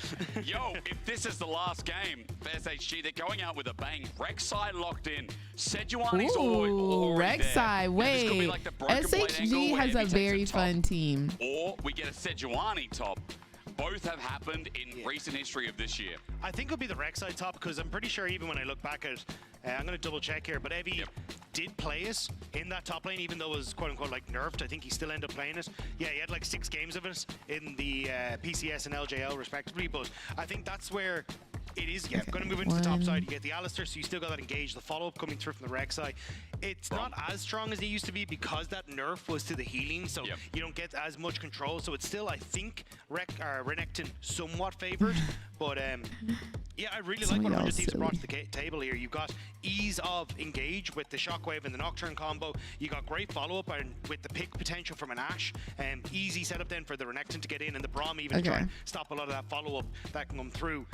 Speaker 2: Yo, if this is the last game for SHG, they're going out with a bang. Rek'Sai locked in. Sejuani's already
Speaker 1: Rek'Sai,
Speaker 2: there.
Speaker 1: wait.
Speaker 2: Like
Speaker 1: SHG has a very fun team.
Speaker 2: Or we get a Sejuani top. Both have happened in recent history of this year.
Speaker 3: I think it'll be the Rek'Sai top, because I'm pretty sure even when I look back at, I'm going to double check here, but Evie did play it in that top lane, even though it was quote unquote like nerfed. I think he still ended up playing it. Yeah, he had like 6 games of it in the PCS and LJL respectively, but I think that's where it is, going to move into the top side. You get the Alistar, so you still got that engage. The follow-up coming through from the Rek'Sai. It's not as strong as it used to be because that nerf was to the healing, so you don't get as much control. So it's still, I think, Renekton somewhat favored. But yeah, I really like what 100 Thieves brought to the table here. You've got ease of engage with the Shockwave and the Nocturne combo. You got great follow-up and with the pick potential from an Ashe. Easy setup then for the Renekton to get in, and the Braum even to try and stop a lot of that follow-up that can come through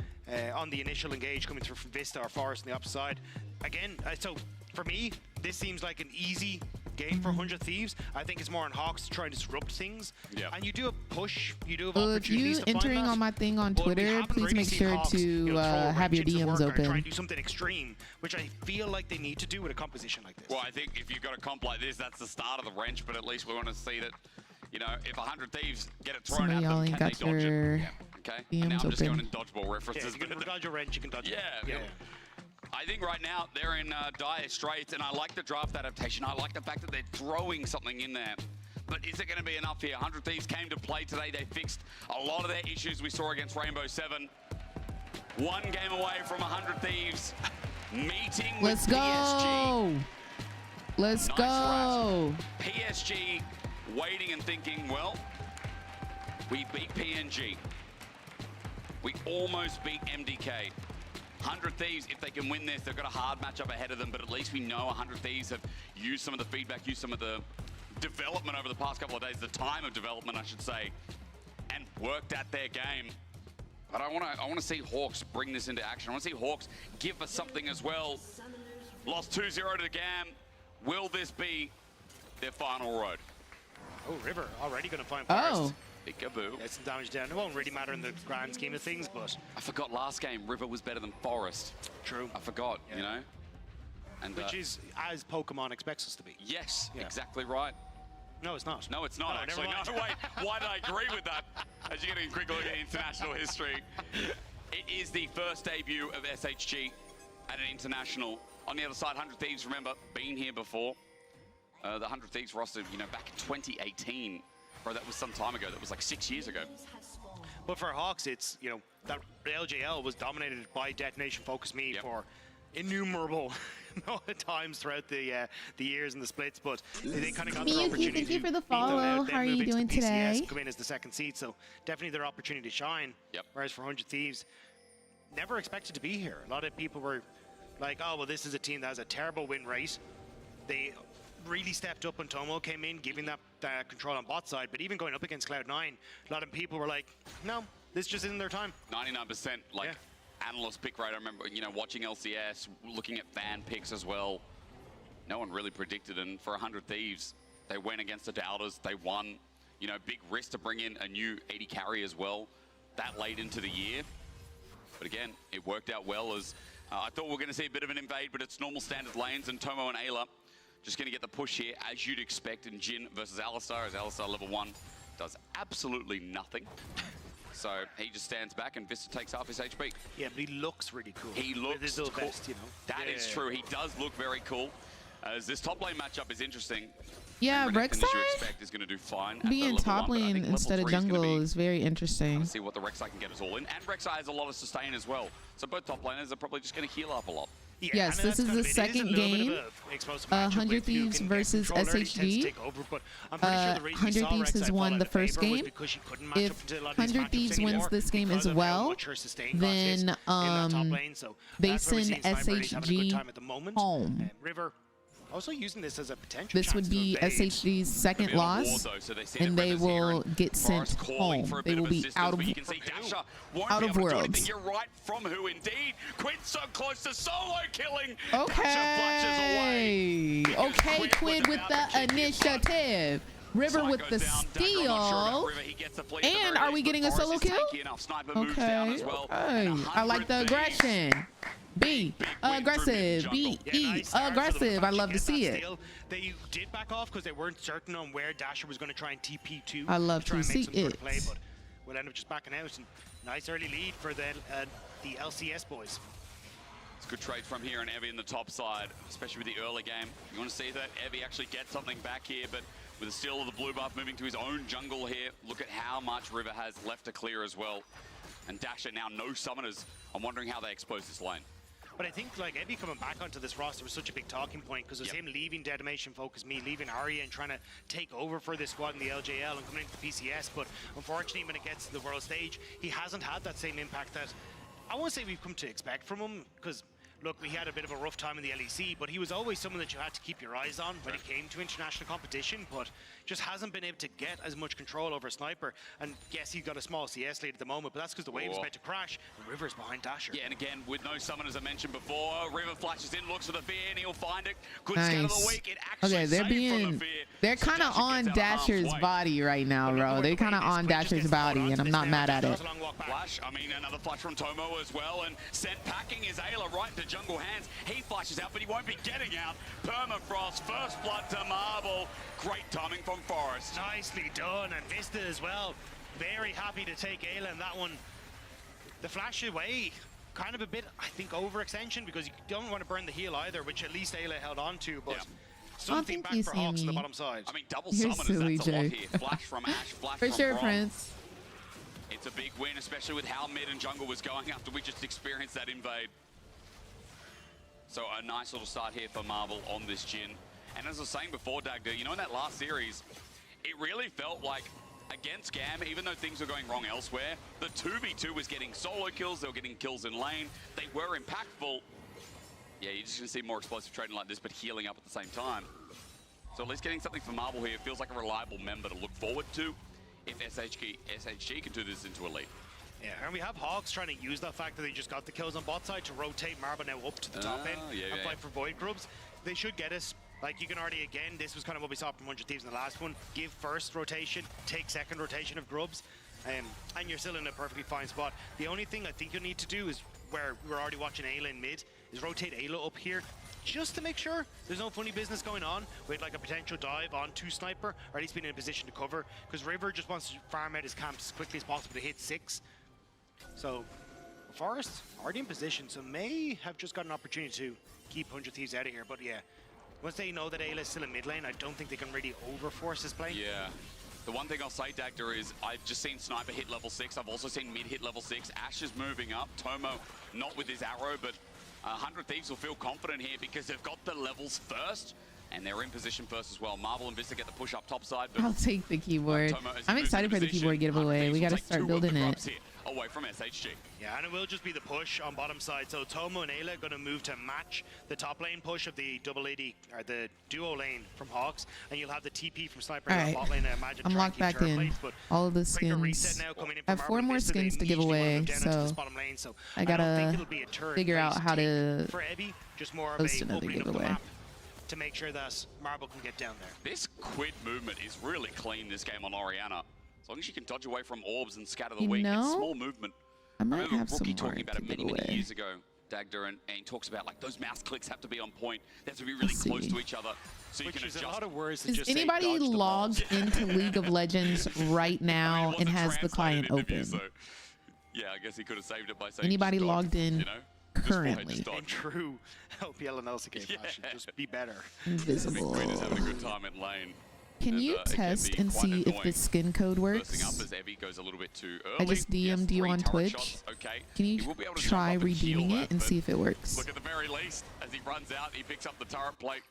Speaker 3: on the initial engage coming through from Vista or Forest on the upside side. Again, so for me, this seems like an easy game for 100 Thieves. I think it's more on Hawks to try and disrupt things. And you do a push, you do have opportunities
Speaker 1: if you entering on my thing on Twitter, please make sure to have your DMs open.
Speaker 3: Try and do something extreme, which I feel like they need to do with a composition like this.
Speaker 2: Well, I think if you've got a comp like this, that's the start of the wrench, but at least we want to see that, you know, if 100 Thieves get it thrown at them, can they dodge it? Okay, and now I'm just going in dodgeball references.
Speaker 3: You can dodge a wrench, you can dodge it.
Speaker 2: I think right now they're in dire straits, and I like the draft adaptation. I like the fact that they're throwing something in there. But is it going to be enough here? 100 Thieves came to play today. They fixed a lot of their issues we saw against Rainbow 7. One game away from 100 Thieves meeting with PSG.
Speaker 1: Let's go.
Speaker 2: PSG waiting and thinking, well, we beat PNG. We almost beat MDK. 100 Thieves, if they can win this, they've got a hard matchup ahead of them, but at least we know 100 Thieves have used some of the feedback, used some of the development over the past couple of days, the time of development, I should say, and worked at their game. But I want to see Hawks bring this into action. I want to see Hawks give us something as well. Lost 2-0 to the GAM. Will this be their final road?
Speaker 3: Oh, River already going to find Forest.
Speaker 2: Peekaboo.
Speaker 3: Get some damage down. It won't really matter in the grand scheme of things, but...
Speaker 2: I forgot last game, River was better than Forest.
Speaker 3: True.
Speaker 2: I forgot, you know? And
Speaker 3: which is as Pokemon expects us to be.
Speaker 2: Yes, exactly right.
Speaker 3: No, it's not.
Speaker 2: No, it's not, actually. No, wait, why did I agree with that? As you get a quick look at international history. It is the first debut of SHG at an international. On the other side, 100 Thieves, remember, been here before. The 100 Thieves roster, you know, back in 2018. Bro, that was some time ago. That was like 6 years ago.
Speaker 3: But for Hawks, it's, you know, that LJL was dominated by Detonation Focus Me for innumerable times throughout the years and the splits, but they kind of got their opportunity.
Speaker 1: Thank you for the follow. How are you doing today?
Speaker 3: Come in as the second seed, so definitely their opportunity to shine. Whereas for 100 Thieves, never expected to be here. A lot of people were like, oh, well, this is a team that has a terrible win rate. They really stepped up when Tomo came in, giving that control on bot side. But even going up against Cloud9, a lot of people were like, no, this just isn't their time.
Speaker 2: 99% analyst pick rate. I remember, watching LCS, looking at fan picks as well. No one really predicted, and for 100 Thieves, they went against the Doubters, they won. Big risk to bring in a new 80 carry as well, that late into the year. But again, it worked out well, as I thought we were going to see a bit of an invade, but it's normal standard lanes, and Tomo and Ayla just going to get the push here, as you'd expect in Jin versus Alistar, as Alistar level 1 does absolutely nothing. So he just stands back, and Vista takes half his HP.
Speaker 3: Yeah, but he looks really cool.
Speaker 2: He looks cool.
Speaker 3: Best,
Speaker 2: That is true. He does look very cool. As this top lane matchup is interesting.
Speaker 1: Yeah, Rek'Sai
Speaker 2: is going to do fine.
Speaker 1: Being top lane instead of jungle is very interesting.
Speaker 2: See what the Rek'Sai can get us all in, and Rek'Sai has a lot of sustain as well. So both top laners are probably just going to heal up a lot.
Speaker 3: Yeah,
Speaker 1: yes, this is the second game. 100 Thieves versus SHG. 100 Thieves has won the first game. If 100 Thieves wins this game as well, then they send SHG home.
Speaker 3: River also using this as a potential.
Speaker 1: This would be SHG's second loss, and they will get sent home. They will be out of Worlds.
Speaker 2: You're right, from who indeed? Quinn so close to solo killing.
Speaker 1: Okay. Okay, Quinn with the initiative. River with the steal. And are we getting a solo kill? Okay. I like the aggression. B, aggressive. B, E, aggressive. I love to see it.
Speaker 3: They did back off because they weren't certain on where Dasher was going to try and TP to.
Speaker 1: I love to see it.
Speaker 3: Play, but we'll end up just backing out. And nice early lead for the LCS boys.
Speaker 2: It's a good trade from here, and Evie in the top side, especially with the early game. You want to see that Evie actually get something back here, but with the steal of the blue buff moving to his own jungle here, look at how much River has left to clear as well. And Dasher now no summoners. I'm wondering how they expose this lane.
Speaker 3: But I think Evie coming back onto this roster was such a big talking point, because it's him leaving Detonation Focus Me, leaving Arya and trying to take over for this squad in the LJL and coming into the PCS. But unfortunately, when it gets to the world stage, he hasn't had that same impact that I won't say we've come to expect from him, because look, we had a bit of a rough time in the LEC, but he was always someone that you had to keep your eyes on when it came to international competition, but just hasn't been able to get as much control over Sniper. And yes, he's got a small CS lead at the moment, but that's because the wave's about to crash, and River's behind Dasher.
Speaker 2: Yeah, and again, with no summon, as I mentioned before, River flashes in, looks for the fear, and he'll find it. Good scan of the week. It actually
Speaker 1: they're kind of on Dasher's body right now, bro. They're kind of on Dasher's body, and I'm not mad at it.
Speaker 2: Flash, another flash from Tomo as well, and sent packing is Ayla right into jungle hands. He flashes out, but he won't be getting out. Permafrost, first blood to Marble. Great timing from Forest.
Speaker 3: Nicely done, and Vista as well. Very happy to take Ayla in that one. The flash away, kind of a bit, I think, overextension, because you don't want to burn the heal either, which at least Ayla held on to, but something back for Hawks on the bottom side.
Speaker 2: Double summoners, that's a lot here. Flash from Ash, flash
Speaker 1: for
Speaker 2: from
Speaker 1: sure,
Speaker 2: Brom.
Speaker 1: Prince.
Speaker 2: It's a big win, especially with how mid and jungle was going after we just experienced that invade. So a nice little start here for Marvel on this Jin. And as I was saying before, Dagda, in that last series, it really felt like against Gam, even though things were going wrong elsewhere, the 2v2 was getting solo kills, they were getting kills in lane, they were impactful. Yeah, you're just going to see more explosive trading like this, but healing up at the same time. So at least getting something for Marvel here feels like a reliable member to look forward to if SHG can do this into a lead.
Speaker 3: Yeah, and we have Hawks trying to use that fact that they just got the kills on bot side to rotate Marble now up to the top end and fight for Void Grubs. They should get us. Like, you can already, again, this was kind of what we saw from 100 Thieves in the last one. Give first rotation, take second rotation of Grubs, and you're still in a perfectly fine spot. The only thing I think you'll need to do is, where we're already watching Ayla in mid, is rotate Ayla up here, just to make sure there's no funny business going on with like a potential dive onto Sniper, or at least being in a position to cover, because River just wants to farm out his camps as quickly as possible to hit 6. So Forest already in position, so may have just got an opportunity to keep 100 Thieves out of here. But yeah, once they know that Ayla is still in mid lane, I don't think they can really overforce this play.
Speaker 2: Yeah. The one thing I'll say, Dagda, is I've just seen Sniper hit level 6. I've also seen mid hit level 6. Ash is moving up. Tomo not with his arrow, but 100 Thieves will feel confident here because they've got the levels first. And they're in position first as well. Marvel and Vista get the push up top side. But
Speaker 1: I'll take the keyboard. I'm excited for the keyboard giveaway. We got to start building it.
Speaker 2: away from SHG.
Speaker 3: Yeah, and it will just be the push on bottom side. So Tomo and Ayla are going to move to match the top lane push of the double AD, or the duo lane from Hawks, and you'll have the TP from Sniper in the bot lane.
Speaker 1: I'm locked back in. All of the skins. I have 4 more skins to give away, so I gotta figure out how to host another giveaway.
Speaker 3: To make sure that Marble can get down there.
Speaker 2: This quid movement is really clean this game on Orianna. As long as you can dodge away from orbs and scatter the weak, it's small movement.
Speaker 1: I might
Speaker 2: remember
Speaker 1: have
Speaker 2: Rookie
Speaker 1: some more
Speaker 2: talking about it many years ago, Dagda, and he talks about like those mouse clicks have to be on point. They have to be really close to each other, so you can adjust.
Speaker 3: A lot of words
Speaker 1: Is anybody logged into League of Legends right now and has the client open?
Speaker 2: So, yeah, I guess he could have saved it by saying.
Speaker 1: Anybody logged in? Currently.
Speaker 3: In true LPL and LCK fashion, just be better.
Speaker 1: Invisible.
Speaker 2: Queen is having a good time in lane.
Speaker 1: Can you test and see if the skin code works? I just DM'd you on Twitch. Can you try redeeming it and see if it works?
Speaker 2: Look, at the very least, as he runs out, he picks up the turret plate.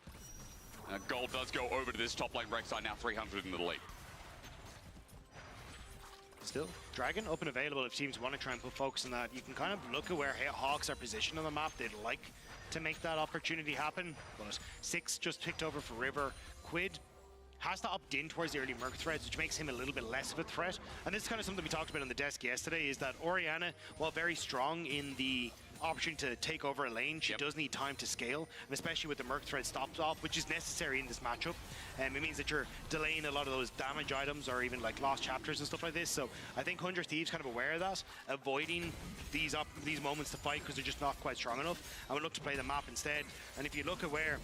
Speaker 2: Gold does go over to this top lane Rek'Sai, now 300 in the lead.
Speaker 3: Still, Dragon open available if teams want to try and put focus on that. You can kind of look at where Hawks are positioned on the map. They'd like to make that opportunity happen, but 6 just picked over for River. Quid has to opt in towards the early Merc threads, which makes him a little bit less of a threat. And this is kind of something we talked about on the desk yesterday, is that Orianna, while very strong in the opportunity to take over a lane, she does need time to scale, and especially with the Merc thread stops off, which is necessary in this matchup. It means that you're delaying a lot of those damage items or even like lost chapters and stuff like this. So I think 100 Thieves kind of aware of that, avoiding these moments to fight because they're just not quite strong enough, and would look to play the map instead. And if you look at where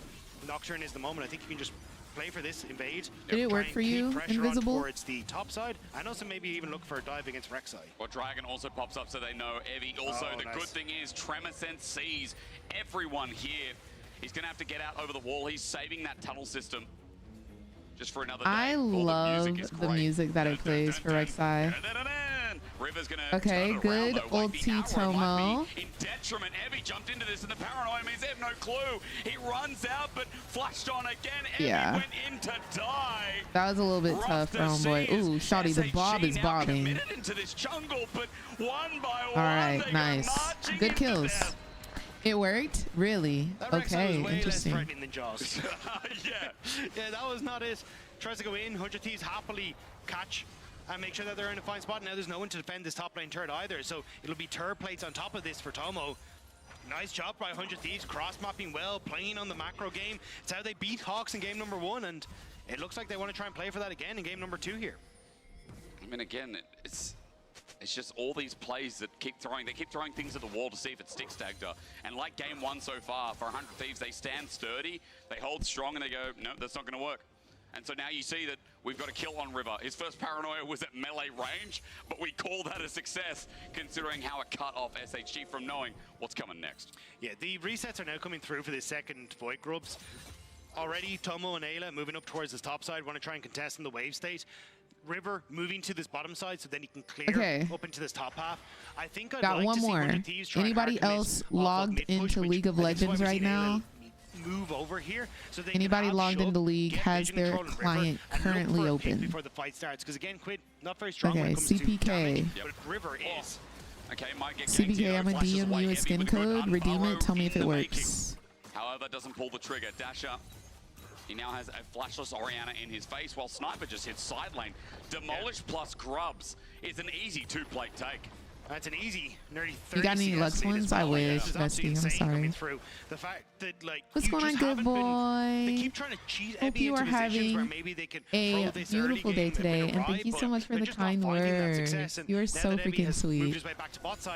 Speaker 3: Nocturne is at the moment, I think you can just play for this invade.
Speaker 1: Did it work for you, Invisible?
Speaker 3: Towards the top side, and also maybe even look for a dive against Rek'Sai.
Speaker 2: Well, Dragon also pops up so they know Evie. Also, the good thing is Tremor Sense sees everyone here. He's going to have to get out over the wall. He's saving that tunnel system just for another day.
Speaker 1: I love the music that it plays for Rek'Sai. Okay, good ulti Tomo.
Speaker 2: In detriment, Evie jumped into this, and the paranoia means they have no clue. He runs out, but flashed on again. Evie went in to die.
Speaker 1: That was a little bit tough for homeboy. Ooh, Shawty, the bob is bobbing.
Speaker 2: Into this jungle, but one by
Speaker 1: all right, nice. Good kills. It worked? Really? Okay, interesting.
Speaker 3: Than Jaws. yeah, that was not it. Tries to go in. 100 Thieves happily catch and make sure that they're in a fine spot. Now there's no one to defend this top lane turret either, so it'll be turret plates on top of this for Tomo. Nice job by 100 Thieves, cross-mapping well, playing on the macro game. It's how they beat Hawks in game number 1, and it looks like they want to try and play for that again in game number 2 here.
Speaker 2: I mean, again, it's just all these plays that keep throwing. They keep throwing things at the wall to see if it sticks, Dagda. And like game 1 so far, for 100 Thieves, they stand sturdy, they hold strong, and they go, no, that's not going to work. And so now you see that we've got a kill on River. His first paranoia was at melee range, but we call that a success considering how it cut off SHG from knowing what's coming next.
Speaker 3: Yeah, the resets are now coming through for the second Void Grubs. Already, Tomo and Ayla moving up towards this top side, want to try and contest in the wave state. River moving to this bottom side so then he can clear up into this top half. I think I'd
Speaker 1: got
Speaker 3: like
Speaker 1: one
Speaker 3: to see
Speaker 1: more.
Speaker 3: 100 Thieves try
Speaker 1: Anybody else logged into League of Legends right now?
Speaker 3: Move over here so they
Speaker 1: anybody logged into League has their client currently open
Speaker 3: before the fight starts, because again, Quid not very strong when it comes
Speaker 1: CPK
Speaker 3: to damage, but River is.
Speaker 2: Okay, might get
Speaker 1: CPK, I'm gonna DM you a skin code, redeem it, tell me if it works.
Speaker 2: However, doesn't pull the trigger. Dasher, he now has a flashless Orianna in his face, while Sniper just hits side lane. Demolish plus Grubs is an easy 2-plate take.
Speaker 3: That's an easy, nerdy 30.
Speaker 1: You got any Lux ones? I wish, Bestie. I'm sorry.
Speaker 3: The fact that, like,
Speaker 1: what's going on, good boy?
Speaker 3: They keep trying to cheat
Speaker 1: Hope you are having a beautiful day today, and thank you so much for the kind words. You are so freaking sweet.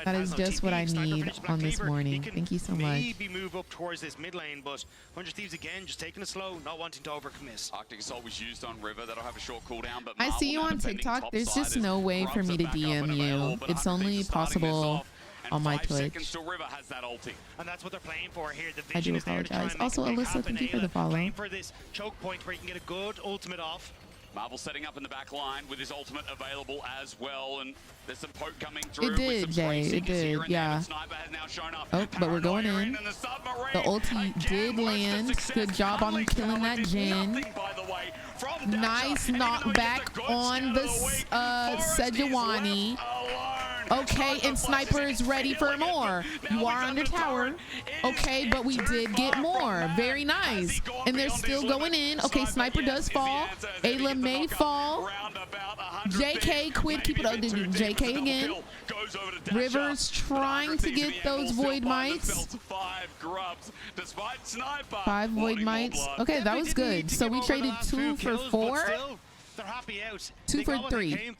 Speaker 1: That is just what I need on this morning. Thank you so much.
Speaker 3: Maybe move up towards this mid lane, but 100 Thieves again, just taking it slow, not wanting to overcommit.
Speaker 2: Arctic Assault was used on River. That'll have a short cooldown, but
Speaker 1: I see you on TikTok. There's just no way for me to DM you. It's only possible on my Twitch.
Speaker 3: And that's what they're playing for here. The
Speaker 1: I do apologize. Also, Alyssa, thank you for the follow.
Speaker 3: Playing for this choke point where you can get a good ultimate off.
Speaker 2: Marvel setting up in the back line with his ultimate available as well, and there's some poke coming through.
Speaker 1: It did, Jay. It did, yeah. Oh, but we're going in. The ulti did land. Good job on killing that Jhin. Nice knockback on the Sejuani. Okay, and Sniper is ready for more. You are under tower. Okay, but we did get more. Very nice. And they're still going in. Okay, Sniper does fall. Ayla may fall. JK, Quid, keep it up. JK again. River's trying to get those Void Mites. 5 Void Mites. Okay, that was good. So we traded 2 for 4. 2 for 3.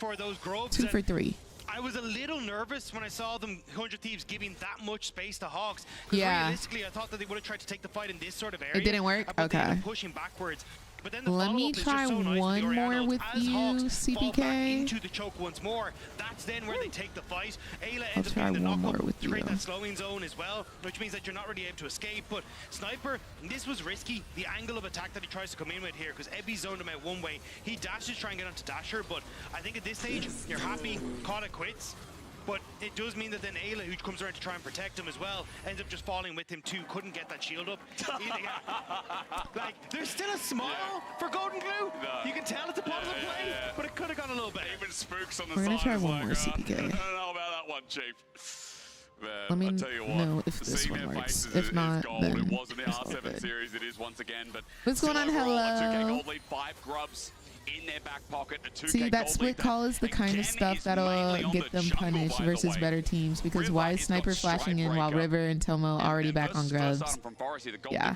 Speaker 1: 2 for 3.
Speaker 3: I was a little nervous when I saw them 100 Thieves giving that much space to Hawks.
Speaker 1: Yeah.
Speaker 3: Realistically, I thought that they would have tried to take the fight in this sort of area.
Speaker 1: It didn't work? Okay.
Speaker 3: Pushing backwards. But then the
Speaker 1: Let me try one more with you, CPK.
Speaker 3: Into the choke once more. That's then where they take the fight. Ayla
Speaker 1: I'll try one more with you.
Speaker 3: Create that slowing zone as well, which means that you're not really able to escape. But Sniper, this was risky. The angle of attack that he tries to come in with here, because Ebby zoned him out one way. He dashes, try and get onto Dasher, but I think at this stage, you're happy, call it quits. But it does mean that then Ayla, who comes around to try and protect him as well, ends up just falling with him too. Couldn't get that shield up. Like, there's still a smile for Golden Glue. No. You can tell it's a positive play, but it could have gone a little better.
Speaker 2: Even Spooks on the
Speaker 1: We're
Speaker 2: side.
Speaker 1: We're gonna try one more CPK.
Speaker 2: I don't know about that one, Chief. Man,
Speaker 1: Let me
Speaker 2: I'll tell you what,
Speaker 1: know if this one works. If not, then
Speaker 2: it was in the
Speaker 1: it's all
Speaker 2: R7
Speaker 1: good.
Speaker 2: series. It is once again, but
Speaker 1: what's going on? Hello.
Speaker 2: 2K gold lead, 5 grubs in their back pocket. A 2K
Speaker 1: See, that
Speaker 2: gold
Speaker 1: split
Speaker 2: lead
Speaker 1: call is the kind of stuff that'll get them punished versus better teams, because why is Sniper flashing in while River and Tomo already back on grubs? Yeah.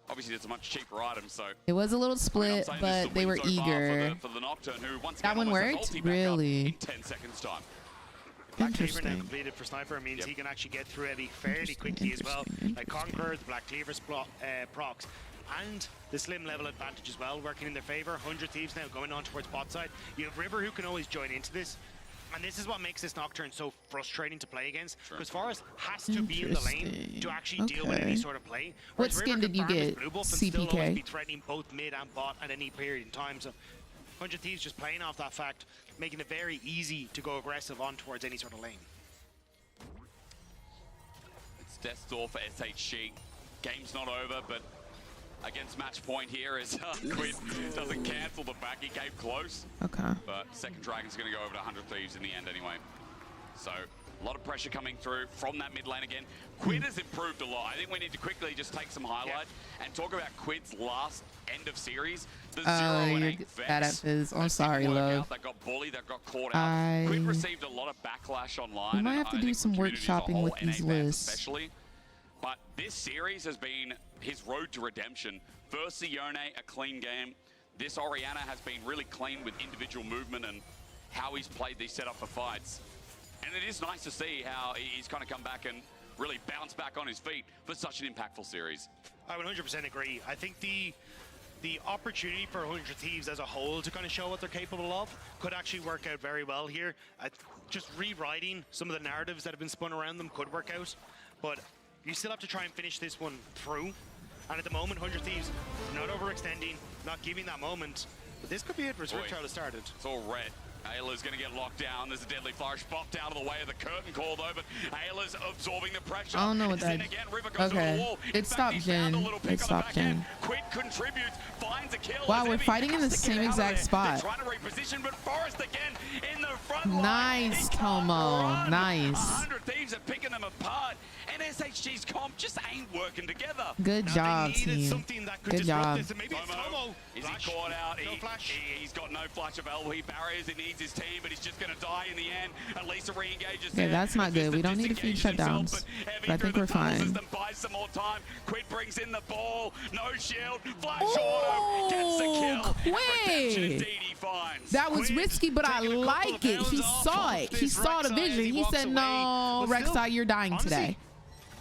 Speaker 2: Obviously, it's a much cheaper item, so
Speaker 1: it was a little split, but they were eager.
Speaker 2: For the Nocturne, who once
Speaker 1: that one worked? Really?
Speaker 2: In 10 seconds time.
Speaker 3: Black Cleaver now completed for Sniper means he can actually get through Eddie fairly quickly as well. Like Conqueror, the Black Cleaver's procs, and the slim level advantage as well working in their favor. 100 Thieves now going on towards bot side. You have River who can always join into this. And this is what makes this Nocturne so frustrating to play against. Because Forest has to be in the lane to actually deal with any sort of play.
Speaker 1: What skin did you get, CPK?
Speaker 3: Be threatening both mid and bot at any period in time. So 100 Thieves just playing off that fact, making it very easy to go aggressive on towards any sort of lane.
Speaker 2: It's death's door for SHG. Game's not over, but against match point here as Quid doesn't cancel the back. He came close.
Speaker 1: Okay.
Speaker 2: But second Dragon's going to go over to 100 Thieves in the end anyway. So a lot of pressure coming through from that mid lane again. Quid has improved a lot. I think we need to quickly just take some highlight and talk about Quid's last end of series. The 0-8
Speaker 1: bad at Fizz. I'm sorry, love.
Speaker 2: That got bullied, that got caught out. Quid received a lot of backlash online.
Speaker 1: We might have to do some workshopping with these lists.
Speaker 2: Especially. But this series has been his road to redemption. Versus Yone, a clean game. This Orianna has been really clean with individual movement and how he's played these setup for fights. And it is nice to see how he's kind of come back and really bounced back on his feet for such an impactful series.
Speaker 3: I 100% agree. I think the opportunity for 100 Thieves as a whole to kind of show what they're capable of could actually work out very well here. Just rewriting some of the narratives that have been spun around them could work out. But you still have to try and finish this one through. And at the moment, 100 Thieves not overextending, not giving that moment. But this could be it for Riftchild to start it.
Speaker 2: It's all red. Ayla's going to get locked down. There's a deadly flourish popped out of the way of the curtain call though, but Ayla's absorbing the pressure.
Speaker 1: I don't know what that is. Okay. It stopped Jen. It stopped Jen.
Speaker 2: Quid contributes, finds a kill.
Speaker 1: Wow, we're fighting in the same exact spot.
Speaker 2: Trying to reposition, but Forest again in the front
Speaker 1: line. Nice, Tomo. Nice.
Speaker 2: 100 Thieves are picking them apart, and SHG's comp just ain't working together.
Speaker 1: Good job, team. Good job.
Speaker 2: Tomo, is he caught out? He's got no flash available. He barriers. He needs his team, but he's just going to die in the end. At least a re-engages.
Speaker 1: Yeah, that's not good. We don't need to feed shutdowns. But I think we're fine.
Speaker 2: Buys some more time. Quid brings in the ball. No shield. Flash auto. Gets the kill.
Speaker 1: Quid! That was risky, but I like it. He saw it. He saw the vision. He said, no, Rek'Sai, you're dying today.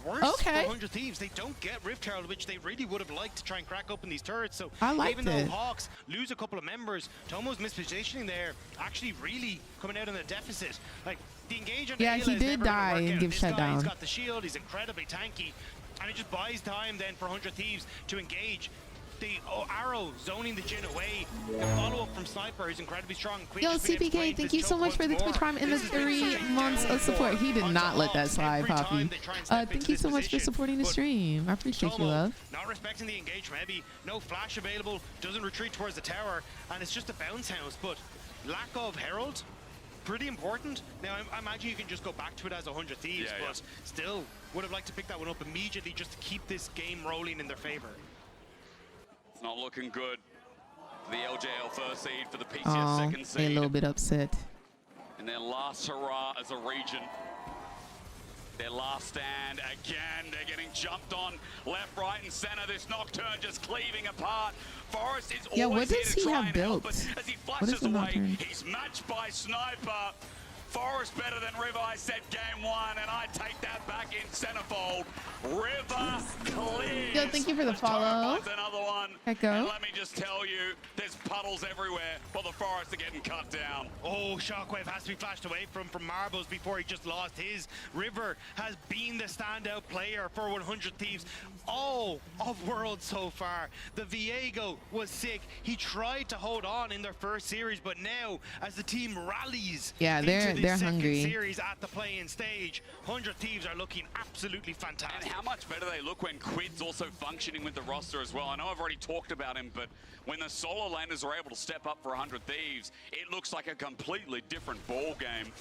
Speaker 3: Okay. 100 Thieves, they don't get Rift Herald, which they really would have liked to try and crack open these turrets. So even though Hawks lose a couple of members, Tomo's mispositioning there actually really coming out in a deficit. Like the engage on
Speaker 1: he did die and give shutdown.
Speaker 3: He's got the shield, he's incredibly tanky, and it just buys time then for 100 Thieves to engage. The arrow zoning the Jhin away. The follow-up from Sniper, who's incredibly strong.
Speaker 1: Yo, CPK, thank you so much for the Twitch Prime and the 3 months of support. He did not let that slide, Poppy. Thank you so much for supporting the stream. I appreciate you, love.
Speaker 3: Not respecting the engagement, maybe no flash available, doesn't retreat towards the tower, and it's just a bounce house. But lack of Herald pretty important. Now, I imagine you can just go back to it as 100 Thieves, but still would have liked to pick that one up immediately just to keep this game rolling in their favor.
Speaker 2: It's not looking good. The LJL first seed for the PCS second seed.
Speaker 1: A little bit upset.
Speaker 2: And their last hurrah as a region. Their last stand. Again, they're getting jumped on left, right, and center. This Nocturne just cleaving apart. Forest is always here to try and help, but as he flashes away, he's matched by Sniper. Forest better than River, I said game one, and I take that back in centerfold. River clears.
Speaker 1: Yo, thank you for the follow.
Speaker 2: Another one.
Speaker 1: Echo.
Speaker 2: And let me just tell you, there's puddles everywhere, but the Forest are getting cut down.
Speaker 3: Oh, Shockwave has to be flashed away from Marbles before he just lost his. River has been the standout player for 100 Thieves all of Worlds so far. The Viego was sick. He tried to hold on in their first series, but now as the team rallies, they're hungry. Series at the play-in stage, 100 Thieves are looking absolutely fantastic.
Speaker 2: And how much better they look when Quid's also functioning with the roster as well. I know I've already talked about him, but when the solo laners are able to step up for 100 Thieves, it looks like a completely different ball game.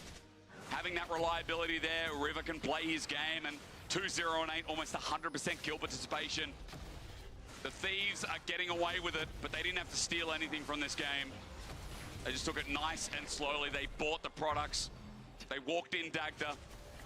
Speaker 2: Having that reliability there, River can play his game, and 2-0 and 8, almost 100% kill participation. The Thieves are getting away with it, but they didn't have to steal anything from this game. They just took it nice and slowly. They bought the products. They walked in Dagda,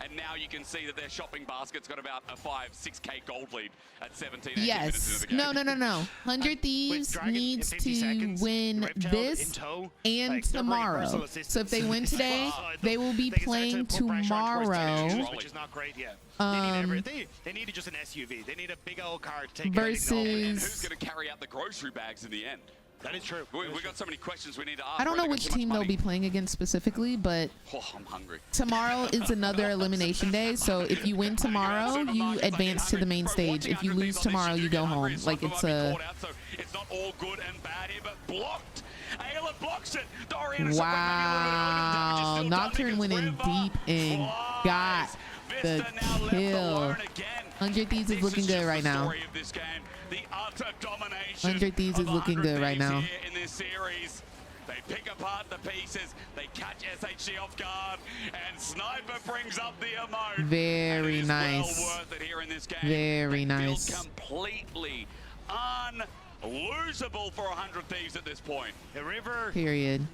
Speaker 2: and now you can see that their shopping basket's got about a 5-6K gold lead at 17 minutes into the game.
Speaker 1: No. 100 Thieves needs to win this and tomorrow. So if they win today, they will be playing tomorrow.
Speaker 3: Which is not great yet. They needed just an SUV. They need a big old car to take
Speaker 1: versus.
Speaker 2: And who's going to carry out the grocery bags in the end?
Speaker 3: That is true.
Speaker 2: We got so many questions we need to ask.
Speaker 1: I don't know which team they'll be playing against specifically, but
Speaker 2: I'm hungry.
Speaker 1: Tomorrow is another elimination day, so if you win tomorrow, you advance to the main stage. If you lose tomorrow, you go home. Like it's a.
Speaker 2: It's not all good and bad here, but blocked. Ayla blocks it.
Speaker 1: Wow. Nocturne went in deep and got the kill. 100 Thieves is looking good right now. 100 Thieves is looking good right now.
Speaker 2: In this series, they pick apart the pieces, they catch SHG off guard, and Sniper brings up the emote.
Speaker 1: Very nice.
Speaker 2: Well worth it here in this game.
Speaker 1: Very nice.
Speaker 2: Completely unlosable for 100 Thieves at this point.
Speaker 3: The River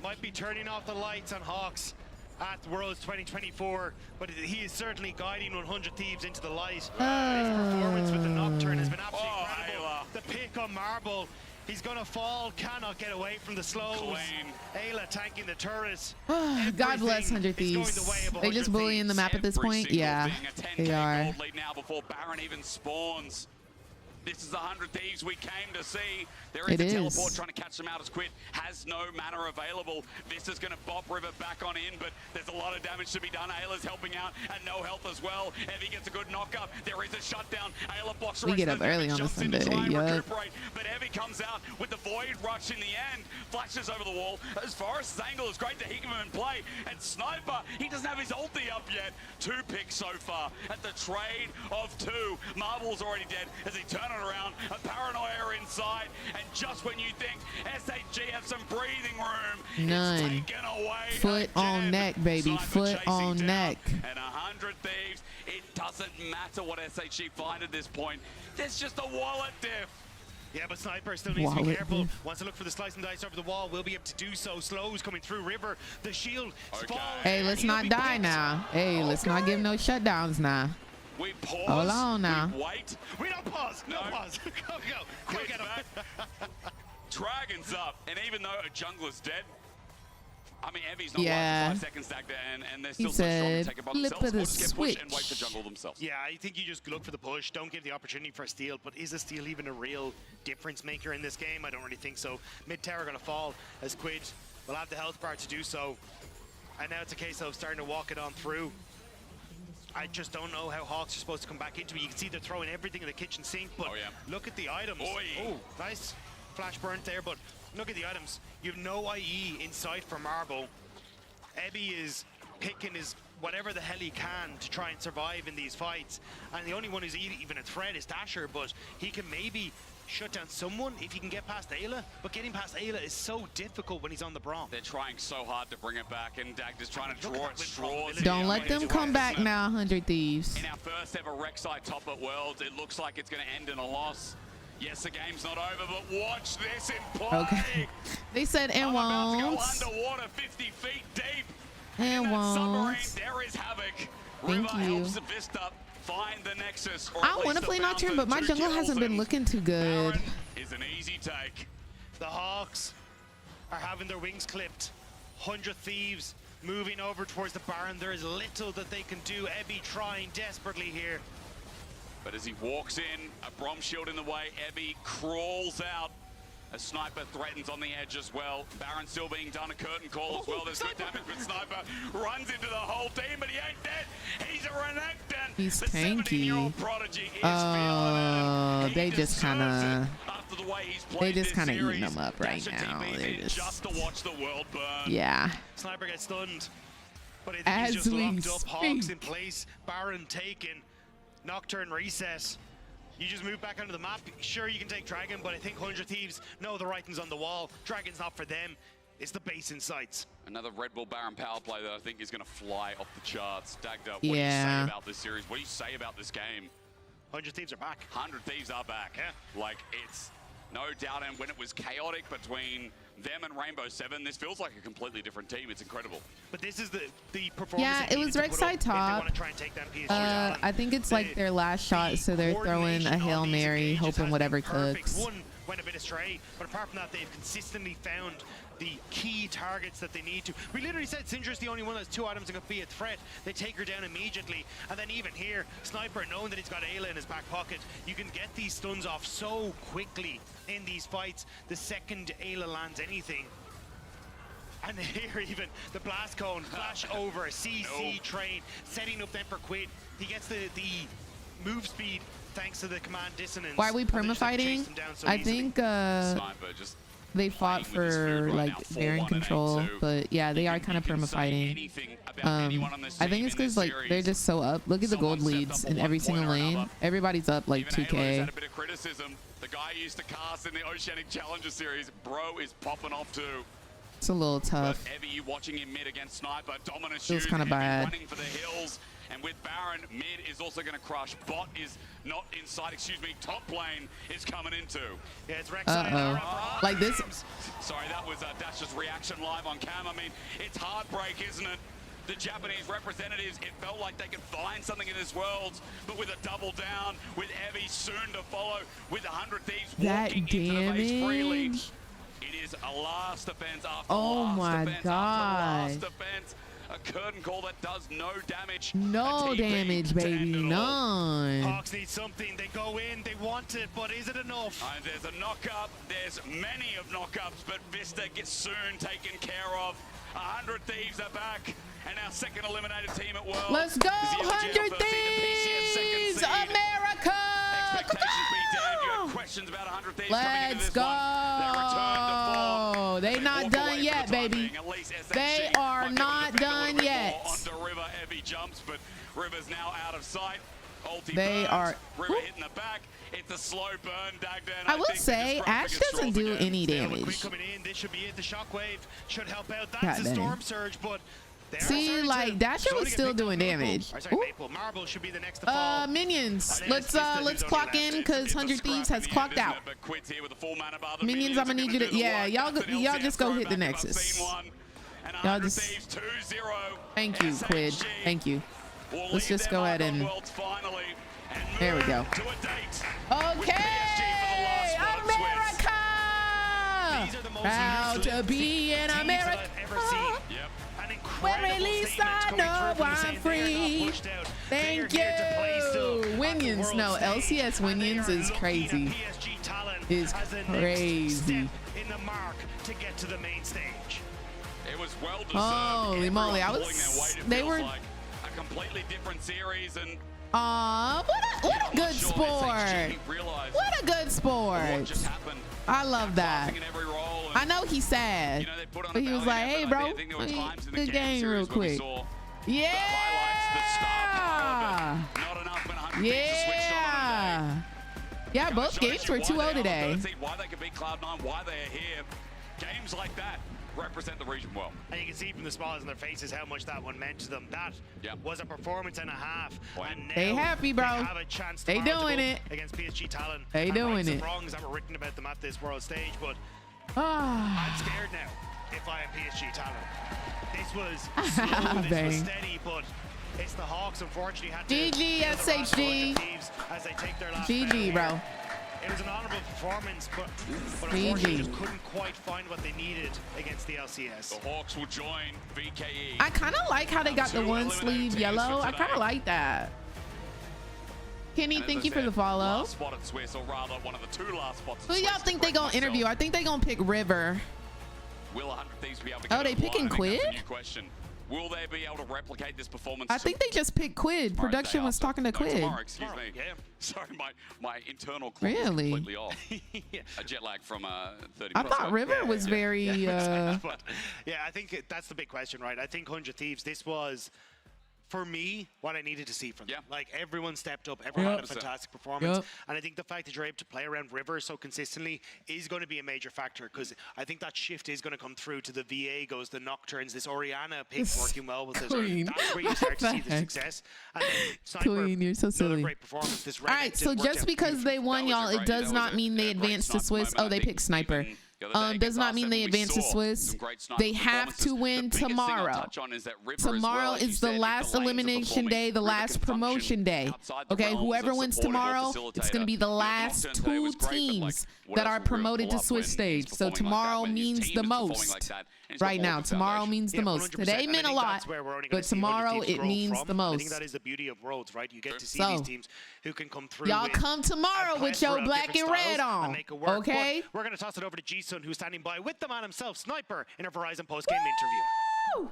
Speaker 3: might be turning off the lights on Hawks at Worlds 2024, but he is certainly guiding 100 Thieves into the light. His performance with the Nocturne has been absolutely incredible. The pick on Marble, he's gonna fall, cannot get away from the slows. Ayla tanking the turret.
Speaker 1: God bless 100 Thieves. They just bullying the map at this point. Yeah, they are.
Speaker 2: Now before Baron even spawns. This is the 100 Thieves we came to see. There is a teleport trying to catch them out as Quid. Has no mana available. This is going to bop River back on in, but there's a lot of damage to be done. Ayla's helping out and no health as well. Evie gets a good knock up. There is a shutdown. Ayla blocks the
Speaker 1: we get up early on a Sunday.
Speaker 2: But Evie comes out with the Void Rush in the end. Flashes over the wall. As Forest's angle is great to he can in play. And Sniper, he doesn't have his ulti up yet. 2 picks so far at the trade of 2. Marble's already dead as he turns around, a paranoia inside, and just when you think SHG have some breathing room,
Speaker 1: none.
Speaker 2: It's taken away.
Speaker 1: Foot on neck, baby.
Speaker 2: Sniper
Speaker 1: Foot on neck.
Speaker 2: And 100 Thieves, it doesn't matter what SHG find at this point. There's just a wallet diff.
Speaker 3: Yeah, but Sniper still needs to be careful. Wants to look for the slice and dice over the wall. Will be able to do so. Slows coming through River. The shield falls.
Speaker 1: Hey, let's not die now. Hey, let's not give no shutdowns now.
Speaker 2: We pause.
Speaker 1: Hold on now.
Speaker 2: We wait.
Speaker 3: We don't pause. No pause. Go get him.
Speaker 2: Dragon's up, and even though a jungler's dead, I mean, Evie's not won 5 seconds stacked, and they're still so strong to take it by themselves. Or just get push and wait to jungle themselves.
Speaker 3: Yeah, I think you just look for the push. Don't give the opportunity for a steal. But is a steal even a real difference maker in this game? I don't really think so. Mid tower going to fall as Quid will have the health bar to do so. And now it's a case of starting to walk it on through. I just don't know how Hawks are supposed to come back into it. You can see they're throwing everything in the kitchen sink, but look at the items. Oh, nice flash burnt there, but look at the items. You have no IE in sight for Marble. Ebby is picking his whatever the hell he can to try and survive in these fights. And the only one who's even a threat is Dasher, but he can maybe shut down someone if you can get past Ayla, but getting past Ayla is so difficult when he's on the Braum.
Speaker 2: They're trying so hard to bring it back, and Dagda's trying to draw at straws.
Speaker 1: Don't let them come back now, 100 Thieves.
Speaker 2: In our first ever Rek'Sai top at Worlds, it looks like it's going to end in a loss. Yes, the game's not over, but watch this in play.
Speaker 1: Okay. They said and won't.
Speaker 2: About to go underwater 50 feet deep.
Speaker 1: And won't.
Speaker 2: There is havoc.
Speaker 1: Thank
Speaker 2: River
Speaker 1: you.
Speaker 2: helps Vista find the Nexus.
Speaker 1: I want to play Nocturne, but my jungle hasn't been looking too good.
Speaker 2: Baron is an easy take.
Speaker 3: The Hawks are having their wings clipped. 100 Thieves moving over towards the Baron. There is little that they can do. Ebby trying desperately here.
Speaker 2: But as he walks in, a Braum shield in the way, Ebby crawls out. A Sniper threatens on the edge as well. Baron still being done, a curtain call as well. There's good damage, but Sniper runs into the whole team, but he ain't dead. He's a Renekton.
Speaker 1: He's
Speaker 2: the
Speaker 1: tanky.
Speaker 2: 17-year-old prodigy is
Speaker 1: Oh, they just kind of,
Speaker 2: after the way he's
Speaker 1: they
Speaker 2: played
Speaker 1: just
Speaker 2: this
Speaker 1: kind of eating
Speaker 2: series.
Speaker 1: them up right
Speaker 2: Dasher
Speaker 1: now.
Speaker 2: TV's
Speaker 1: They're
Speaker 2: in
Speaker 1: just,
Speaker 2: to watch the world burn.
Speaker 1: yeah.
Speaker 3: Sniper gets stunned, but I think
Speaker 1: As
Speaker 3: he's just
Speaker 1: we
Speaker 3: locked up. Hawks
Speaker 1: speak.
Speaker 3: in place, Baron taken, Nocturne recess. You just move back onto the map. Sure, you can take Dragon, but I think 100 Thieves know the writing's on the wall. Dragon's not for them. It's the base in sights.
Speaker 2: Another Red Bull Baron power play that I think is going to fly off the charts. Dagda, what do you say
Speaker 1: Yeah.
Speaker 2: about this series? What do you say about this game?
Speaker 3: 100 Thieves are back.
Speaker 2: 100 Thieves are back.
Speaker 3: Yeah.
Speaker 2: Like, it's no doubt, and when it was chaotic between them and Rainbow Seven, this feels like a completely different team. It's incredible.
Speaker 3: But this is the performance.
Speaker 1: Yeah,
Speaker 3: they
Speaker 1: it was
Speaker 3: needed to put up
Speaker 1: Rek'Sai
Speaker 3: if they
Speaker 1: top.
Speaker 3: want to try and take them PSG down.
Speaker 1: I think it's like their last shot, so they're throwing a Hail Mary, hoping whatever cooks.
Speaker 3: One went a bit astray, but apart from that, they've consistently found the key targets that they need to. We literally said Syndra's the only one that's 2 items that could be a threat. They take her down immediately, and then even here, Sniper, knowing that he's got Ayla in his back pocket, you can get these stuns off so quickly in these fights the second Ayla lands anything. And here even the blast cone flash over a CC train, setting up them for quit. He gets the move speed thanks to the command dissonance.
Speaker 1: Why are we perma-fighting? I think
Speaker 2: Sniper just
Speaker 1: they fought for like Baron control, but yeah, they are kind of perma-fighting. I think it's because like they're just so up. Look at the gold leads in every single lane. Everybody's up like 2K.
Speaker 2: Had a bit of criticism. The guy used to cast in the Oceanic Challenger series, bro, is popping off too.
Speaker 1: It's a little tough.
Speaker 2: But Evie, you watching him mid against Sniper, dominant
Speaker 1: Feels
Speaker 2: shoot,
Speaker 1: kind of bad.
Speaker 2: running for the hills, and with Baron, mid is also going to crush. Bot is not inside, excuse me, top lane is coming into.
Speaker 3: Yeah, it's Rek'Sai.
Speaker 1: Like this.
Speaker 2: Sorry, that was Dash's reaction live on cam. I mean, it's heartbreak, isn't it? The Japanese representatives, it felt like they could find something in this world, but with a double down, with Evie soon to follow, with 100 Thieves walking into the base freely. It is a last defense after last defense after last defense. A curtain call that does no damage.
Speaker 1: No damage, baby. None.
Speaker 3: Hawks need something. They go in. They want it, but is it enough?
Speaker 2: There's a knock-up. There's many of knock-ups, but Vista gets soon taken care of. 100 Thieves are back, and our second eliminated team at World.
Speaker 1: Let's go, 100 Thieves, America!
Speaker 2: Expectations be damned. You have questions about 100 Thieves coming into
Speaker 1: Let's
Speaker 2: this
Speaker 1: go.
Speaker 2: one.
Speaker 1: They not done yet, baby. They are not done yet.
Speaker 2: Onto River, Evie jumps, but River's now out of sight. Ulti
Speaker 1: They
Speaker 2: burns.
Speaker 1: are.
Speaker 2: River hitting the back. It's a slow burn, Dagda.
Speaker 1: I will say, Ashe doesn't do any damage.
Speaker 3: Coming in, this should be it. The shockwave should help out. That's a storm surge, but
Speaker 1: see, like Dasher was still doing damage.
Speaker 3: Marble should be the next to fall.
Speaker 1: Minions, let's clock in because 100 Thieves has clocked out. Minions, I'm gonna need you to, yeah, y'all just go hit the Nexus. Y'all just. Thank you, Quid. Thank you. Let's just go ahead and. There we go. Okay, America! Proud to be in America. Where at least I know I'm free. Thank you. Winions, no, LCS Winions is crazy. Is crazy.
Speaker 3: In the mark to get to the main stage.
Speaker 2: It was well deserved.
Speaker 1: Holy moly, I was. They were.
Speaker 2: Like a completely different series, and
Speaker 1: aw, what a good sport. What a good sport. I love that. I know he's sad, but he was like, hey, bro, good game real quick. Yeah. Yeah. Yeah, both games were 2-0 today.
Speaker 2: Why they can beat Cloud9, why they are here. Games like that represent the region well.
Speaker 3: And you can see from the smiles on their faces how much that one meant to them. That was a performance and a half. And
Speaker 1: they happy, bro.
Speaker 3: They have a chance
Speaker 1: they doing it
Speaker 3: against PSG Talon.
Speaker 1: They doing it.
Speaker 3: Wrongs that were written about them at this world stage, but I'm scared now if I am PSG Talon. This was slow, this was steady, but it's the Hawks unfortunately had to
Speaker 1: GG SHG.
Speaker 3: as they take their last
Speaker 1: GG, bro.
Speaker 3: It was an honorable performance, but unfortunately just couldn't quite find what they needed against the LCS.
Speaker 2: The Hawks will join VKE.
Speaker 1: I kind of like how they got the one sleeve yellow. I kind of like that. Kenny, thank you for the follow.
Speaker 2: Last spot at Swiss, or rather one of the 2 last spots.
Speaker 1: Who y'all think they gonna interview? I think they gonna pick River.
Speaker 2: Will 100 Thieves be able to get
Speaker 1: they picking Quid?
Speaker 2: That's a new question. Will they be able to replicate this performance?
Speaker 1: I think they just picked Quid. Production was talking to Quid.
Speaker 2: Tomorrow, excuse me. Yeah. Sorry, my internal clock is completely off. A jet lag from 30
Speaker 1: I thought River was very...
Speaker 3: But, yeah, I think that's the big question, right? I think 100 Thieves, this was... For me, what I needed to see from them. Like, everyone stepped up, everyone had a fantastic performance. And I think the fact that you're able to play around River so consistently is going to be a major factor, because I think that shift is going to come through to the Viegos, the Nocturnes, this Oriana pick working well with this. That's where you start to see the success. And then Sniper,
Speaker 1: Queen, you're so silly.
Speaker 3: Great performance. This
Speaker 1: all right, so just because they won, y'all, it does not mean they advanced to Swiss. Oh, they picked Sniper. Does not mean they advance to Swiss. They have to win tomorrow. Tomorrow is the last elimination day, the last promotion day. Okay, whoever wins tomorrow, it's going to be the last 2 teams that are promoted to Swiss stage. So tomorrow means the most. Right now, tomorrow means the most. Today meant a lot, but tomorrow it means the most.
Speaker 3: I think that is the beauty of Worlds, right? You get to see these teams who can come through.
Speaker 1: Y'all come tomorrow with your black and red on, okay?
Speaker 3: We're going to toss it over to G-Sun, who's standing by with the man himself, Sniper, in a Verizon post-game interview.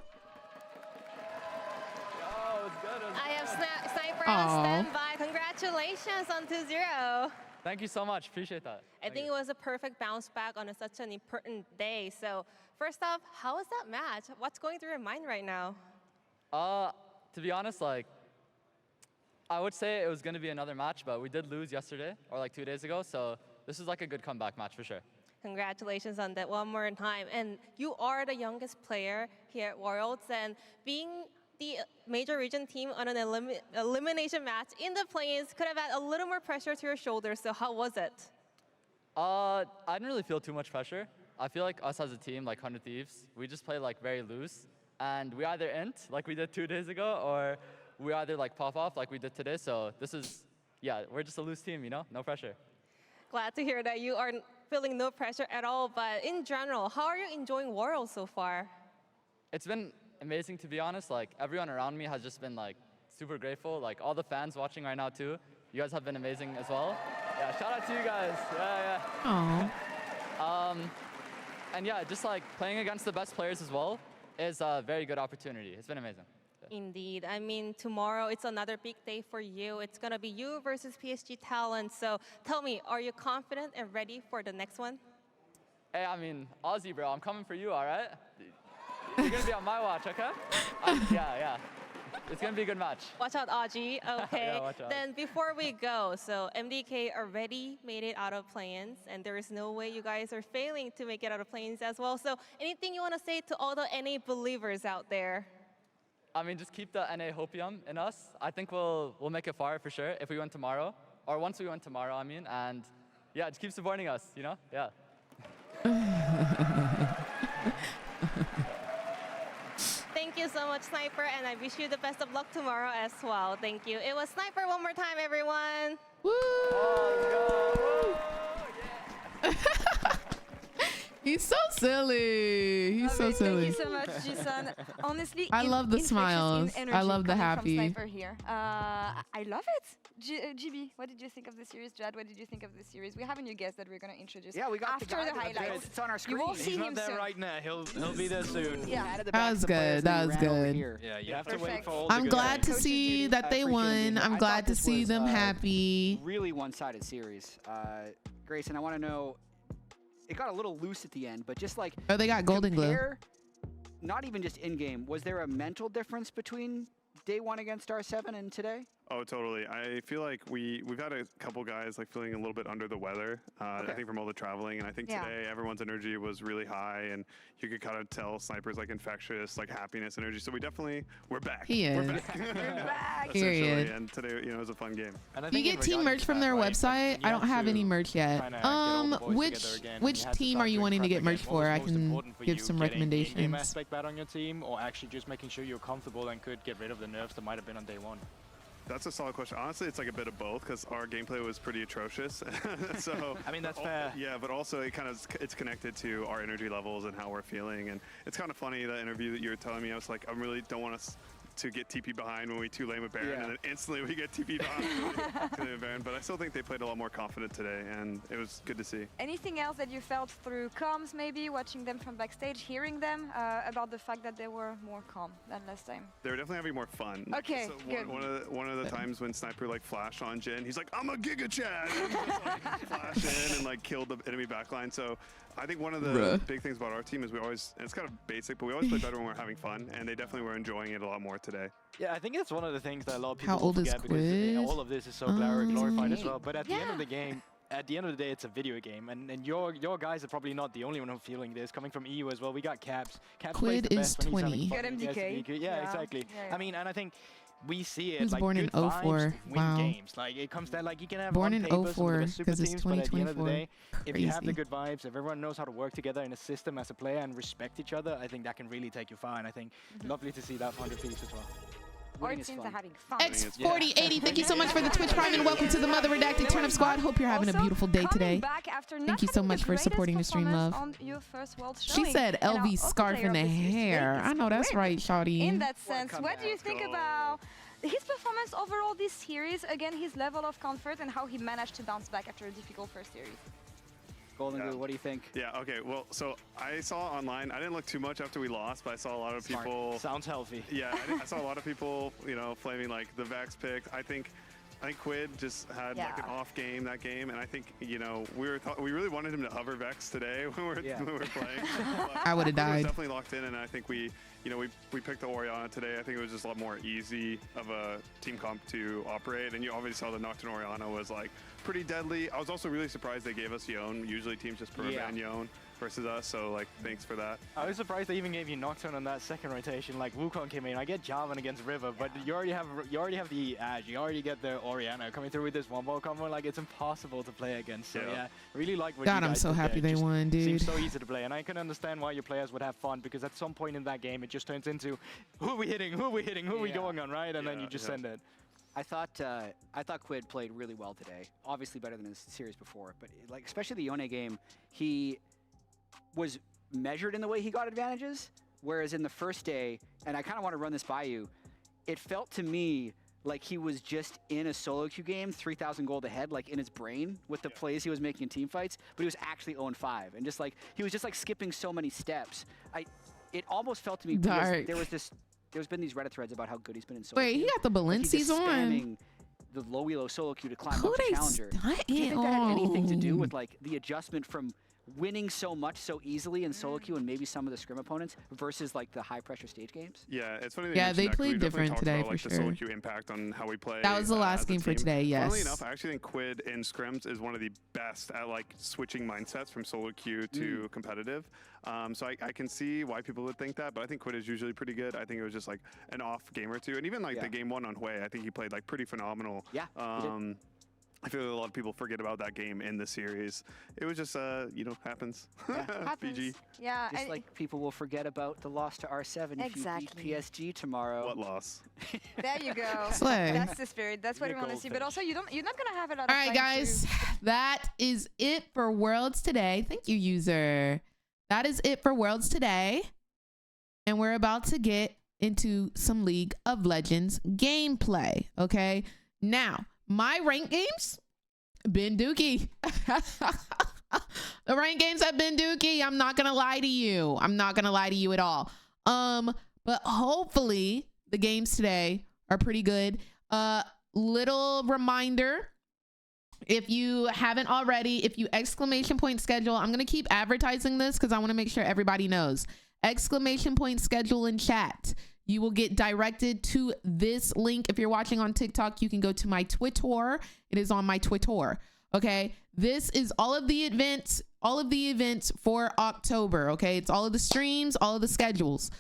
Speaker 4: I have Sniper on standby. Congratulations on 2-0.
Speaker 11: Thank you so much. Appreciate that.
Speaker 4: I think it was a perfect bounce back on such an important day. So first off, how was that match? What's going through your mind right now?
Speaker 11: To be honest, like, I would say it was going to be another match, but we did lose yesterday, or like 2 days ago. So this is like a good comeback match for sure.
Speaker 4: Congratulations on that one more time. And you are the youngest player here at Worlds, and being the major region team on an elimination match in the play-ins could have had a little more pressure to your shoulders. So how was it?
Speaker 11: I didn't really feel too much pressure. I feel like us as a team, like 100 Thieves, we just play like very loose. And we either int, like we did 2 days ago, or we either like pop off like we did today. So this is, yeah, we're just a loose team, you know, no pressure.
Speaker 4: Glad to hear that you are feeling no pressure at all. But in general, how are you enjoying Worlds so far?
Speaker 11: It's been amazing, to be honest. Like, everyone around me has just been like super grateful. Like, all the fans watching right now too. You guys have been amazing as well. Yeah, shout out to you guys. Yeah.
Speaker 1: Aww.
Speaker 11: And yeah, just like playing against the best players as well is a very good opportunity. It's been amazing.
Speaker 4: Indeed. I mean, tomorrow it's another big day for you. It's going to be you versus PSG Talent. So tell me, are you confident and ready for the next one?
Speaker 11: Hey, I mean, Aussie, bro, I'm coming for you, all right? You're going to be on my watch, okay? Yeah. It's going to be a good match.
Speaker 4: Watch out, Aji. Okay.
Speaker 11: Yeah, watch out.
Speaker 4: Then before we go, so MDK already made it out of play-ins, and there is no way you guys are failing to make it out of play-ins as well. So anything you want to say to all the NA believers out there?
Speaker 11: I mean, just keep the NA hopium in us. I think we'll make it far for sure if we win tomorrow, or once we win tomorrow, I mean. And yeah, just keep supporting us, you know? Yeah.
Speaker 4: Thank you so much, Sniper, and I wish you the best of luck tomorrow as well. Thank you. It was Sniper one more time, everyone.
Speaker 1: Woo!
Speaker 11: Oh, go. Woo!
Speaker 1: He's so silly. He's so silly.
Speaker 8: Thank you so much, Ji-Sun. Honestly,
Speaker 1: I love the smiles. I love the happy.
Speaker 8: Sniper here. I love it. GB, what did you think of the series? Jad, what did you think of the series? We have a new guest that we're going to introduce.
Speaker 6: Yeah, we got
Speaker 8: after the highlights.
Speaker 6: It's on our screen.
Speaker 8: You will see
Speaker 7: He's
Speaker 8: him
Speaker 7: not there
Speaker 8: soon.
Speaker 7: right now. He'll be there soon.
Speaker 8: Yeah.
Speaker 1: That was good. That was good.
Speaker 7: Yeah, you have to wait for all
Speaker 1: I'm glad to see that they won. I'm glad to see them happy.
Speaker 6: Really one-sided series. Grayson, I want to know, it got a little loose at the end, but just like...
Speaker 1: Oh, they got golden glue.
Speaker 6: Not even just in-game. Was there a mental difference between day one against R7 and today?
Speaker 13: Oh, totally. I feel like we've had a couple guys like feeling a little bit under the weather. I think from all the traveling, and I think today everyone's energy was really high, and you could kind of tell Sniper's like infectious, like happiness energy. So we're back.
Speaker 1: He is.
Speaker 13: We're back.
Speaker 8: We're back.
Speaker 1: Period.
Speaker 13: And today, it was a fun game.
Speaker 7: And I
Speaker 1: you get team merch from their website? I don't have any merch yet. Which team are you wanting to get merch for? I can give some recommendations.
Speaker 7: Game aspect bad on your team, or actually just making sure you're comfortable and could get rid of the nerfs that might have been on day one?
Speaker 13: That's a solid question. Honestly, it's like a bit of both because our gameplay was pretty atrocious. So
Speaker 7: I mean, that's fair.
Speaker 13: Yeah, but also it's connected to our energy levels and how we're feeling. And it's kind of funny, the interview that you were telling me. I was like, I really don't want us to get TP behind when we 2-lane with Baron, and then instantly we get TP behind with Baron. But I still think they played a lot more confident today, and it was good to see.
Speaker 8: Anything else that you felt through comms, maybe watching them from backstage, hearing them about the fact that they were more calm than last time?
Speaker 13: They were definitely having more fun.
Speaker 8: Okay,
Speaker 13: so
Speaker 8: good.
Speaker 13: One of the times when Sniper like flashed on Jin, he's like, I'm a Giga Chad, and just like flash in and like killed the enemy backline. So I think one of the big things about our team is and it's kind of basic, but we always play better when we're having fun, and they definitely were enjoying it a lot more today.
Speaker 7: Yeah, I think that's one of the things that a lot of people
Speaker 1: How old is
Speaker 7: forget
Speaker 1: Quid?
Speaker 7: because all of this is so glorified as well. But at the end of the game, at the end of the day, it's a video game, and your guys are probably not the only one who are feeling this. Coming from EU as well, we got Caps. Caps plays the best when he's having fun.
Speaker 8: Got MDK.
Speaker 7: Yeah, exactly. I mean, and I think we see it.
Speaker 1: Who's
Speaker 7: like
Speaker 1: born in
Speaker 7: good vibes
Speaker 1: 04?
Speaker 7: win
Speaker 1: Wow.
Speaker 7: games. Like it comes down, like you can have
Speaker 1: Born
Speaker 7: on
Speaker 1: in
Speaker 7: paper
Speaker 1: 04
Speaker 7: super
Speaker 1: because it's
Speaker 7: teams, but at the end of the
Speaker 1: 2024.
Speaker 7: day, if you have the
Speaker 1: Crazy.
Speaker 7: good vibes, if everyone knows how to work together in a system as a player and respect each other, I think that can really take you far. And I think lovely to see that 100 piece as well.
Speaker 8: Our teams are having fun.
Speaker 1: X4080, thank you so much for the Twitch Prime and welcome to the Mother Redacted Turnip Squad. Hope you're having a beautiful day today. Thank you so much for supporting the stream, love. She said LV scarf in the hair. I know that's right, shawty.
Speaker 8: In that sense, what do you think about his performance overall this series? Again, his level of comfort and how he managed to bounce back after a difficult first series.
Speaker 6: Golden Glue, what do you think?
Speaker 13: Yeah, okay, well, so I saw online, I didn't look too much after we lost, but I saw a lot of people...
Speaker 7: Sounds healthy.
Speaker 13: Yeah, I saw a lot of people, you know, flaming like the Vex pick. I think Quid just had like an off game that game, and I think, you know, we really wanted him to hover Vex today when we were playing.
Speaker 1: I would have died.
Speaker 13: We were definitely locked in, and I think we picked the Orianna today. I think it was just a lot more easy of a team comp to operate, and you obviously saw the Nocturne Orianna was like pretty deadly. I was also really surprised they gave us Yone. Usually teams just ban Yone versus us, so like thanks for that.
Speaker 7: I was surprised they even gave you Nocturne on that second rotation. Like Wukong came in, I get Jarvan against River, but you already have the Ashe, you already get the Orianna coming through with this one ball combo. Like it's impossible to play against. So yeah, really like what
Speaker 1: God,
Speaker 7: you
Speaker 1: I'm
Speaker 7: guys
Speaker 1: so
Speaker 7: did
Speaker 1: happy
Speaker 7: there.
Speaker 1: they won, dude.
Speaker 7: Seems so easy to play, and I can understand why your players would have fun, because at some point in that game it just turns into who are we hitting, who are we hitting, who are we going on, right? And then you just send it.
Speaker 6: I thought Quid played really well today. Obviously better than his series before, but like especially the Yone game, he was measured in the way he got advantages. Whereas in the first day, and I kind of want to run this by you, it felt to me like he was just in a solo queue game, 3,000 gold ahead, like in his brain with the plays he was making in team fights. But he was actually 0-5, and just like he was just like skipping so many steps. It almost felt to me
Speaker 1: Dark.
Speaker 6: There's been these Reddit threads about how good he's been in solo.
Speaker 1: Wait, he got the Balencis on.
Speaker 6: The low elo solo queue to climb up the challenger. Do you think that had
Speaker 1: Oh.
Speaker 6: anything to do with like the adjustment from winning so much so easily in solo queue and maybe some of the scrim opponents versus like the high pressure stage games?
Speaker 13: Yeah, it's funny.
Speaker 1: Yeah, they
Speaker 13: that, 'cause we
Speaker 1: played
Speaker 13: definitely
Speaker 1: different
Speaker 13: talked
Speaker 1: today
Speaker 13: about, like,
Speaker 1: for
Speaker 13: the solo
Speaker 1: sure.
Speaker 13: queue impact on how we play.
Speaker 1: That was the last
Speaker 13: as a
Speaker 1: game for
Speaker 13: team.
Speaker 1: today, yes.
Speaker 13: Funnily enough, I actually think Quid in scrims is one of the best at like switching mindsets from solo queue to competitive. So I can see why people would think that, but I think Quid is usually pretty good. I think it was just like an off game or two, and even like the game one on Hui, I think he played like pretty phenomenal.
Speaker 6: Yeah.
Speaker 13: I feel like a lot of people forget about that game in the series. It was just, you know, happens. PG.
Speaker 8: Yeah.
Speaker 6: Just like people will forget about the loss to R7 if you beat PSG tomorrow.
Speaker 13: What loss?
Speaker 8: There you go.
Speaker 1: Slay.
Speaker 8: That's the spirit. That's what we want to see. But also, you're not gonna have a lot of
Speaker 1: All right,
Speaker 8: time
Speaker 1: guys, that is it for Worlds today. Thank you, user. That is it for Worlds today. And we're about to get into some League of Legends gameplay, okay? Now, my ranked games been dookie. The ranked games have been dookie. I'm not gonna lie to you. I'm not gonna lie to you at all. But hopefully the games today are pretty good. Little reminder, if you haven't already, if you ! schedule, I'm gonna keep advertising this because I want to make sure everybody knows. ! Schedule in chat. you will get directed to this link. If you're watching on TikTok, you can go to my Twitter. It is on my Twitter. Okay, this is all of the events for October. Okay, it's all of the streams, all of the schedules.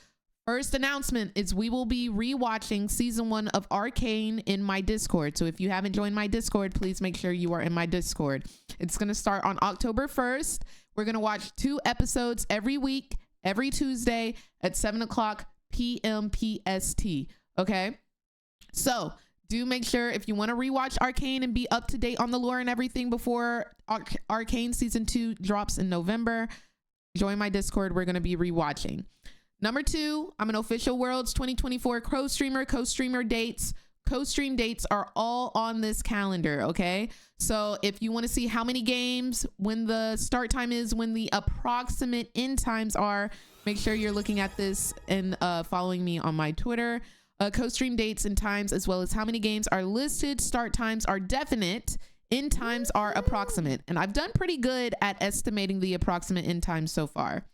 Speaker 1: First announcement is we will be rewatching season 1 of Arcane in my Discord. So if you haven't joined my Discord, please make sure you are in my Discord. It's going to start on October 1st. We're going to watch 2 episodes every week, every Tuesday at 7 o'clock p.m. PST. Okay, so do make sure if you want to rewatch Arcane and be up to date on the lore and everything before Arcane season 2 drops in November, join my Discord. We're going to be rewatching. Number 2, I'm an official Worlds 2024 co-streamer. Co-streamer dates, co-stream dates are all on this calendar. Okay, so if you want to see how many games, when the start time is, when the approximate end times are, make sure you're looking at this and following me on my Twitter. Co-stream dates and times, as well as how many games are listed. Start times are definite, end times are approximate, and I've done pretty good at estimating the approximate end times so far.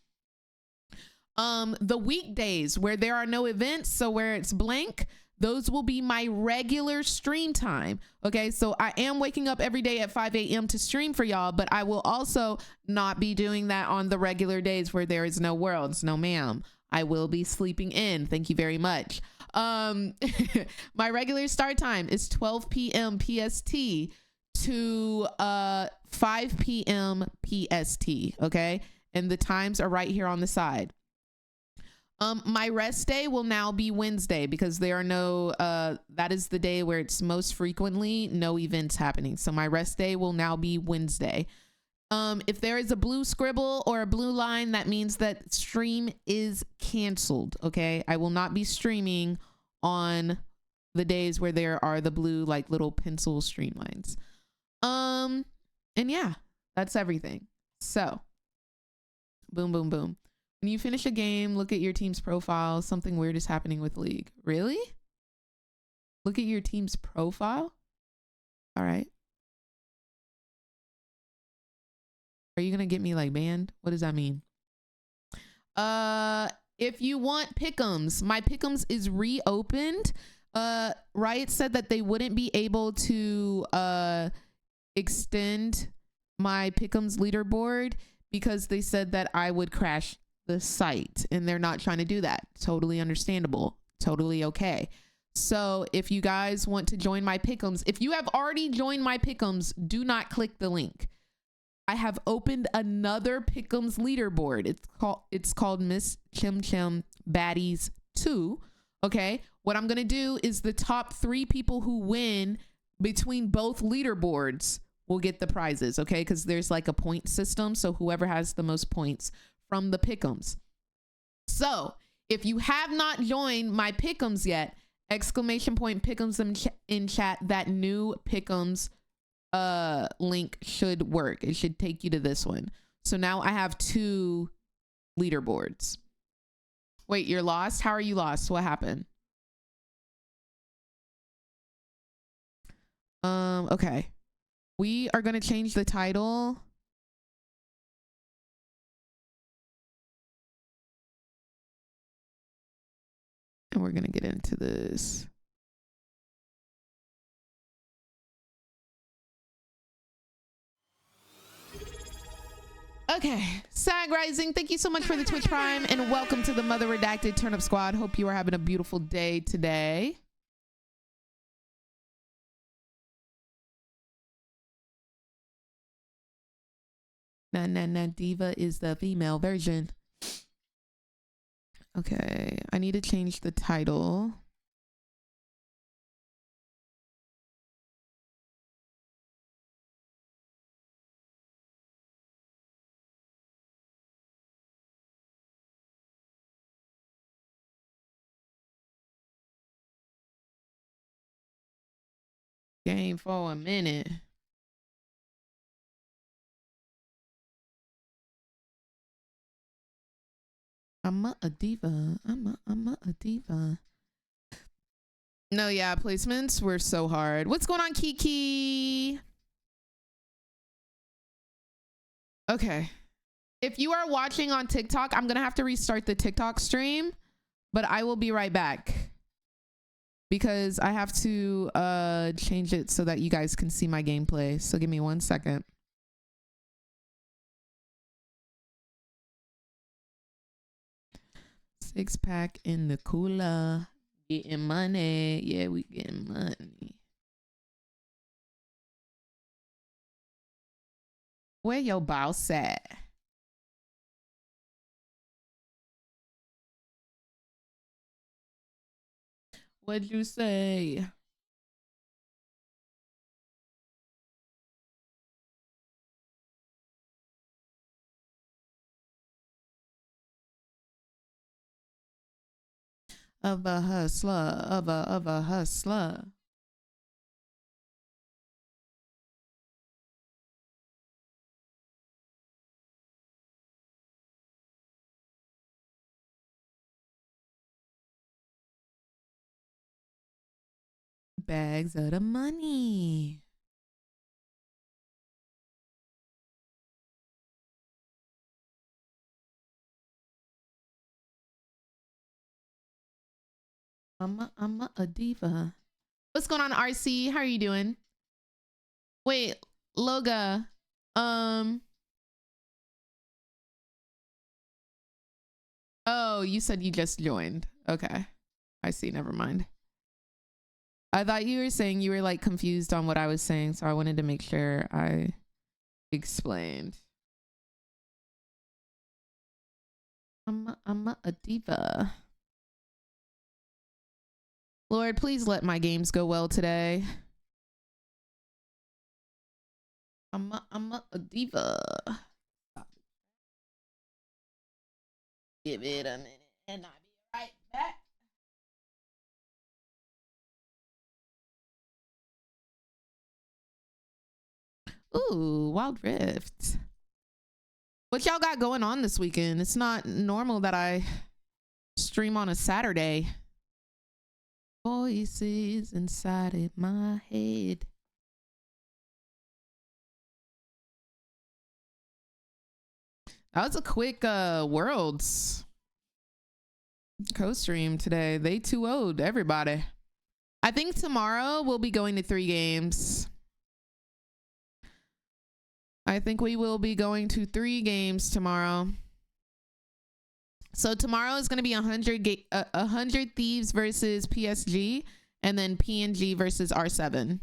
Speaker 1: The weekdays where there are no events, so where it's blank, those will be my regular stream time. Okay, so I am waking up every day at 5 a.m. to stream for y'all, but I will also not be doing that on the regular days where there is no Worlds. No ma'am, I will be sleeping in. Thank you very much. My regular start time is 12 p.m. PST to 5 p.m. PST. Okay, and the times are right here on the side. My rest day will now be Wednesday because there are no, that is the day where it's most frequently no events happening. So my rest day will now be Wednesday. If there is a blue scribble or a blue line, that means that stream is canceled. Okay, I will not be streaming on the days where there are the blue, like, little pencil streamlines. And yeah, that's everything. So boom, boom, boom. When you finish a game, look at your team's profile. Something weird is happening with League. Really? Look at your team's profile? All right. Are you gonna get me like banned? What does that mean? If you want pick'ems, my pick'ems is reopened. Riot said that they wouldn't be able to extend my pick'ems leaderboard because they said that I would crash the site, and they're not trying to do that. Totally understandable, totally okay. So if you guys want to join my pick'ems, if you have already joined my pick'ems, do not click the link. I have opened another pick'ems leaderboard. It's called Miss Chim Chim Baddies 2. Okay, what I'm gonna do is the top 3 people who win between both leaderboards will get the prizes. Okay, because there's like a point system, so whoever has the most points from the pick'ems. So if you have not joined my pick'ems yet, exclamation point pick'ems in chat. That new pick'ems link should work. It should take you to this one. So now I have 2 leaderboards. Wait, you're lost? How are you lost? What happened? Okay, we are gonna change the title. And we're gonna get into this. Okay, Sag Rising, thank you so much for the Twitch Prime and welcome to the Mother Redacted Turnip Squad. Hope you are having a beautiful day today. Nah, Diva is the female version. Okay, I need to change the title. Game for a minute. I'm a diva. I'm a diva. No, yeah, placements were so hard. What's going on, Kiki? Okay. If you are watching on TikTok, I'm gonna have to restart the TikTok stream but I will be right back because I have to change it so that you guys can see my gameplay. So give me 1 second. Six pack in the cooler. Getting money. Yeah, we getting money. Where your boss at? What'd you say? Of a hustler, of a hustler. Bags of the money. I'm a diva. What's going on, RC? How are you doing? Wait, Loga. Oh, you said you just joined. Okay. I see. Never mind. I thought you were saying you were like confused on what I was saying, so I wanted to make sure I explained. I'm a diva. Lord, please let my games go well today. I'm a diva. Give it a minute and I'll be right back. Ooh, Wild Rift. What y'all got going on this weekend? It's not normal that I stream on a Saturday. Voices inside of my head. That was a quick Worlds co-stream today. They 2-0'd everybody. I think tomorrow we'll be going to 3 games. I think we will be going to 3 games tomorrow. So tomorrow is going to be 100 Thieves versus PSG, and then PNG versus R7.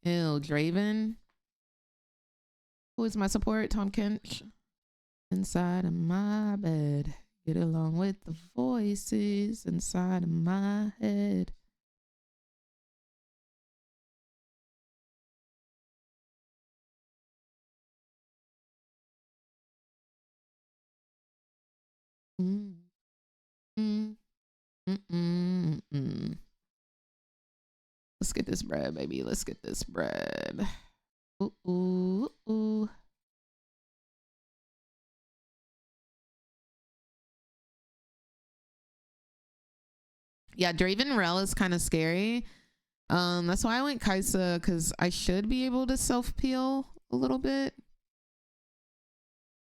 Speaker 1: Ew, Draven. Who is my support? Tom Kench. Inside of my bed. Get along with the voices inside of my head. Let's get this bread, baby. Let's get this bread. Ooh, ooh, ooh. Yeah, Draven Rel is kind of scary. That's why I went Kaisa, because I should be able to self-peel a little bit.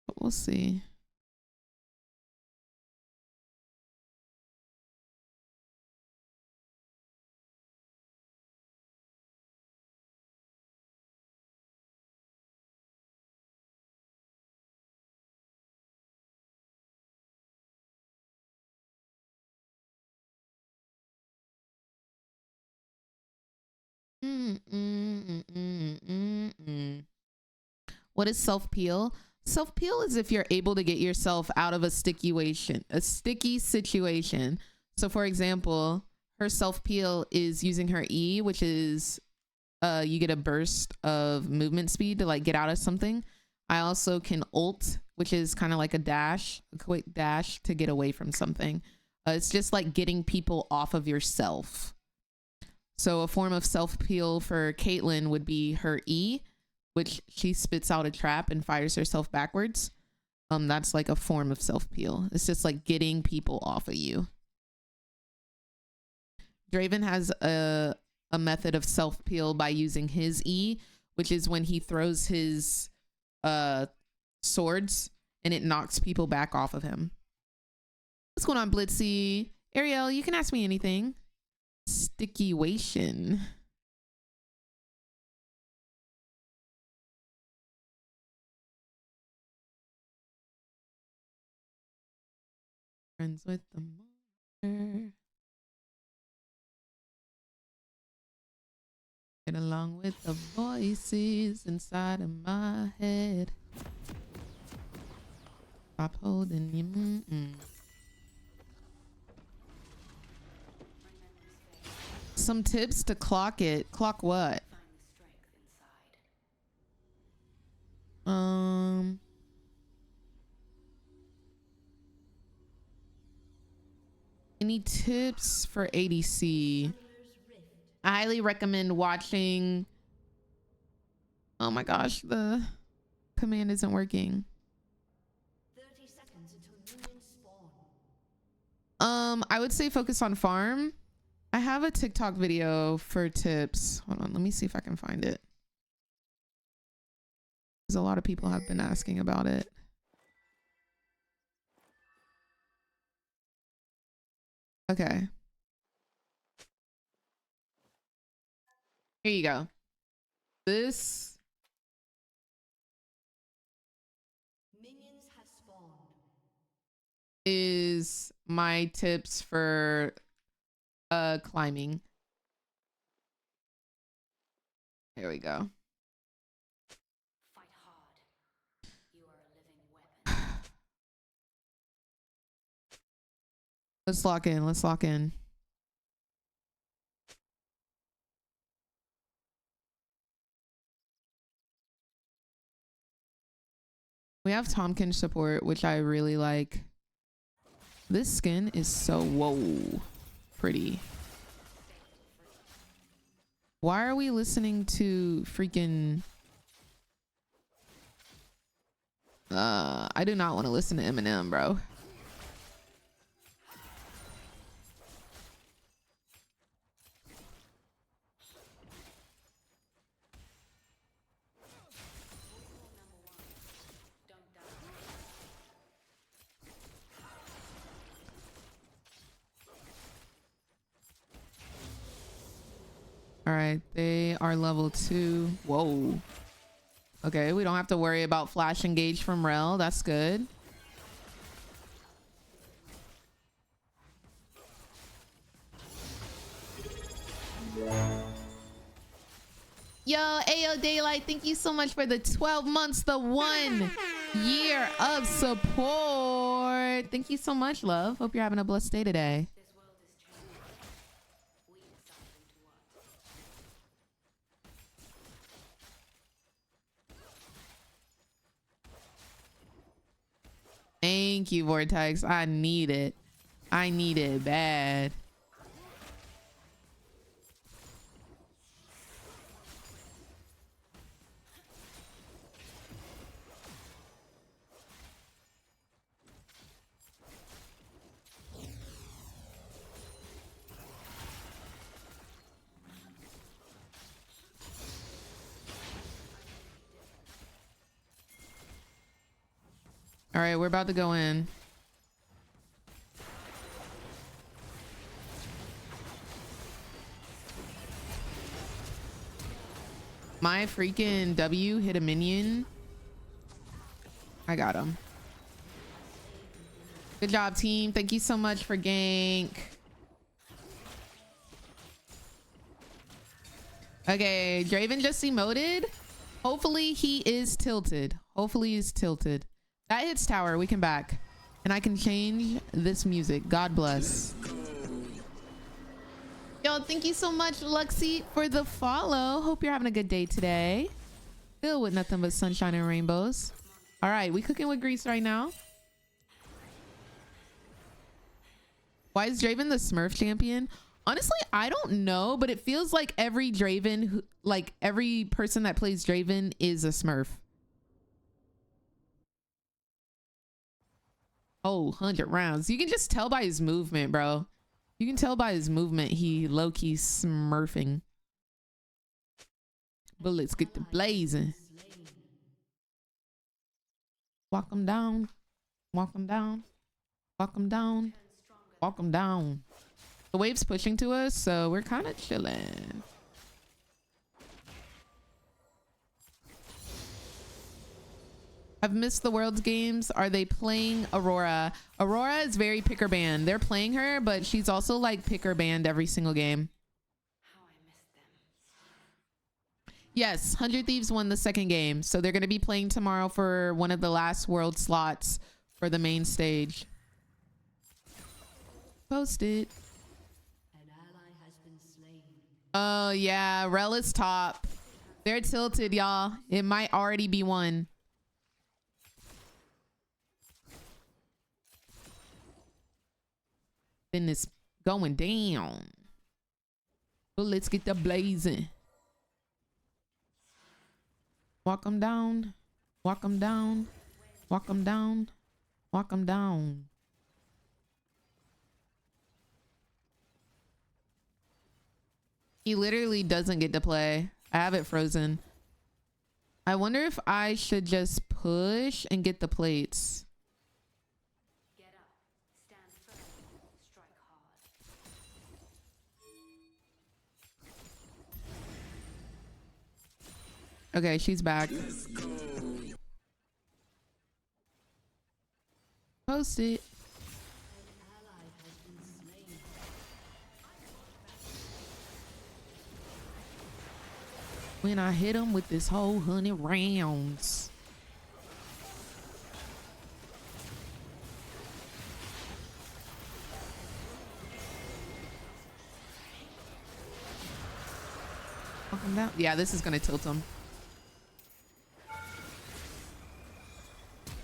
Speaker 1: But we'll see. What is self-peel? Self-peel is if you're able to get yourself out of a sticky situation. So for example, her self-peel is using her E, which is you get a burst of movement speed to like get out of something. I also can ult, which is kind of like a quick dash to get away from something. It's just like getting people off of yourself. So a form of self-peel for Caitlyn would be her E, which she spits out a trap and fires herself backwards. That's like a form of self-peel. It's just like getting people off of you. Draven has a method of self-peel by using his E, which is when he throws his swords and it knocks people back off of him. What's going on, Blitzy? Ariel, you can ask me anything. Stickyation. Friends with the monster. Get along with the voices inside of my head. Stop holding you. Some tips to clock it. Clock what? Any tips for ADC? I highly recommend watching. Oh my gosh, the command isn't working.
Speaker 14: 30 seconds until minions spawn.
Speaker 1: I would say focus on farm. I have a TikTok video for tips. Hold on, let me see if I can find it. Because a lot of people have been asking about it. Okay. Here you go. This
Speaker 14: Minions have spawned.
Speaker 1: is my tips for climbing. Here we go.
Speaker 14: Fight hard. You are a living weapon.
Speaker 1: Let's lock in. Let's lock in. We have Tompkins support, which I really like. This skin is so pretty. Why are we listening to freaking I do not want to listen to Eminem, bro. All right, they are level 2. Whoa. Okay, we don't have to worry about flash engage from Rel. That's good. Yo, Ayo Daylight, thank you so much for the 12 months, the 1 year of support. Thank you so much, love. Hope you're having a blessed day today. Thank you, Vortex. I need it. I need it bad. All right, we're about to go in. My freaking W hit a minion. I got him. Good job, team. Thank you so much for gank. Okay, Draven just emoted. Hopefully he is tilted. Hopefully he's tilted. That hits tower. We can back. And I can change this music. God bless. Yo, thank you so much, Luxie, for the follow. Hope you're having a good day today. Filled with nothing but sunshine and rainbows. All right, we cooking with grease right now. Why is Draven the Smurf champion? Honestly, I don't know, but it feels like every Draven, like every person that plays Draven is a Smurf. Oh, 100 rounds. You can just tell by his movement, bro. You can tell by his movement he low-key smurfing. Bullets get the blazing. Walk them down. Walk them down. Walk them down. Walk them down. The wave's pushing to us, so we're kind of chilling. I've missed the World's Games. Are they playing Aurora? Aurora is very picker banned. They're playing her, but she's also like picker banned every single game. Yes, 100 Thieves won the second game. So they're going to be playing tomorrow for one of the last world slots for the main stage. Post it. Oh, yeah. Rel is top. They're tilted, y'all. It might already be one. Then it's going down. But let's get the blazing. Walk them down. Walk them down. Walk them down. Walk them down. He literally doesn't get to play. I have it frozen. I wonder if I should just push and get the plates. Okay, she's back. Post it. When I hit him with this whole 100 rounds. Walk him down. Yeah, this is gonna tilt him.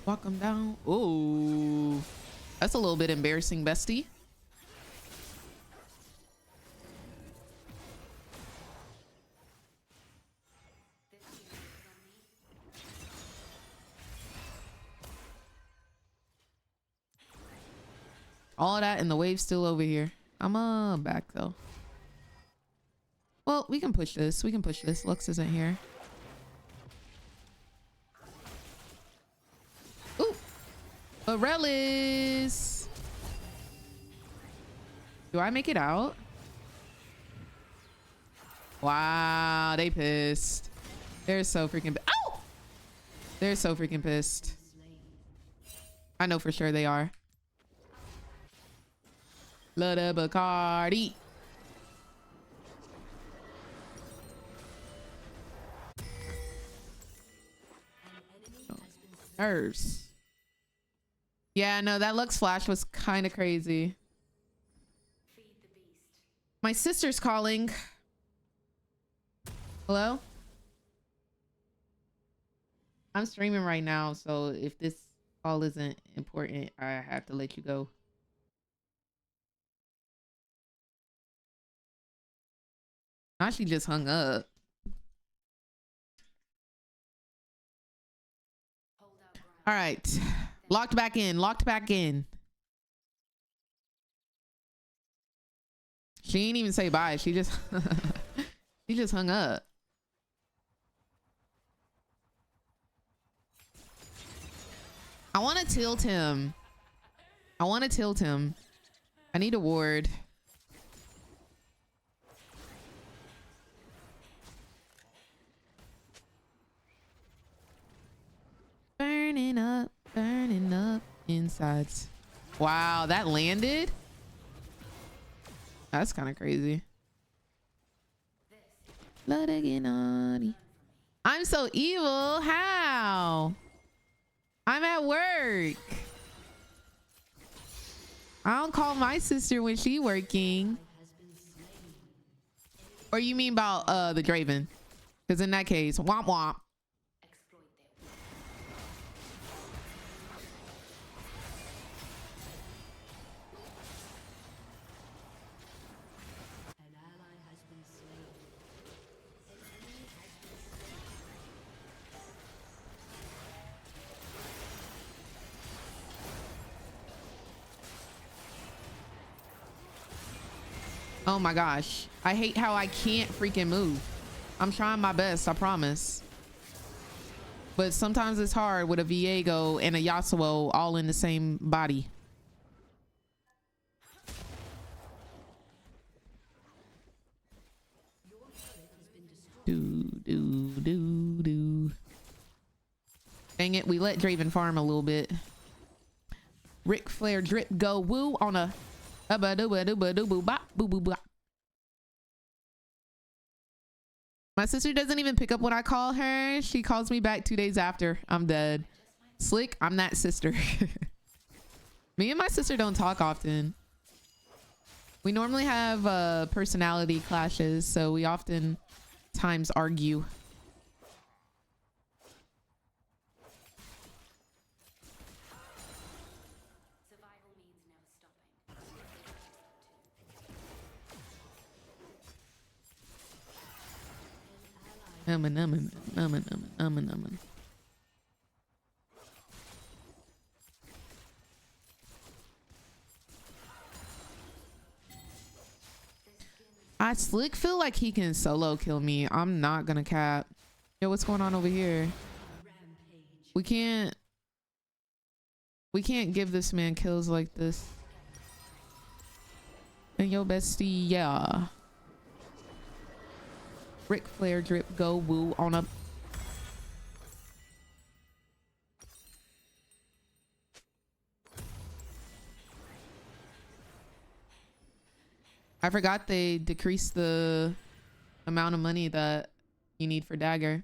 Speaker 1: Walk him down. Ooh, that's a little bit embarrassing, bestie. All of that and the wave's still over here. I'm back though. Well, we can push this. We can push this. Lux isn't here. Ooh. Aurelis. Do I make it out? Wow, they pissed. They're so freaking ow! They're so freaking pissed. I know for sure they are. Lada Bacardi. Nerves. Yeah, no, that Lux flash was kind of crazy. My sister's calling. Hello? I'm streaming right now, so if this call isn't important, I have to let you go. Now she just hung up. All right. Locked back in. Locked back in. She ain't even say bye. She just she just hung up. I want to tilt him. I want to tilt him. I need a ward. Burning up insides. Wow, that landed? That's kind of crazy. I'm so evil. How? I'm at work. I don't call my sister when she working. Or you mean about the Draven? Because in that case, womp womp. Oh my gosh. I hate how I can't freaking move. I'm trying my best, I promise. But sometimes it's hard with a Viego and a Yasuo all in the same body. Do. Dang it, we let Draven farm a little bit. Ric Flair drip go woo on a My sister doesn't even pick up when I call her. She calls me back 2 days after. I'm dead. Slick, I'm that sister. Me and my sister don't talk often. We normally have personality clashes, so we often times argue. I Slick feel like he can solo kill me. I'm not gonna cap. Yo, what's going on over here? We can't give this man kills like this. And yo, bestie, yeah. Ric Flair drip go woo on a I forgot they decreased the amount of money that you need for dagger.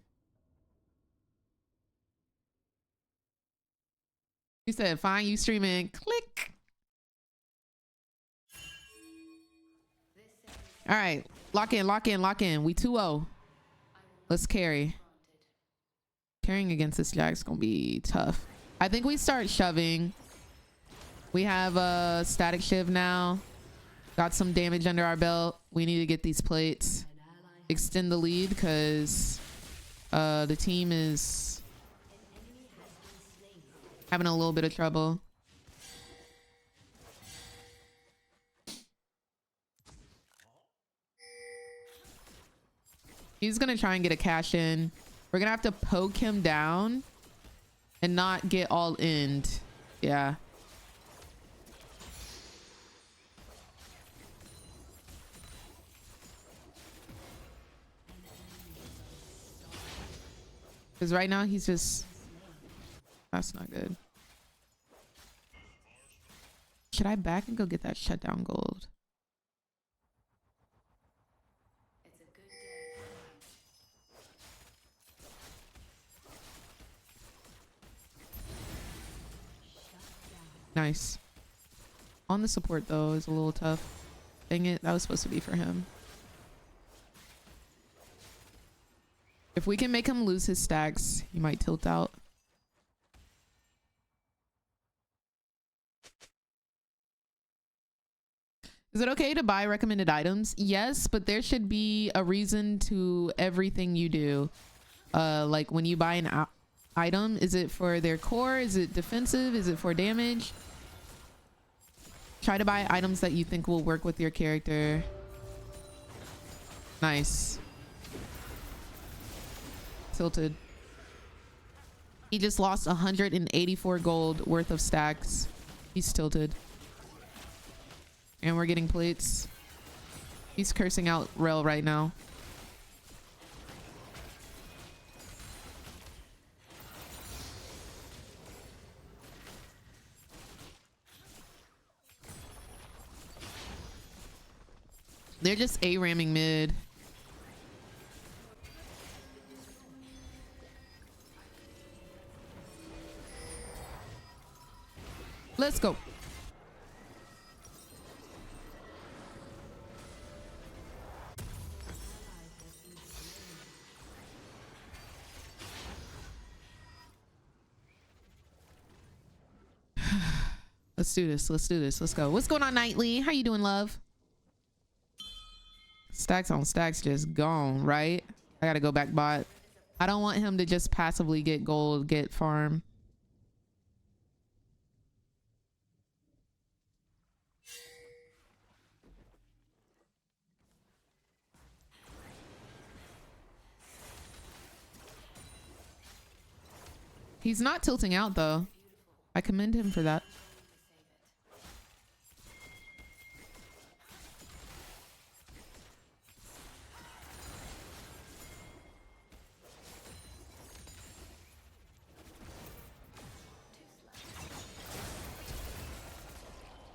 Speaker 1: You said fine, you streaming. Click. All right, lock in. We 2-0. Let's carry. Carrying against this Jack's gonna be tough. I think we start shoving. We have a static shiv now. Got some damage under our belt. We need to get these plates. Extend the lead because the team is having a little bit of trouble. He's gonna try and get a cash in. We're gonna have to poke him down and not get all in. Yeah. Because right now he's just... That's not good. Should I back and go get that shutdown gold? Nice. On the support though is a little tough. Dang it, that was supposed to be for him. If we can make him lose his stacks, he might tilt out. Is it okay to buy recommended items? Yes, but there should be a reason to everything you do. Like when you buy an item, is it for their core? Is it defensive? Is it for damage? Try to buy items that you think will work with your character. Nice. Tilted. He just lost 184 gold worth of stacks. He's tilted. And we're getting plates. He's cursing out Rel right now. They're just A-ramming mid. Let's go. Let's do this. Let's do this. Let's go. What's going on, Nightly? How you doing, love? Stacks on stacks just gone, right? I gotta go back bot. I don't want him to just passively get gold, get farm. He's not tilting out though. I commend him for that.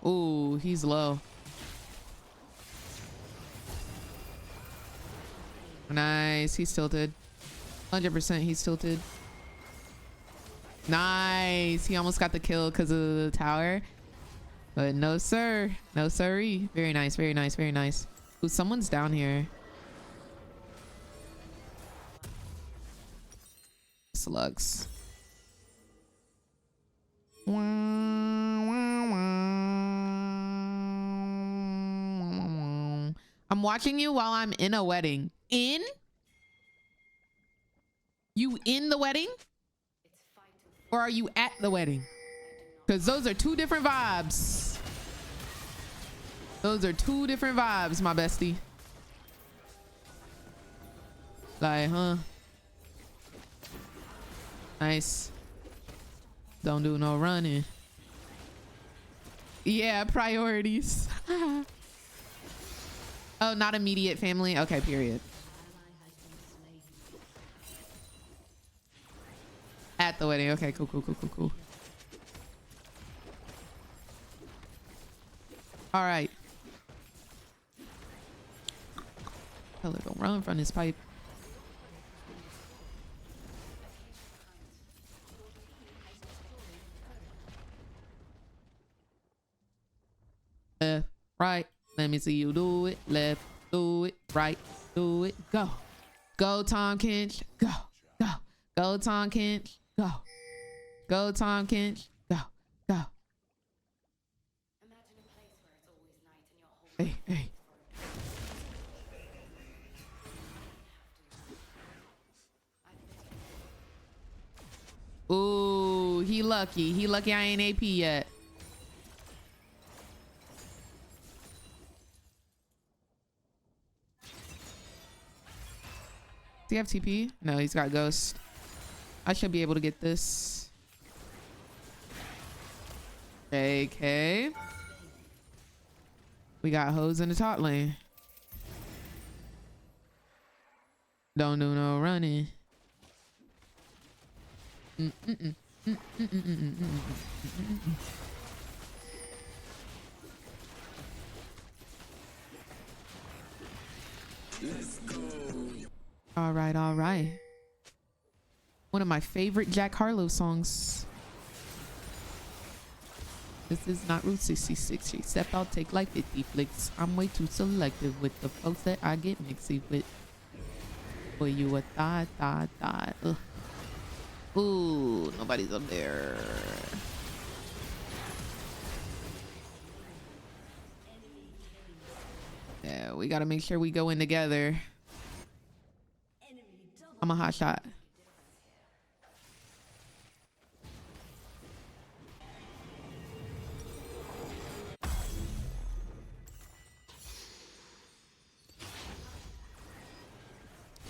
Speaker 1: Ooh, he's low. Nice, he's tilted. 100% he's tilted. Nice, he almost got the kill because of the tower. But no sir, no sirree. Very nice, very nice, very nice. Ooh, someone's down here. Slugs. I'm watching you while I'm in a wedding. In? You in the wedding? Or are you at the wedding? Because those are two different vibes. Those are two different vibes, my bestie. Like, huh? Nice. Don't do no running. Yeah, priorities. Oh, not immediate family? Okay, period. At the wedding. Okay, cool, cool, cool, cool, cool. All right. Hella don't run from this pipe. Left, right. Let me see you do it. Left, do it. Right, do it. Go. Go, Tom Kinch. Go. Go. Go, Tom Kinch. Go. Go, Tom Kinch. Go. Go. Hey, hey. Ooh, he lucky. He lucky I ain't AP yet. Does he have TP? No, he's got Ghost. I should be able to get this. Okay. We got hoes in the top lane. Don't do no running.
Speaker 12: Let's go.
Speaker 1: All right, all right. One of my favorite Jack Harlow songs. This is not Route 66. She step out, take like 50 flicks. I'm way too selective with the folks that I get mixy with. For you a thought. Ugh. Ooh, nobody's up there. Yeah, we gotta make sure we go in together. I'm a hot shot.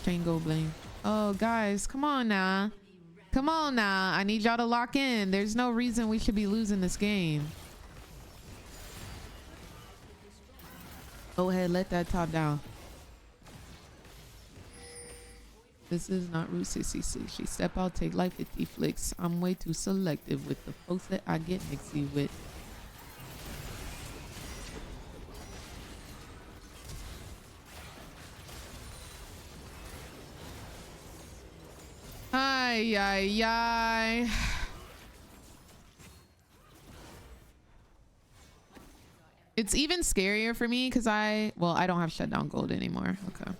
Speaker 1: Django Bling. Oh, guys, come on now. Come on now. I need y'all to lock in. There's no reason we should be losing this game. Go ahead, let that top down. This is not Route 66. She step out, take like 50 flicks. I'm way too selective with the folks that I get mixy with. Ay, ay, ay. It's even scarier for me because I don't have shutdown gold anymore. Okay.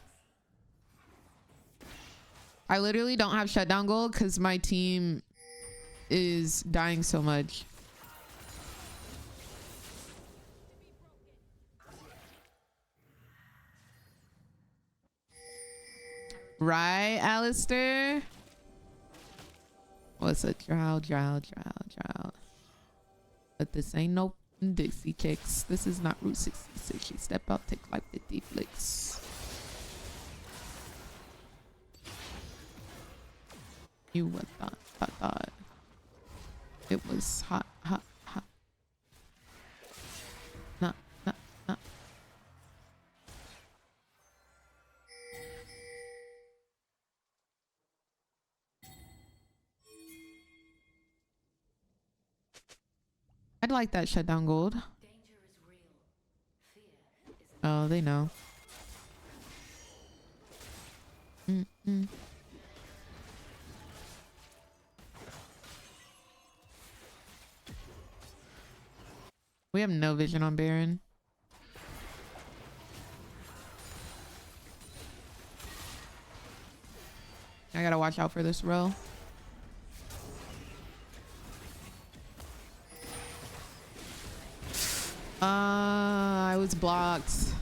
Speaker 1: I literally don't have shutdown gold because my team is dying so much. Right, Alistair? What's a drow? But this ain't no Dixie chicks. This is not Route 66. She step out, take like 50 flicks. You what thought? It was hot, hot, hot. Nah, nah, nah. I'd like that shutdown gold. Oh, they know. Mm-mm. We have no vision on Baron. I gotta watch out for this row. I was blocked.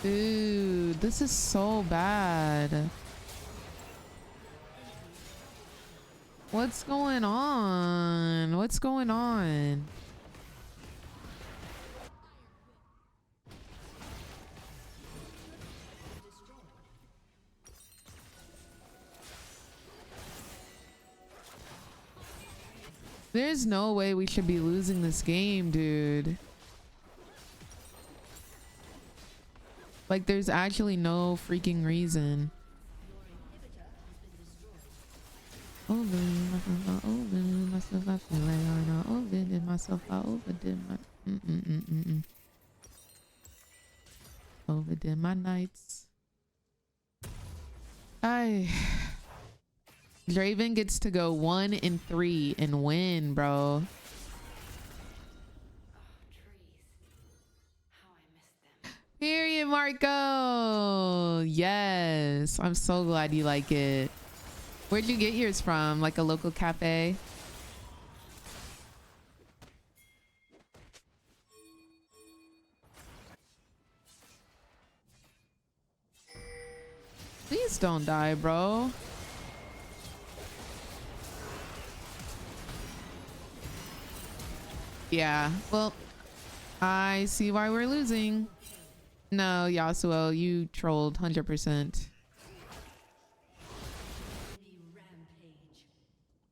Speaker 1: Dude, this is so bad. What's going on? What's going on? There's no way we should be losing this game, dude. Like, there's actually no freaking reason. Overdid myself, I feel like I overdid myself, I overdid my overdid my nights. Draven gets to go 1-3 and win, bro. Period, Marco. Yes, I'm so glad you like it. Where'd you get yours from? Like a local cafe? Please don't die, bro. Yeah, well, I see why we're losing. No, Yasuo, you trolled 100%.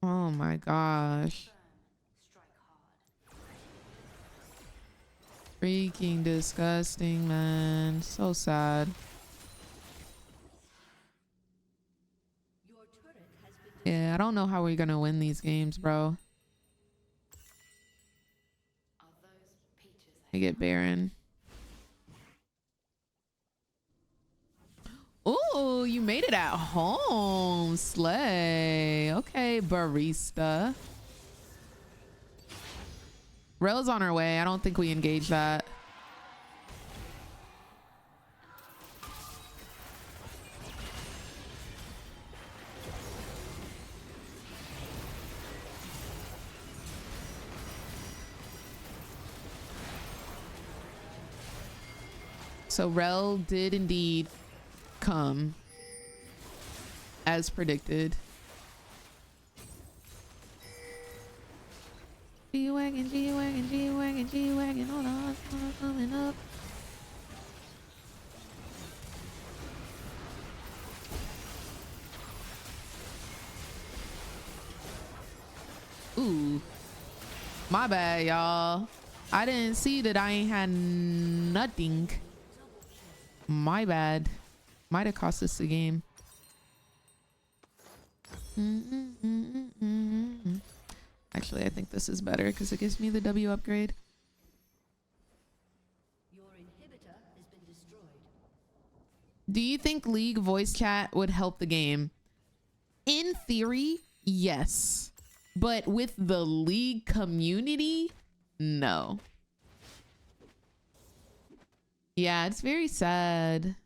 Speaker 1: Oh my gosh. Freaking disgusting, man. So sad. Yeah, I don't know how we're gonna win these games, bro. I get Baron. Oh, you made it at home. Slay. Okay, barista. Rel's on her way. I don't think we engage that. So Rel did indeed come as predicted. G-Wagon, G-Wagon, G-Wagon, G-Wagon, hold on, coming up. Ooh, my bad, y'all. I didn't see that I ain't had nothing. My bad. Might have cost us the game. Actually, I think this is better because it gives me the W upgrade.
Speaker 14: Your inhibitor has been destroyed.
Speaker 1: Do you think League voice chat would help the game? In theory, yes. But with the League community, no. Yeah, it's very sad.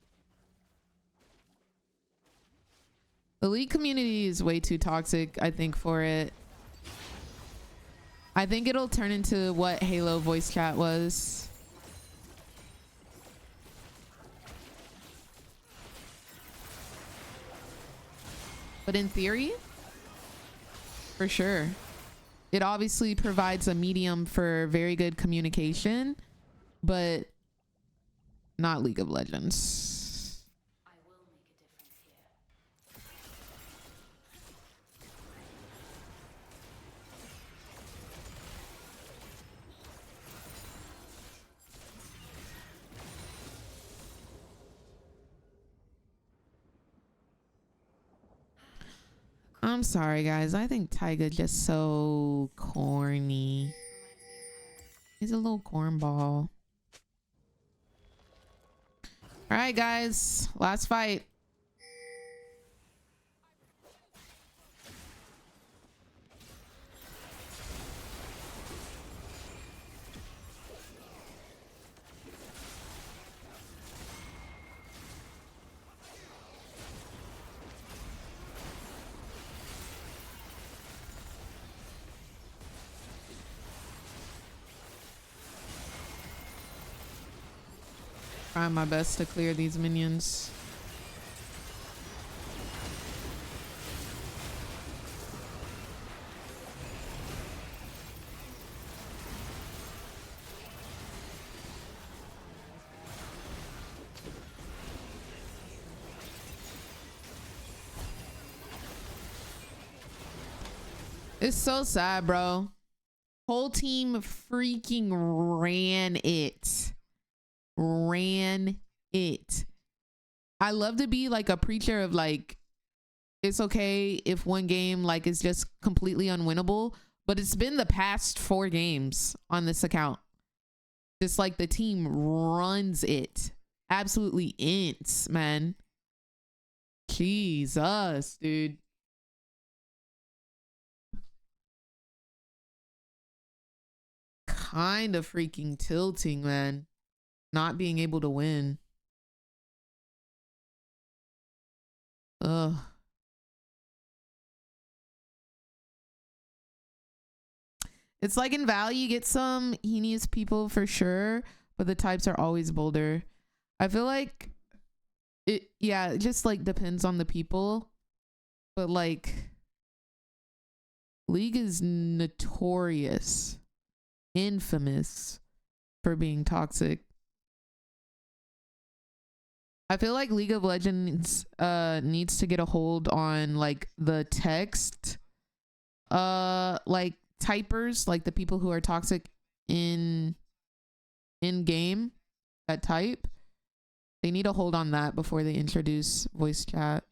Speaker 1: The League community is way too toxic, I think, for it. I think it'll turn into what Halo voice chat was. But in theory, for sure. It obviously provides a medium for very good communication, but not League of Legends.
Speaker 14: I will make a difference here.
Speaker 1: I'm sorry, guys. I think Tyga just so corny. He's a little cornball. All right, guys. Last fight. Trying my best to clear these minions. It's so sad, bro. Whole team freaking ran it. Ran it. I love to be like a preacher of like, it's okay if one game like is just completely unwinnable, but it's been the past 4 games on this account. Just like the team runs it. Absolutely ints, man. Jesus, dude. Kind of freaking tilting, man. Not being able to win. Ugh. It's like in Valley, you get some heinous people for sure, but the types are always bolder. I feel like it, yeah, it just like depends on the people. But like, League is notorious, infamous for being toxic. I feel like League of Legends needs to get a hold on like the text like typers, like the people who are toxic in game that type. They need a hold on that before they introduce voice chat.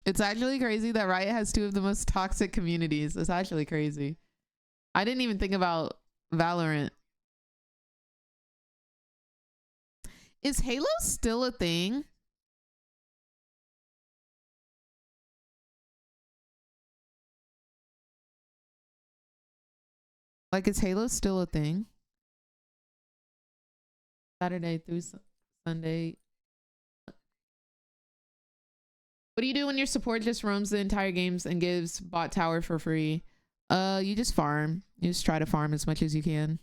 Speaker 1: It's actually crazy that Riot has 2 of the most toxic communities. It's actually crazy. I didn't even think about Valorant. Is Halo still a thing? Like, is Halo still a thing? Saturday through Sunday. What do you do when your support just roams the entire games and gives bot tower for free? You just farm. You just try to farm as much as you can.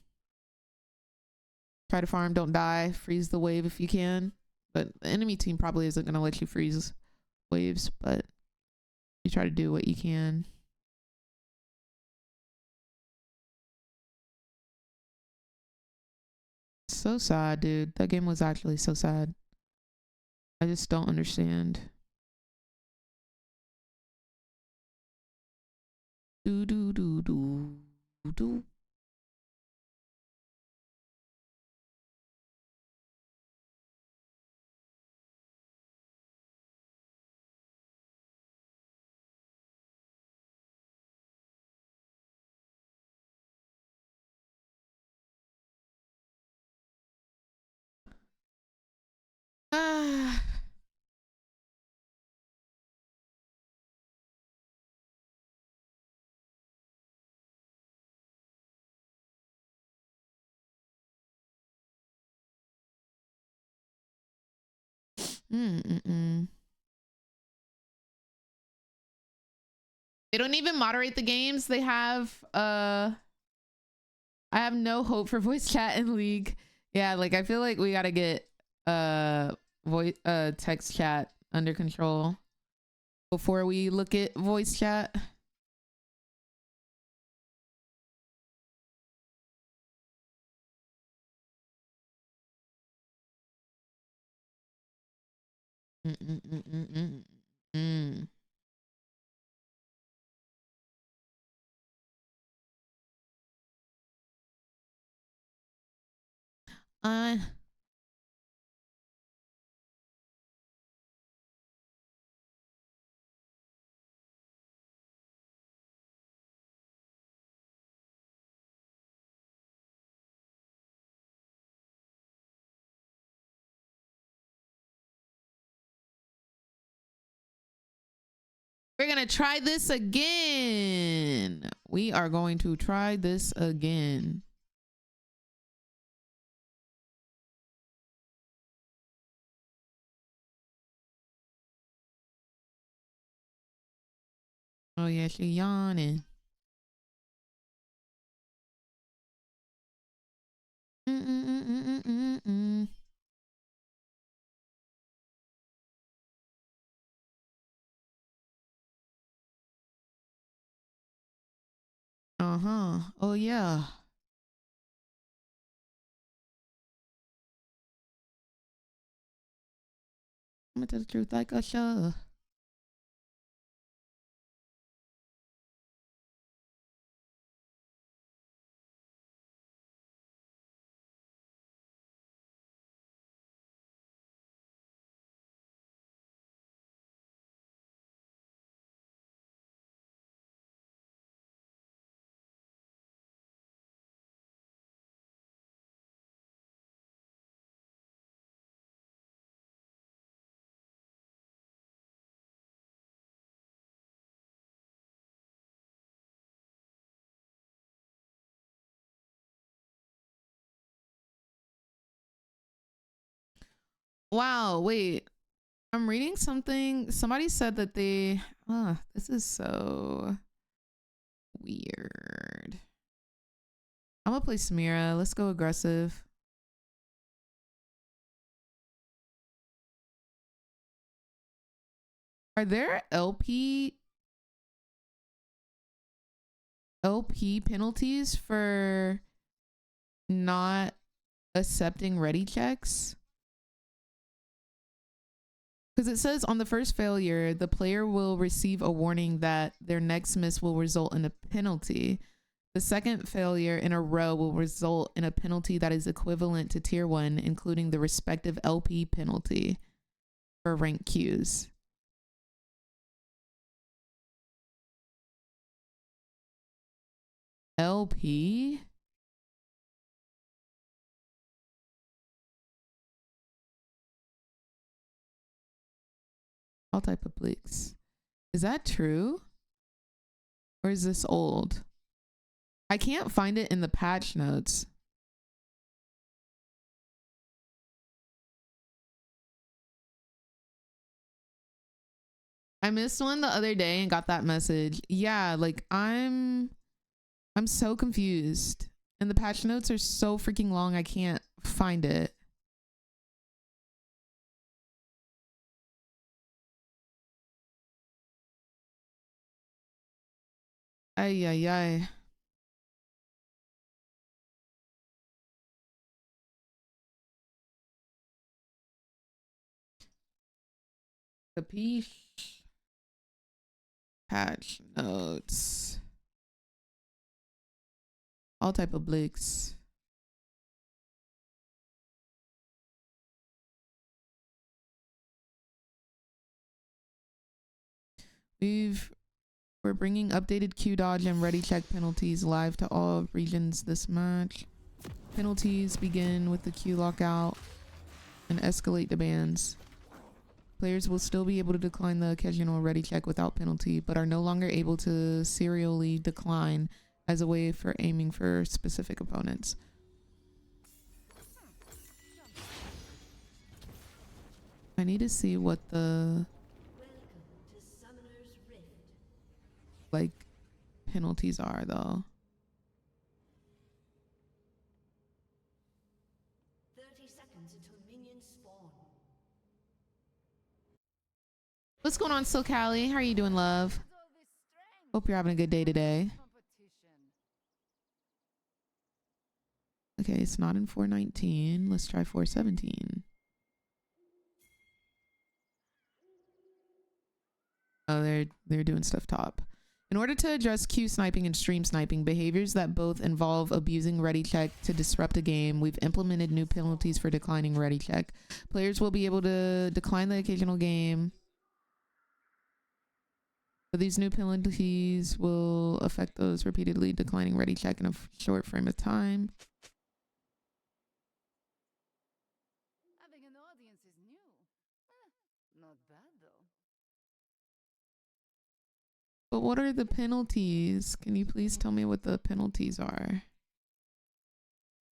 Speaker 1: Try to farm, don't die, freeze the wave if you can. But the enemy team probably isn't gonna let you freeze waves, but you try to do what you can. So sad, dude. That game was actually so sad. I just don't understand. Do do do do do. Ah. They don't even moderate the games. They have I have no hope for voice chat in League. Yeah, like I feel like we gotta get voice text chat under control before we look at voice chat. We're gonna try this again. We are going to try this again. Oh yeah, she yawning. Uh-huh. Oh yeah. I'm gonna tell the truth like a show. Wow, wait. I'm reading something. Somebody said that they this is so weird. I'm gonna play Samira. Let's go aggressive. Are there LP penalties for not accepting ready checks? Because it says on the first failure, the player will receive a warning that their next miss will result in a penalty. The second failure in a row will result in a penalty that is equivalent to tier 1, including the respective LP penalty for rank queues. LP? All type of blicks. Is that true? Or is this old? I can't find it in the patch notes. I missed one the other day and got that message. Yeah, like I'm so confused. And the patch notes are so freaking long, I can't find it. Ay, ay, ay. Capiche. Patch notes. All type of blicks. We're bringing updated Q dodge and ready check penalties live to all regions this match. Penalties begin with the Q lockout and escalate to bans. Players will still be able to decline the occasional ready check without penalty, but are no longer able to serially decline as a way for aiming for specific opponents. I need to see what the like penalties are though.
Speaker 14: 30 seconds until minions spawn.
Speaker 1: What's going on, Silk Callie? How are you doing, love? Hope you're having a good day today. Okay, it's not in 419. Let's try 417. Oh, they're doing stuff top. In order to address queue sniping and stream sniping, behaviors that both involve abusing ready check to disrupt a game, we've implemented new penalties for declining ready check. Players will be able to decline the occasional game, but these new penalties will affect those repeatedly declining ready check in a short frame of time.
Speaker 15: Having an audience is new. Not bad though.
Speaker 1: But what are the penalties? Can you please tell me what the penalties are?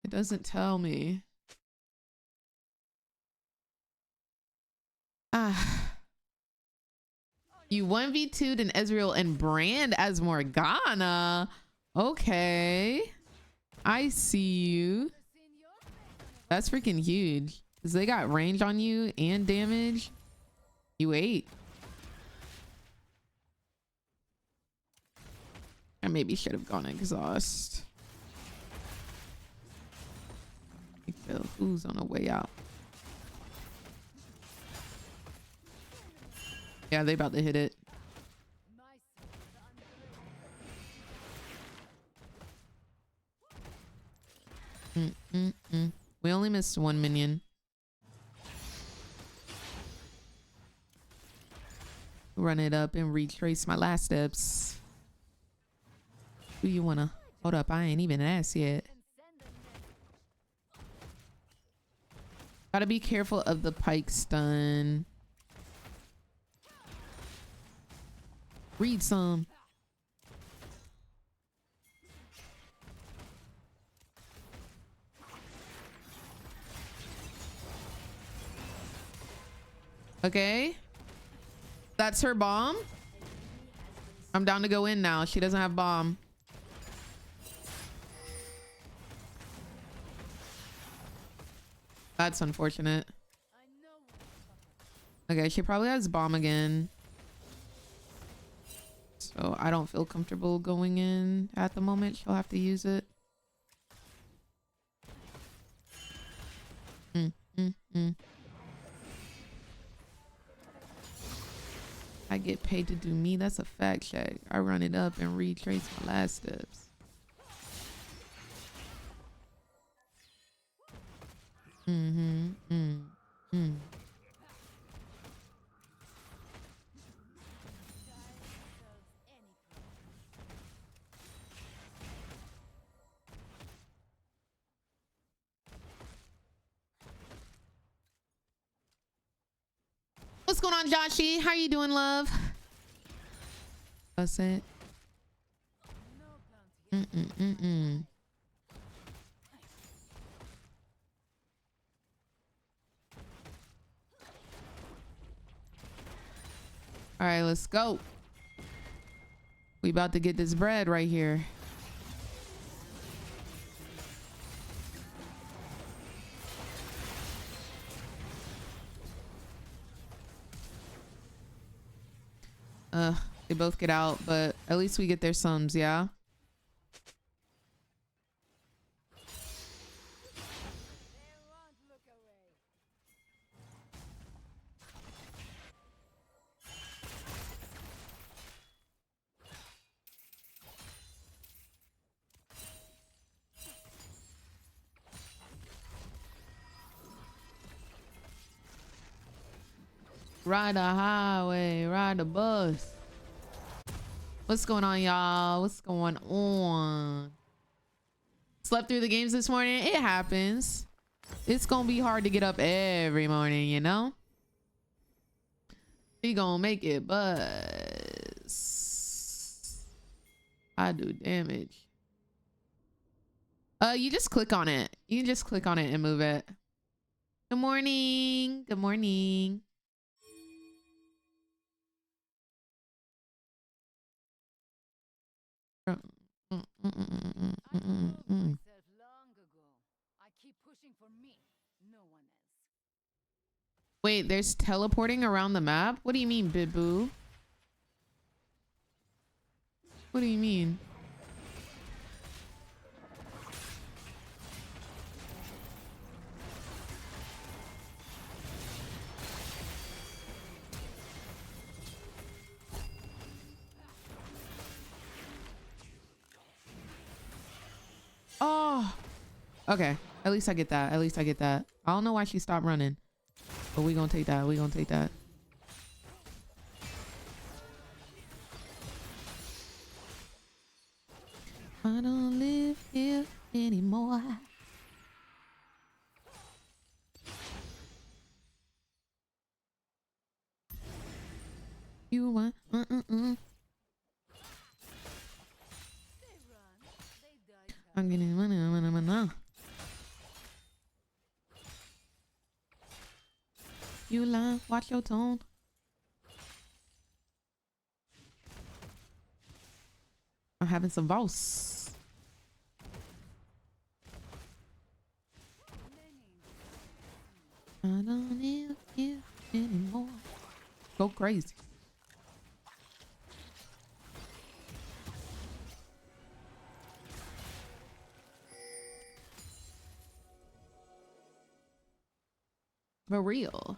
Speaker 1: It doesn't tell me. Ah. You 1v2'd in Ezreal and Brand as Morgana. Okay. I see you. That's freaking huge. Because they got range on you and damage. You ate. I maybe should have gone exhaust. Who's on the way out? Yeah, they about to hit it. We only missed one minion. Run it up and retrace my last steps. Who you wanna? Hold up, I ain't even asked yet. Gotta be careful of the pike stun. Read some. Okay. That's her bomb. I'm down to go in now. She doesn't have bomb. That's unfortunate. Okay, she probably has bomb again. So I don't feel comfortable going in at the moment. She'll have to use it. I get paid to do me. That's a fact check. I run it up and retrace my last steps. What's going on, Joshi? How you doing, love? That's it. All right, let's go. We about to get this bread right here. They both get out, but at least we get their sums, yeah? Ride the highway, ride the bus. What's going on, y'all? What's going on? Slept through the games this morning? It happens. It's gonna be hard to get up every morning, you know? We gonna make it, but I do damage. You just click on it. You can just click on it and move it. Good morning. Good morning. Wait, there's teleporting around the map? What do you mean, Bibu? What do you mean? Oh, okay. At least I get that. At least I get that. I don't know why she stopped running, but we gonna take that. We gonna take that. I don't live here anymore. You want? I'm getting money. You lie, watch your tone. I'm having some Voss. I don't need you anymore. Go crazy. For real.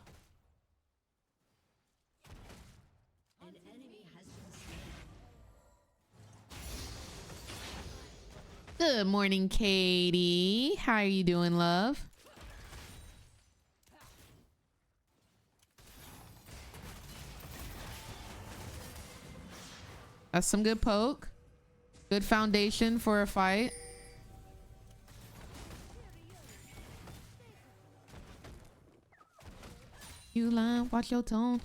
Speaker 1: Good morning, Katie. How are you doing, love? That's some good poke. Good foundation for a fight. You lie, watch your tone.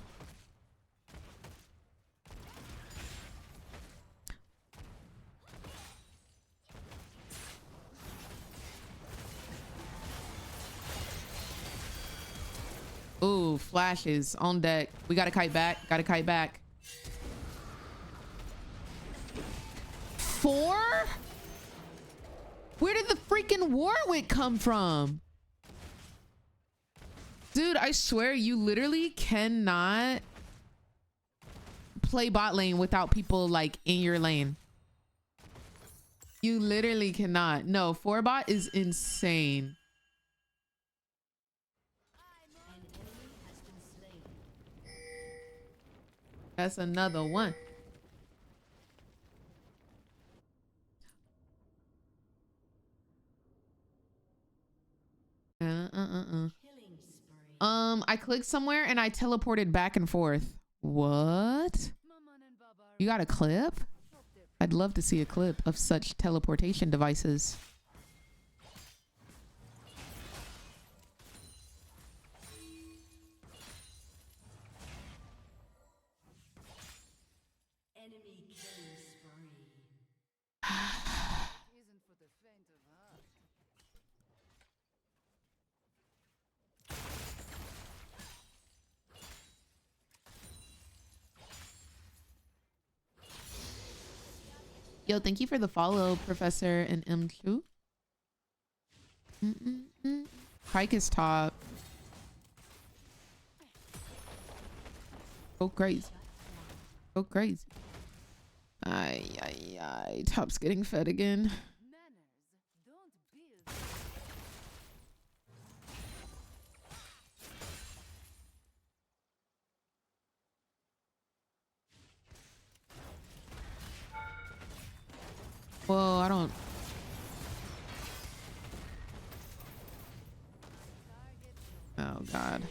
Speaker 1: Ooh, flashes on deck. We gotta kite back. Gotta kite back. 4? Where did the freaking Warwick come from? Dude, I swear you literally cannot play bot lane without people like in your lane. You literally cannot. No, 4 bot is insane. That's another one. I clicked somewhere and I teleported back and forth. What? You got a clip? I'd love to see a clip of such teleportation devices.
Speaker 14: Enemy killing spree.
Speaker 15: Isn't for the faint of heart.
Speaker 1: Yo, thank you for the follow, Professor and M2. Pike is top. Go crazy. Go crazy. Ay. Top's getting fed again. Whoa, I don't. Oh, God.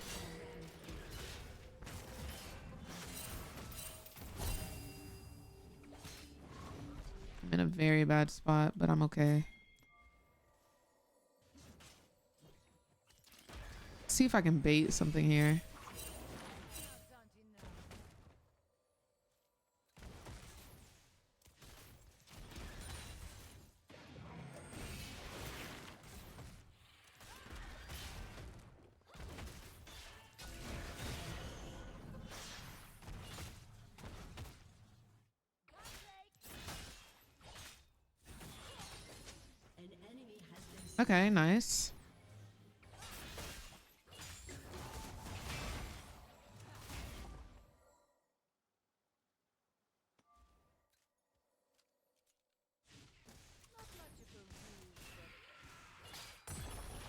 Speaker 1: I'm in a very bad spot, but I'm okay. See if I can bait something here. Okay, nice.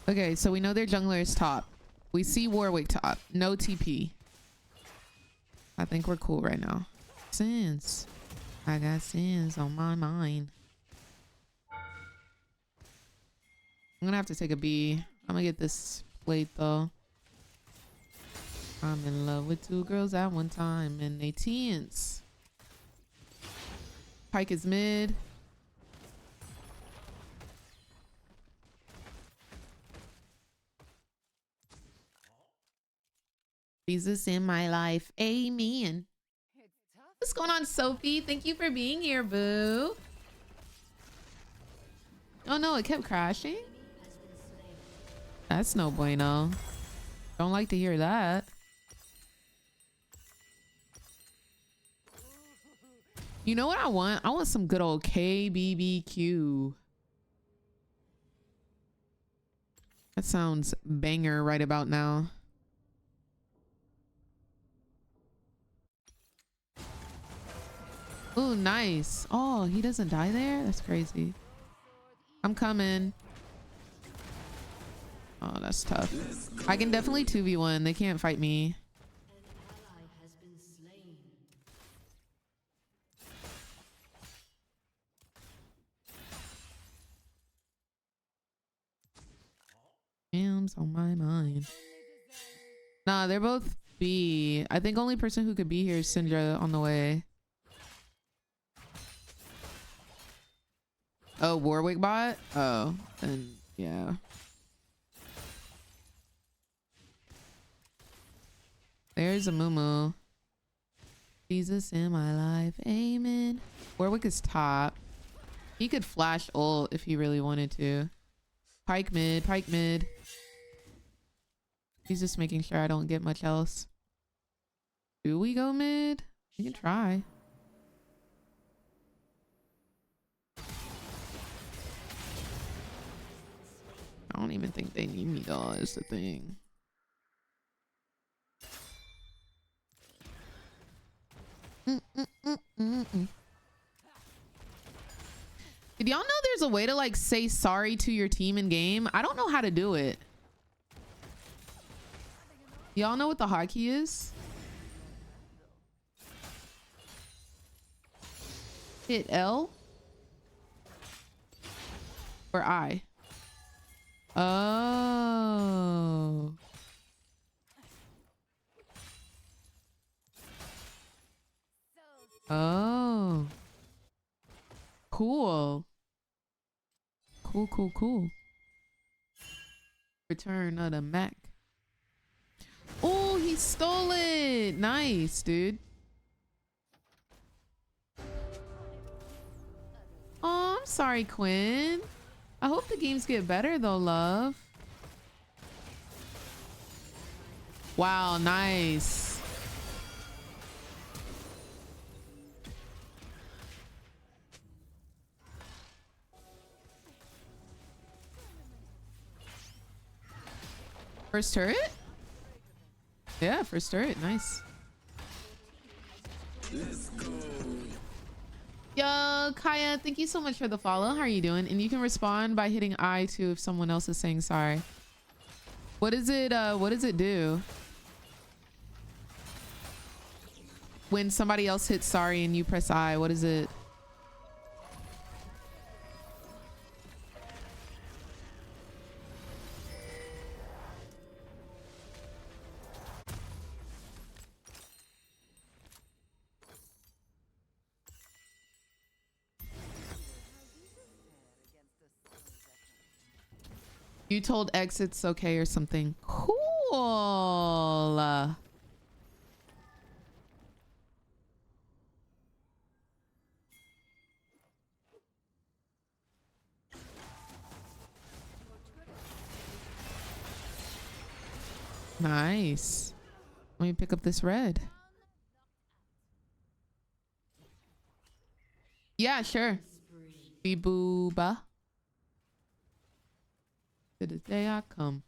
Speaker 1: Okay, so we know their jungler is top. We see Warwick top. No TP. I think we're cool right now. Sins. I got sins on my mind. I'm gonna have to take a B. I'm gonna get this plate though. I'm in love with 2 girls at one time and they teens. Pike is mid. Jesus in my life. Amen. What's going on, Sophie? Thank you for being here, boo. Oh no, it kept crashing. That's no bueno. Don't like to hear that. You know what I want? I want some good old KBBQ. That sounds banger right about now. Oh, nice. Oh, he doesn't die there? That's crazy. I'm coming. Oh, that's tough. I can definitely 2v1. They can't fight me. Damn's on my mind. Nah, they're both B. I think only person who could be here is Syndra on the way. Oh, Warwick bot? Oh, then yeah. There's a moo. Jesus in my life. Amen. Warwick is top. He could flash ult if he really wanted to. Pike mid, Pike mid. He's just making sure I don't get much else. Do we go mid? We can try. I don't even think they need me though, is the thing. Did y'all know there's a way to like say sorry to your team in game? I don't know how to do it. Y'all know what the hotkey is? Hit L or I? Oh. Oh. Cool. Cool. Return of the Mac. Oh, he stole it. Nice, dude. Oh, I'm sorry, Quinn. I hope the games get better though, love. Wow, nice. First turret? Yeah, first turret. Nice. Let's go. Yo, Kaya, thank you so much for the follow. How are you doing? And you can respond by hitting I too if someone else is saying sorry. What does it do? When somebody else hits sorry and you press I, what is it? You told X it's okay or something. Cool. Nice. Let me pick up this red. Yeah, sure. Be booba. To the day I come.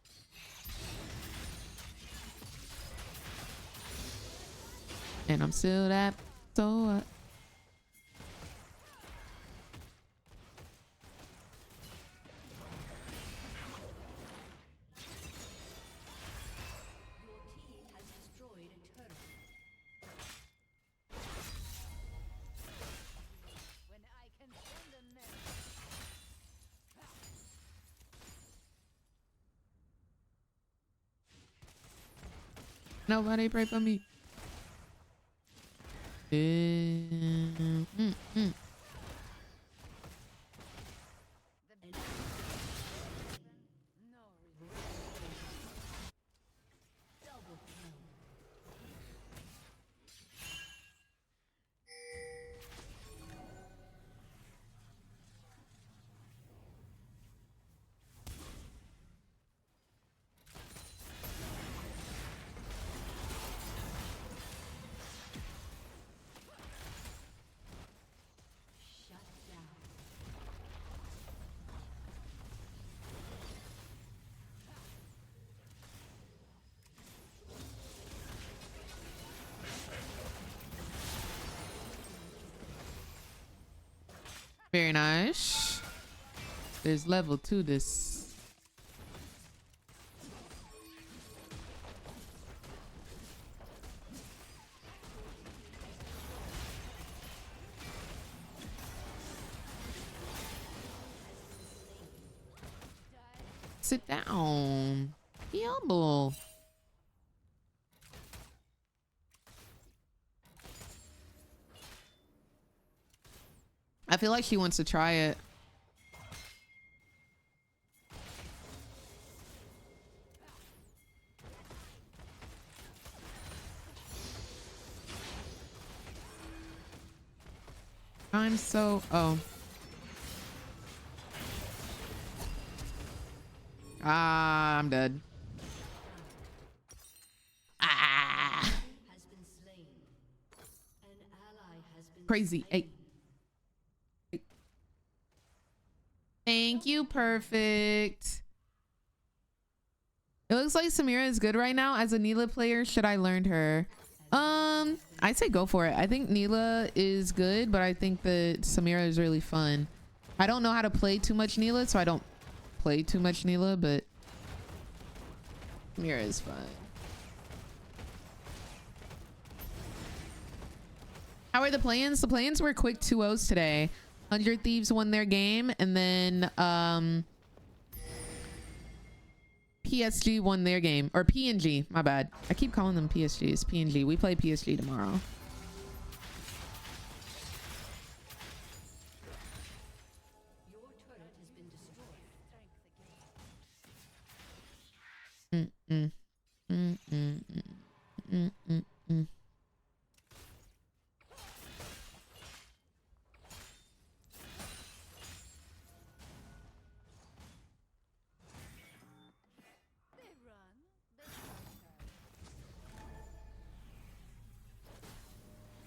Speaker 1: And I'm still that so what? Nobody pray for me. Very nice. There's level to this. Sit down. Be humble. I feel like she wants to try it. I'm so... Oh. Ah, I'm dead. Ah. Crazy. Hey. Thank you, perfect. It looks like Samira is good right now. As a Neela player, should I learn her? I'd say go for it. I think Neela is good, but I think that Samira is really fun. I don't know how to play too much Neela, so I don't play too much Neela, but Samira is fun. How are the play-ins? The play-ins were quick 2-0s today. 100 Thieves won their game, and then PSG won their game. Or PNG, my bad. I keep calling them PSGs. PNG. We play PSG tomorrow.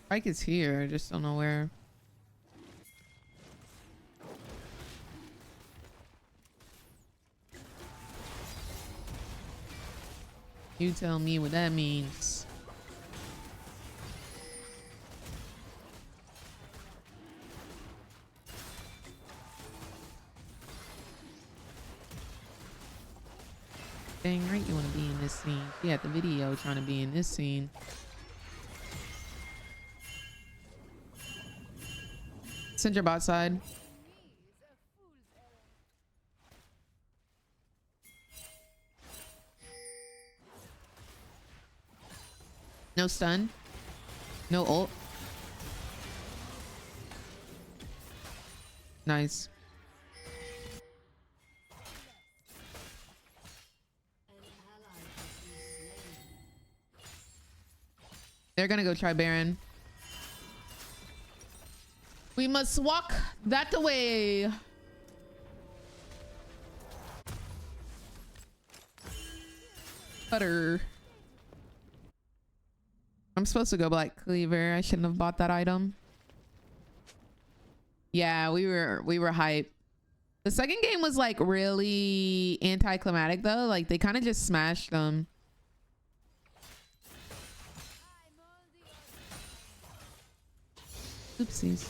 Speaker 1: Spike is here. I just don't know where. You tell me what that means. Dang right you want to be in this scene. She had the video trying to be in this scene. Send your bot side. No stun. No ult. Nice. They're gonna go try Baron. We must walk that way. Butter. I'm supposed to go Black Cleaver. I shouldn't have bought that item. Yeah, we were hype. The second game was like really anticlimactic though. Like they kind of just smashed them. Oopsies.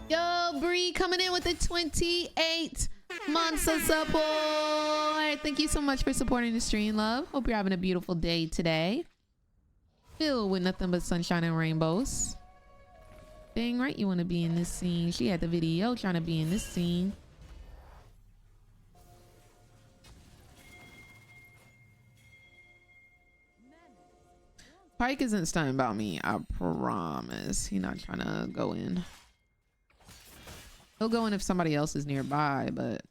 Speaker 1: Yo, Bree coming in with the 28 months of support. Thank you so much for supporting the stream, love. Hope you're having a beautiful day today. Filled with nothing but sunshine and rainbows. Dang right you want to be in this scene. She had the video trying to be in this scene. Pike isn't stunned about me, I promise. He's not trying to go in. He'll go in if somebody else is nearby, but...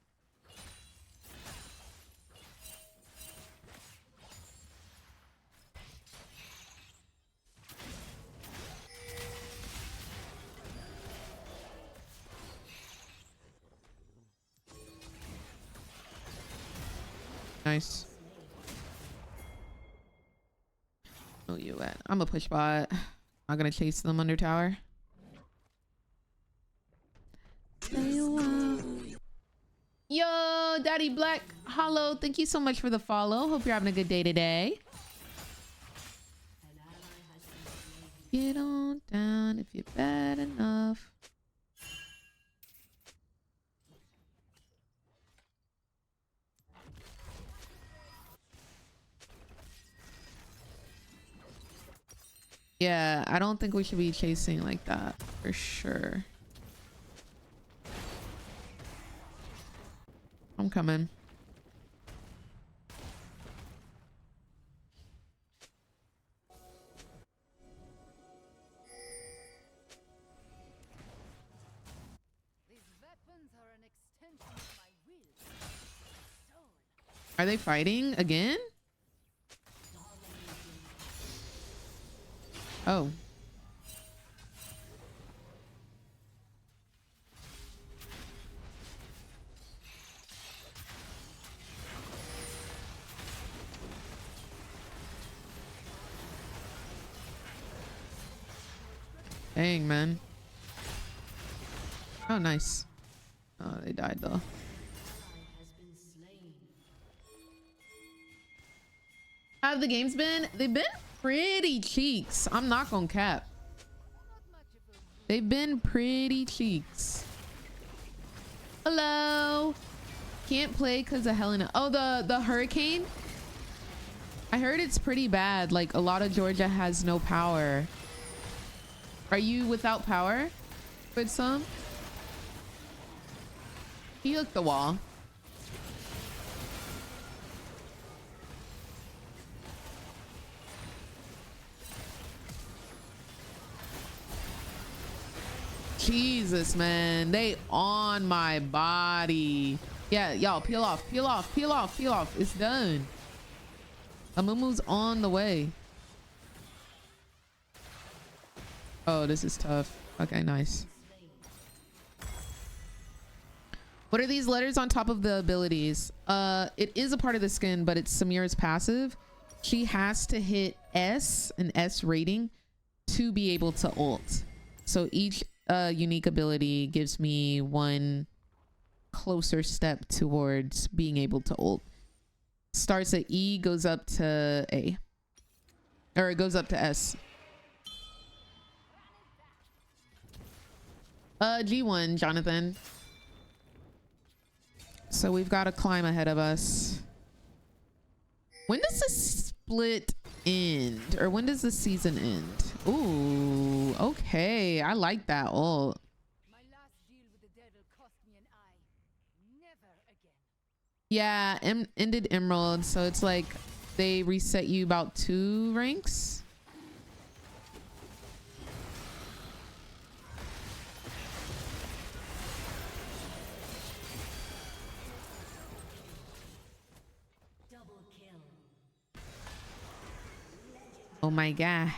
Speaker 1: Nice. Oh, you at? I'm a push bot. I'm gonna chase them under tower. Stay a while. Yo, Daddy Black Hollow, thank you so much for the follow. Hope you're having a good day today. Get on down if you're bad enough. Yeah, I don't think we should be chasing like that for sure. I'm coming.
Speaker 15: These weapons are an extension of my will. Soul.
Speaker 1: Are they fighting again? Oh. Dang, man. Oh, nice. Oh, they died though. How have the games been? They've been pretty cheeks. I'm not gonna cap. They've been pretty cheeks. Hello. Can't play because of Helena. Oh, the hurricane. I heard it's pretty bad. Like a lot of Georgia has no power. Are you without power? With some? He hooked the wall. Jesus, man. They on my body. Yeah, y'all, peel off, peel off, peel off, peel off. It's done. Amumu's on the way. Oh, this is tough. Okay, nice. What are these letters on top of the abilities? It is a part of the skin, but it's Samira's passive. She has to hit S, an S rating, to be able to ult. So each unique ability gives me one closer step towards being able to ult. Starts at E, goes up to A. Or it goes up to S. G1, Jonathan. So we've got a climb ahead of us. When does the split end? Or when does the season end? Ooh, okay. I like that ult.
Speaker 15: My last deal with the devil cost me an eye. Never again.
Speaker 1: Yeah, ended Emerald. So it's like they reset you about 2 ranks. Oh my god.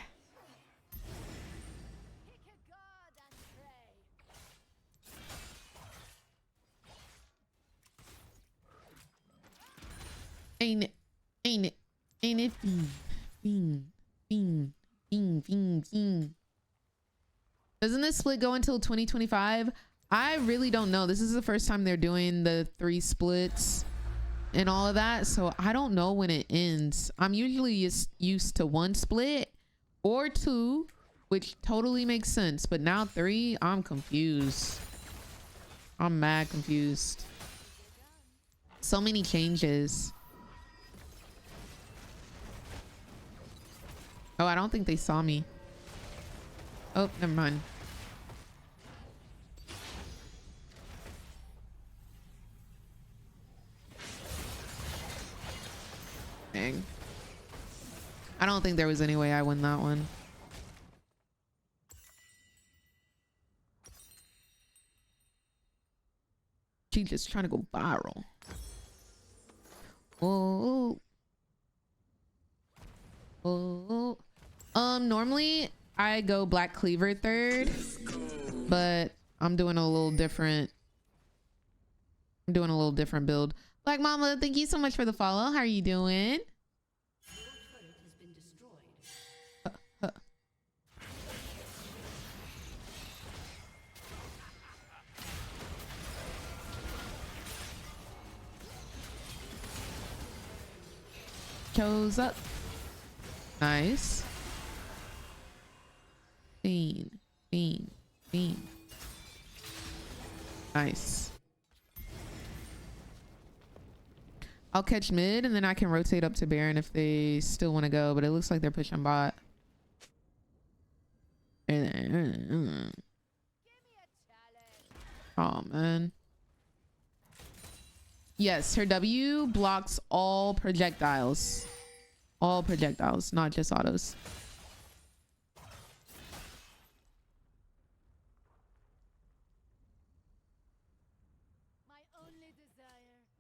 Speaker 1: Ain't it? Doesn't this split go until 2025? I really don't know. This is the first time they're doing the 3 splits and all of that, so I don't know when it ends. I'm usually used to 1 split or 2, which totally makes sense, but now 3, I'm confused. I'm mad confused. So many changes. Oh, I don't think they saw me. Oh, never mind. Dang. I don't think there was any way I win that one. She just trying to go viral. Oh. Oh. Normally I go Black Cleaver 3rd, but I'm doing a little different. I'm doing a little different build. Black Mama, thank you so much for the follow. How are you doing? chose up. Nice. Bean. Nice. I'll catch mid and then I can rotate up to Baron if they still want to go, but it looks like they're pushing bot. Oh man. Yes, her W blocks all projectiles. All projectiles, not just autos.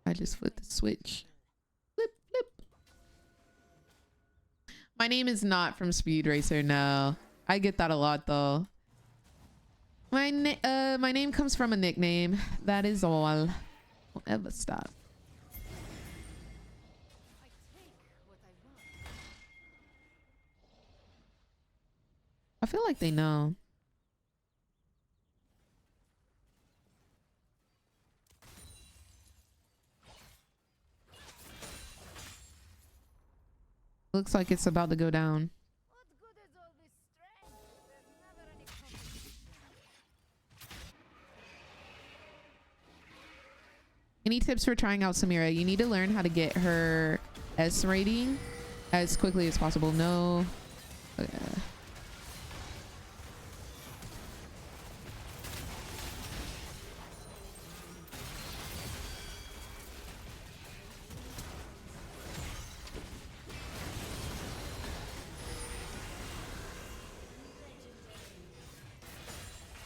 Speaker 1: I just flipped the switch. Flip, flip. My name is not from Speed Racer, no. I get that a lot though. My name comes from a nickname. That is all. Don't ever stop. I feel like they know. Looks like it's about to go down. Any tips for trying out Samira? You need to learn how to get her S rating as quickly as possible. No. Okay.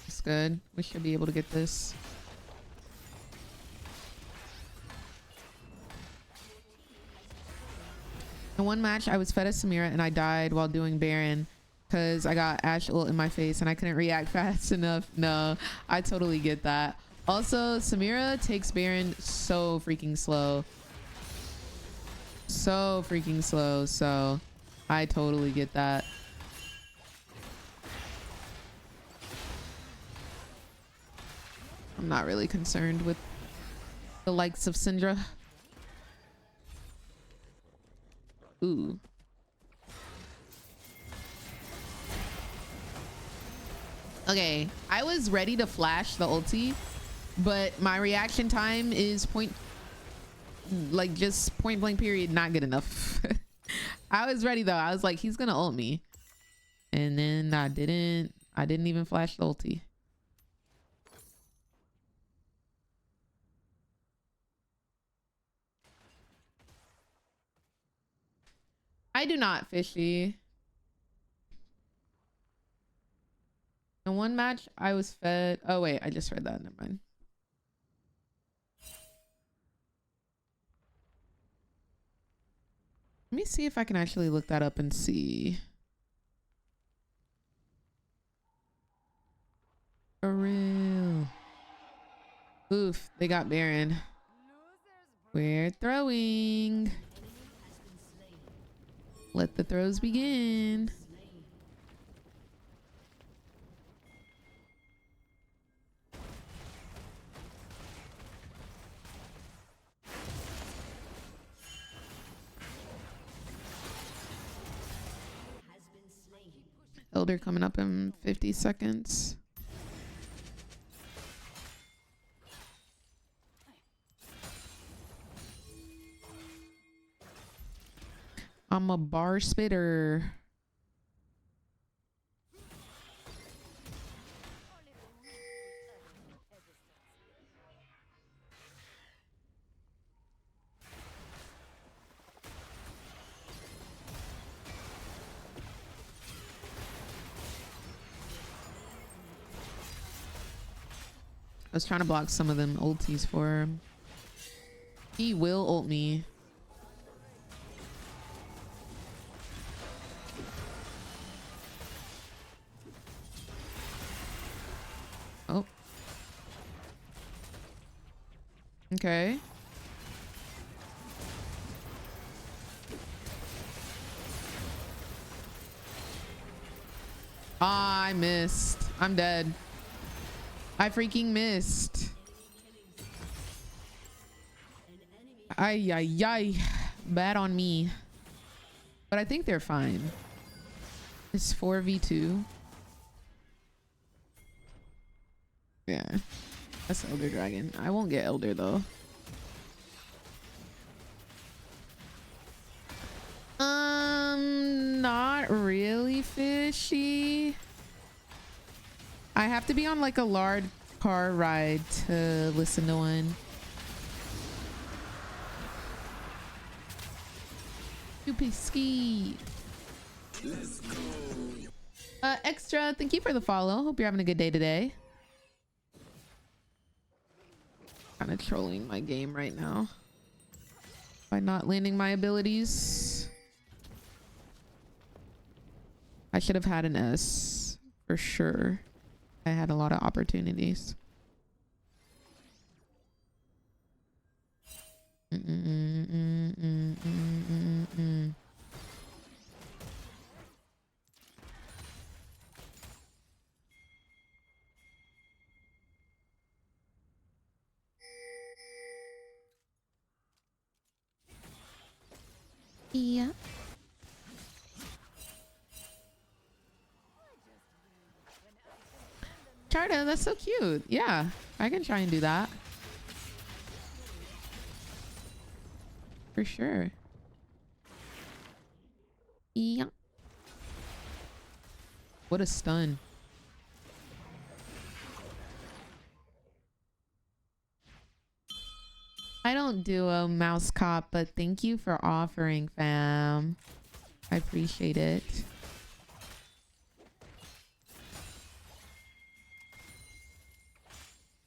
Speaker 1: It's good. We should be able to get this. In one match, I was fed a Samira and I died while doing Baron because I got Ashe ult in my face and I couldn't react fast enough. No, I totally get that. Also, Samira takes Baron so freaking slow. So freaking slow. So I totally get that. I'm not really concerned with the likes of Syndra. Ooh. Okay, I was ready to flash the ulti, but my reaction time is just point blank period, not good enough. I was ready though. I was like, he's gonna ult me. And then I didn't even flash the ulti. I do not fishy. In one match, I was fed. Oh wait, I just read that. Never mind. Let me see if I can actually look that up and see. For real. Oof, they got Baron. We're throwing. Let the throws begin. Elder coming up in 50 seconds. I'm a bar spitter. I was trying to block some of them ultis for him. He will ult me. Oh. Okay. Ah, I missed. I'm dead. I freaking missed. Ay, ay, ay. Bad on me. But I think they're fine. It's 4v2. Yeah. That's Elder Dragon. I won't get Elder though. Not really fishy. I have to be on like a large car ride to listen to one. Stupid ski. Let's go. Extra, thank you for the follow. Hope you're having a good day today. Kind of trolling my game right now by not landing my abilities. I should have had an S for sure. I had a lot of opportunities. Yeah. Charta, that's so cute. Yeah, I can try and do that. For sure. Yeah. What a stun. I don't do a mouse cop, but thank you for offering, fam. I appreciate it.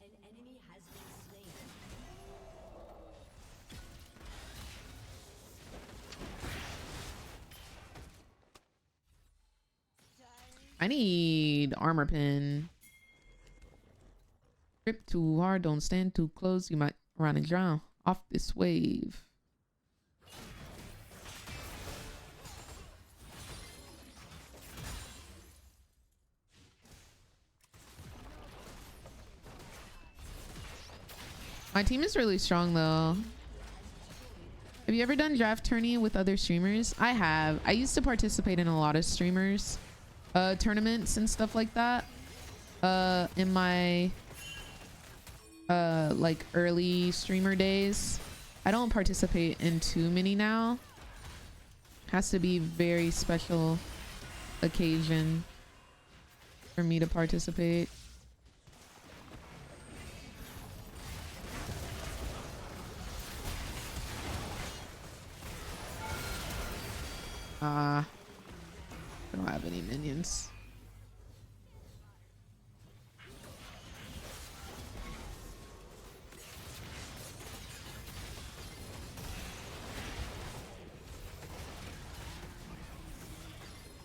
Speaker 14: An enemy has been slain.
Speaker 1: I need armor pin. Grip too hard, don't stand too close. You might run and drown off this wave. My team is really strong though. Have you ever done draft tourney with other streamers? I have. I used to participate in a lot of streamers tournaments and stuff like that in my like early streamer days. I don't participate in too many now. Has to be very special occasion for me to participate. I don't have any minions.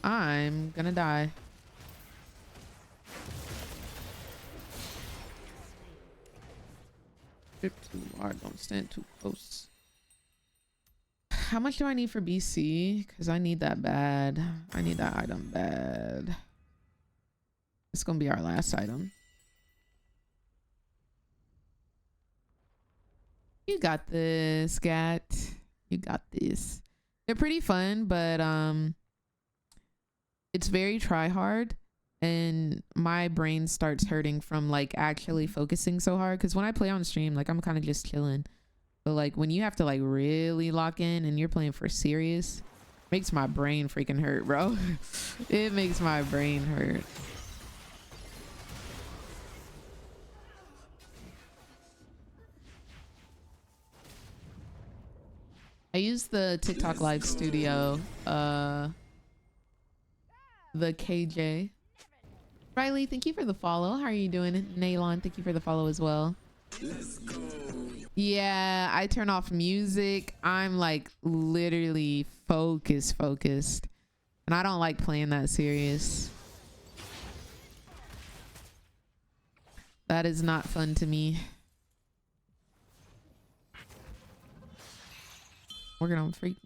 Speaker 1: I'm gonna die. Grip too hard, don't stand too close. How much do I need for BC? Because I need that bad. I need that item bad. It's gonna be our last item. You got this, Gat. You got this. They're pretty fun, but it's very try hard, and my brain starts hurting from like actually focusing so hard. Because when I play on stream, like I'm kind of just chilling. But like when you have to like really lock in and you're playing for serious, makes my brain freaking hurt, bro. It makes my brain hurt. I use the TikTok live studio, the KJ. Riley, thank you for the follow. How are you doing? Naylon, thank you for the follow as well. Let's go. Yeah, I turn off music. I'm like literally focused. And I don't like playing that serious. That is not fun to me. We're gonna freak.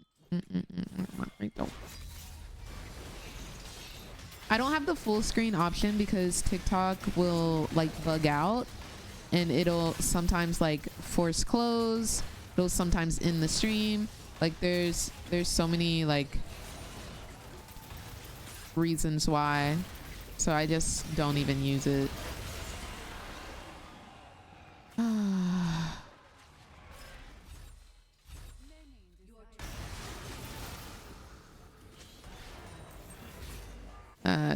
Speaker 1: I don't have the full screen option because TikTok will like bug out. And it'll sometimes like force close. It'll sometimes end the stream. Like there's so many like reasons why. So I just don't even use it.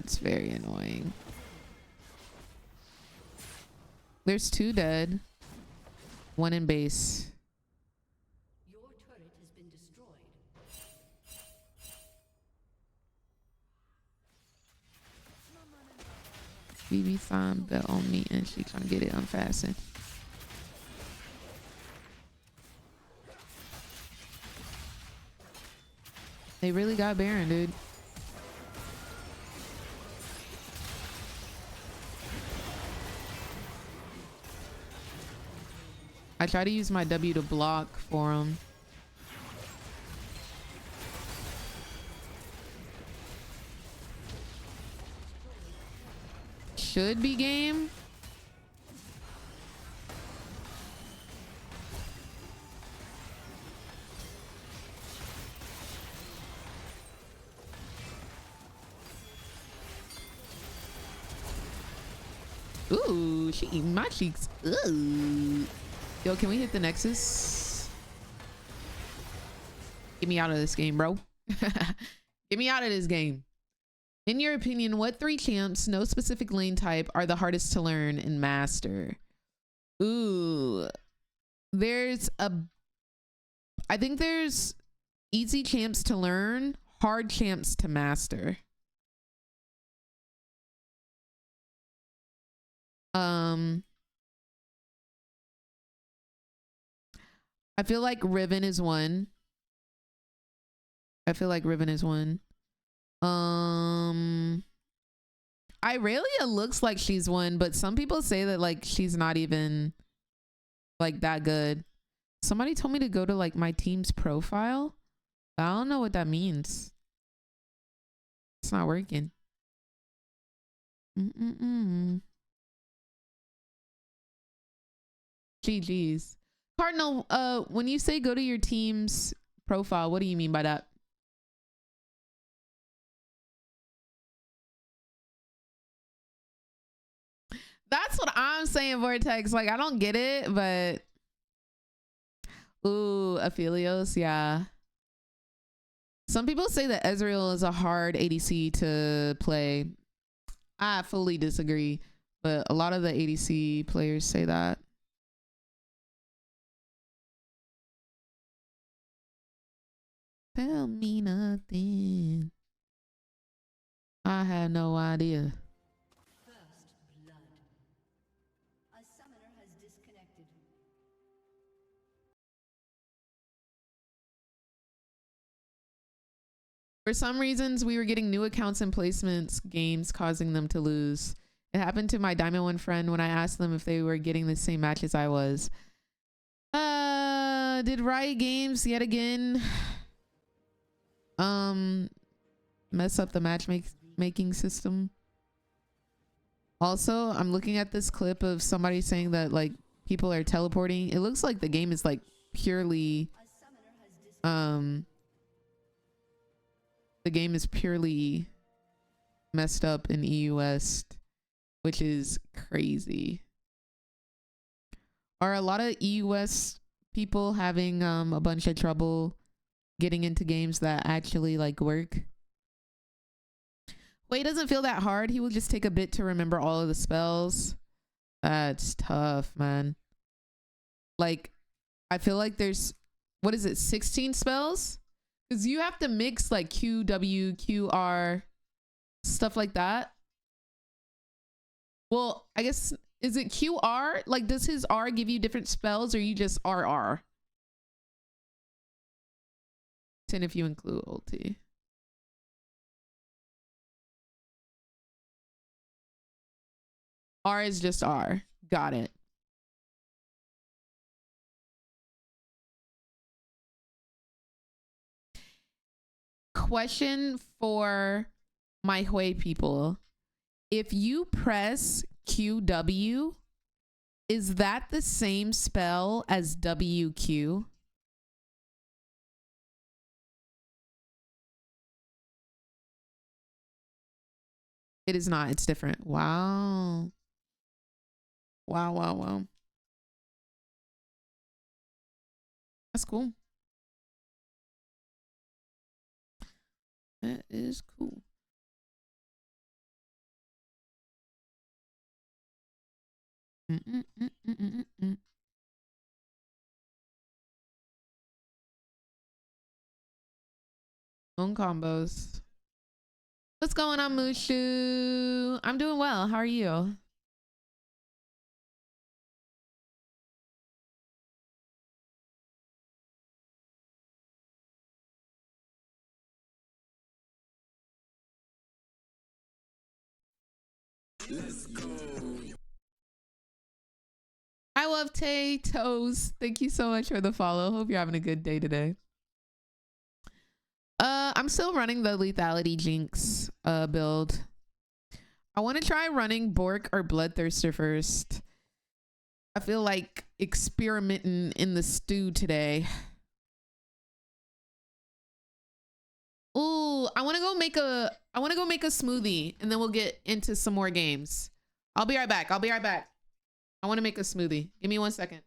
Speaker 1: It's very annoying. There's 2 dead. 1 in base.
Speaker 14: Your turret has been destroyed.
Speaker 1: BB sign bet on me and she trying to get it unfastened. They really got Baron, dude. I try to use my W to block for him. Should be game. Ooh, she eating my cheeks. Ooh. Yo, can we hit the Nexus? Get me out of this game, bro. Get me out of this game. In your opinion, what 3 champs, no specific lane type, are the hardest to learn and master? Ooh. I think there's easy champs to learn, hard champs to master. I feel like Riven is one. Irelia looks like she's one, but some people say that like she's not even like that good. Somebody told me to go to like my team's profile. I don't know what that means. It's not working. GG's. Cardinal, when you say go to your team's profile, what do you mean by that? That's what I'm saying, Vortex. Like, I don't get it, but... Ooh, Aphelios, yeah. Some people say that Ezreal is a hard ADC to play. I fully disagree, but a lot of the ADC players say that. Tell me nothing. I have no idea.
Speaker 14: First blood. A summoner has disconnected.
Speaker 1: For some reasons, we were getting new accounts and placements games, causing them to lose. It happened to my Diamond 1 friend when I asked them if they were getting the same matches I was. Did Riot Games yet again mess up the matchmaking system? Also, I'm looking at this clip of somebody saying that like people are teleporting. It looks like the game is like purely the game is purely messed up in EU West, which is crazy. Are a lot of EU West people having a bunch of trouble getting into games that actually like work? Well, it doesn't feel that hard. He will just take a bit to remember all of the spells. That's tough, man. Like, I feel like there's, what is it, 16 spells? Because you have to mix like Q, W, Q, R, stuff like that. Well, I guess, is it Q, R? Like, does his R give you different spells or you just RR? 10 if you include ulti. R is just R. Got it. Question for my Hui people. If you press QW, is that the same spell as WQ? It is not. It's different. Wow. Wow, wow, wow. That's cool. That is cool. Own combos. What's going on, Mushu? I'm doing well. How are you? Let's go. I love Toes. Thank you so much for the follow. Hope you're having a good day today. I'm still running the lethality Jinx build. I want to try running Bork or Bloodthirster first. I feel like experimenting in the stew today. Ooh, I want to go make a smoothie and then we'll get into some more games. I'll be right back. I want to make a smoothie. Give me 1 second.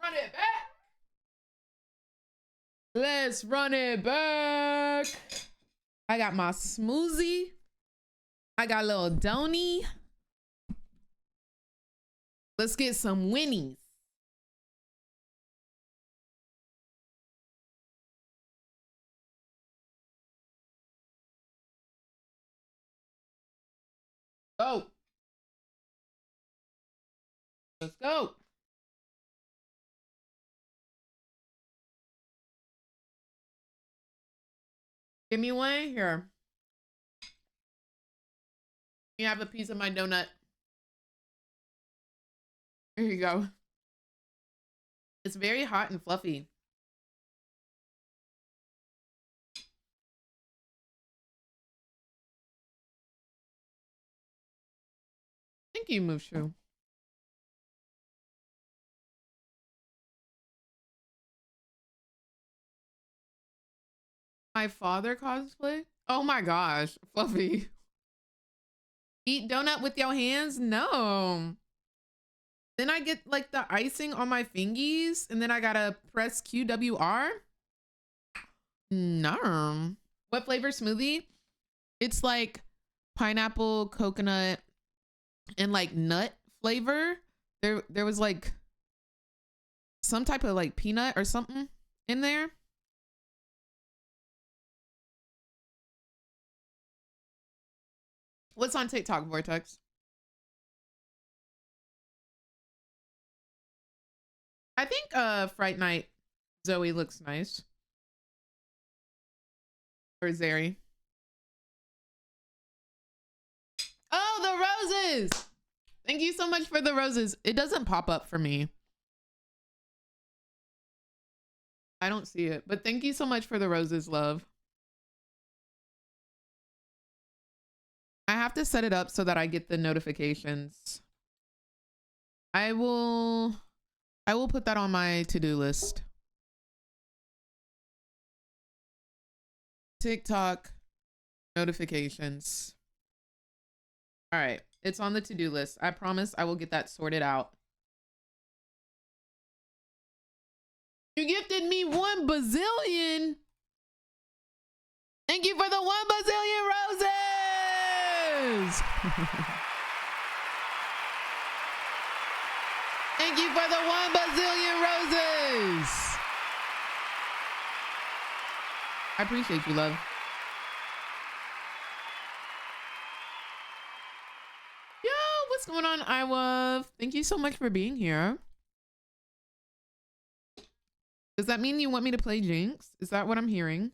Speaker 1: run it back. Let's run it back. I got my smoothie. I got a little donny. Let's get some winnies. Go. Let's go. Give me one here. You have a piece of my donut. There you go. It's very hot and fluffy. Thank you, Mushu. My father cosplay? Oh my gosh, Fluffy. Eat donut with your hands? No. Then I get like the icing on my fingies and then I gotta press QWR? No. What flavor smoothie? It's like pineapple, coconut, and like nut flavor. There was like some type of like peanut or something in there. What's on TikTok, Vortex? I think Fright Night Zoe looks nice. Or Zeri. Oh, the roses! Thank you so much for the roses. It doesn't pop up for me. I don't see it, but thank you so much for the roses, love. I have to set it up so that I get the notifications. I will put that on my to-do list. TikTok notifications. All right, it's on the to-do list. I promise I will get that sorted out. You gifted me 1 bazillion. Thank you for the 1 bazillion roses. Thank you for the 1 bazillion roses. I appreciate you, love. Yo, what's going on, Iwov? Thank you so much for being here. Does that mean you want me to play Jinx? Is that what I'm hearing?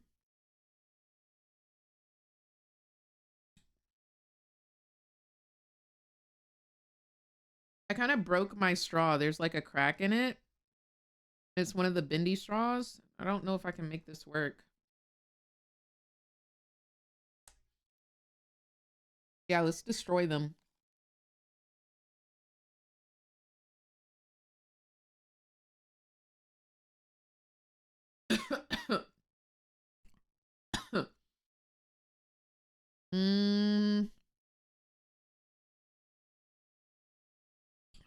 Speaker 1: I kind of broke my straw. There's like a crack in it. It's one of the bendy straws. I don't know if I can make this work. Yeah, let's destroy them.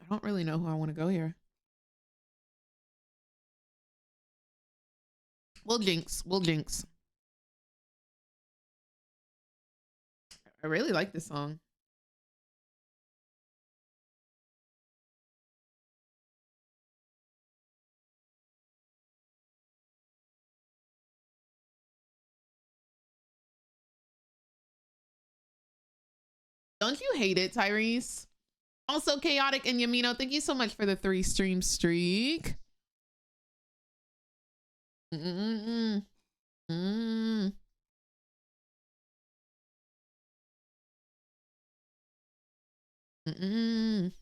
Speaker 1: I don't really know who I want to go here. We'll Jinx. We'll Jinx. I really like this song. Don't you hate it, Tyrese? Also, Chaotic and Yamino, thank you so much for the 3 stream streak. Mm-mm-mm. Mm. Mm-mm.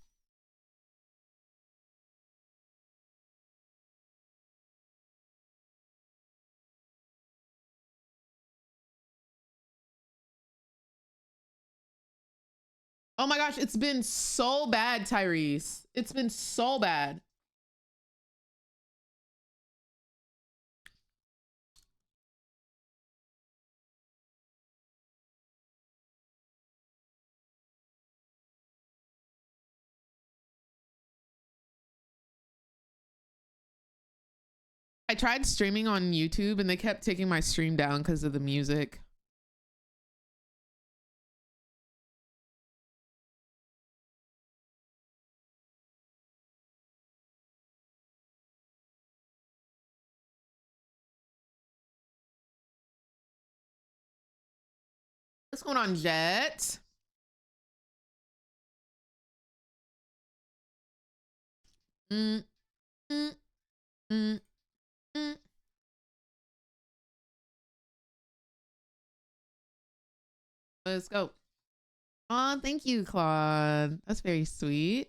Speaker 1: Oh my gosh, it's been so bad, Tyrese. It's been so bad. I tried streaming on YouTube and they kept taking my stream down because of the music. What's going on, Jet? Mm, mm, mm, mm. Let's go. Oh, thank you, Claude. That's very sweet.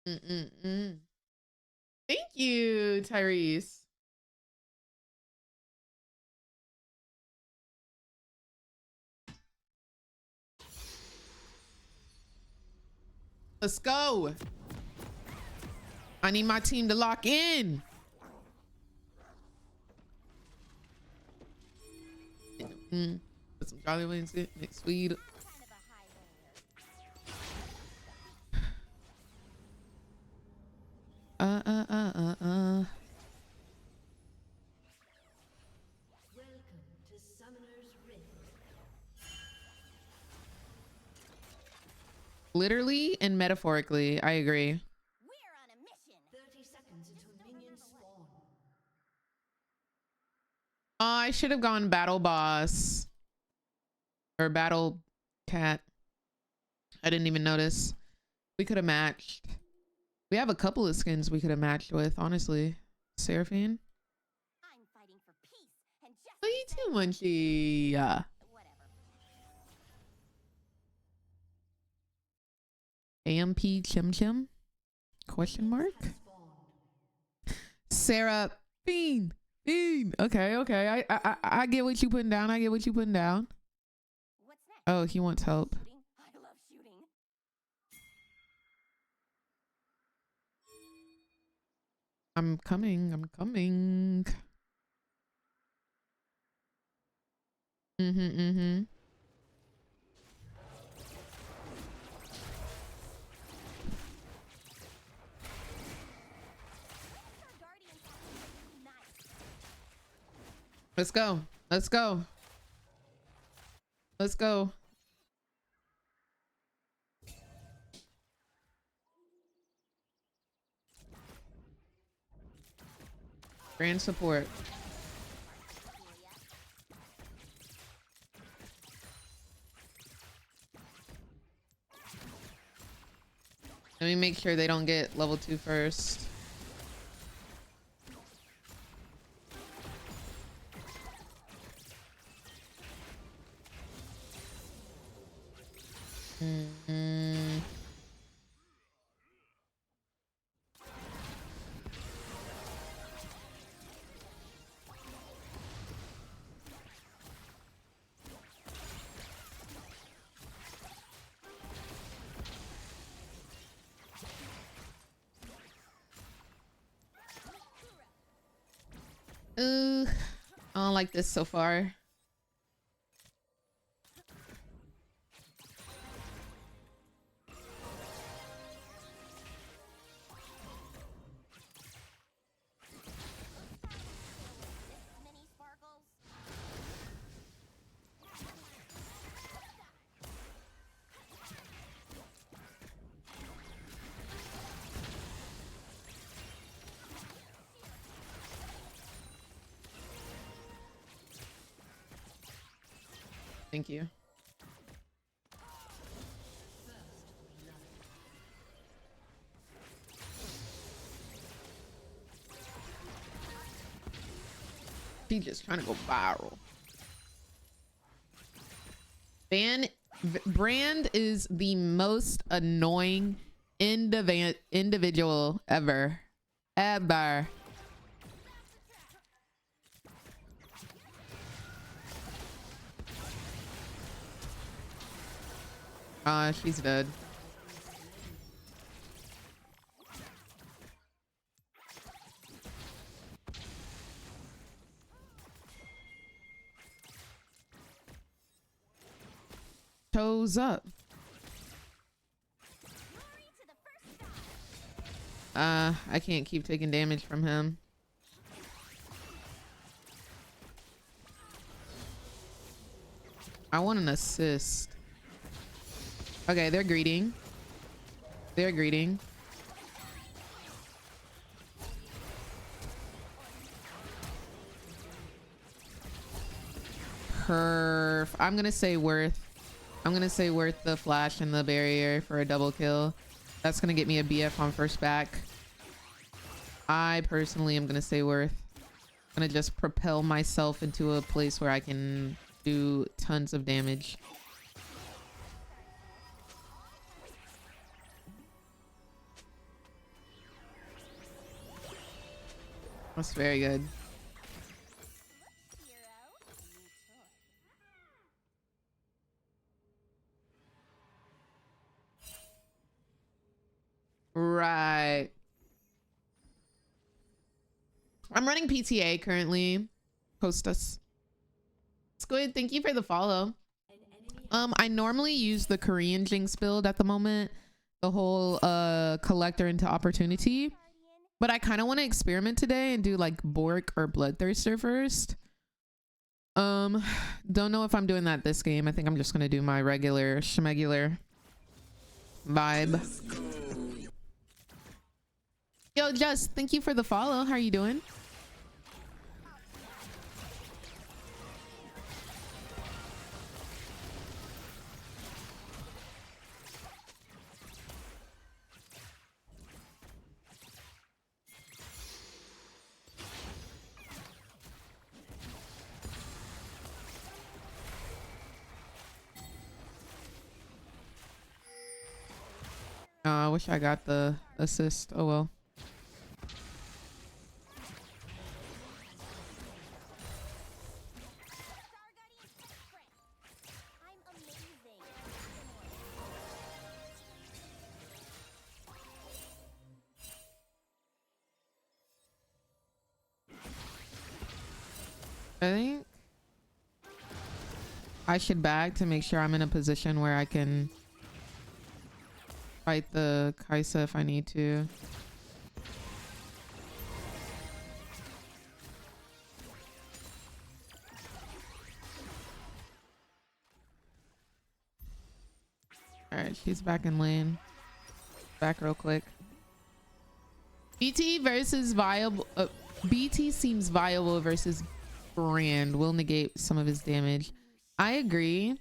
Speaker 1: Mm-mm-mm. Thank you, Tyrese. Let's go. I need my team to lock in. Put some Jolly Wings in next week.
Speaker 14: Welcome to Summoner's Rift.
Speaker 1: Literally and metaphorically, I agree.
Speaker 14: We're on a mission. 30 seconds until minions spawn.
Speaker 1: Oh, I should have gone battle boss or battle cat. I didn't even notice. We could have matched. We have a couple of skins we could have matched with, honestly. Seraphine.
Speaker 14: I'm fighting for peace and justice.
Speaker 1: Oh, you too, Munchie. Yeah. AMP Chim Chim? Question mark? Sarah Bean. Bean. Okay, okay. I get what you putting down. I get what you putting down.
Speaker 14: What's next?
Speaker 1: Oh, he wants help.
Speaker 14: I love shooting.
Speaker 1: I'm coming. I'm coming. Mm-hmm. Let's go. Let's go. Let's go. Grand support. Let me make sure they don't get level 2 first. I don't like this so far. Thank you. She just trying to go viral. Brand is the most annoying individual ever. Ever. She's dead. Toes up. I can't keep taking damage from him. I want an assist. Okay, they're greeting. They're greeting. I'm gonna say worth. I'm gonna say worth the flash and the barrier for a double kill. That's gonna get me a BF on first back. I personally am gonna say worth. I'm gonna just propel myself into a place where I can do tons of damage. That's very good. Right. I'm running PTA currently. Post us. Squid, thank you for the follow. I normally use the Korean Jinx build at the moment. The whole collector into opportunity. But I kind of want to experiment today and do like Bork or Bloodthirster first. Don't know if I'm doing that this game. I think I'm just gonna do my regular schmegular vibe. Yo, Just, thank you for the follow. How are you doing? I wish I got the assist. Oh well. I think I should bag to make sure I'm in a position where I can fight the Kaisa if I need to. Alright, she's back in lane. Back real quick. BT versus viable. BT seems viable versus Brand. Will negate some of his damage. I agree.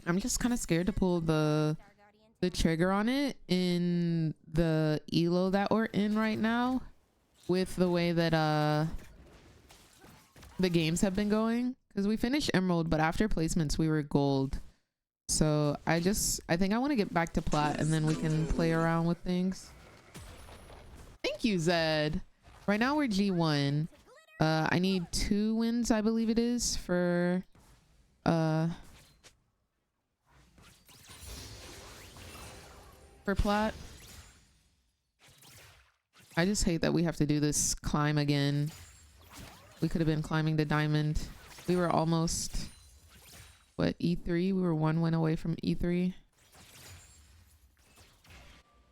Speaker 1: I'm just kind of scared to pull the trigger on it in the elo that we're in right now, with the way that the games have been going, because we finished Emerald, but after placements we were gold. So I think I want to get back to plat and then we can play around with things. Thank you, Zed. Right now we're G1. I need 2 wins, I believe it is, for plat. I just hate that we have to do this climb again. We could have been climbing the diamond. We were almost, what, E3? We were 1 win away from E3.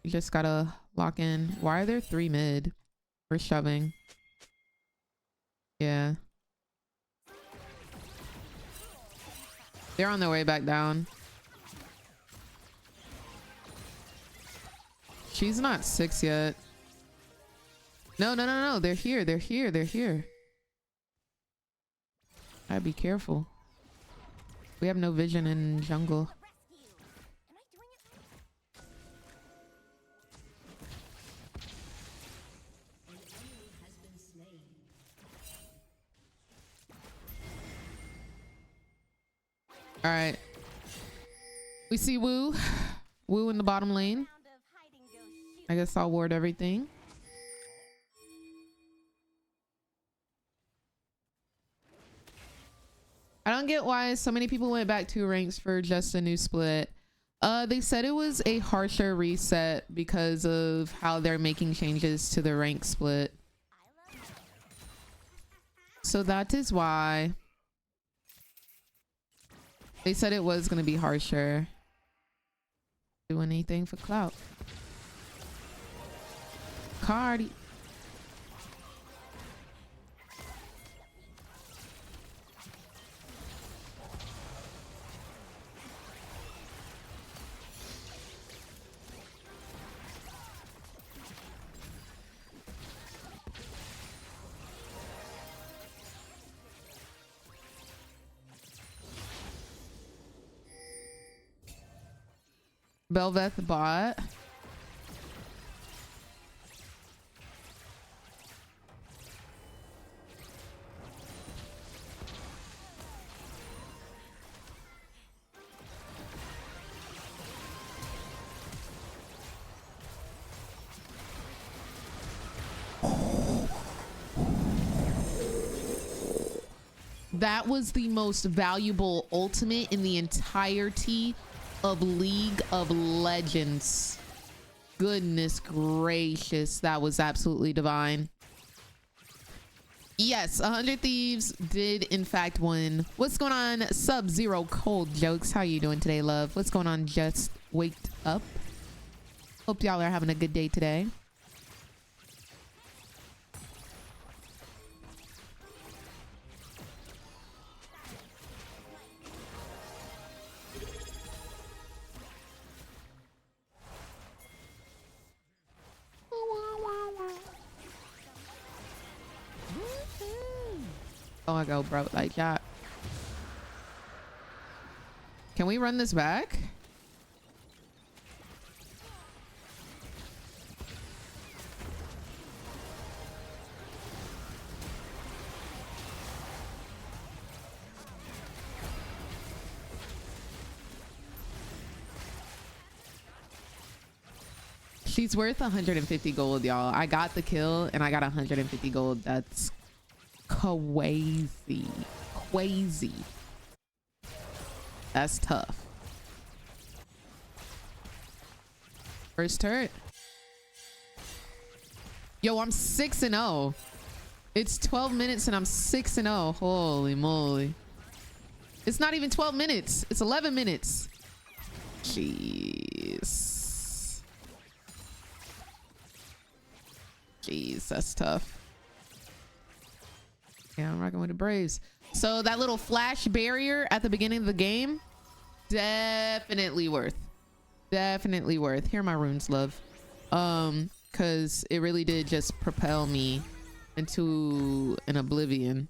Speaker 1: We just gotta lock in. Why are there 3 mid? We're shoving. Yeah. They're on their way back down. She's not 6 yet. No. They're here. They're here. Gotta be careful. We have no vision in jungle. All right. We see Wu. Wu in the bottom lane. I guess I'll ward everything. I don't get why so many people went back 2 ranks for just a new split. They said it was a harsher reset because of how they're making changes to the rank split. So that is why they said it was going to be harsher. Do anything for clout. Cardi. Belveth bot. That was the most valuable ultimate in the entirety of League of Legends. Goodness gracious, that was absolutely divine. Yes, 100 Thieves did in fact win. What's going on, Sub-Zero Cold Jokes? How you doing today, love? What's going on, Just Waked Up? Hope y'all are having a good day today. Oh my god, bro, like, yeah. Can we run this back? She's worth 150 gold, y'all. I got the kill and I got 150 gold. That's crazy. Crazy. That's tough. First turret. Yo, I'm 6-0. It's 12 minutes and I'm 6-0. Holy moly. It's not even 12 minutes. It's 11 minutes. Jeez. Jeez, that's tough. Yeah, I'm rocking with the Braves. So that little flash barrier at the beginning of the game, definitely worth. Definitely worth. Here are my runes, love. Because it really did just propel me into an oblivion.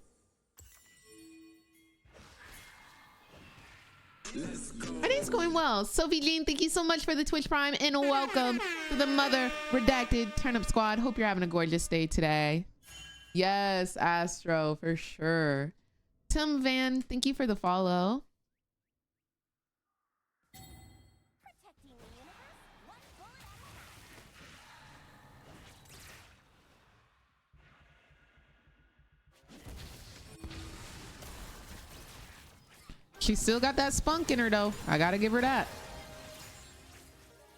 Speaker 1: My day's going well. Sophie Jean, thank you so much for the Twitch Prime and welcome to the Mother Redacted Turnip Squad. Hope you're having a gorgeous day today. Yes, Astro, for sure. Tim Van, thank you for the follow. She still got that spunk in her though. I gotta give her that.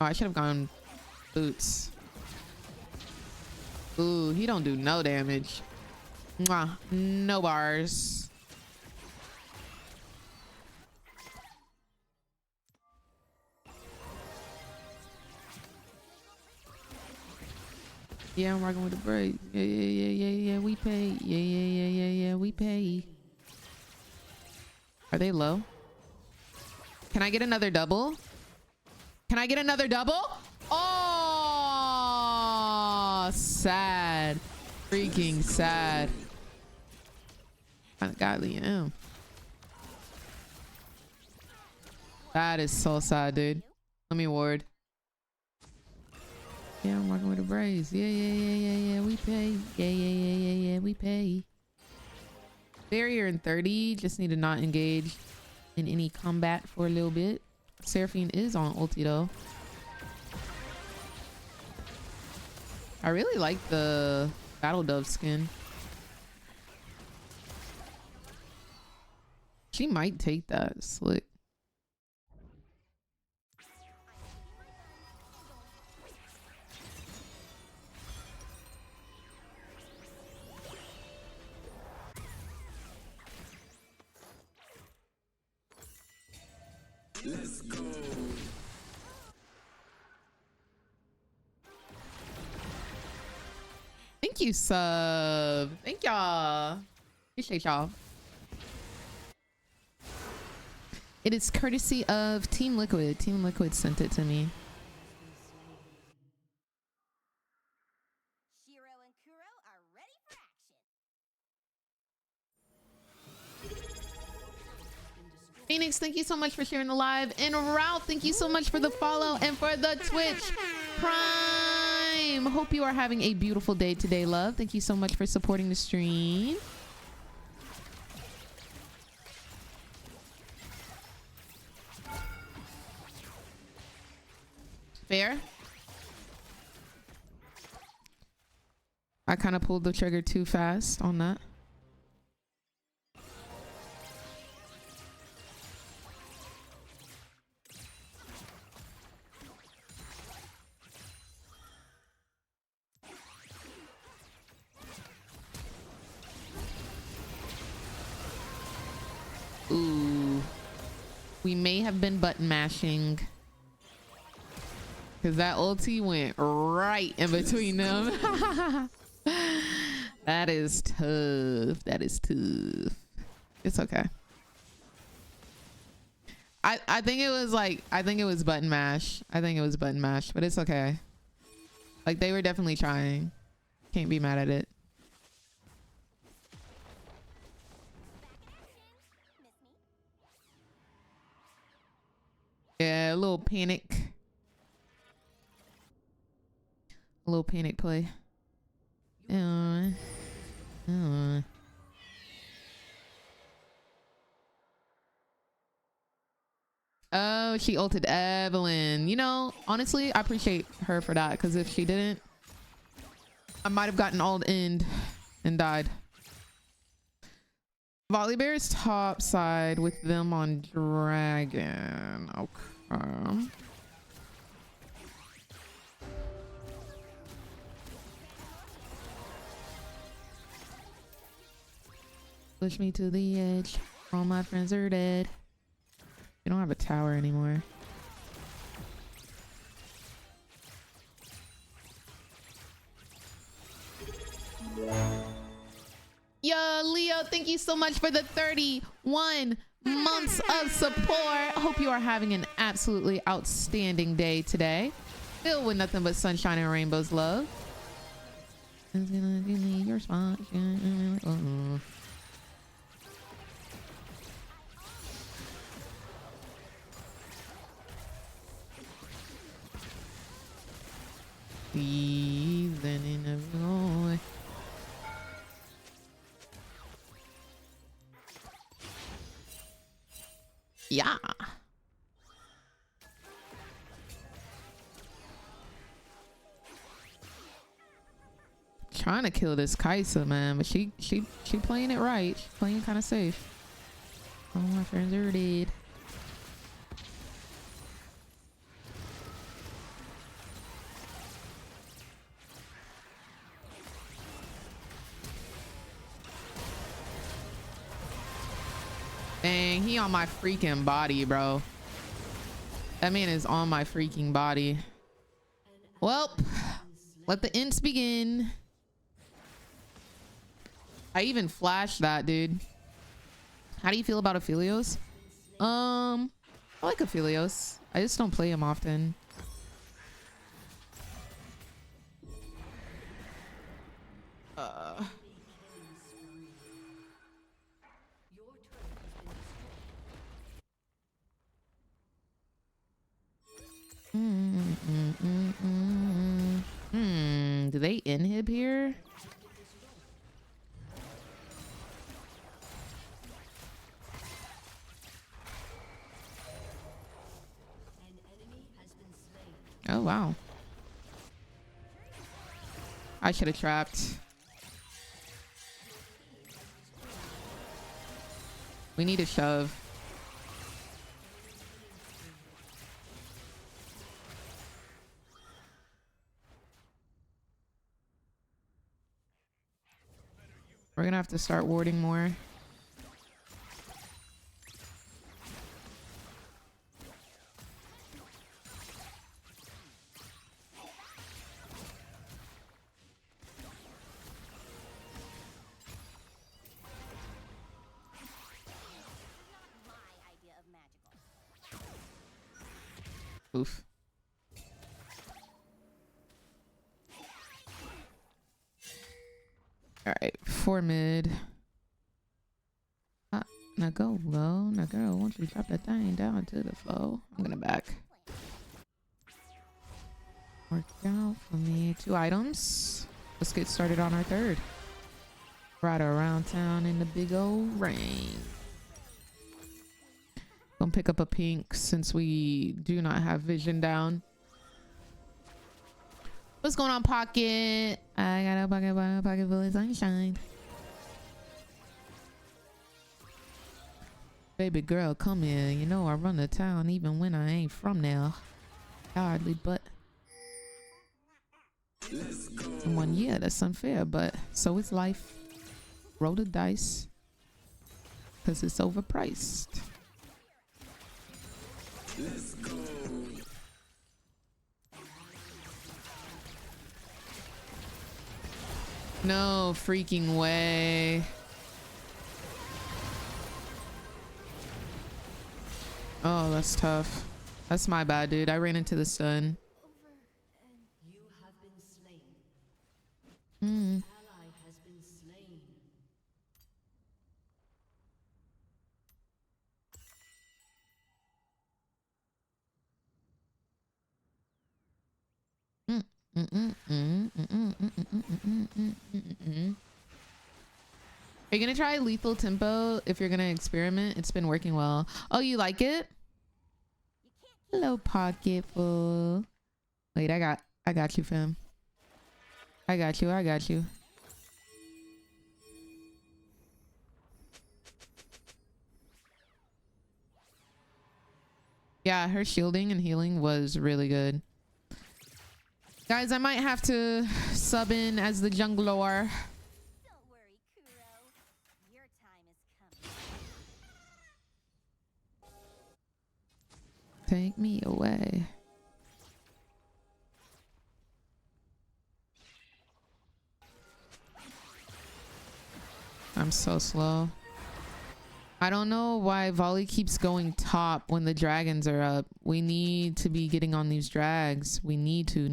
Speaker 1: Oh, I should have gone boots. Ooh, he don't do no damage. Mwah. No bars. Yeah, I'm rocking with the Braves. Yeah, we pay. Yeah, we pay. Are they low? Can I get another double? Can I get another double? Oh, sad. Freaking sad. Godly am. That is so sad, dude. Let me ward. Yeah, I'm rocking with the Braves. Yeah, we pay. Yeah, we pay. Barrier in 30. Just need to not engage in any combat for a little bit. Seraphine is on ulti though. I really like the Battle Dove skin. She might take that. Slick.
Speaker 12: Let's go.
Speaker 1: Thank you, sub. Thank y'all. Appreciate y'all. It is courtesy of Team Liquid. Team Liquid sent it to me. Phoenix, thank you so much for sharing the live. And Ralph, thank you so much for the follow and for the Twitch Prime. Hope you are having a beautiful day today, love. Thank you so much for supporting the stream. Fair. I kind of pulled the trigger too fast on that. Ooh. We may have been button mashing. Because that ulti went right in between them. That is tough. That is tough. It's okay. I think it was like, I think it was button mash. I think it was button mash, but it's okay. Like, they were definitely trying. Can't be mad at it. Yeah, a little panic. A little panic play. Oh, she ulted Evelyn. You know, honestly, I appreciate her for that, because if she didn't, I might have gotten ult end and died. Volibear's top side with them on Dragon. Okay. Push me to the edge. All my friends are dead. You don't have a tower anymore. Yo, Leo, thank you so much for the 31 months of support. Hope you are having an absolutely outstanding day today. Filled with nothing but sunshine and rainbows, love. Your spot. Yeah. Trying to kill this Kaisa, man, but she playing it right. She's playing kind of safe. All my friends are dead. Dang, he on my freaking body, bro. That man is on my freaking body. Well, let the ints begin. I even flashed that, dude. How do you feel about Aphelios? I like Aphelios. I just don't play him often. Do they inhib here? Oh, wow. I should have trapped. We need a shove. We're gonna have to start warding more. Oof. All right, 4 mid. Now go, low. Now girl, won't you drop that thing down to the floor? I'm gonna back. Work out for me. 2 items. Let's get started on our third. Right around town in the big old rain. Gonna pick up a pink since we do not have vision down. What's going on, Pocket? I got a pocket full of sunshine. Baby girl, come here. You know I run the town even when I ain't from there. Hardly, but 1 year, that's unfair, but so is life. Roll the dice, cause it's overpriced. Let's go. No freaking way. Oh, that's tough. That's my bad, dude. I ran into the sun.
Speaker 14: You have been slain.
Speaker 1: Hmm.
Speaker 14: Ally has been slain.
Speaker 1: Are you gonna try lethal tempo if you're gonna experiment? It's been working well. Oh, you like it? Hello, Pocketful. Wait, I got you, fam. I got you. Yeah, her shielding and healing was really good. Guys, I might have to sub in as the jungler.
Speaker 14: Don't worry, Kuro. Your time is coming.
Speaker 1: Take me away. I'm so slow. I don't know why Volley keeps going top when the dragons are up. We need to be getting on these drags. We need to. We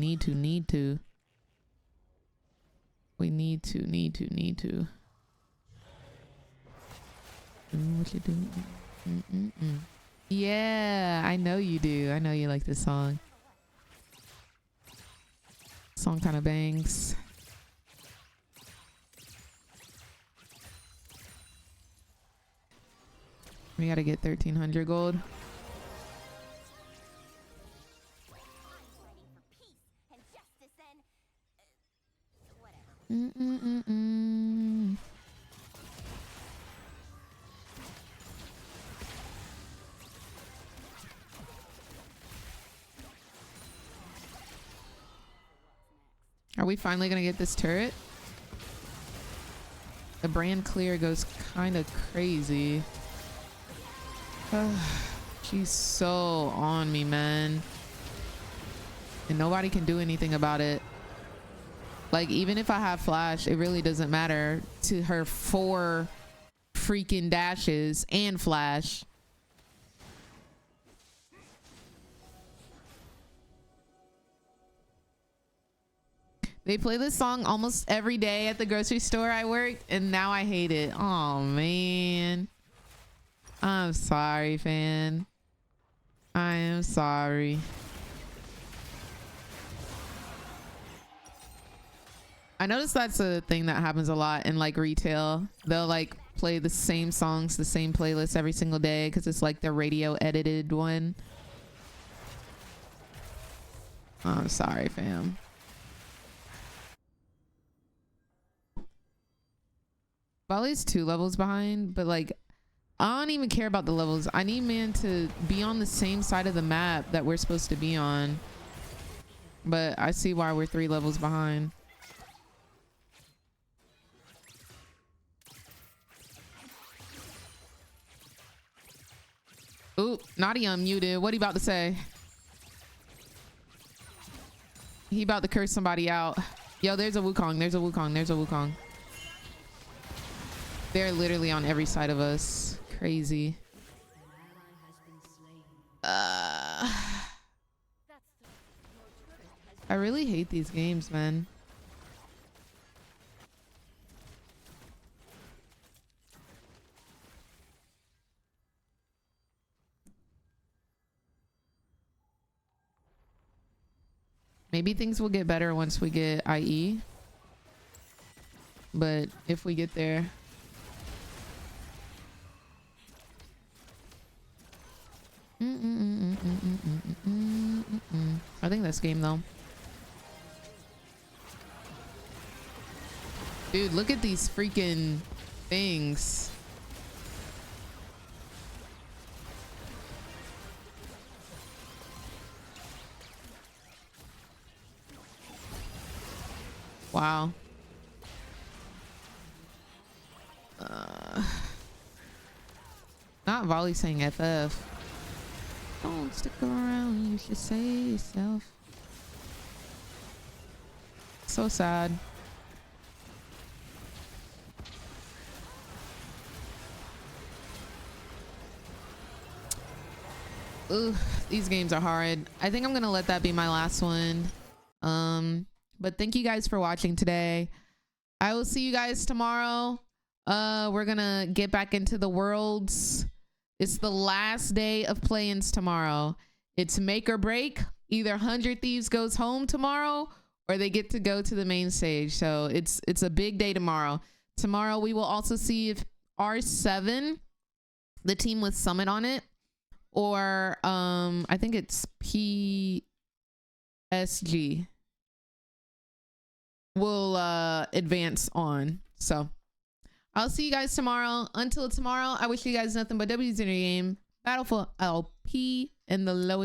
Speaker 1: need to. What you do? Yeah, I know you do. I know you like this song. Song kind of bangs. We gotta get 1300 gold. Are we finally gonna get this turret? The brand clear goes kind of crazy. She's so on me, man. And nobody can do anything about it. Like, even if I have flash, it really doesn't matter to her 4 freaking dashes and flash. They play this song almost every day at the grocery store I worked, and now I hate it. Oh, man. I'm sorry, fan. I am sorry. I noticed that's a thing that happens a lot in like retail. They'll like play the same songs, the same playlist every single day because it's like the radio edited one. I'm sorry, fam. Volley's 2 levels behind, but like I don't even care about the levels. I need man to be on the same side of the map that we're supposed to be on. But I see why we're 3 levels behind. Ooh, Naughty unmuted. What he about to say? He about to curse somebody out. Yo, there's a Wukong. There's a Wukong. There's a Wukong. They're literally on every side of us. Crazy. I really hate these games, man. Maybe things will get better once we get IE. But if we get there... I think this game though. Dude, look at these freaking things. Wow. Not volley saying FF. Don't stick around, you should save yourself. So sad. Ooh, these games are hard. I think I'm gonna let that be my last one. But thank you guys for watching today. I will see you guys tomorrow. We're gonna get back into the worlds. It's the last day of play-ins tomorrow. It's make or break. Either 100 Thieves goes home tomorrow or they get to go to the main stage. So it's a big day tomorrow. Tomorrow we will also see if R7, the team with Summit on it, or I think it's PSG, will advance on. So I'll see you guys tomorrow. Until tomorrow, I wish you guys nothing but W's in your game. Battle for LP in the lowest